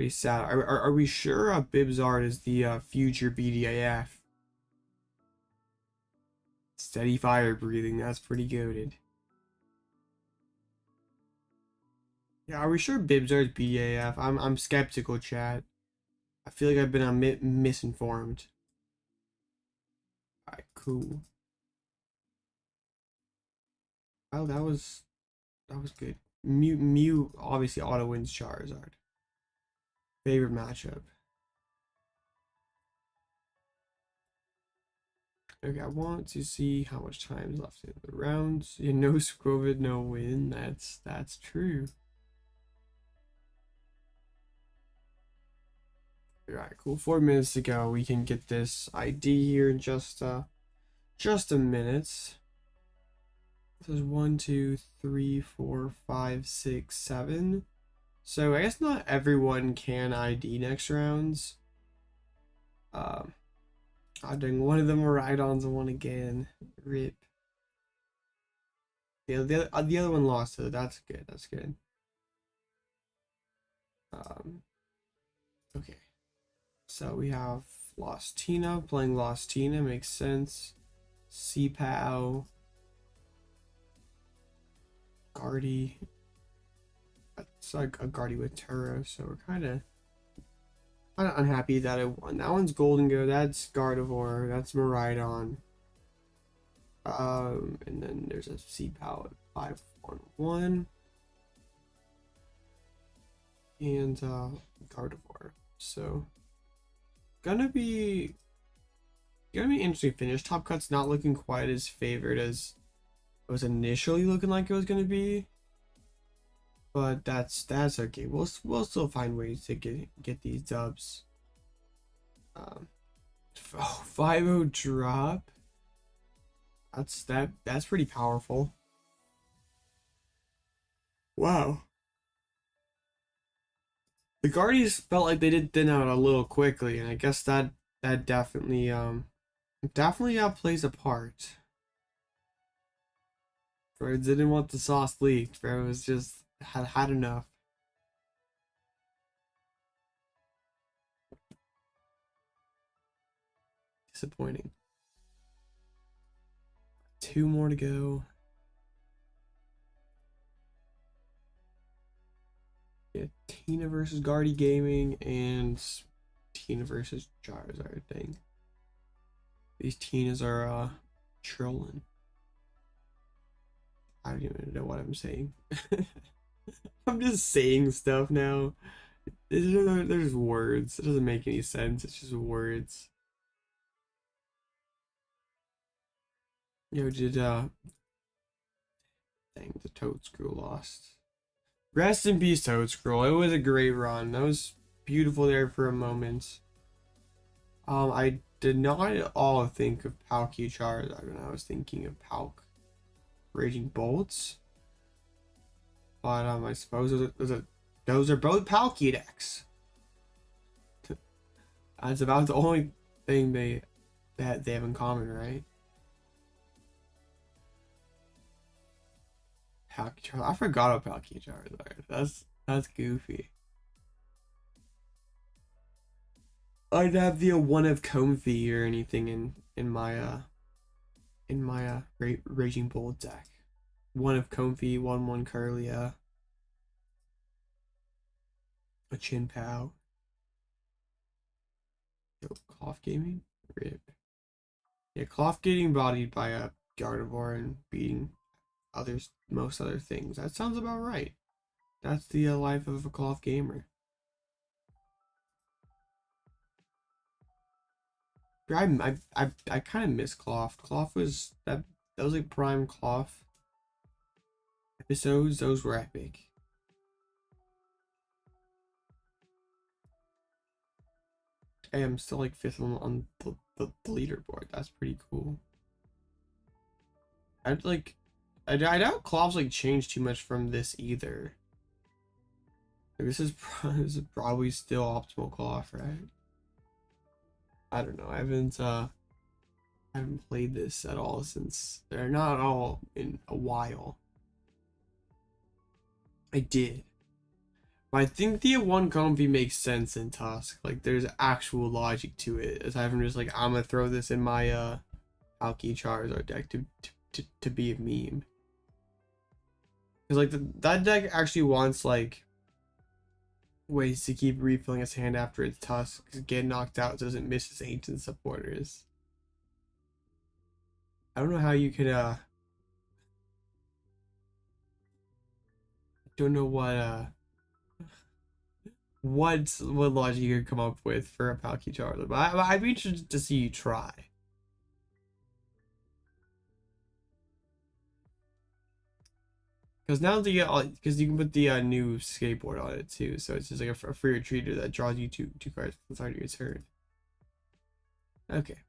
sad. Are we sure Bibzard is the future BDAF? Steady fire breathing, that's pretty goated. Yeah, are we sure Bibzard's BDAF? I'm skeptical, chat. I feel like I've been misinformed. Alright, cool. Oh, that was good. Mew obviously auto wins Charizard. Favorite matchup. Okay, I want to see how much time is left in the rounds. Yeah, no Scrovid, no win. That's true. Alright, cool. 4 minutes to go. We can get this ID here in just a minute. This is 1, 2, 3, 4, 5, 6, 7. So I guess not everyone can ID next rounds. I'm doing one of them Rhydons and one again. Rip. Yeah, the other one lost, so that's good. That's good. Okay. So we have Lost Tina playing Lost Tina, makes sense. CPAO. Guardy. It's like a Guardy with Turo, so we're kind of unhappy that it won. That one's Golden Go. That's Gardevoir. That's Miraidon. And then there's a C-Pow at 511. And Gardevoir. So gonna be interesting finish. Top Cut's not looking quite as favored as it was initially looking like it was gonna be. But that's okay. We'll still find ways to get these dubs. 5-0 drop. That's pretty powerful. Wow. The Guardians felt like they did thin out a little quickly, and I guess that definitely plays a part. Fred didn't want the sauce leaked. Fred was just had enough. Disappointing. 2 more to go. Yeah, Tina versus Guardy Gaming and Tina versus Charizard thing. These Tinas are trolling. I don't even know what I'm saying. I'm just saying stuff now. There's words. It doesn't make any sense. It's just words. Yo, did dang, the Toadscrew lost. Rest in peace, Toadscrew. It was a great run. That was beautiful there for a moment. I did not at all think of Palkia Charizard when I was thinking of Palk Raging Bolts. But I suppose those are both Palkia decks. That's about the only thing they have in common, right? Palkia Charizard. I forgot about Palkia Charizard. That's goofy. I'd have the one of Comfy or anything in my Raging Bull deck. One of Comfy, 1/1 Curlia, a Chin Pow. Yo, Cloth Gaming? Rip. Yeah, Cloth getting bodied by a Gardevoir and beating most other things. That sounds about right. That's the life of a Cloth gamer. I kind of miss Cloth. Cloth was that was like prime Cloth episodes. Those were epic. I am still like 5th on the leaderboard. That's pretty cool. I doubt Cloth's like changed too much from this either. Like, this is probably still optimal Cloth, right? I don't know. I haven't played this at all since they're not all in a while. I did. But I think the one Comfy makes sense in Tusk. Like there's actual logic to it. Aside from just like I'm gonna throw this in my Palkia Charizard deck to be a meme. Cause like that deck actually wants like ways to keep refilling its hand after its Tusk. Cause getting knocked out doesn't miss its ancient supporters. I don't know how you could don't know what logic you could come up with for a Palkia Charizard, but I'd be interested to see you try. Because now because you can put the new skateboard on it too, so it's just like a free retreater that draws you two cards at the start of your turn. Okay.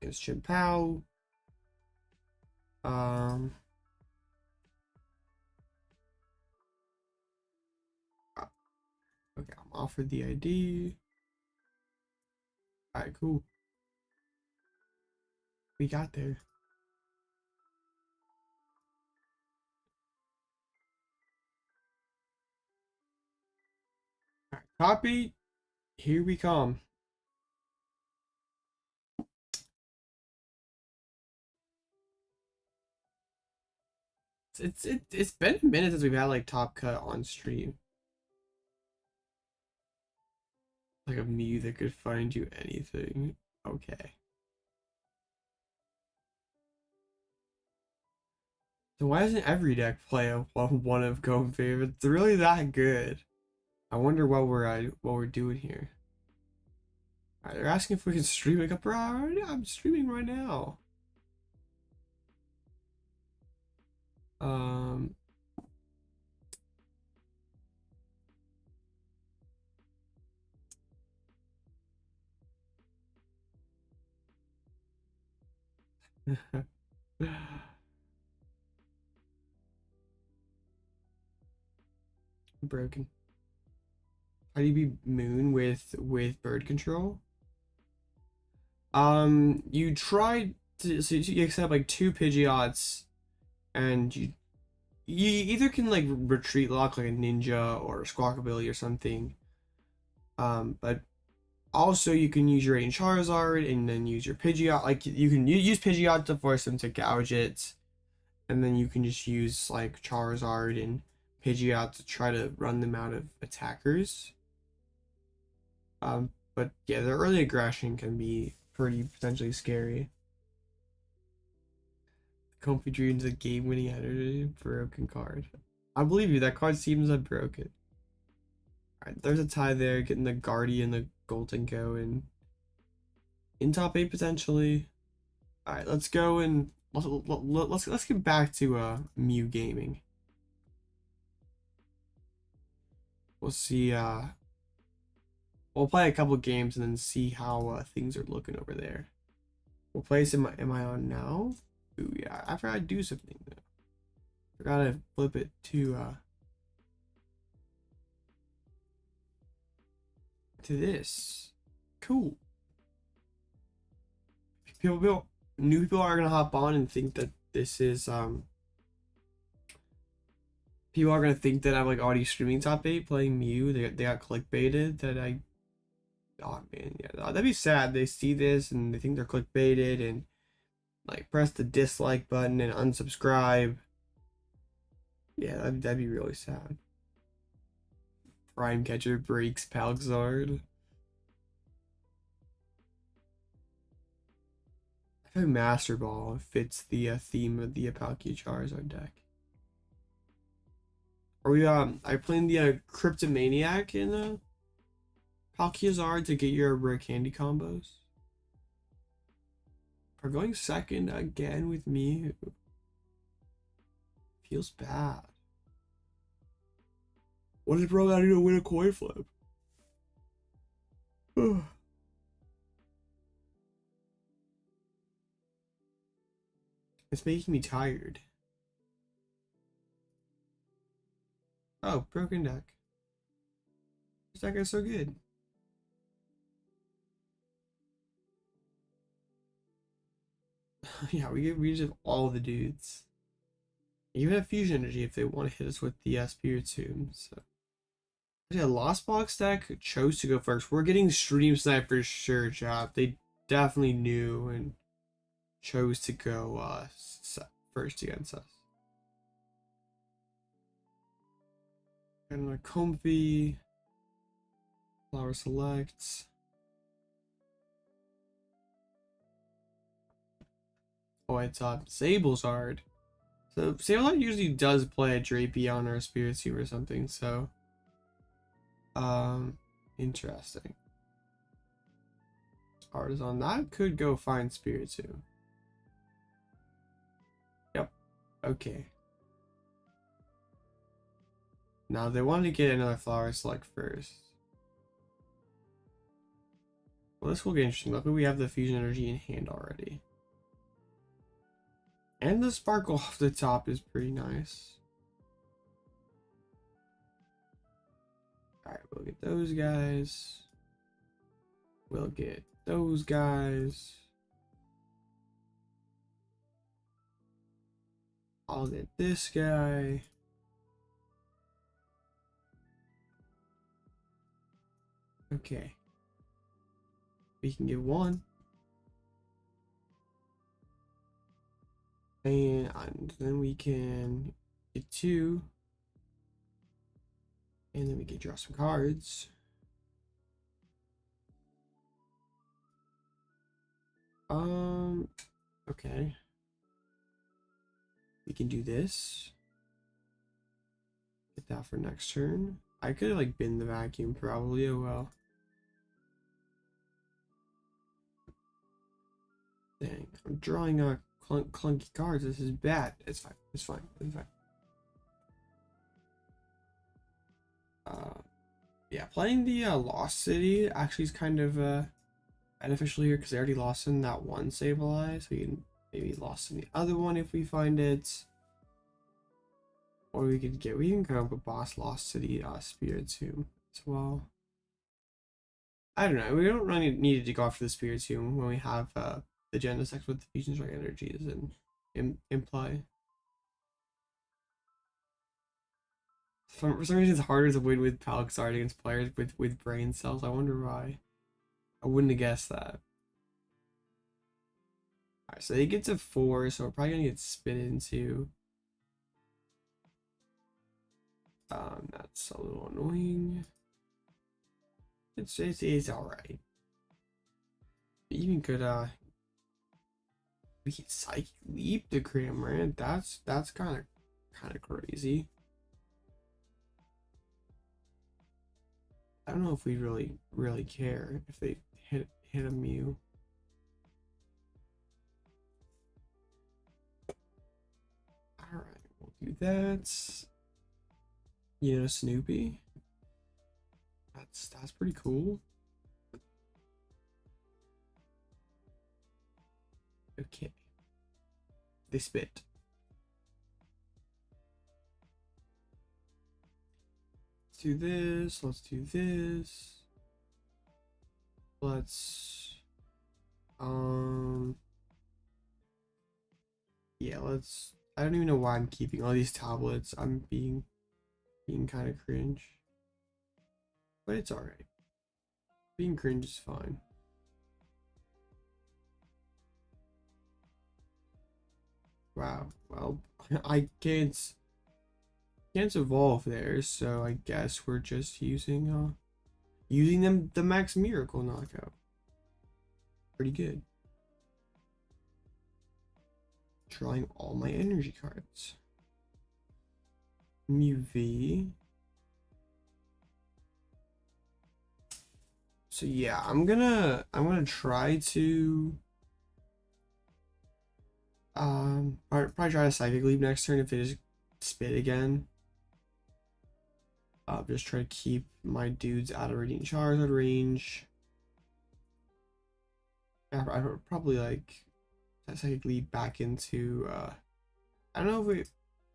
Against Chimpow. Okay, I'm offered the ID. Alright, cool. We got there. Alright, copy. Here we come. It's been a minute since we've had like top cut on stream. Like a Mew that could find you anything. Okay. So why doesn't every deck play a one of Go Fave? It's really that good. I wonder what we're doing here. Alright, they're asking if we can stream it up. Bro, I'm streaming right now. Broken. How do you beat Moon with bird control? You tried to, so you accept like 2 Pidgeots, and you either can like retreat lock like a ninja or a Squawkabilly or something. But also you can use your Radiant Charizard and then use your Pidgeot. Like you can use Pidgeot to force them to gouge it, and then you can just use like Charizard and Pidgeot to try to run them out of attackers. But yeah, the early aggression can be pretty potentially scary. Comfy Dreams, a game-winning energy, broken card. I believe you, that card seems broken. Alright, there's a tie there, getting the Guardian, the Golden Go, and in top 8 potentially. Alright, let's go and let's get back to Mew gaming. We'll see, we'll play a couple games and then see how things are looking over there. We'll play some, am I on now? Ooh, yeah, I forgot to do something though. Forgot to flip it to this. Cool. New people are gonna hop on and think that this is people are gonna think that I'm like already streaming top 8 playing Mew. They got clickbaited that I. Oh man, yeah, that'd be sad. They see this and they think they're clickbaited and like press the dislike button and unsubscribe. Yeah, that'd be really sad. Prime Catcher breaks Palzard. I think Master Ball fits the theme of the Palkia Charizard deck. Are we I playing the Cryptomaniac in Palkia to get your rare candy combos? We're going second again with me. Feels bad. What is bro gotta do to win a coin flip? It's making me tired. Oh, broken deck. This deck is so good. Yeah, we just have all the dudes. Even have fusion energy if they want to hit us with the Spirit Tomb. So yeah, Lost Box deck chose to go first. We're getting Stream Snipe for sure, chat. They definitely knew and chose to go first against us. And a Comfy Flower Selects. Oh, it's Sablezard. So Sablezard usually does play a Drapion or a Spirit Tomb or something, so interesting. Artazon, that could go find Spirit Tomb. Yep. Okay. Now they want to get another Flower Select first. Well, this will get interesting. Luckily we have the fusion energy in hand already. And the sparkle off the top is pretty nice. Alright, we'll get those guys. We'll get those guys. I'll get this guy. Okay. We can get one. And then we can Get 2. And then we can draw some cards. Okay. We can do this. Get that for next turn. I could like bin the vacuum probably. Oh well. Dang, I'm drawing clunky cards. This is bad. It's fine. It's fine. It's fine. Yeah, playing the Lost City actually is kind of beneficial here because I already lost in that one Sableye, so we can maybe lost in the other one if we find it. Or we can come up with Boss Lost City Spirit Tomb as well. I don't know. We don't really need to go after the Spirit Tomb when we have the Genesect with the Fusion Strike energies in play. For some reason, it's harder to win with Pal Pad against players with brain cells. I wonder why. I wouldn't have guessed that. Alright, so they get to 4, so we're probably gonna get spit into. That's a little annoying. It's alright. Even could we can Psychic Leap the Cramorant. That's kind of crazy. I don't know if we really care if they hit a Mew. Alright, we'll do that. You know, Snoopy. That's pretty cool. Okay. They spit. Let's do this. Let's do this. Let's yeah, let's. I don't even know why I'm keeping all these tablets. I'm being kind of cringe, but it's all right. Being cringe is fine. Wow. Well, I can't evolve there, so I guess we're just using them the Max Miracle knockout. Pretty good. Drawing all my energy cards. MUV. So yeah, I'm gonna try to probably try to Psychic Leap next turn if they just spit again. Just try to keep my dudes out of Radiant Charizard range. Yeah, I would probably like Psychic Leap back into I don't know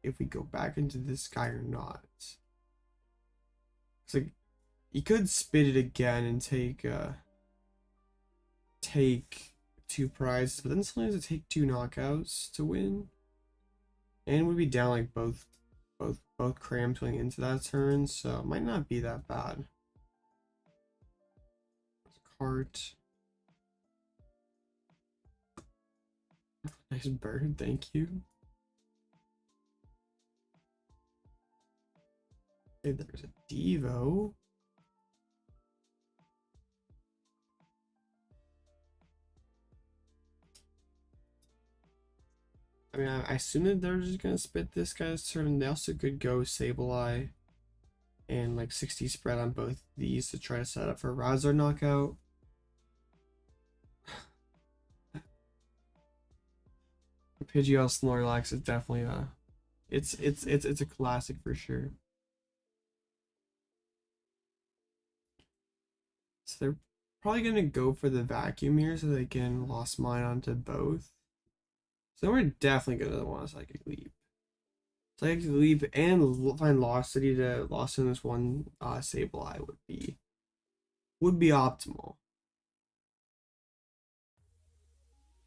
if we go back into this guy or not. It's like you could spit it again and take 2 prizes, but then sometimes it take 2 knockouts to win, and we'd be down like both crams going into that turn, so it might not be that bad. Cart. Nice bird, thank you. Okay, there's a Devo. I mean, I assume that they're just gonna spit this guy's turn. They also could go Sableye and like 60 spread on both these to try to set up for a Razor knockout. Pidgeot Snorlax is definitely it's a classic for sure. So they're probably gonna go for the vacuum here so they can Lost Mine onto both. So we're definitely gonna want a Psychic Leap. Psychic Leap and find Lost City to Lost in this one Sableye would be optimal.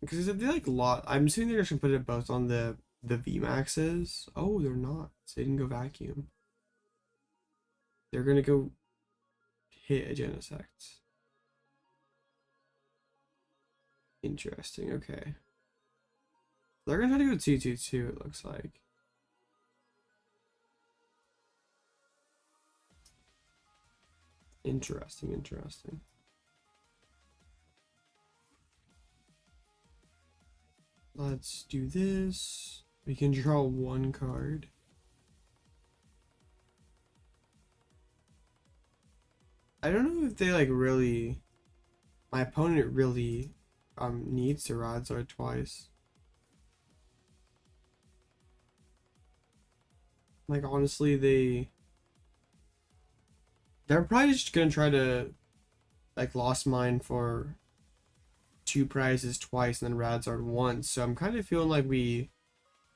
Because if they like I'm assuming they're just gonna put it both on the VMAXs. Oh, they're not. They didn't go vacuum. They're gonna go hit a Genesect. Interesting. Okay. They're gonna try to go 2-2-2. It looks like. Interesting, interesting. Let's do this. We can draw one card. I don't know if they like really, my opponent really needs to Radzard twice. Like honestly, they're probably just gonna try to like Lost Mine for 2 prizes twice and then Radzard once. So I'm kind of feeling like we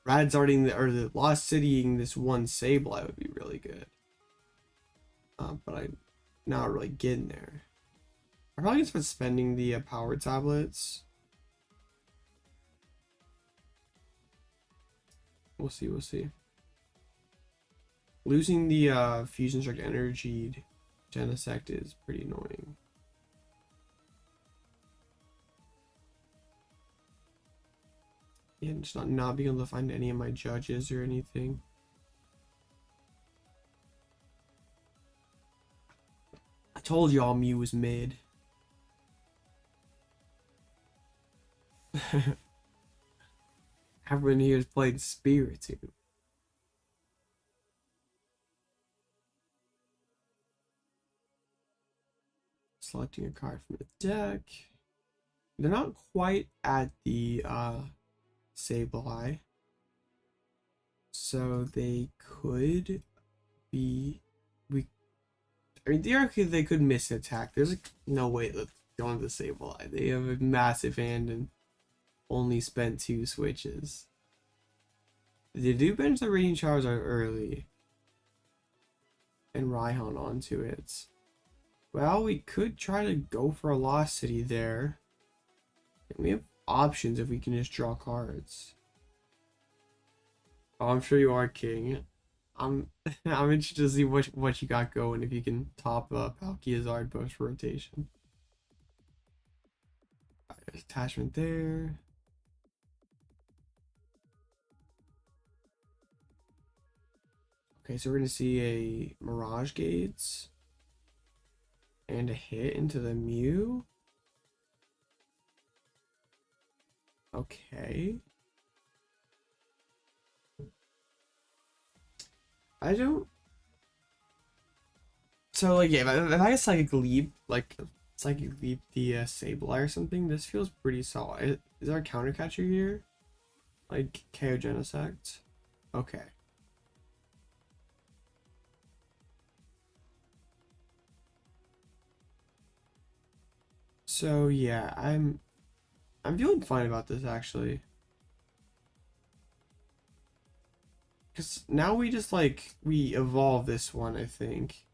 Radzarding the Lost Citying this one Sableye would be really good. But I'm not really getting there. I'm probably gonna start spending the power tablets. We'll see, we'll see. Losing the Fusion Strike Energied Genesect is pretty annoying. Yeah, just not being able to find any of my judges or anything. I told y'all Mew was mid. Everyone here has played Spiritomb. Selecting a card from the deck. They're not quite at the Sableye, so they could be. I mean, theoretically they could miss an attack. There's like no way that going to the Sableye. They have a massive hand and only spent 2 switches. They do bench the Radiant Charizard early and Raihan onto it. Well, we could try to go for a Lost City there. And we have options if we can just draw cards. Oh, I'm sure you are, King. I'm interested to see what you got going if you can top up Palkia post rotation. There's attachment there. Okay, so we're gonna see a Mirage Gates and a hit into the Mew. Okay. I don't. So like, yeah, if I Psychic Leap, like Psychic Leap the Sableye or something, this feels pretty solid. Is there a counter catcher here? Like KO Genesect? Okay. So yeah, I'm feeling fine about this actually. Because now we just like, we evolve this one, I think.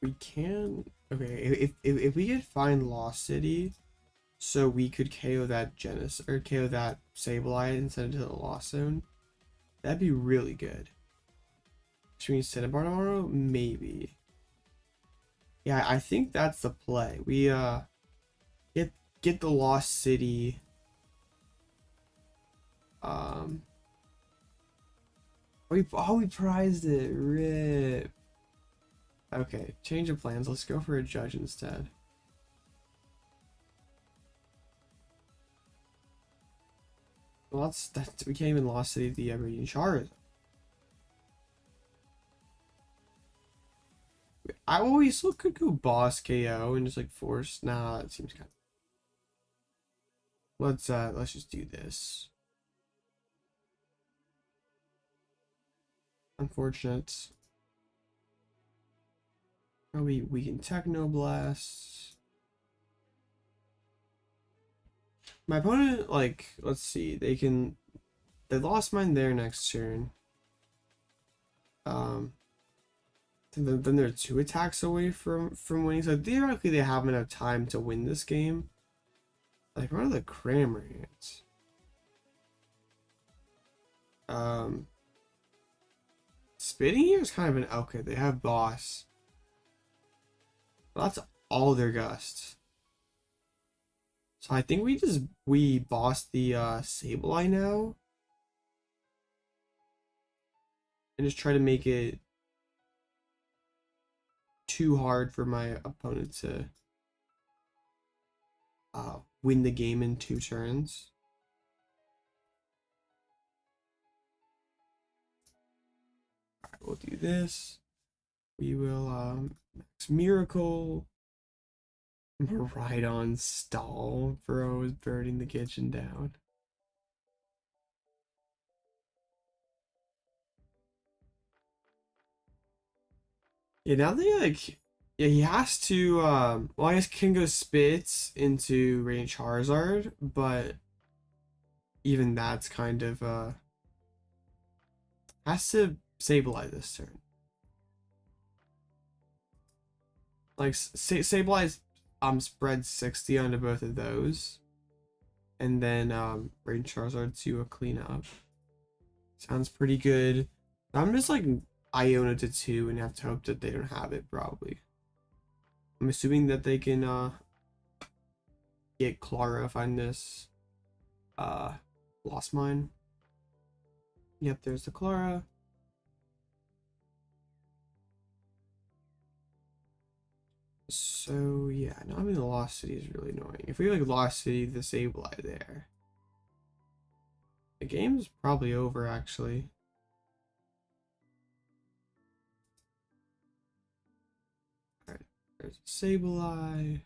We can, okay, if we could find Lost City, so we could KO that or KO that Sableye and send it to the Lost Zone, that'd be really good. Should we Cinnabar tomorrow? Maybe. Yeah, I think that's the play. We get the Lost City. We prized it. Rip. Okay, change of plans. Let's go for a judge instead. Well, that's we can't even Lost City the Radiant Charizard. We still could go boss KO and just like force. Nah, that seems kind of. Let's just do this. Unfortunate. Oh, we can Techno Blast. My opponent, like, let's see, they lost mine there next turn. Then they're 2 attacks away from winning. So theoretically they have enough time to win this game. Like, what are the Cramorants? Spitting here is kind of an okay. They have boss. Well, that's all their gusts. So I think we bossed the Sableye now. and just try to make it too hard for my opponent to win the game in 2 turns. Alright, we'll do this. We will Max Miracle. Right on stall. Bro is burning the kitchen down. Yeah, now they like, yeah, he has to well, I guess Kingo spits into Radiant Charizard, but even that's kind of has to stabilize this turn. Like stabilize spread 60 onto both of those, and then Radiant Charizard to a cleanup. Sounds pretty good. I'm just like Iono to 2 and have to hope that they don't have it, probably. I'm assuming that they can get Klara if I miss Lost Mine. Yep, there's the Klara. So yeah, no, I mean the Lost City is really annoying. If we like Lost City, the Sableye there, the game's probably over actually. Alright, there's Sableye.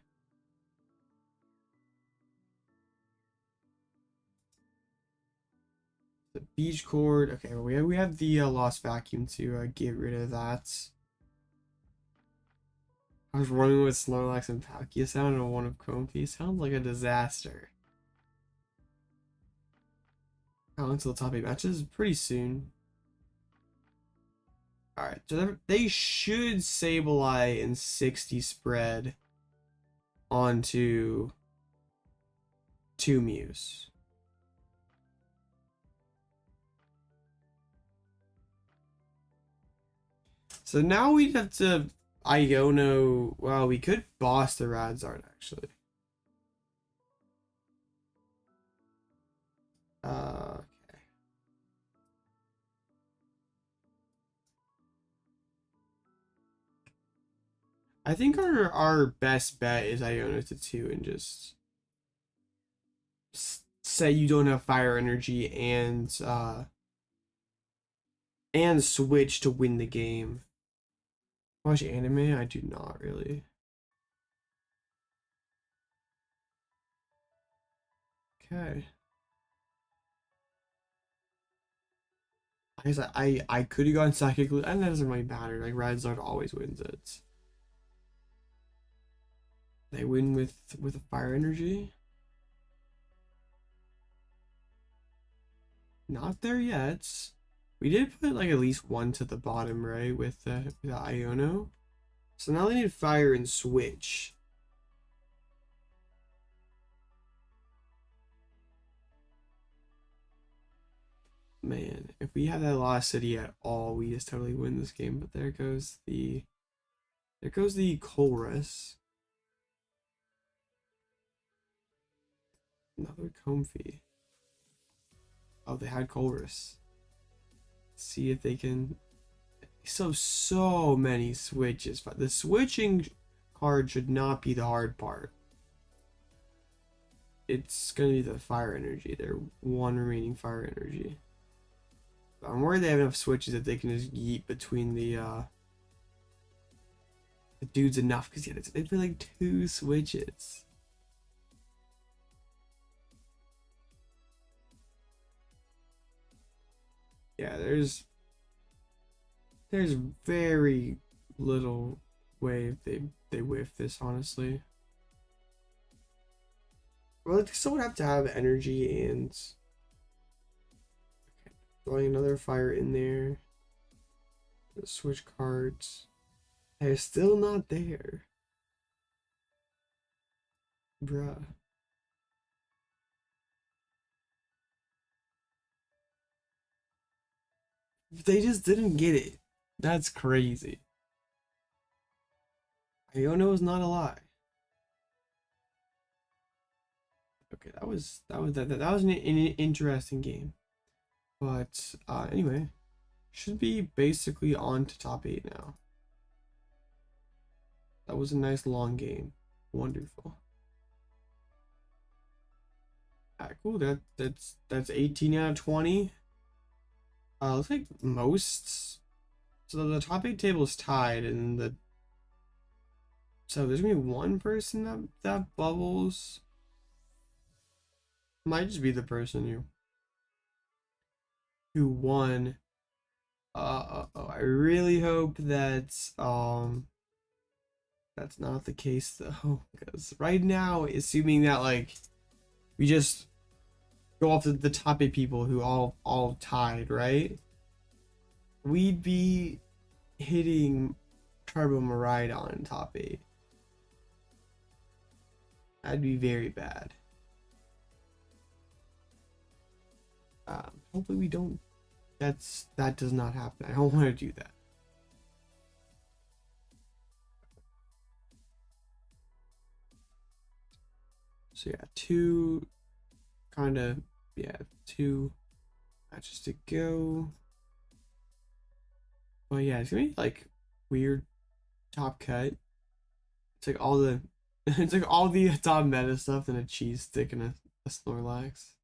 The Beach Cord. Okay, well, we have the Lost Vacuum to get rid of that. I was running with Snorlax and Palkia sound on one of Comfy. Sounds like a disaster. Out until the top 8 matches pretty soon. Alright, so they should Sableye and 60 spread onto 2 Mews. So now we'd have to Iono. Well, we could boss the Radzard actually. Okay. I think our best bet is Iono to 2 and just say you don't have fire energy and switch to win the game. Watch anime? I do not really. Okay. I guess I could have gone Psychic, and that doesn't really matter. Like Radzard always wins it. They win with a fire energy. Not there yet. We did put like at least 1 to the bottom, right, with the Iono. So now they need fire and switch. Man, if we have that Lost City at all, we just totally win this game. But there goes the Chorus. Another Comfy. Oh, they had Chorus. See if they can. So many switches, but the switching card should not be the hard part. It's gonna be the fire energy. Their 1 remaining fire energy. But I'm worried they have enough switches that they can just yeet between the dudes enough, because yeah, they play like 2 switches. Yeah, there's very little way they whiff this, honestly. Well, they still would have to have energy and okay, throwing another fire in there. Switch cards. They're still not there. Bruh. They just didn't get it. That's crazy. Iono is not a lie. Okay, that was an interesting game. But anyway, Should be basically on to top 8 now. That was a nice long game. Wonderful. Alright, cool. That's 18 out of 20. Looks like most. So the top 8 table is tied, and so there's gonna be one person that bubbles. Might just be the person who won. I really hope that that's not the case though, because right now, assuming that like we just go off the top 8 people who all tied, right? We'd be hitting Turbo Miraidon in top 8. That'd be very bad. Hopefully we don't. That does not happen. I don't want to do that. So yeah, two matches to go. Well, yeah, it's gonna be like weird top cut. It's like all the it's like all the top meta stuff and a cheese stick and a Snorlax.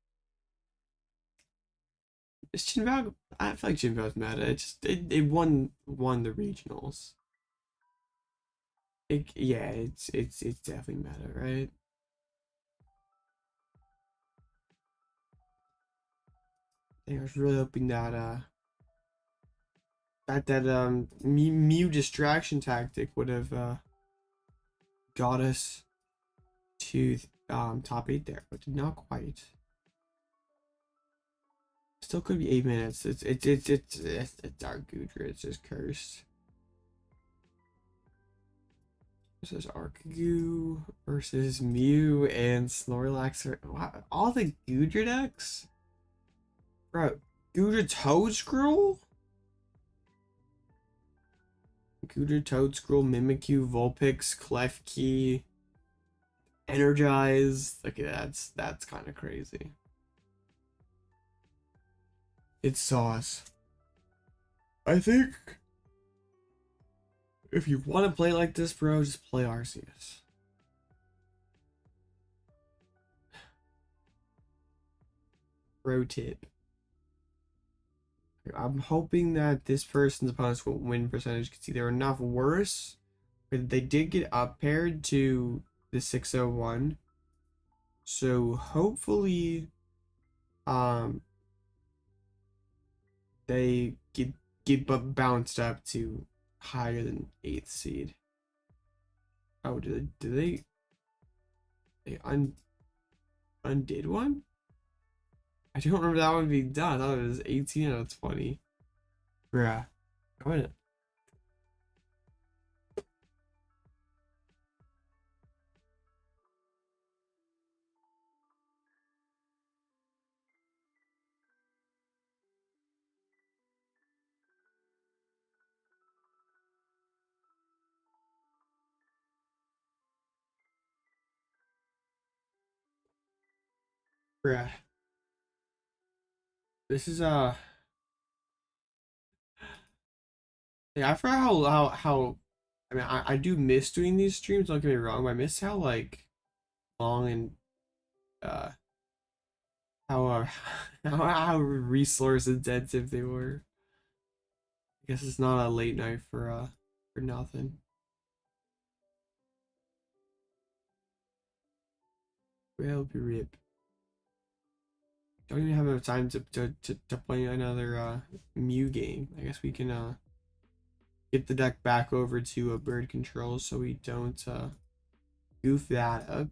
It's Chinbao. I feel like Chinbao's meta. It won the regionals. Yeah, it's definitely meta, right? I was really hoping that Mew distraction tactic would have got us to top 8 there, but not quite. Still could be 8 minutes. It's our Goodra. It's just cursed. This is Arcagoo versus Mew and Snorlax. Wow, all the Goodra decks? Bro, Goodra Toadscruel? Goodra Toadscruel, Mimikyu, Vulpix, Klefki, Energize. Like that's kind of crazy. It's sauce. I think if you want to play like this, bro, just play Arceus. Pro tip. I'm hoping that this person's opponent's win percentage can see they're enough worse, but they did get up paired to the 601. So hopefully they get bounced up to higher than 8th seed. Oh, did they undid one? I don't remember that one being done. I thought it was 18 out of 20. Bruh. Go ahead. Bruh. This is yeah, I forgot how I mean I do miss doing these streams, don't get me wrong, but I miss how like long and how how resource intensive they were. I guess it's not a late night for nothing. Well, be rip. Don't even have enough time to play another Mew game. I guess we can get the deck back over to a bird control so we don't goof that up.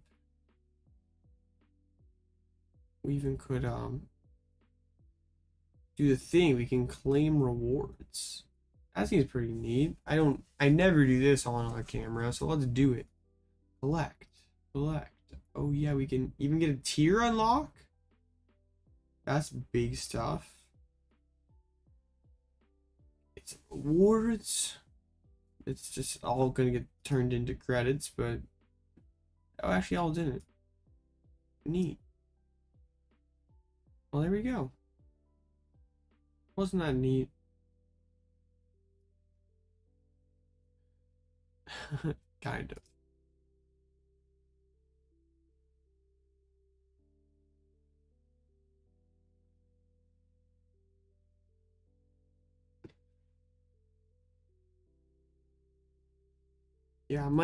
We even could do the thing, we can claim rewards. That seems pretty neat. I never do this on a camera, so let's do it. Select. Oh yeah, we can even get a tier unlock. That's big stuff. It's rewards. It's just all gonna get turned into credits, but oh, actually all didn't. Neat. Well, there we go. Wasn't that neat? Kind of. Yeah, I'm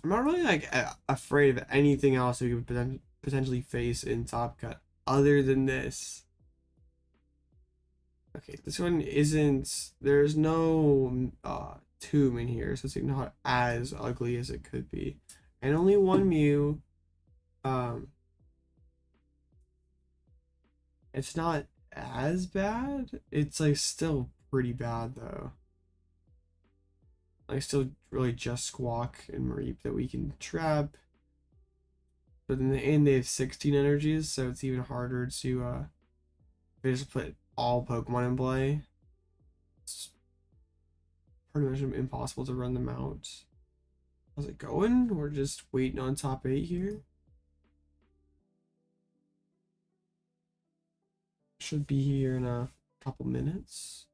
not really like afraid of anything else we could potentially face in Top Cut other than this. Okay, this one isn't, there's no tomb in here, so it's not as ugly as it could be. And only one Mew. It's not as bad. It's like still pretty bad though. Like still really just Squawk and Mareep that we can trap. But in the end they have 16 energies, so it's even harder to they just put all Pokemon in play. It's pretty much impossible to run them out. How's it going? We're just waiting on top 8 here. Should be here in a couple minutes.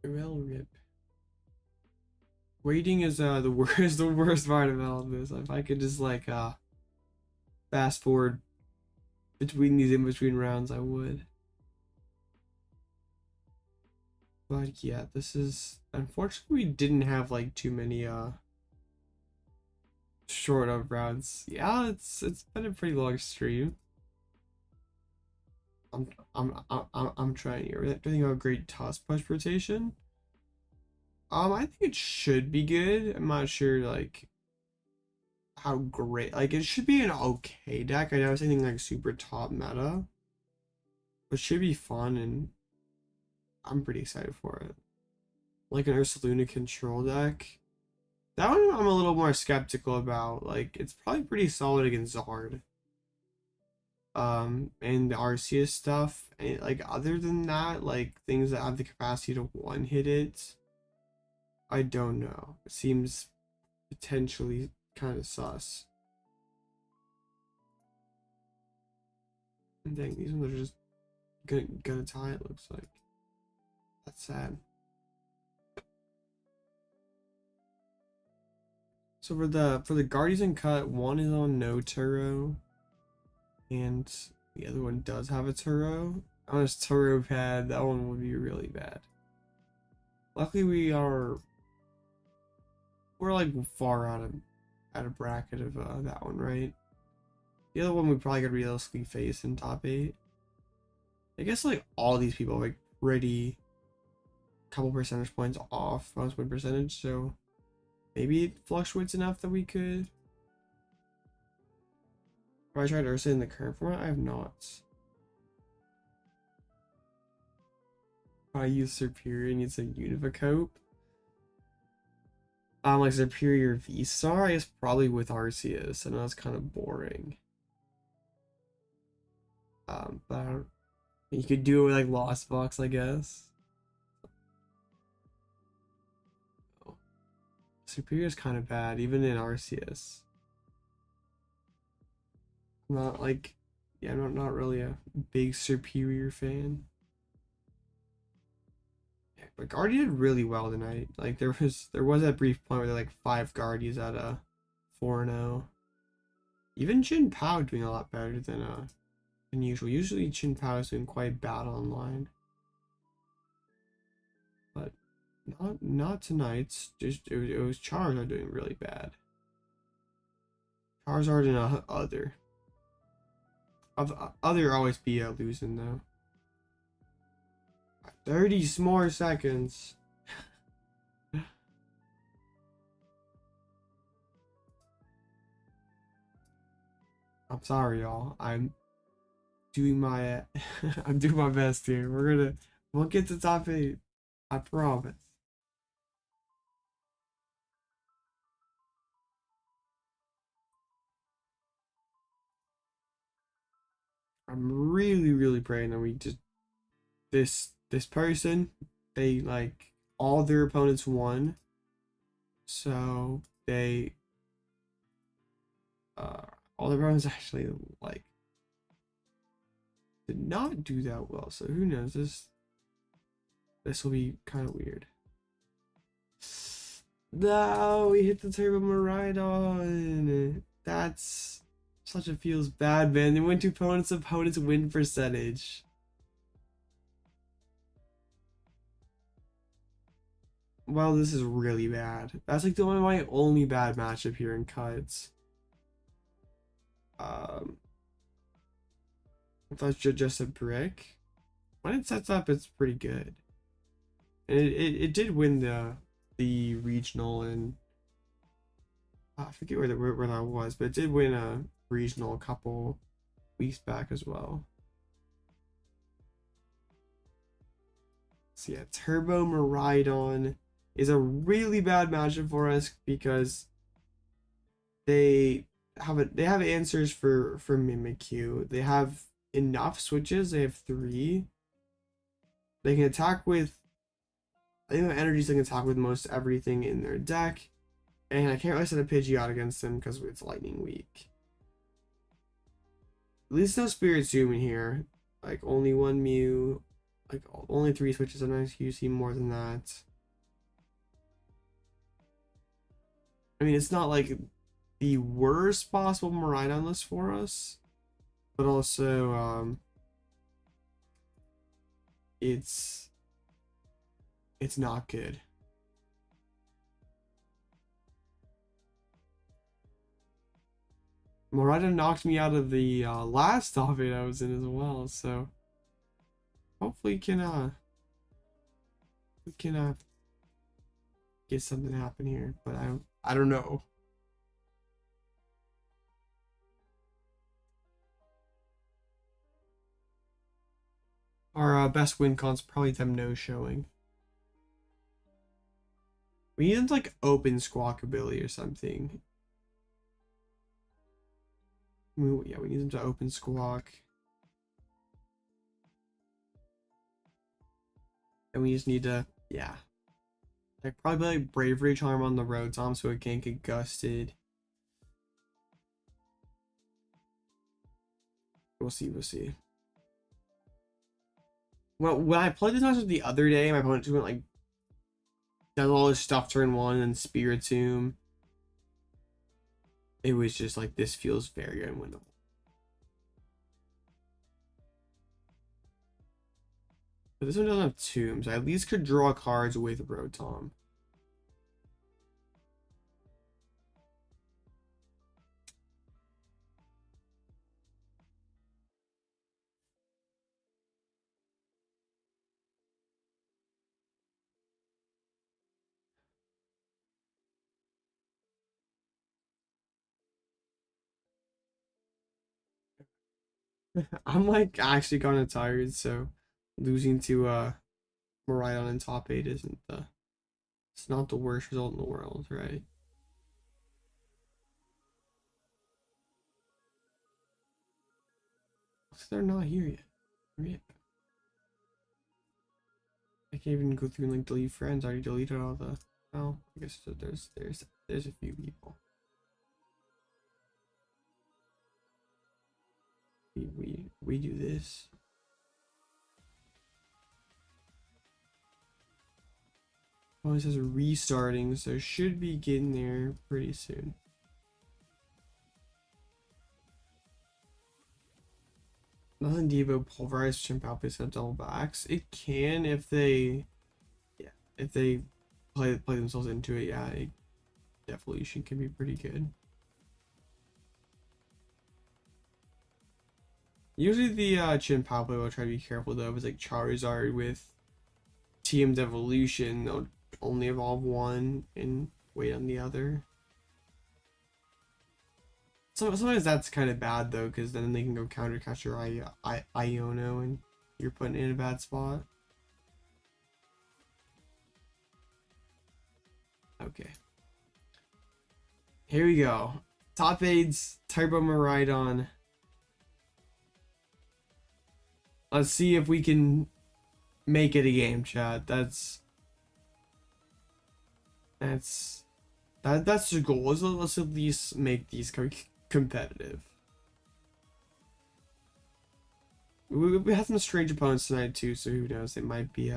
Well, rip. Waiting is the worst part of all of this. If I could just like fast forward between these in-between rounds, I would. But yeah, this is unfortunately we didn't have like too many short of rounds. Yeah, it's been a pretty long stream. I'm trying here. We're doing a great toss push rotation. I think it should be good. I'm not sure like how great. Like it should be an okay deck. I know it's anything like super top meta, but should be fun, and I'm pretty excited for it. Like an Ursaluna control deck. That one I'm a little more skeptical about. Like it's probably pretty solid against Zard. And the Arceus stuff. And like other than that, like things that have the capacity to one hit it, I don't know. It seems potentially kind of sus. And dang, these ones are just gonna tie, it looks like. That's sad. So for the Guardian cut, one is on no Turo, and the other one does have a Turo. On his Turo pad, that one would be really bad. Luckily we're like far out of bracket of that one, right? The other one we probably could realistically face in top 8. I guess like all these people are like pretty couple percentage points off most win percentage, so maybe it fluctuates enough that we could. Have I tried Ursa in the current format? I have not. If I use Superior and use a Univocope. Like Superior V Star, I guess probably with Arceus. I know that's kind of boring. But I don't, you could do it with like Lost Box, I guess. Superior is kind of bad, even in Arceus. Not like, yeah, I'm not really a big Superior fan. Yeah, but Guardia did really well tonight. Like there was that brief point where there were like 5 Guardias at a 4-0. Even Chin Pao doing a lot better than usual. Usually Chin Pao is doing quite bad online, but not tonight. Just it was Charizard doing really bad. Charizard and other always be losing though. 30 more seconds. I'm sorry, y'all. I'm doing my I'm doing my best here. We'll get to top 8. I promise. I'm really praying that we just this person, they like all their opponents won, so they all the rounds actually like did not do that well. So who knows? This will be kind of weird. No, we hit the Turbo Miraidon. That's such a feels bad, man. They went to opponent's win percentage. Wow, this is really bad. That's like my only bad matchup here in cuts. If that's just a brick, when it sets up, it's pretty good. And it did win the regional, and I forget where that was, but it did win a regional a couple weeks back as well. So yeah, Turbo Miraidon is a really bad matchup for us because they have answers for Mimikyu. They have enough switches. They have 3. They can attack with, I think the energies they can attack with most everything in their deck. And I can't really set a Pidgeot against them because it's lightning weak. At least no Spirit Zoom in here. Like only 1 Mew, like only 3 switches. Sometimes you see more than that. I mean, it's not like the worst possible Miraidon list for us, but also it's not good. Miraidon knocked me out of the last top 8 I was in as well, so hopefully we can get something to happen here, but I don't know. Our best win con's probably them no showing. We need them to like open Squawk ability or something. Yeah, we need them to open Squawk. And we just need to, yeah. Like probably like Bravery Charm on the Rotom so it can't get gusted. We'll see. Well, when I played this matchup the other day, my opponent just went like does all this stuff turn 1 and Spirit Tomb. It was just like, this feels very unwinnable. But this one doesn't have tombs. I at least could draw cards with Rotom. I'm like actually kind of tired, so losing to Miraidon in top 8 isn't it's not the worst result in the world, right? They're not here yet. Rip. I can't even go through and like delete friends. I already deleted all the. Oh, I guess there's a few people. We do this. Oh, it says restarting, so should be getting there pretty soon. Nothing Devo pulverized Chimp is have double backs. It can if they, yeah, if they play themselves into it. Yeah, Devolution can be pretty good. Usually the Chimp will try to be careful though. If it's like Charizard with TM Devolution, they'll only evolve one and wait on the other. Sometimes that's kind of bad though, because then they can go counter catch your Iono and you're putting in a bad spot. Okay. Here we go. Top 8's Turbo Miraidon. Let's see if we can make it a game, chat. That's the goal. Let's at least make these, because competitive. We had some strange opponents tonight too, so who knows? It might be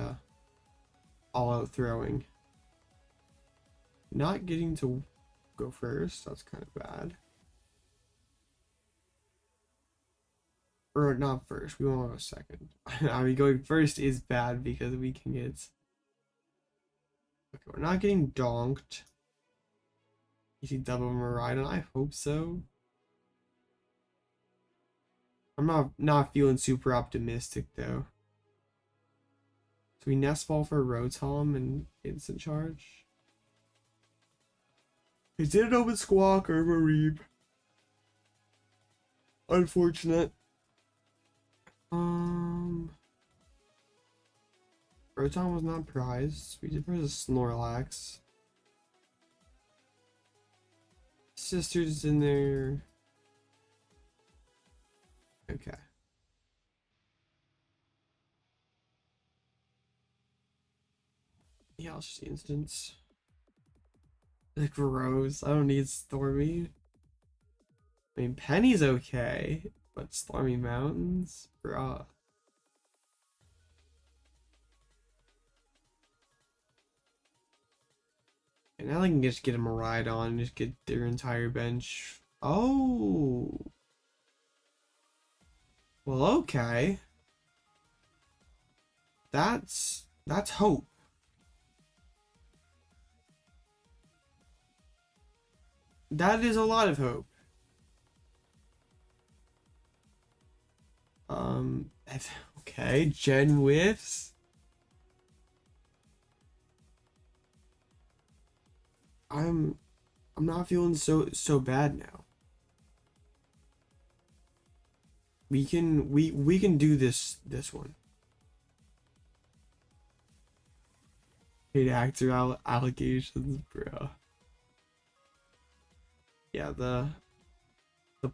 all out throwing. Not getting to go first, that's kind of bad. Or not first, we want to go second. I mean, going first is bad because we can get... Okay, we're not getting donked. You see double Miraidon? I hope so. I'm not feeling super optimistic though. So we Nest Ball for Rotom and instant charge. He didn't open Squawk or Mareep. Unfortunate. Rotom was not prized. We did prize a Snorlax. Sister's in there. Okay. Yeah, I'll just instance. Like Rose. I don't need Stormy. I mean, Penny's okay, but Stormy Mountains? Bruh. And now I can just get him a ride on and just get their entire bench. Oh. Well, okay. That's hope. That is a lot of hope. Okay, Gen Whiffs. I'm not feeling so bad now. We can do this one. Hate actor allegations, bro. Yeah, the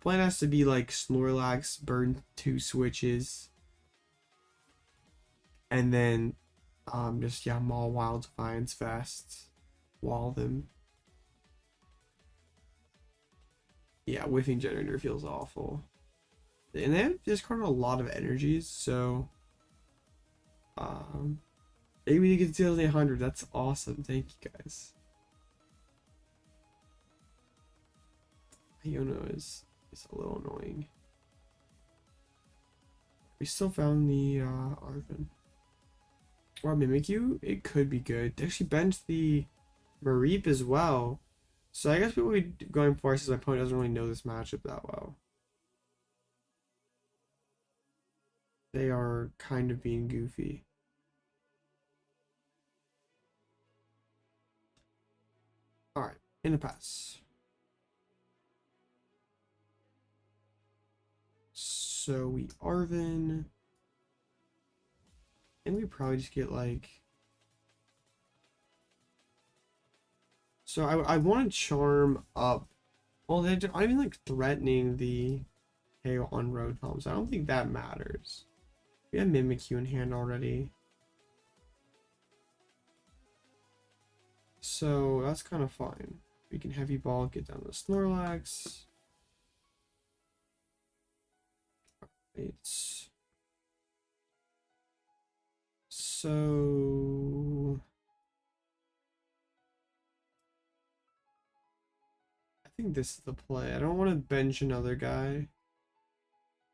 plan has to be like Snorlax, burn 2 switches, and then just Mawile Defiance Vest, wall them. Yeah, whiffing generator feels awful. And they have discarded a lot of energies, so maybe we get to 2800. That's awesome. Thank you guys. Iono is a little annoying. We still found the Arven. Or Mimikyu, it could be good. They actually benched the Mareep as well. So I guess what we're going for, since my opponent doesn't really know this matchup that well. They are kind of being goofy. Alright, in the pass. So we Arven. And we probably just get like... So I want to charm up. Well, they're not even like threatening the hail on Rotom, so I don't think that matters. We have Mimikyu in hand already. So that's kind of fine. We can heavy ball, get down the Snorlax. It's so I think this is the play. I don't want to bench another guy.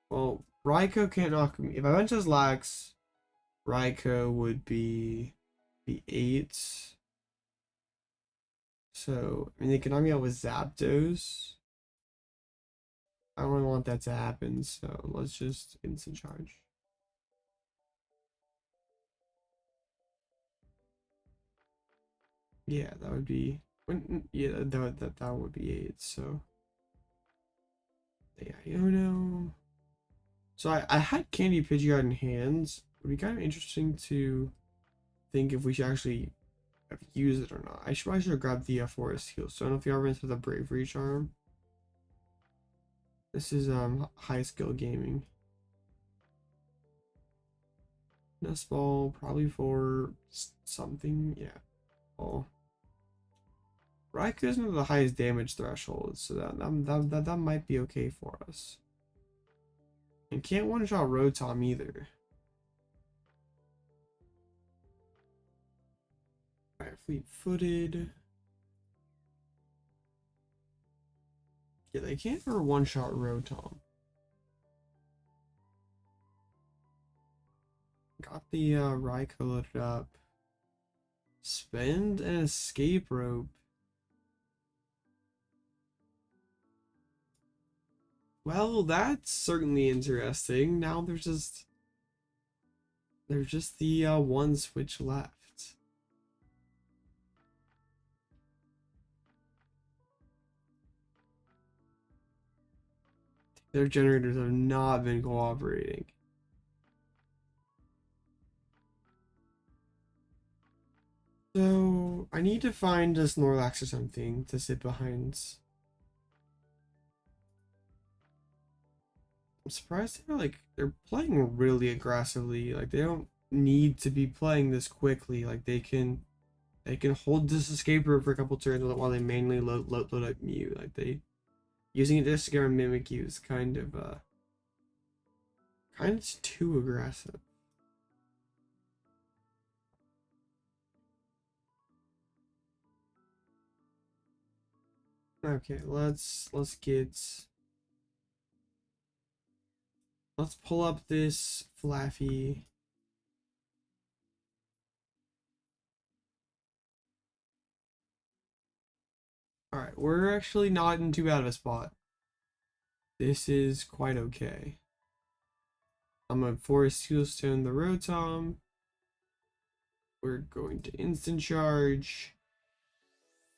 Well, Raikou can't knock me. If I bench his Lax, Raikou would be 8. So, I mean, they can knock me out with Zapdos. I don't really want that to happen, so let's just instant charge. Yeah, that would be... Yeah, that would be 8, so... Yeah, Iono... So I had Candy Pidgeot in hands. It would be kind of interesting to think if we should actually use it or not. I should probably grab the Forest Heal. So I don't know if you ever into the Bravery Charm. This is high skill gaming. Nest Ball probably for something. Yeah. Oh. Raikou doesn't have the highest damage threshold, so that might be okay for us. And can't one-shot Rotom either. Alright, fleet-footed. Yeah, they can't ever one-shot Rotom. Got the Raikou loaded up. Spend an escape rope. Well, that's certainly interesting. Now there's just the one switch left. Their generators have not been cooperating. So I need to find a Snorlax or something to sit behind. I'm surprised they're playing really aggressively. Like, they don't need to be playing this quickly. Like, they can hold this escape rope for a couple turns while they manually load up Mew. Like, they using it just to scare Mimikyu is kind of too aggressive. Okay, let's pull up this Flaffy. Alright, we're actually not in too bad of a spot. This is quite okay. I'm gonna Forest Steelstone the Rotom. We're going to Instant Charge.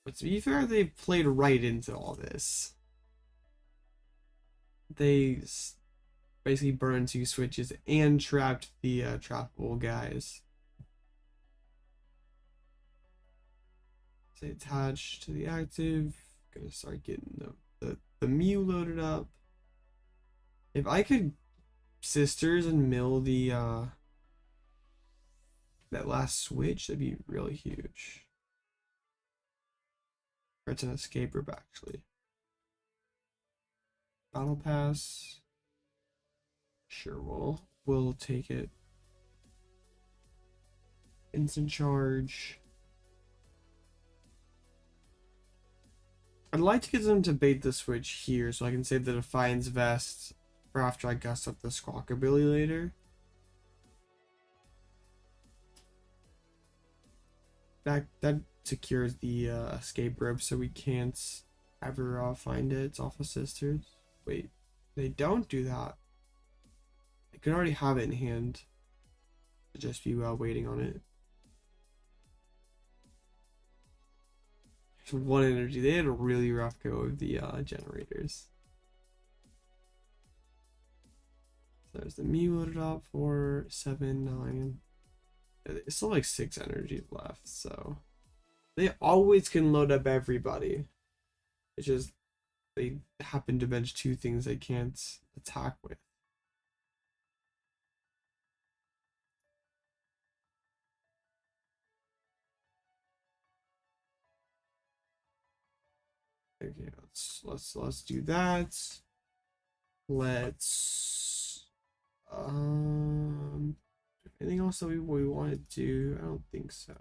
But to be fair, they played right into all this. They basically burned 2 switches and trapped the trappable guys. Say attached to the active. Gonna start getting the Mew loaded up. If I could Sisters and mill the that last switch, that'd be really huge. Or it's an escape rope actually. Battle Pass. Sure, we'll take it. Instant Charge. I'd like to get them to bait the switch here so I can save the Defiance Vest for after I gust up the Squawk ability later. That secures the escape rope so we can't ever find it. It's off of Sisters. Wait, they don't do that. I could already have it in hand. Just be waiting on it. There's 1 energy. They had a really rough go of the generators. So there's the Mew loaded up for 7, 9. It's still like 6 energies left, so they always can load up everybody. It's just they happen to bench 2 things they can't attack with. Okay, let's do that. Let's anything else that we want to do? I don't think so. How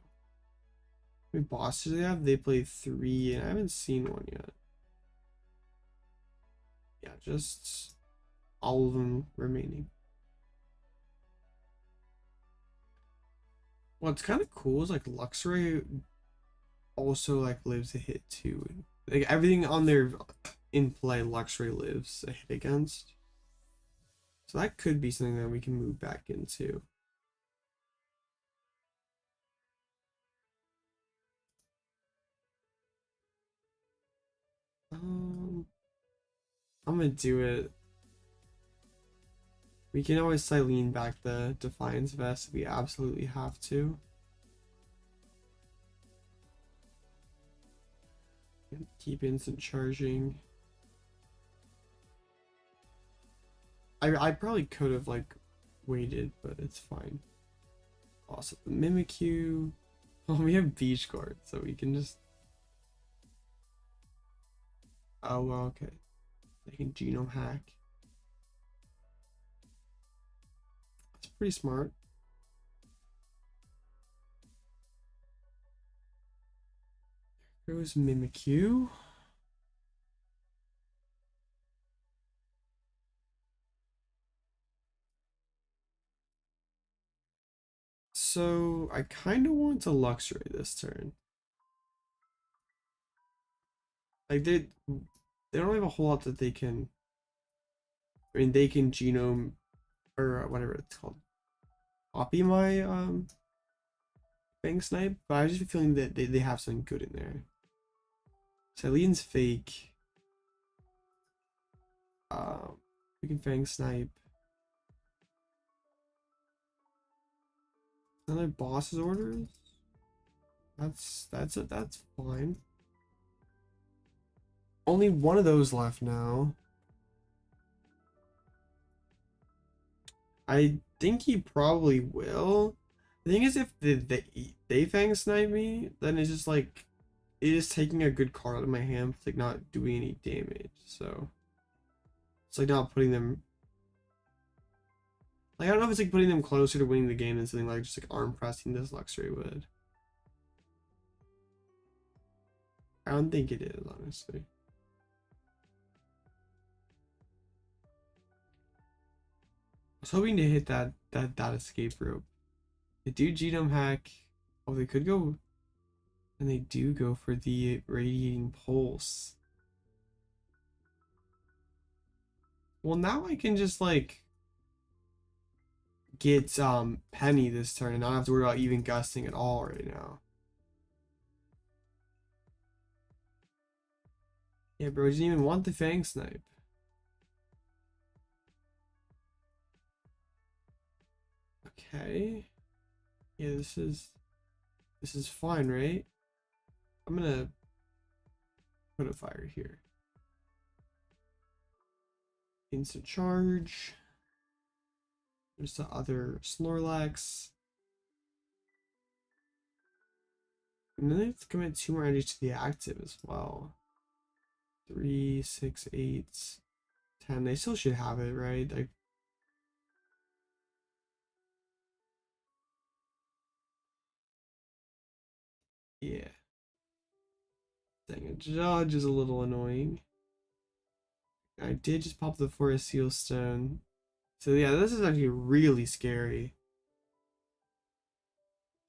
many bosses do they have? They play 3 and I haven't seen one yet. Yeah, just all of them remaining. What's kind of cool is like Luxray also like lives a hit too. Like everything on their in play, Luxray lives a hit against. So that could be something that we can move back into. I'm gonna do it. We can always Cyllene back the Defiance Vest if we absolutely have to. Keep instant charging. I probably could have like waited, but it's fine. Also the Mimikyu. Oh, we have Beach Guard, so we can just Oh, well, okay. They can genome hack. That's pretty smart. There goes Mimikyu. So I kind of want to Luxray this turn. Like they don't have a whole lot that they can. I mean, they can genome or whatever it's called. Copy my Fang Snipe, but I just have a feeling that they have something good in there. Cyllene's fake. We can Fang Snipe. Another boss's orders. That's fine. Only one of those left now. I think he probably will. The thing is, if they Fang Snipe me, then it's just like it is taking a good card out of my hand, like not doing any damage. So it's like not putting them. Like I don't know if it's like putting them closer to winning the game than something like just like arm pressing this Luxray would. I don't think it is, honestly. I was hoping to hit that escape rope. They do genome hack. Oh, they could go, and they do go for the radiating pulse. Well, now I can just like get Penny this turn and not have to worry about even gusting at all right now. Yeah, bro, I didn't even want the Fang Snipe. Okay. Yeah, this is fine, right? I'm gonna put a fire here. Instant charge. There's the other Snorlax. And then they have to commit 2 more energies to the active as well. 3, 6, 8, 10. They still should have it, right? Like, yeah. Dang, a judge is a little annoying. I did just pop the Forest Seal Stone. So yeah, this is actually really scary.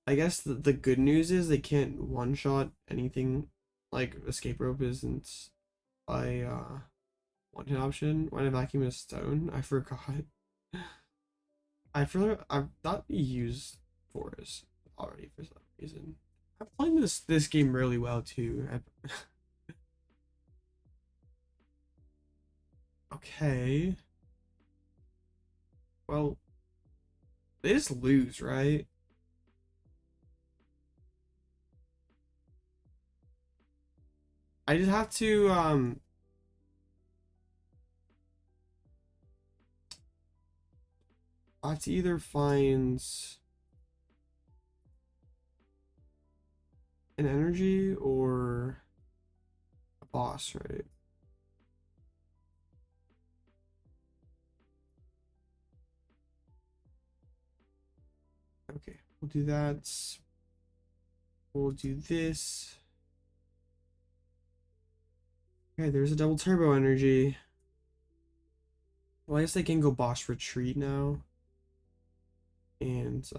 I guess the good news is they can't one-shot anything. Like escape rope isn't a one-hit option. When I vacuum a stone, I forgot. I thought we used Forest already for some reason. I'm playing this game really well too. Okay. Well, they just lose, right? I just have to I have to either find an energy or a boss, right? Okay, we'll do that. We'll do this. Okay, there's a double turbo energy. Well, I guess I can go boss retreat now. And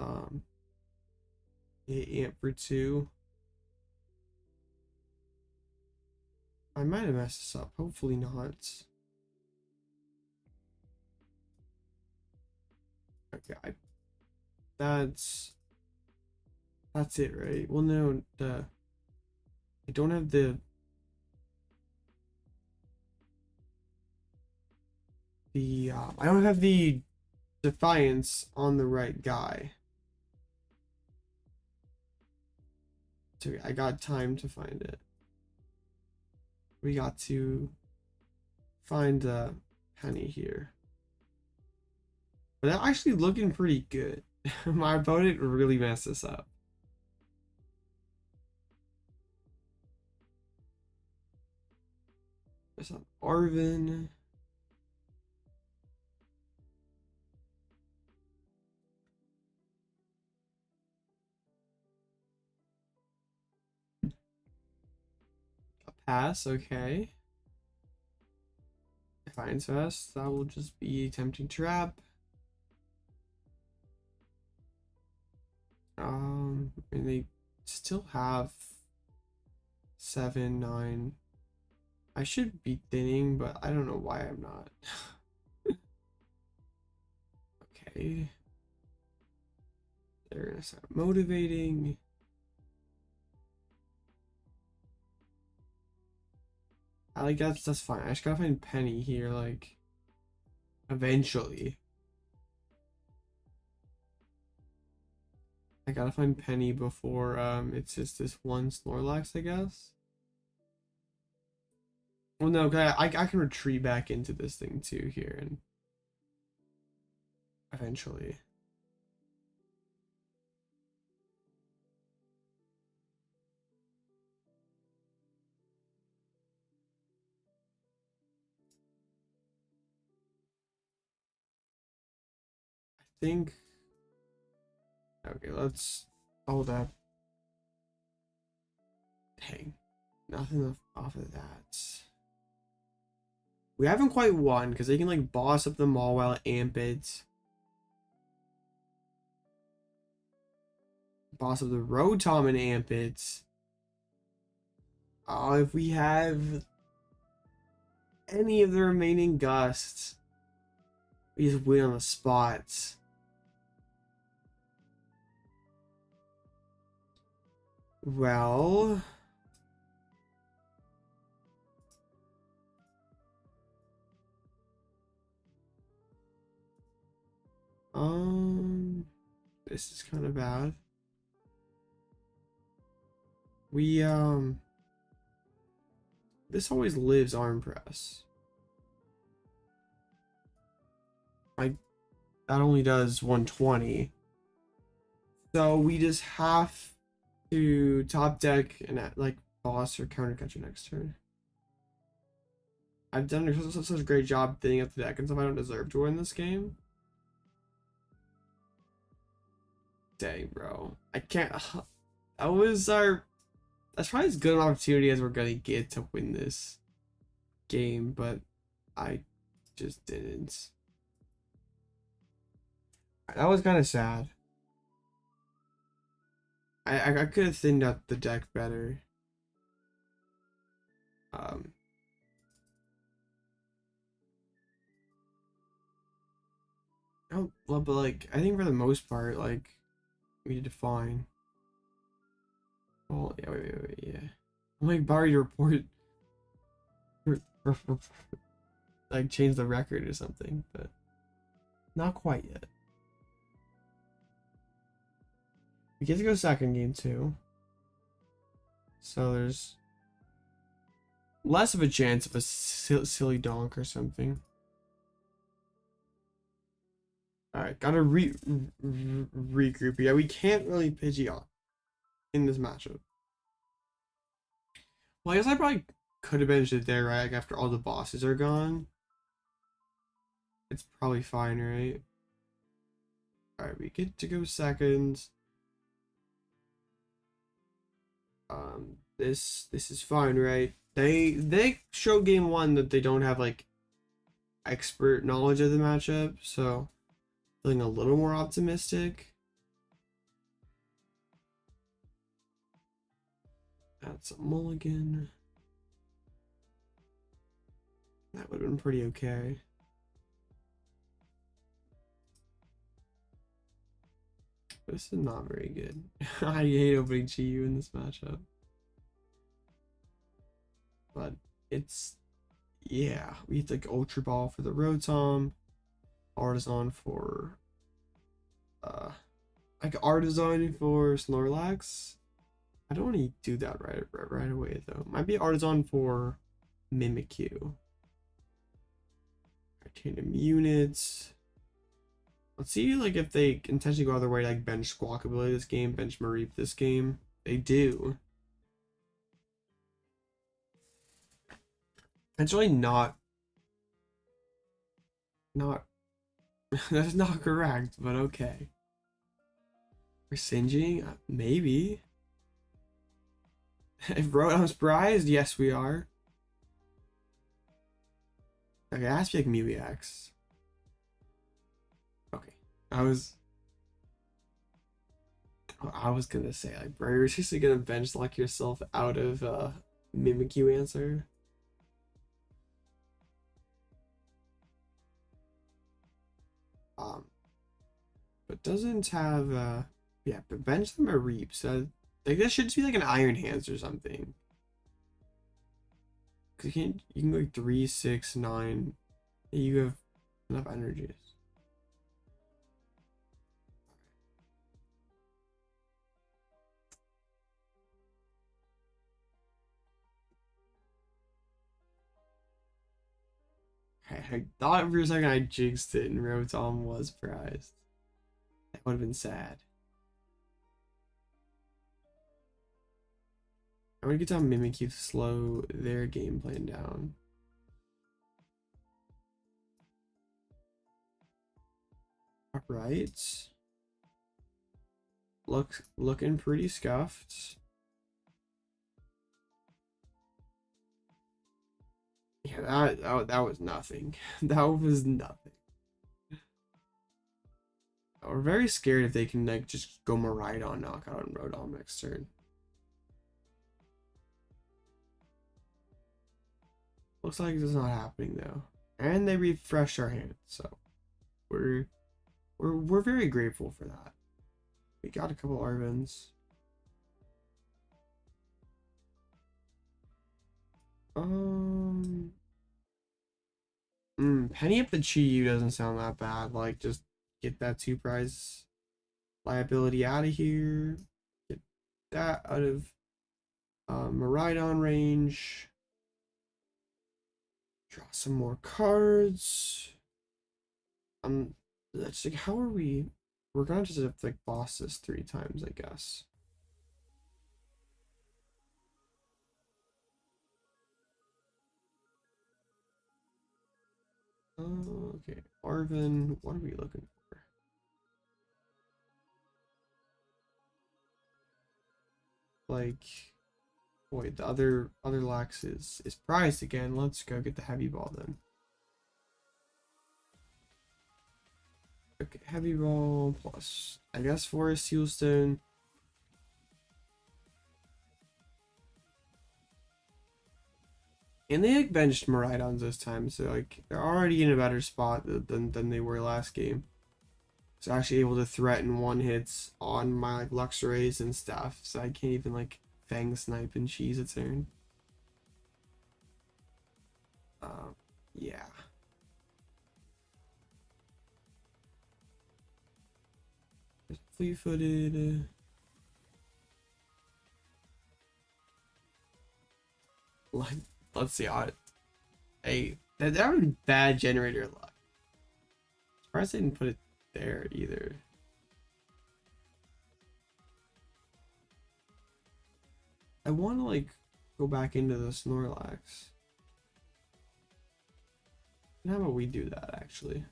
amp for 2. I might have messed this up. Hopefully not. Okay, that's it, right? Well, no, I don't have the I don't have the Defiance on the right guy. So I got time to find it. We got to find Penny here. But that's actually looking pretty good. My opponent really messed this up. There's an Arven. A pass, okay. Defiance Vest, that will just be a tempting trap. And they still have 7, 9. I should be thinning, but I don't know why I'm not. Okay. They're gonna start motivating. I like that's fine. I just gotta find Penny here, like eventually. I gotta find Penny before it's just this one Snorlax, I guess. Well, no, I can retreat back into this thing too here and eventually. I think. Okay, let's hold up. Dang, nothing off of that. We haven't quite won because they can like boss up the Mawile amp it. Boss up the Rotom and amp it. Oh, if we have any of the remaining gusts, we just win on the spots. Well, this is kind of bad. We this always lives arm press. Like that only does 120. So we just have to top deck and like boss or counter catcher next turn. I've done such a great job thinning up the deck and stuff. I don't deserve to win this game. Dang, bro. I can't. That was our. That's probably as good an opportunity as we're gonna get to win this game, but I just didn't. That was kind of sad. I could have thinned out the deck better. Oh, well, but like I think for the most part, like we did fine. Oh yeah, wait, yeah. I'm like Barry to report, like change the record or something, but not quite yet. We get to go second game too, so there's less of a chance of a silly donk or something. Alright, gotta regroup. Yeah, we can't really Pidgeot in this matchup. Well, I guess I probably could have benched it there, right? Like after all the bosses are gone. It's probably fine, right? Alright, we get to go second. This is fine, right? They show game one that they don't have like expert knowledge of the matchup, so feeling a little more optimistic. That's a mulligan. That would have been pretty okay. This is not very good. I hate opening GU in this matchup. But it's, yeah, we hit like Ultra Ball for the Rotom, Artazon for, like Artazon for Snorlax. I don't want to do that right away though. Might be Artazon for Mimikyu. Titanium units. Let's see like if they intentionally go other way, like bench Squawkabilly this game, bench Mareep this game. They do. It's really not that's not correct, but okay. We're singeing? Maybe. If Rotom's prized, yes we are. Okay, it has to be like Mew EX. Okay. I was gonna say, like, bro, you're seriously gonna bench lock yourself out of Mimikyu answer? But doesn't have yeah, but bench them a reap. So like this should just be like an Iron Hands or something. Cause you can go 3, 6, 9. You have enough energies. I thought for a second I jinxed it and Rotom was prized. That would have been sad. I'm gonna get down Mimikyu to slow their game plan down. Alright. Looking pretty scuffed. Yeah, that was nothing. That was nothing. We're very scared if they can like just go Miraidon knockout on Rotom next turn. Looks like it's not happening though. And they refreshed our hand, so we're very grateful for that. We got a couple Arvens. Penny up the Chi doesn't sound that bad. Like, just get that 2 prize liability out of here. Get that out of Miraidon range. Draw some more cards. That's like, how are we? We're gonna just have to like boss this 3 times, I guess. Okay, Arven, what are we looking for? Like, wait, the other Lax is prized again. Let's go get the heavy ball then. Okay, heavy ball plus, I guess, Forest Sealstone. And they like benched Miraidons this time, so like they're already in a better spot than they were last game. So actually able to threaten 1-hits on my like Luxrays and stuff, so I can't even like Fang Snipe and cheese a turn. Yeah. Fleet-footed. Like, let's see. Hey, that was bad generator luck. Surprised they didn't put it there either. I want to like go back into the Snorlax. How about we do that actually?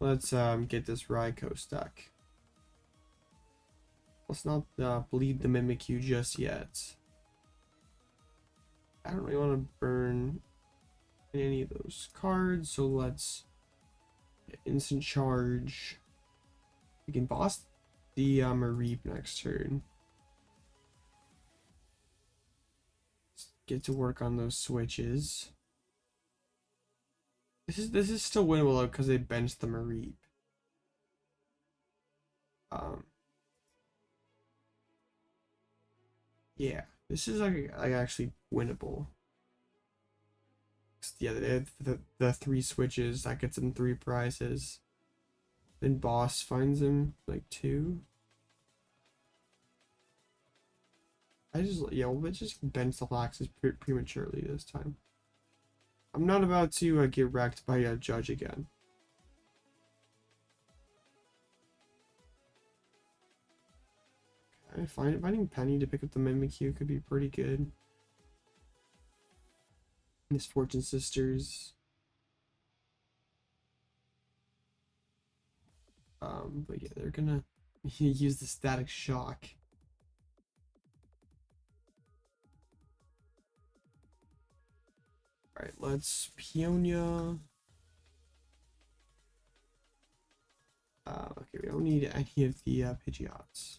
Let's get this Raikou stuck. Let's not bleed the Mimikyu just yet. I don't really want to burn any of those cards, so let's instant charge. We can boss the Mareep next turn. Let's get to work on those switches. This is still winnable because they benched the Mareep. Yeah, this is like actually winnable. Yeah, they have the 3 switches that gets them 3 prizes. Then boss finds him like 2. We'll just bench the Laxes prematurely this time. I'm not about to get wrecked by a judge again. Okay, finding Penny to pick up the Mimikyu could be pretty good. Misfortune Sisters. But yeah, they're gonna use the Static Shock. Alright, let's Peonia. Okay, we don't need any of the Pidgeots.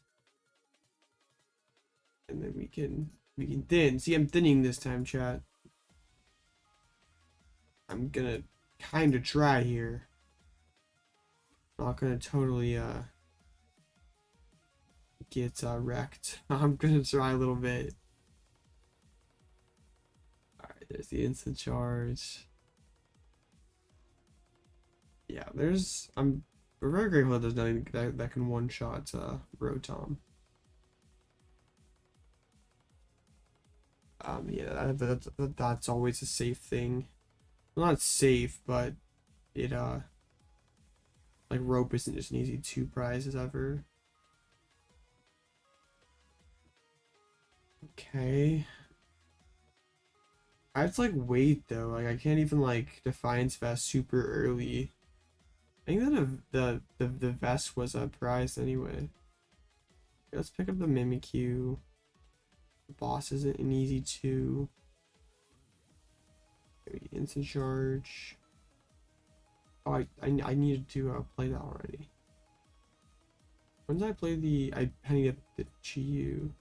And then we can thin. See, I'm thinning this time, chat. I'm gonna kind of try here. Not gonna totally get wrecked. I'm gonna try a little bit. Alright, there's the instant charge. Yeah, we're very grateful that there's nothing that can one-shot Rotom. Yeah, that's always a safe thing. Well, not safe, but it like Rope isn't just an easy 2 prize as ever. Okay. I have to like wait though. Like I can't even like Defiance Vest super early. I think that the vest was a prize anyway. Let's pick up the Mimikyu. The boss isn't an easy 2. Maybe instant charge. Oh, I needed to play that already. When did I play the Penny at the GU?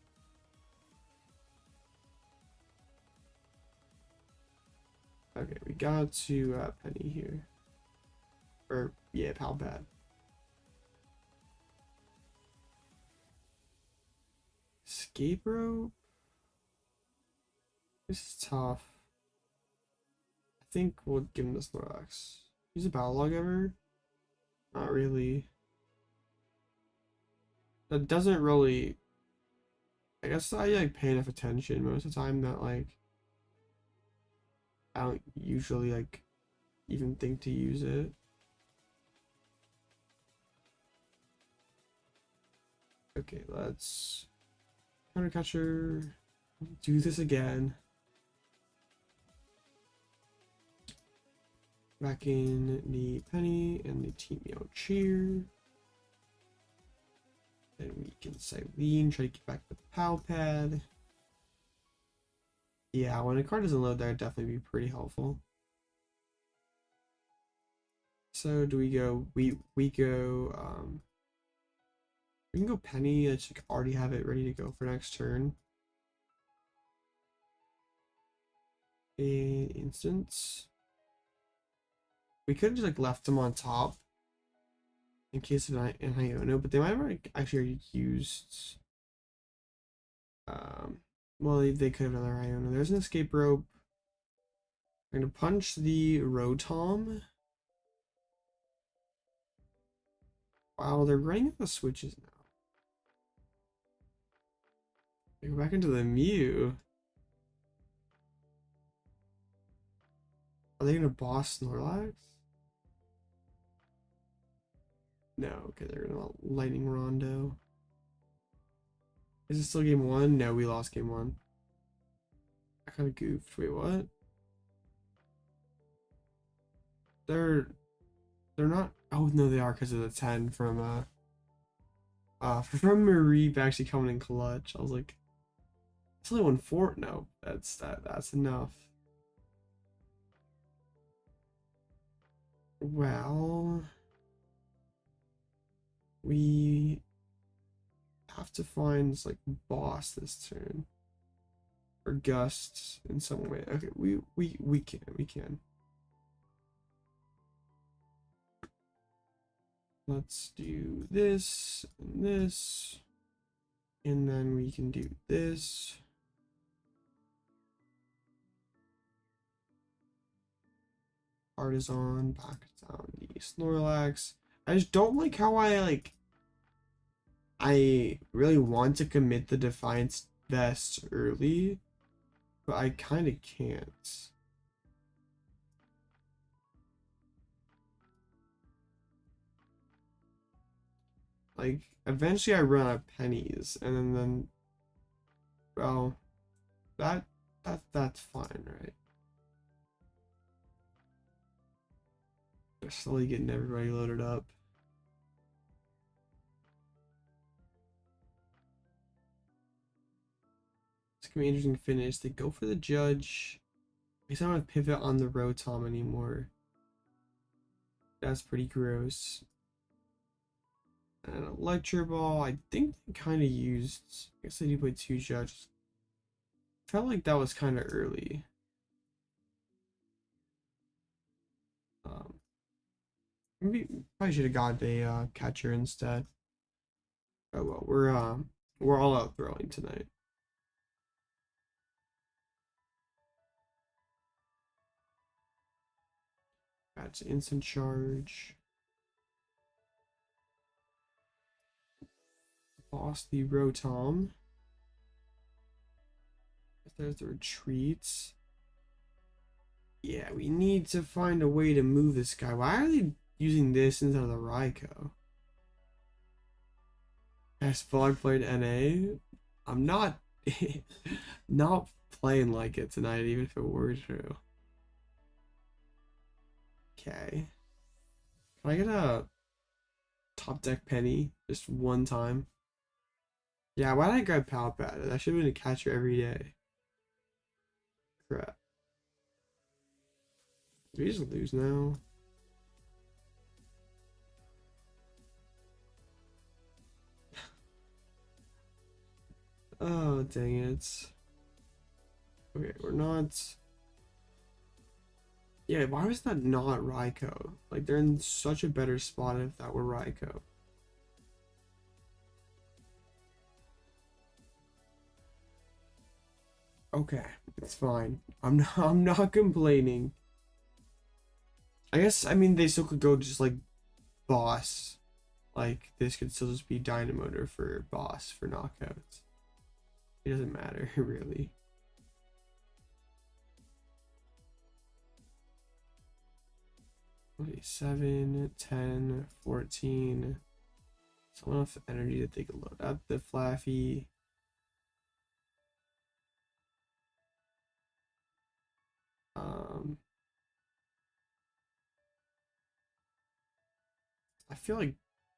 Okay, we got to Penny here. Or yeah, Pal Pad. Escape rope. This is tough. I think we'll give him the Snorlax. Use a battle log ever? Not really. That doesn't really. I guess I like pay enough attention most of the time that like I don't usually like even think to use it. Okay, let's counter catcher. Do this again. Back in the Penny and the Team Meow cheer. Then we can Cyllene, try to get back the Pal Pad. Yeah, when a card doesn't load, that would definitely be pretty helpful. So do we go? We go. We can go Penny. Let's like already have it ready to go for next turn. An instance. We could have just like left them on top in case of an Iono, but they might have actually already used. Well, they could have another Iono. There's an escape rope. I'm gonna punch the Rotom. Wow, they're running out of switches now. They go back into the Mew. Are they gonna boss Snorlax? No, okay, they're gonna Lightning Rondo. Is it still game 1? No, we lost game 1. I kind of goofed. Wait, what? They're not. Oh no, they are because of the 10 from Marie actually coming in clutch. I was like, it's only 1-4. No, that's enough. Well, we have to find like boss this turn or gust in some way. Okay, we can. Let's do this and this, and then we can do this. Artazon, back down the Snorlax. I just don't like how I really want to commit the Defiance Vest early, but I kind of can't. Like, eventually I run out of pennies, and then well, that's fine, right? They're slowly getting everybody loaded up. It's gonna be an interesting finish. They go for the judge. I guess I don't have pivot on the Rotom anymore. That's pretty gross. And Electro Ball, I think they kind of used. I guess they do play 2 judges. Felt like that was kind of early. Maybe probably should have got a catcher instead. Oh well, we're all out throwing tonight. That's instant charge. Boss the Rotom. There's the retreats. Yeah, we need to find a way to move this guy. Why are they using this instead of the Raikou? Has Vlog played NA? I'm not not playing like it tonight, even if it were true. Okay. Can I get a top deck Penny just one time? Yeah, why did I grab Pal Pad? That should have been a catcher every day. Crap. Do we just lose now? Oh, dang it. Okay, we're not... Yeah, why was that not Raikou? Like, they're in such a better spot if that were Raikou. Okay, it's fine. I'm not complaining. I guess, I mean, they still could go just like boss. Like, this could still just be Dynamotor for boss for knockouts. It doesn't matter, really. Okay, 7, 10, 14. So enough energy that they could load up the Flaffy. I feel like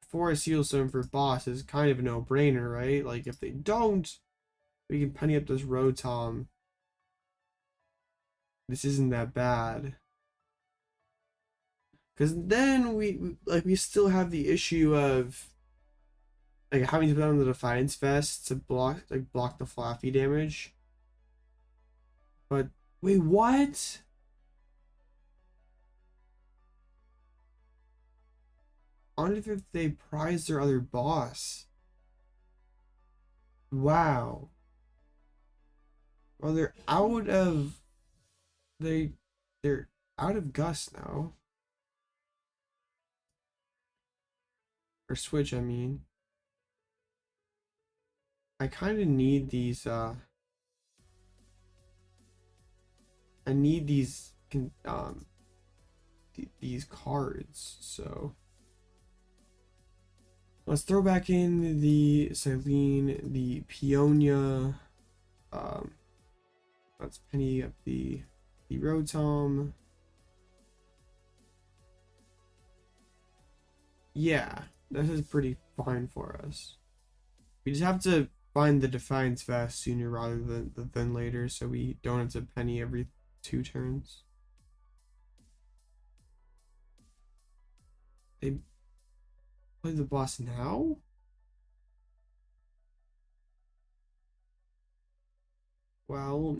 Forest Seal Stone for boss is kind of a no-brainer, right? Like, if they don't, we can penny up this Rotom. This isn't that bad. Because then we still have the issue of like having to put on the Defiance Vest to block the Flaffy damage. But wait, what? I wonder if they prize their other boss. Wow. Well, they're out of they're out of Gust now. Or Switch, I mean. I kind of need these I need these these cards, so let's throw back in the Cyllene, the Peonia, let's penny up the Rotom. Yeah, this is pretty fine for us. We just have to find the Defiance Vest sooner rather than later, so we don't have to penny every 2 turns. They play the boss now? Well,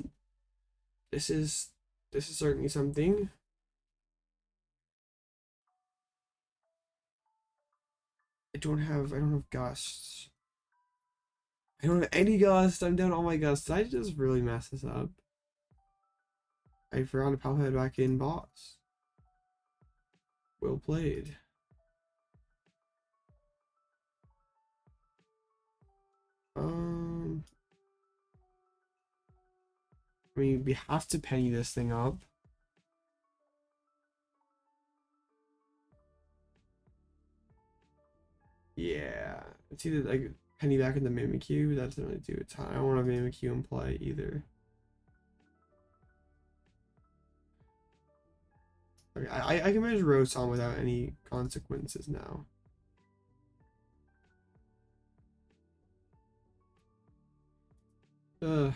this is certainly something. I don't have gusts. I don't have any gust. I'm down all my gusts. Did I just really mess this up? I forgot to Pal Pad back in boss. Well played. I mean, we have to penny this thing up. Yeah, it's either like penny back in the Mimikyu. That doesn't really do a ton. I don't want a Mimikyu in play either. Okay, I can manage Rotom without any consequences now. Ugh.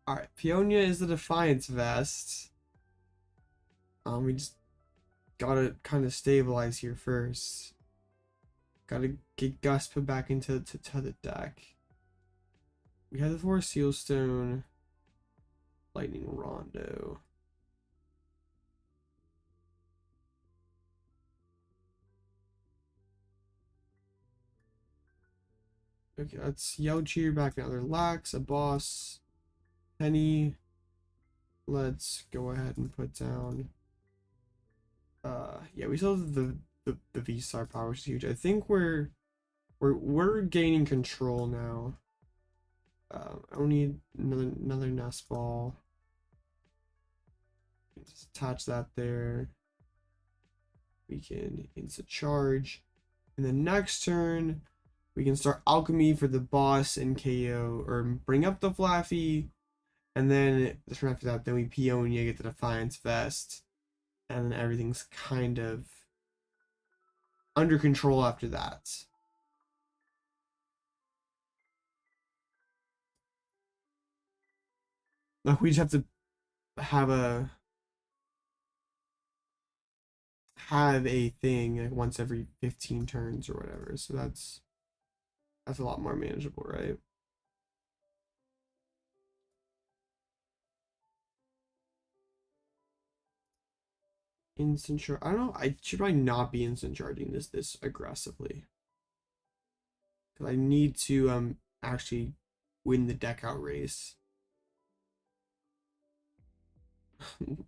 Alright, Peonia is the Defiance Vest. We just gotta kind of stabilize here first. Gotta get Gus put back into the deck. We have the 4 Sealstone, Lightning Rondo. Okay, let's Yelcheer back another Lax, a boss, Penny. Let's go ahead and put down. Yeah, we still have the V-Star power, which is huge. I think we're gaining control now. I don't need another Nest Ball. Just attach that there. We can instant charge. And then next turn, we can start Alchemy for the boss and KO, or bring up the Flaffy. And then the turn after that, then we Peonia, get the Defiance Vest. And then everything's kind of under control after that. Like, we just have to have a thing like once every 15 turns or whatever. So that's a lot more manageable, right? Instant charge. I don't know. I should probably not be instant charging this aggressively, because I need to actually win the deck out race.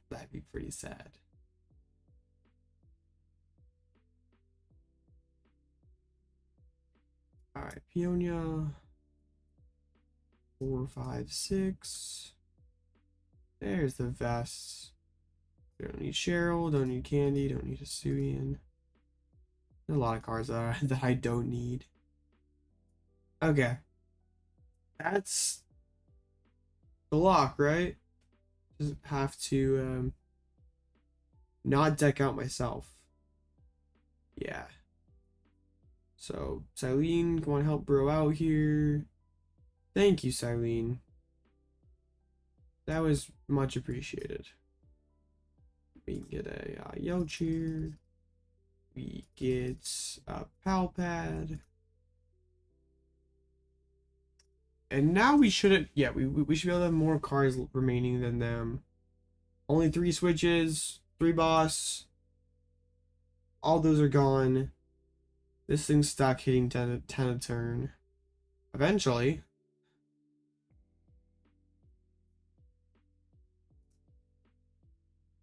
That'd be pretty sad. All right, Peonia. 4, 5, 6. There's the vests. Don't need Cheryl, don't need Candy, don't need Hisuian. There's a lot of cards that I don't need. Okay. That's the lock, right? Just have to not deck out myself. Yeah. So Cyllene, go on, help bro out here. Thank you, Cyllene. That was much appreciated. We get a Yelcheer. We get a Pal Pad. And now we shouldn't, yeah, we should be able to have more cards remaining than them. Only 3 switches, 3 boss. All those are gone. This thing's stuck hitting 10 a turn. Eventually.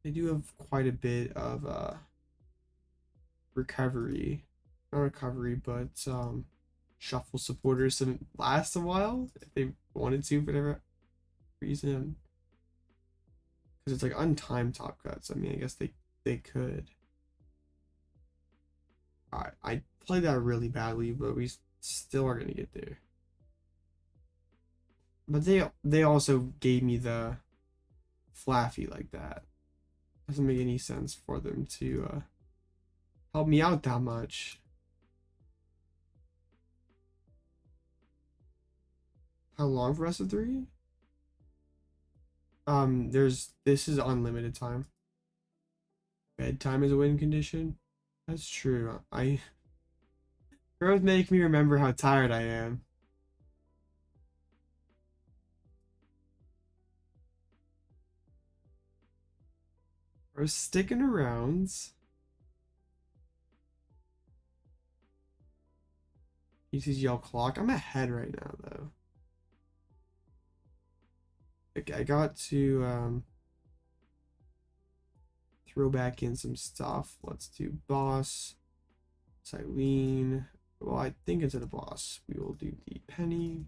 They do have quite a bit of recovery. Not recovery, but shuffle supporters to last a while if they wanted to for whatever reason. Because it's like untimed top cuts. I mean, I guess they could. Alright, I played that really badly, but we still are gonna get there. But they also gave me the Flaffy like that. Doesn't make any sense for them to help me out that much. How long for rest of 3? This is unlimited time. Bedtime is a win condition. That's true. Girls make me remember how tired I am. We're sticking around. He sees yell clock. I'm ahead right now though. Okay, I got to throw back in some stuff. Let's do boss. Cyllene. Well, I think it's a boss. We will do the Penny.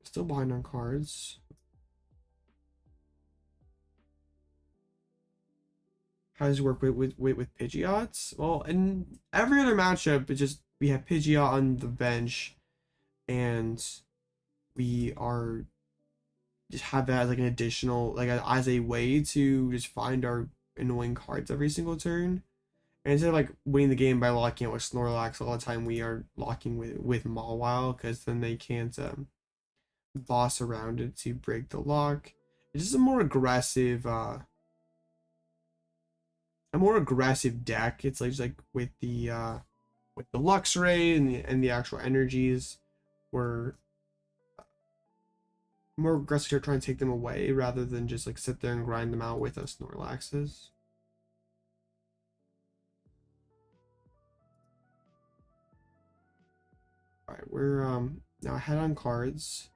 Still behind on cards. How does it work with Pidgeots? Well, in every other matchup, it just we have Pidgeot on the bench, and we are just have that as like an additional, like as a way to just find our annoying cards every single turn. And instead of like winning the game by locking out with Snorlax, a lot of time we are locking with Mawile, because then they can't boss around it to break the lock. It's just a more aggressive deck. It's like just like with the Luxray and the actual energies, we're more aggressive here, trying to take them away rather than just like sit there and grind them out with us Snorlaxes. Alright, we're now ahead on cards.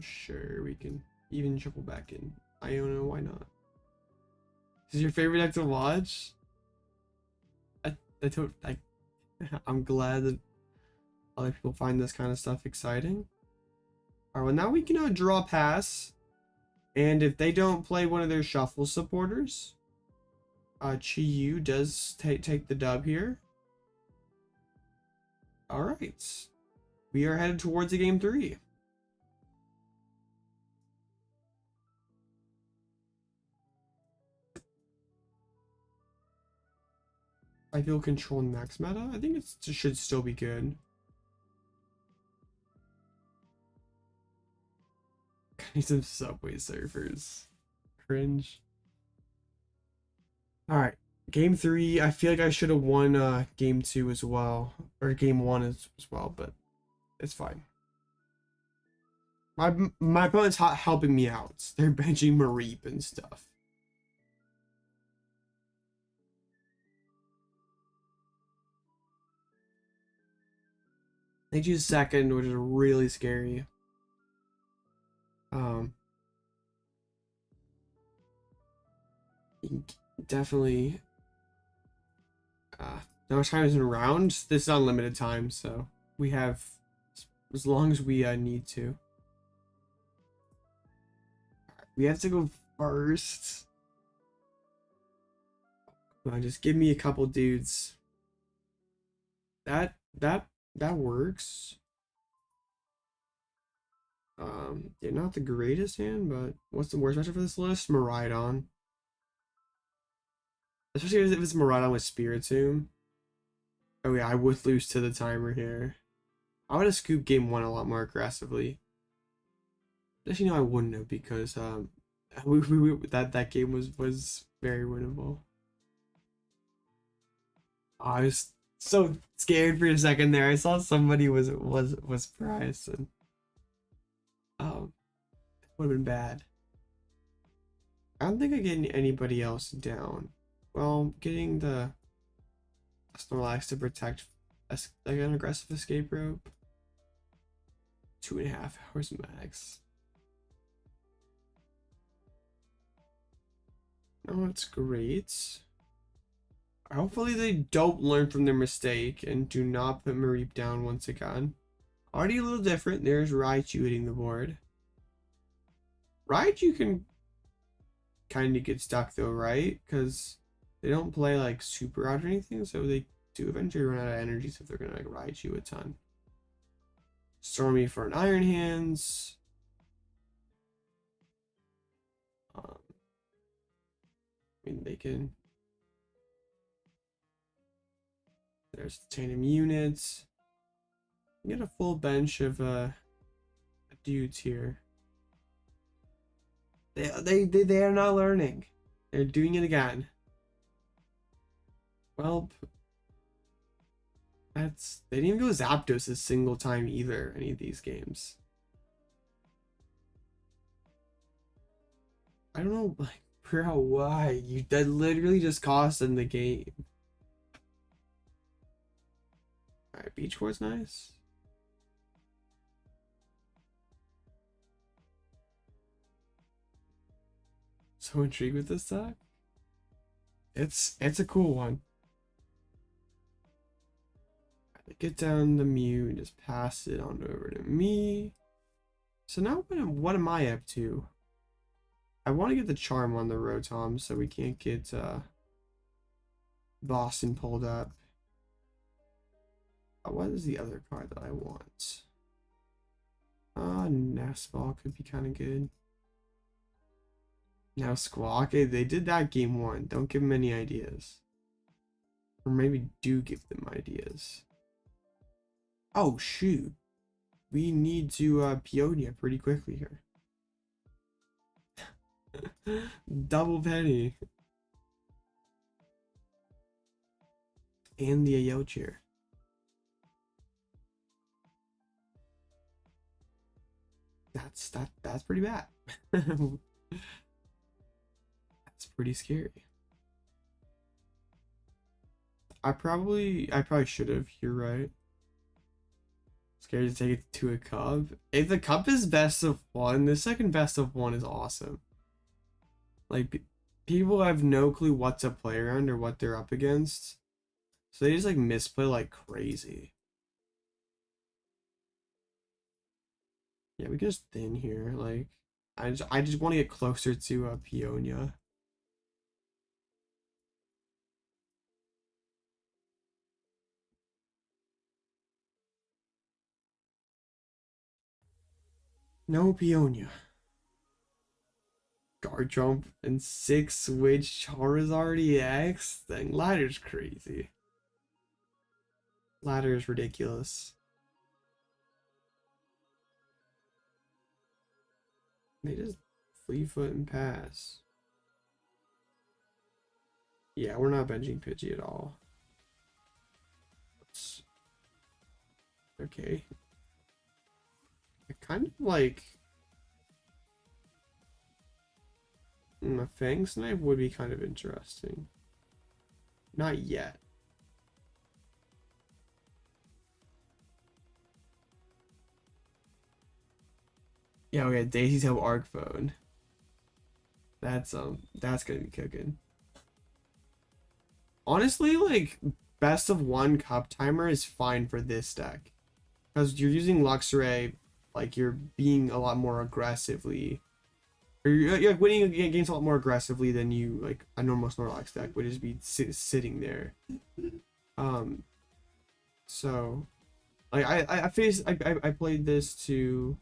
Sure, we can even shuffle back in Iono, why not? This is your favorite deck to watch? I'm glad that other people find this kind of stuff exciting. Alright, well now we can draw pass. And if they don't play one of their shuffle supporters, Chi-Yu does take the dub here. Alright. We are headed towards a game 3. I feel control in max meta. I think it should still be good. I need some Subway Surfers. Cringe. Alright. Game 3. I feel like I should have won game 2 as well. Or game 1 as well, but it's fine. My opponent's helping me out. They're benching Mareep and stuff. They choose second, which is really scary. Definitely. How much time is in a round? This is unlimited time, so we have as long as we need to. We have to go first. Come on, just give me a couple dudes. That works. Yeah, not the greatest hand, but what's the worst matchup for this list? Miraidon. Especially if it's Miraidon with Spiritomb. Oh yeah, I would lose to the timer here. I would have scooped game 1 a lot more aggressively. Actually, no, I wouldn't have, because that game was very winnable. I was so scared for a second there. I saw somebody was priced, and would have been bad. I don't think I get anybody else down. Well, getting the Snorlax to protect like an aggressive escape rope. 2.5 hours max. Oh, that's great. Hopefully they don't learn from their mistake and do not put Mareep down once again. Already a little different. There's Raichu hitting the board. Raichu can kind of get stuck though, right? Because they don't play like super out or anything, so they do eventually run out of energies if they're gonna like Raichu a ton. Stormy for an Iron Hands. I mean, they can. There's titanium units. You get a full bench of dudes here. They are not learning. They're doing it again. Well, they didn't even go Zapdos a single time either, any of these games. I don't know, like, bro, why? That literally just cost them the game. Alright, Beach Court's nice. So intrigued with this deck. It's a cool one. Get down the Mew and just pass it on over to me. So now what am I up to? I want to get the Charm on the Rotom so we can't get Boston pulled up. What is the other card that I want? Nest Ball could be kind of good. Now Squawk, okay, they did that game 1. Don't give them any ideas. Or maybe do give them ideas. Oh shoot. We need to Peonia pretty quickly here. Double Penny. And the Ayo chair. That's pretty bad. That's pretty scary. I probably should have, you're right. Scared to take it to a cup. If the cup is best of 1, the second best of 1 is awesome. Like, people have no clue what to play around or what they're up against. So they just like misplay like crazy. Yeah, we can just thin here. Like, I just want to get closer to Peonia. No Peonia. Guard jump and 6 Switch Charizard EX. Thing ladder's crazy. Ladder is ridiculous. They just flea foot and pass. Yeah, we're not benching Pidgey at all. Okay. I kind of like a Fang Snipe would be kind of interesting. Not yet. Yeah, okay, Daisy's have Arc Phone. That's gonna be cooking. Honestly, like, best of 1 cup timer is fine for this deck. Because you're using Luxray, like, you're being a lot more aggressively. Or you're winning games a lot more aggressively than you, like, a normal Snorlax deck would just be sitting there. So, like, I played this to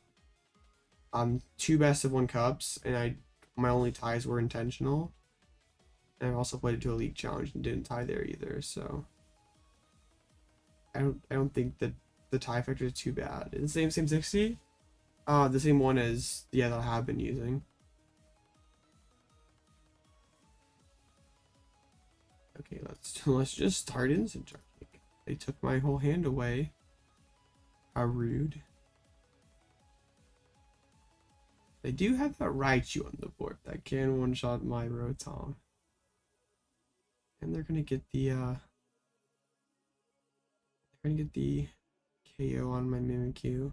2 best of 1 cups, and my only ties were intentional. And I've also played it to a league challenge and didn't tie there either, so I don't think that the tie factor is too bad. It's the same 60? The same one as that I have been using. Okay, let's just start instant charging. They took my whole hand away. How rude. They do have that Raichu on the board that can one-shot my Rotom. And they're gonna get the KO on my Mimikyu.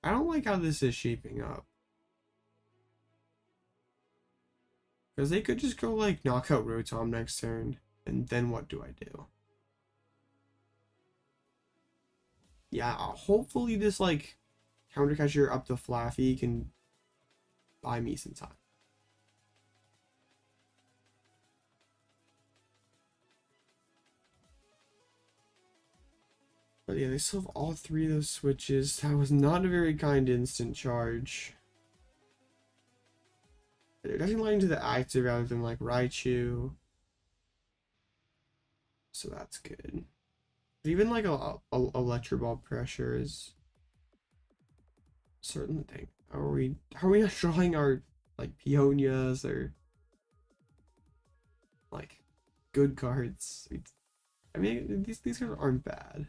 I don't like how this is shaping up. Because they could just go like knock out Rotom next turn, and then what do I do? Yeah, hopefully this like counter catcher up to Flaffy can buy me some time. But yeah, they still have all 3 of those switches. That was not a very kind instant charge. They're definitely lining to the active rather than like Raichu. So that's good. Even like a Electro Ball pressure is certain thing. Are we not drawing our like Peonias or like good cards? I mean, these cards aren't bad.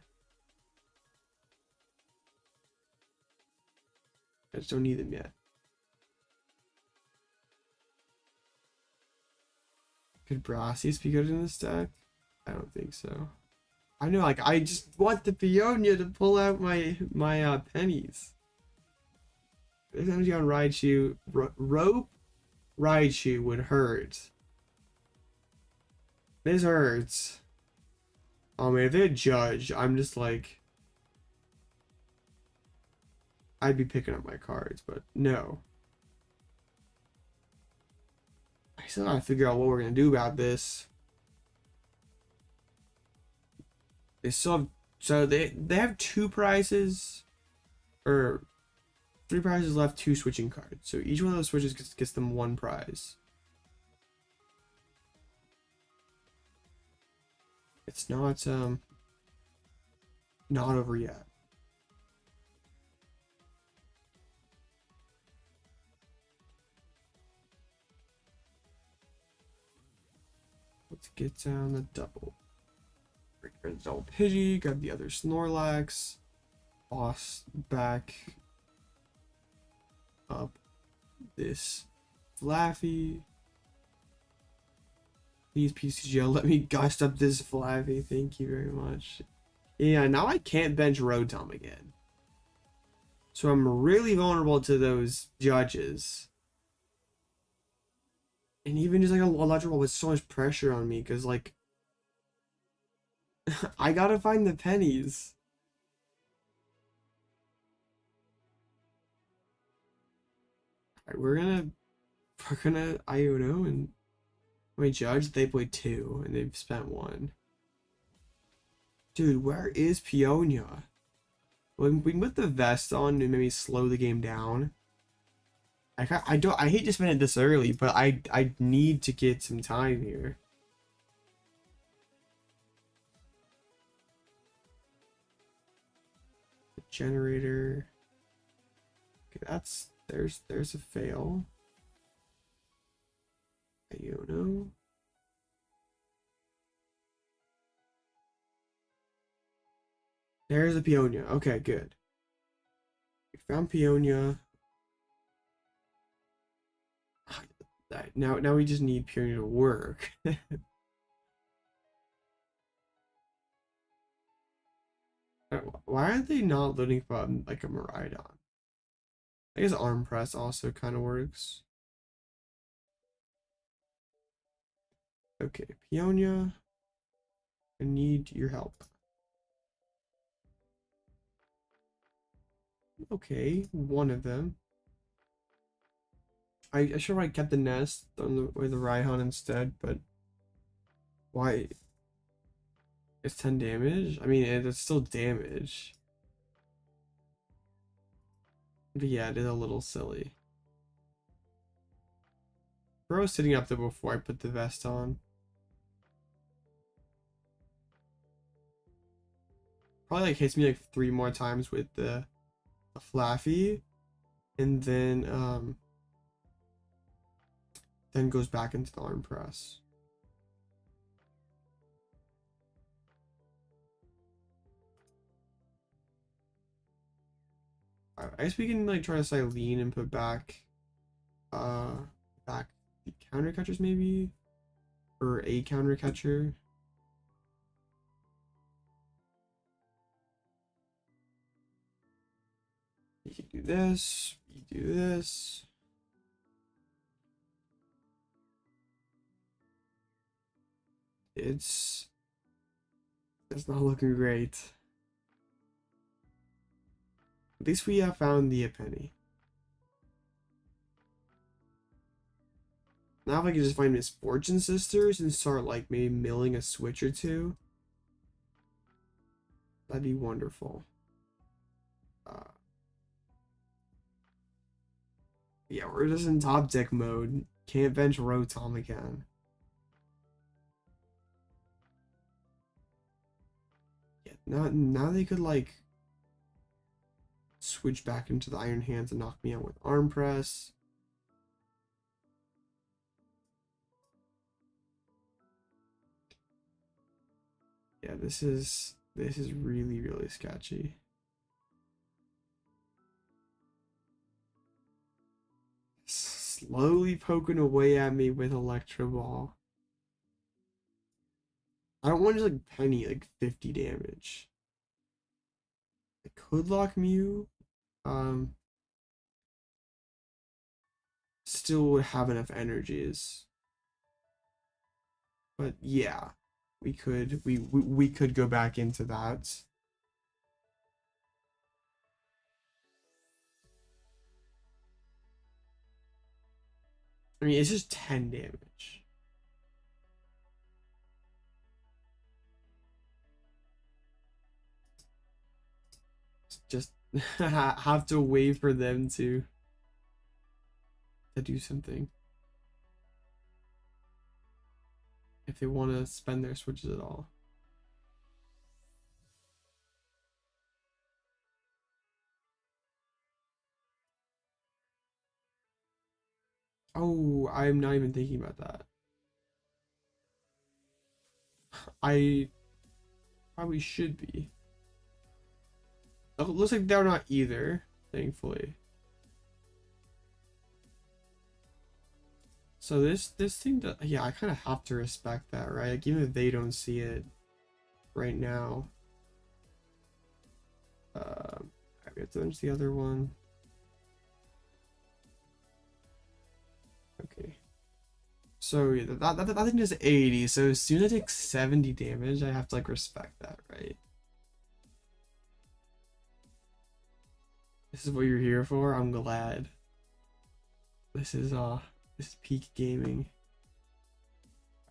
I just don't need them yet. Could Brassius be good in this deck? I don't think so. I know, like, I just want the Peonia to pull out my pennies. There's energy on Raichu. Rope Raichu would hurt. This hurts. Oh man, if they had Judge, I'm just like, I'd be picking up my cards, but no. I still gotta figure out what we're gonna do about this. They still have So they have 2 prizes, or 3 prizes left, 2 switching cards. So each one of those switches gets them 1 prize. It's not over yet. Let's get down the double. Double Pidgey, grab the other Snorlax, boss back up this Flaffy. Please, PCGO, let me gust up this Flaffy. Thank you very much. Yeah, now I can't bench Rotom again. So I'm really vulnerable to those judges. And even just like a Electro Ball with so much pressure on me, because like I gotta find the pennies. Alright, we're gonna Iono, and my judge, they played 2 and they've spent 1. Dude, where is Peonia? We can put the vest on and maybe slow the game down. I hate to spend it this early, but I need to get some time here. The generator. Okay, there's a fail. Iono. There's a Peonia. Okay, good. We found Peonia. Now we just need Peonia to work. Why are they not loading up like a Miraidon? I guess arm press also kind of works. Okay, Peonia, I need your help. Okay, one of them. I should have kept the nest with the Raihan instead, but why? It's 10 damage? I mean, it's still damage. But yeah, it is a little silly. Bro was sitting up there before I put the vest on. Probably like hits me like 3 more times with the Flaffy, and then goes back into the arm press. I guess we can like try to Cyllene and put back back the counter catchers maybe, or a counter catcher. You can do this, you do this. It's not looking great. At least we have found the penny. Now if I can just find Misfortune Sisters and start like maybe milling a switch or 2, that'd be wonderful. Yeah, we're just in top deck mode. Can't bench Rotom again. Yeah, now they could like switch back into the Iron Hands and knock me out with arm press. Yeah, this is really, really sketchy. Slowly poking away at me with Electro Ball. I don't want to like penny like 50 damage. I could lock Mew. Still would have enough energies. But yeah, we could go back into that. I mean, it's just 10 damage. have to wait for them to do something if they want to spend their switches at all. Oh, I'm not even thinking about that. I probably should be. Oh, it looks like they're not either, thankfully. So this thing, yeah, I kind of have to respect that, right? Like, even if they don't see it right now. We have to finish the other one. Okay. So yeah, that thing does 80. So as soon as I take 70 damage, I have to like respect that, right? This is what you're here for. I'm glad. This is peak gaming.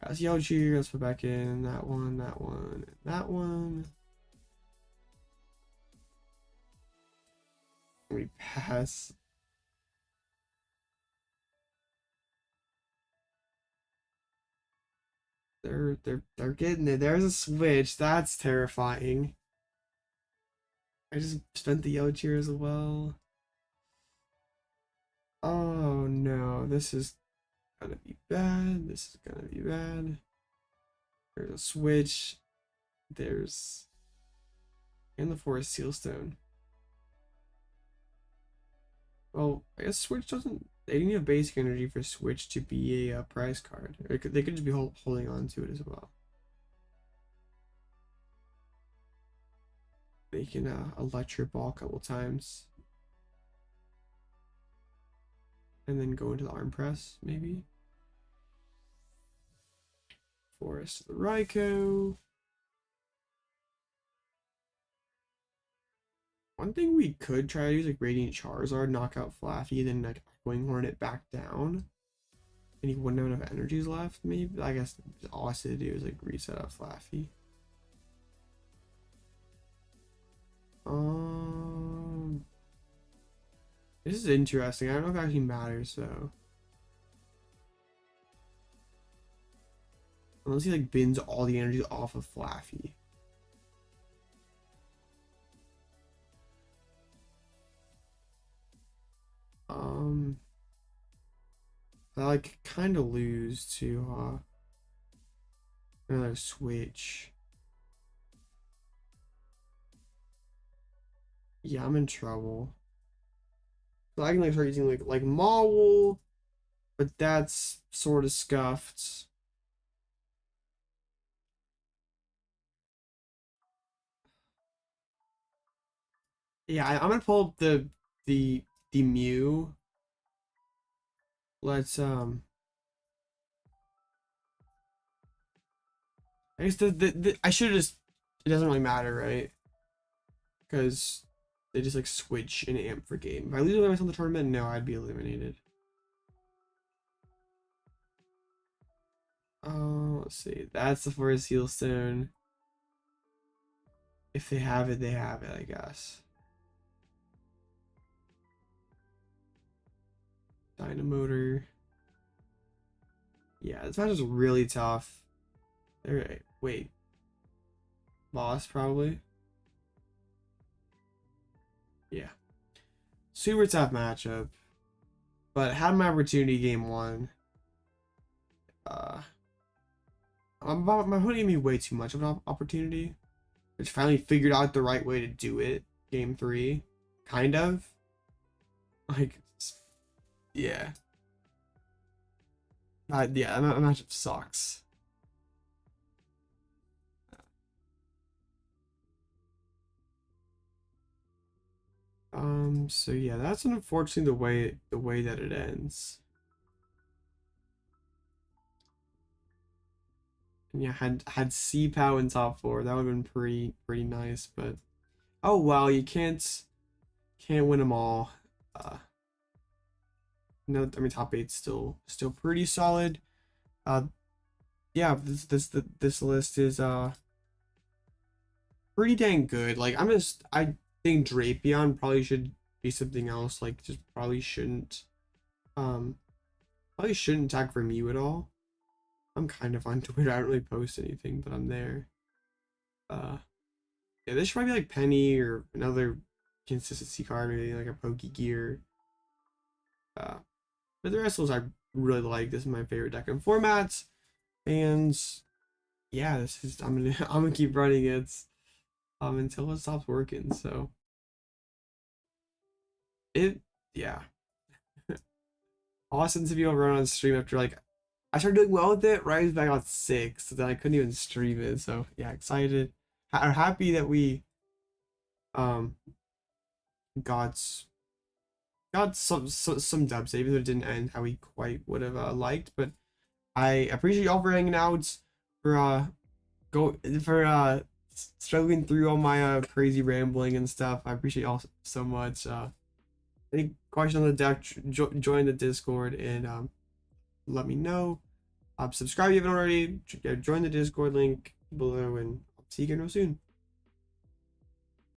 Let's yell cheer. Let's put back in that one, that one, and that one. We pass. They're getting it. There's a switch. That's terrifying. I just spent the yellow cheer as well. Oh no, this is gonna be bad. This is gonna be bad. There's a switch. There's and the forest sealstone. Well, I guess switch doesn't. They didn't have basic energy for switch to be a prize card. Or they could just be holding on to it as well. They can electric ball a couple times. And then go into the arm press, maybe. Forest the Raikou. One thing we could try to use like Radiant Charizard, knock out Flaffy, then like Echoing Horn it back down. And he wouldn't have enough energies left, maybe. I guess all I have to do is like reset up Flaffy. This is interesting. I don't know if it actually matters though. Unless he like bins all the energy off of Flaffy. I like kind of lose to another switch. Yeah, I'm in trouble. So I can like start using like Mawile, but that's sort of scuffed. Yeah, I'm gonna pull up the Mew. Let's I guess I should have just, it doesn't really matter, right? Because they just like switch and amp for game. If I lose myself in the tournament, no, I'd be eliminated. Oh, let's see. That's the forest sealstone. If they have it, they have it, I guess. Dynamotor. Yeah, this match is really tough. Alright, wait. Boss, probably. Yeah. Super tough matchup. But had my opportunity game one. My opponent gave me way too much of an opportunity. Which finally figured out the right way to do it. Game 3. Kind of. Like, yeah. Yeah, that matchup sucks. So yeah, that's unfortunately the way that it ends. And yeah, had C-Pow in top 4, that would have been pretty nice, but oh well, you can't win them all. No, I mean top 8's still pretty solid. Yeah, this list is pretty dang good. Like I think Drapion probably should be something else. Like, just probably shouldn't tag for Mew at all. I'm kind of on Twitter. I don't really post anything, but I'm there. Yeah, this should probably be like Penny or another consistency card, maybe like a Pokegear. But the rest of those I really like. This is my favorite deck in formats, and yeah, this is I'm gonna keep running it until it stops working. So yeah. Awesome to be able to run on stream after like I started doing well with it right as I got 6, so then I couldn't even stream it. So yeah, excited, happy that we got some dubs, even though it didn't end how we quite would have liked. But I appreciate y'all for hanging out, for struggling through all my crazy rambling and stuff. I appreciate y'all so much. Any questions on the deck, join the Discord and let me know. Subscribe if you haven't already. Join the Discord link below, and I'll see you again real soon.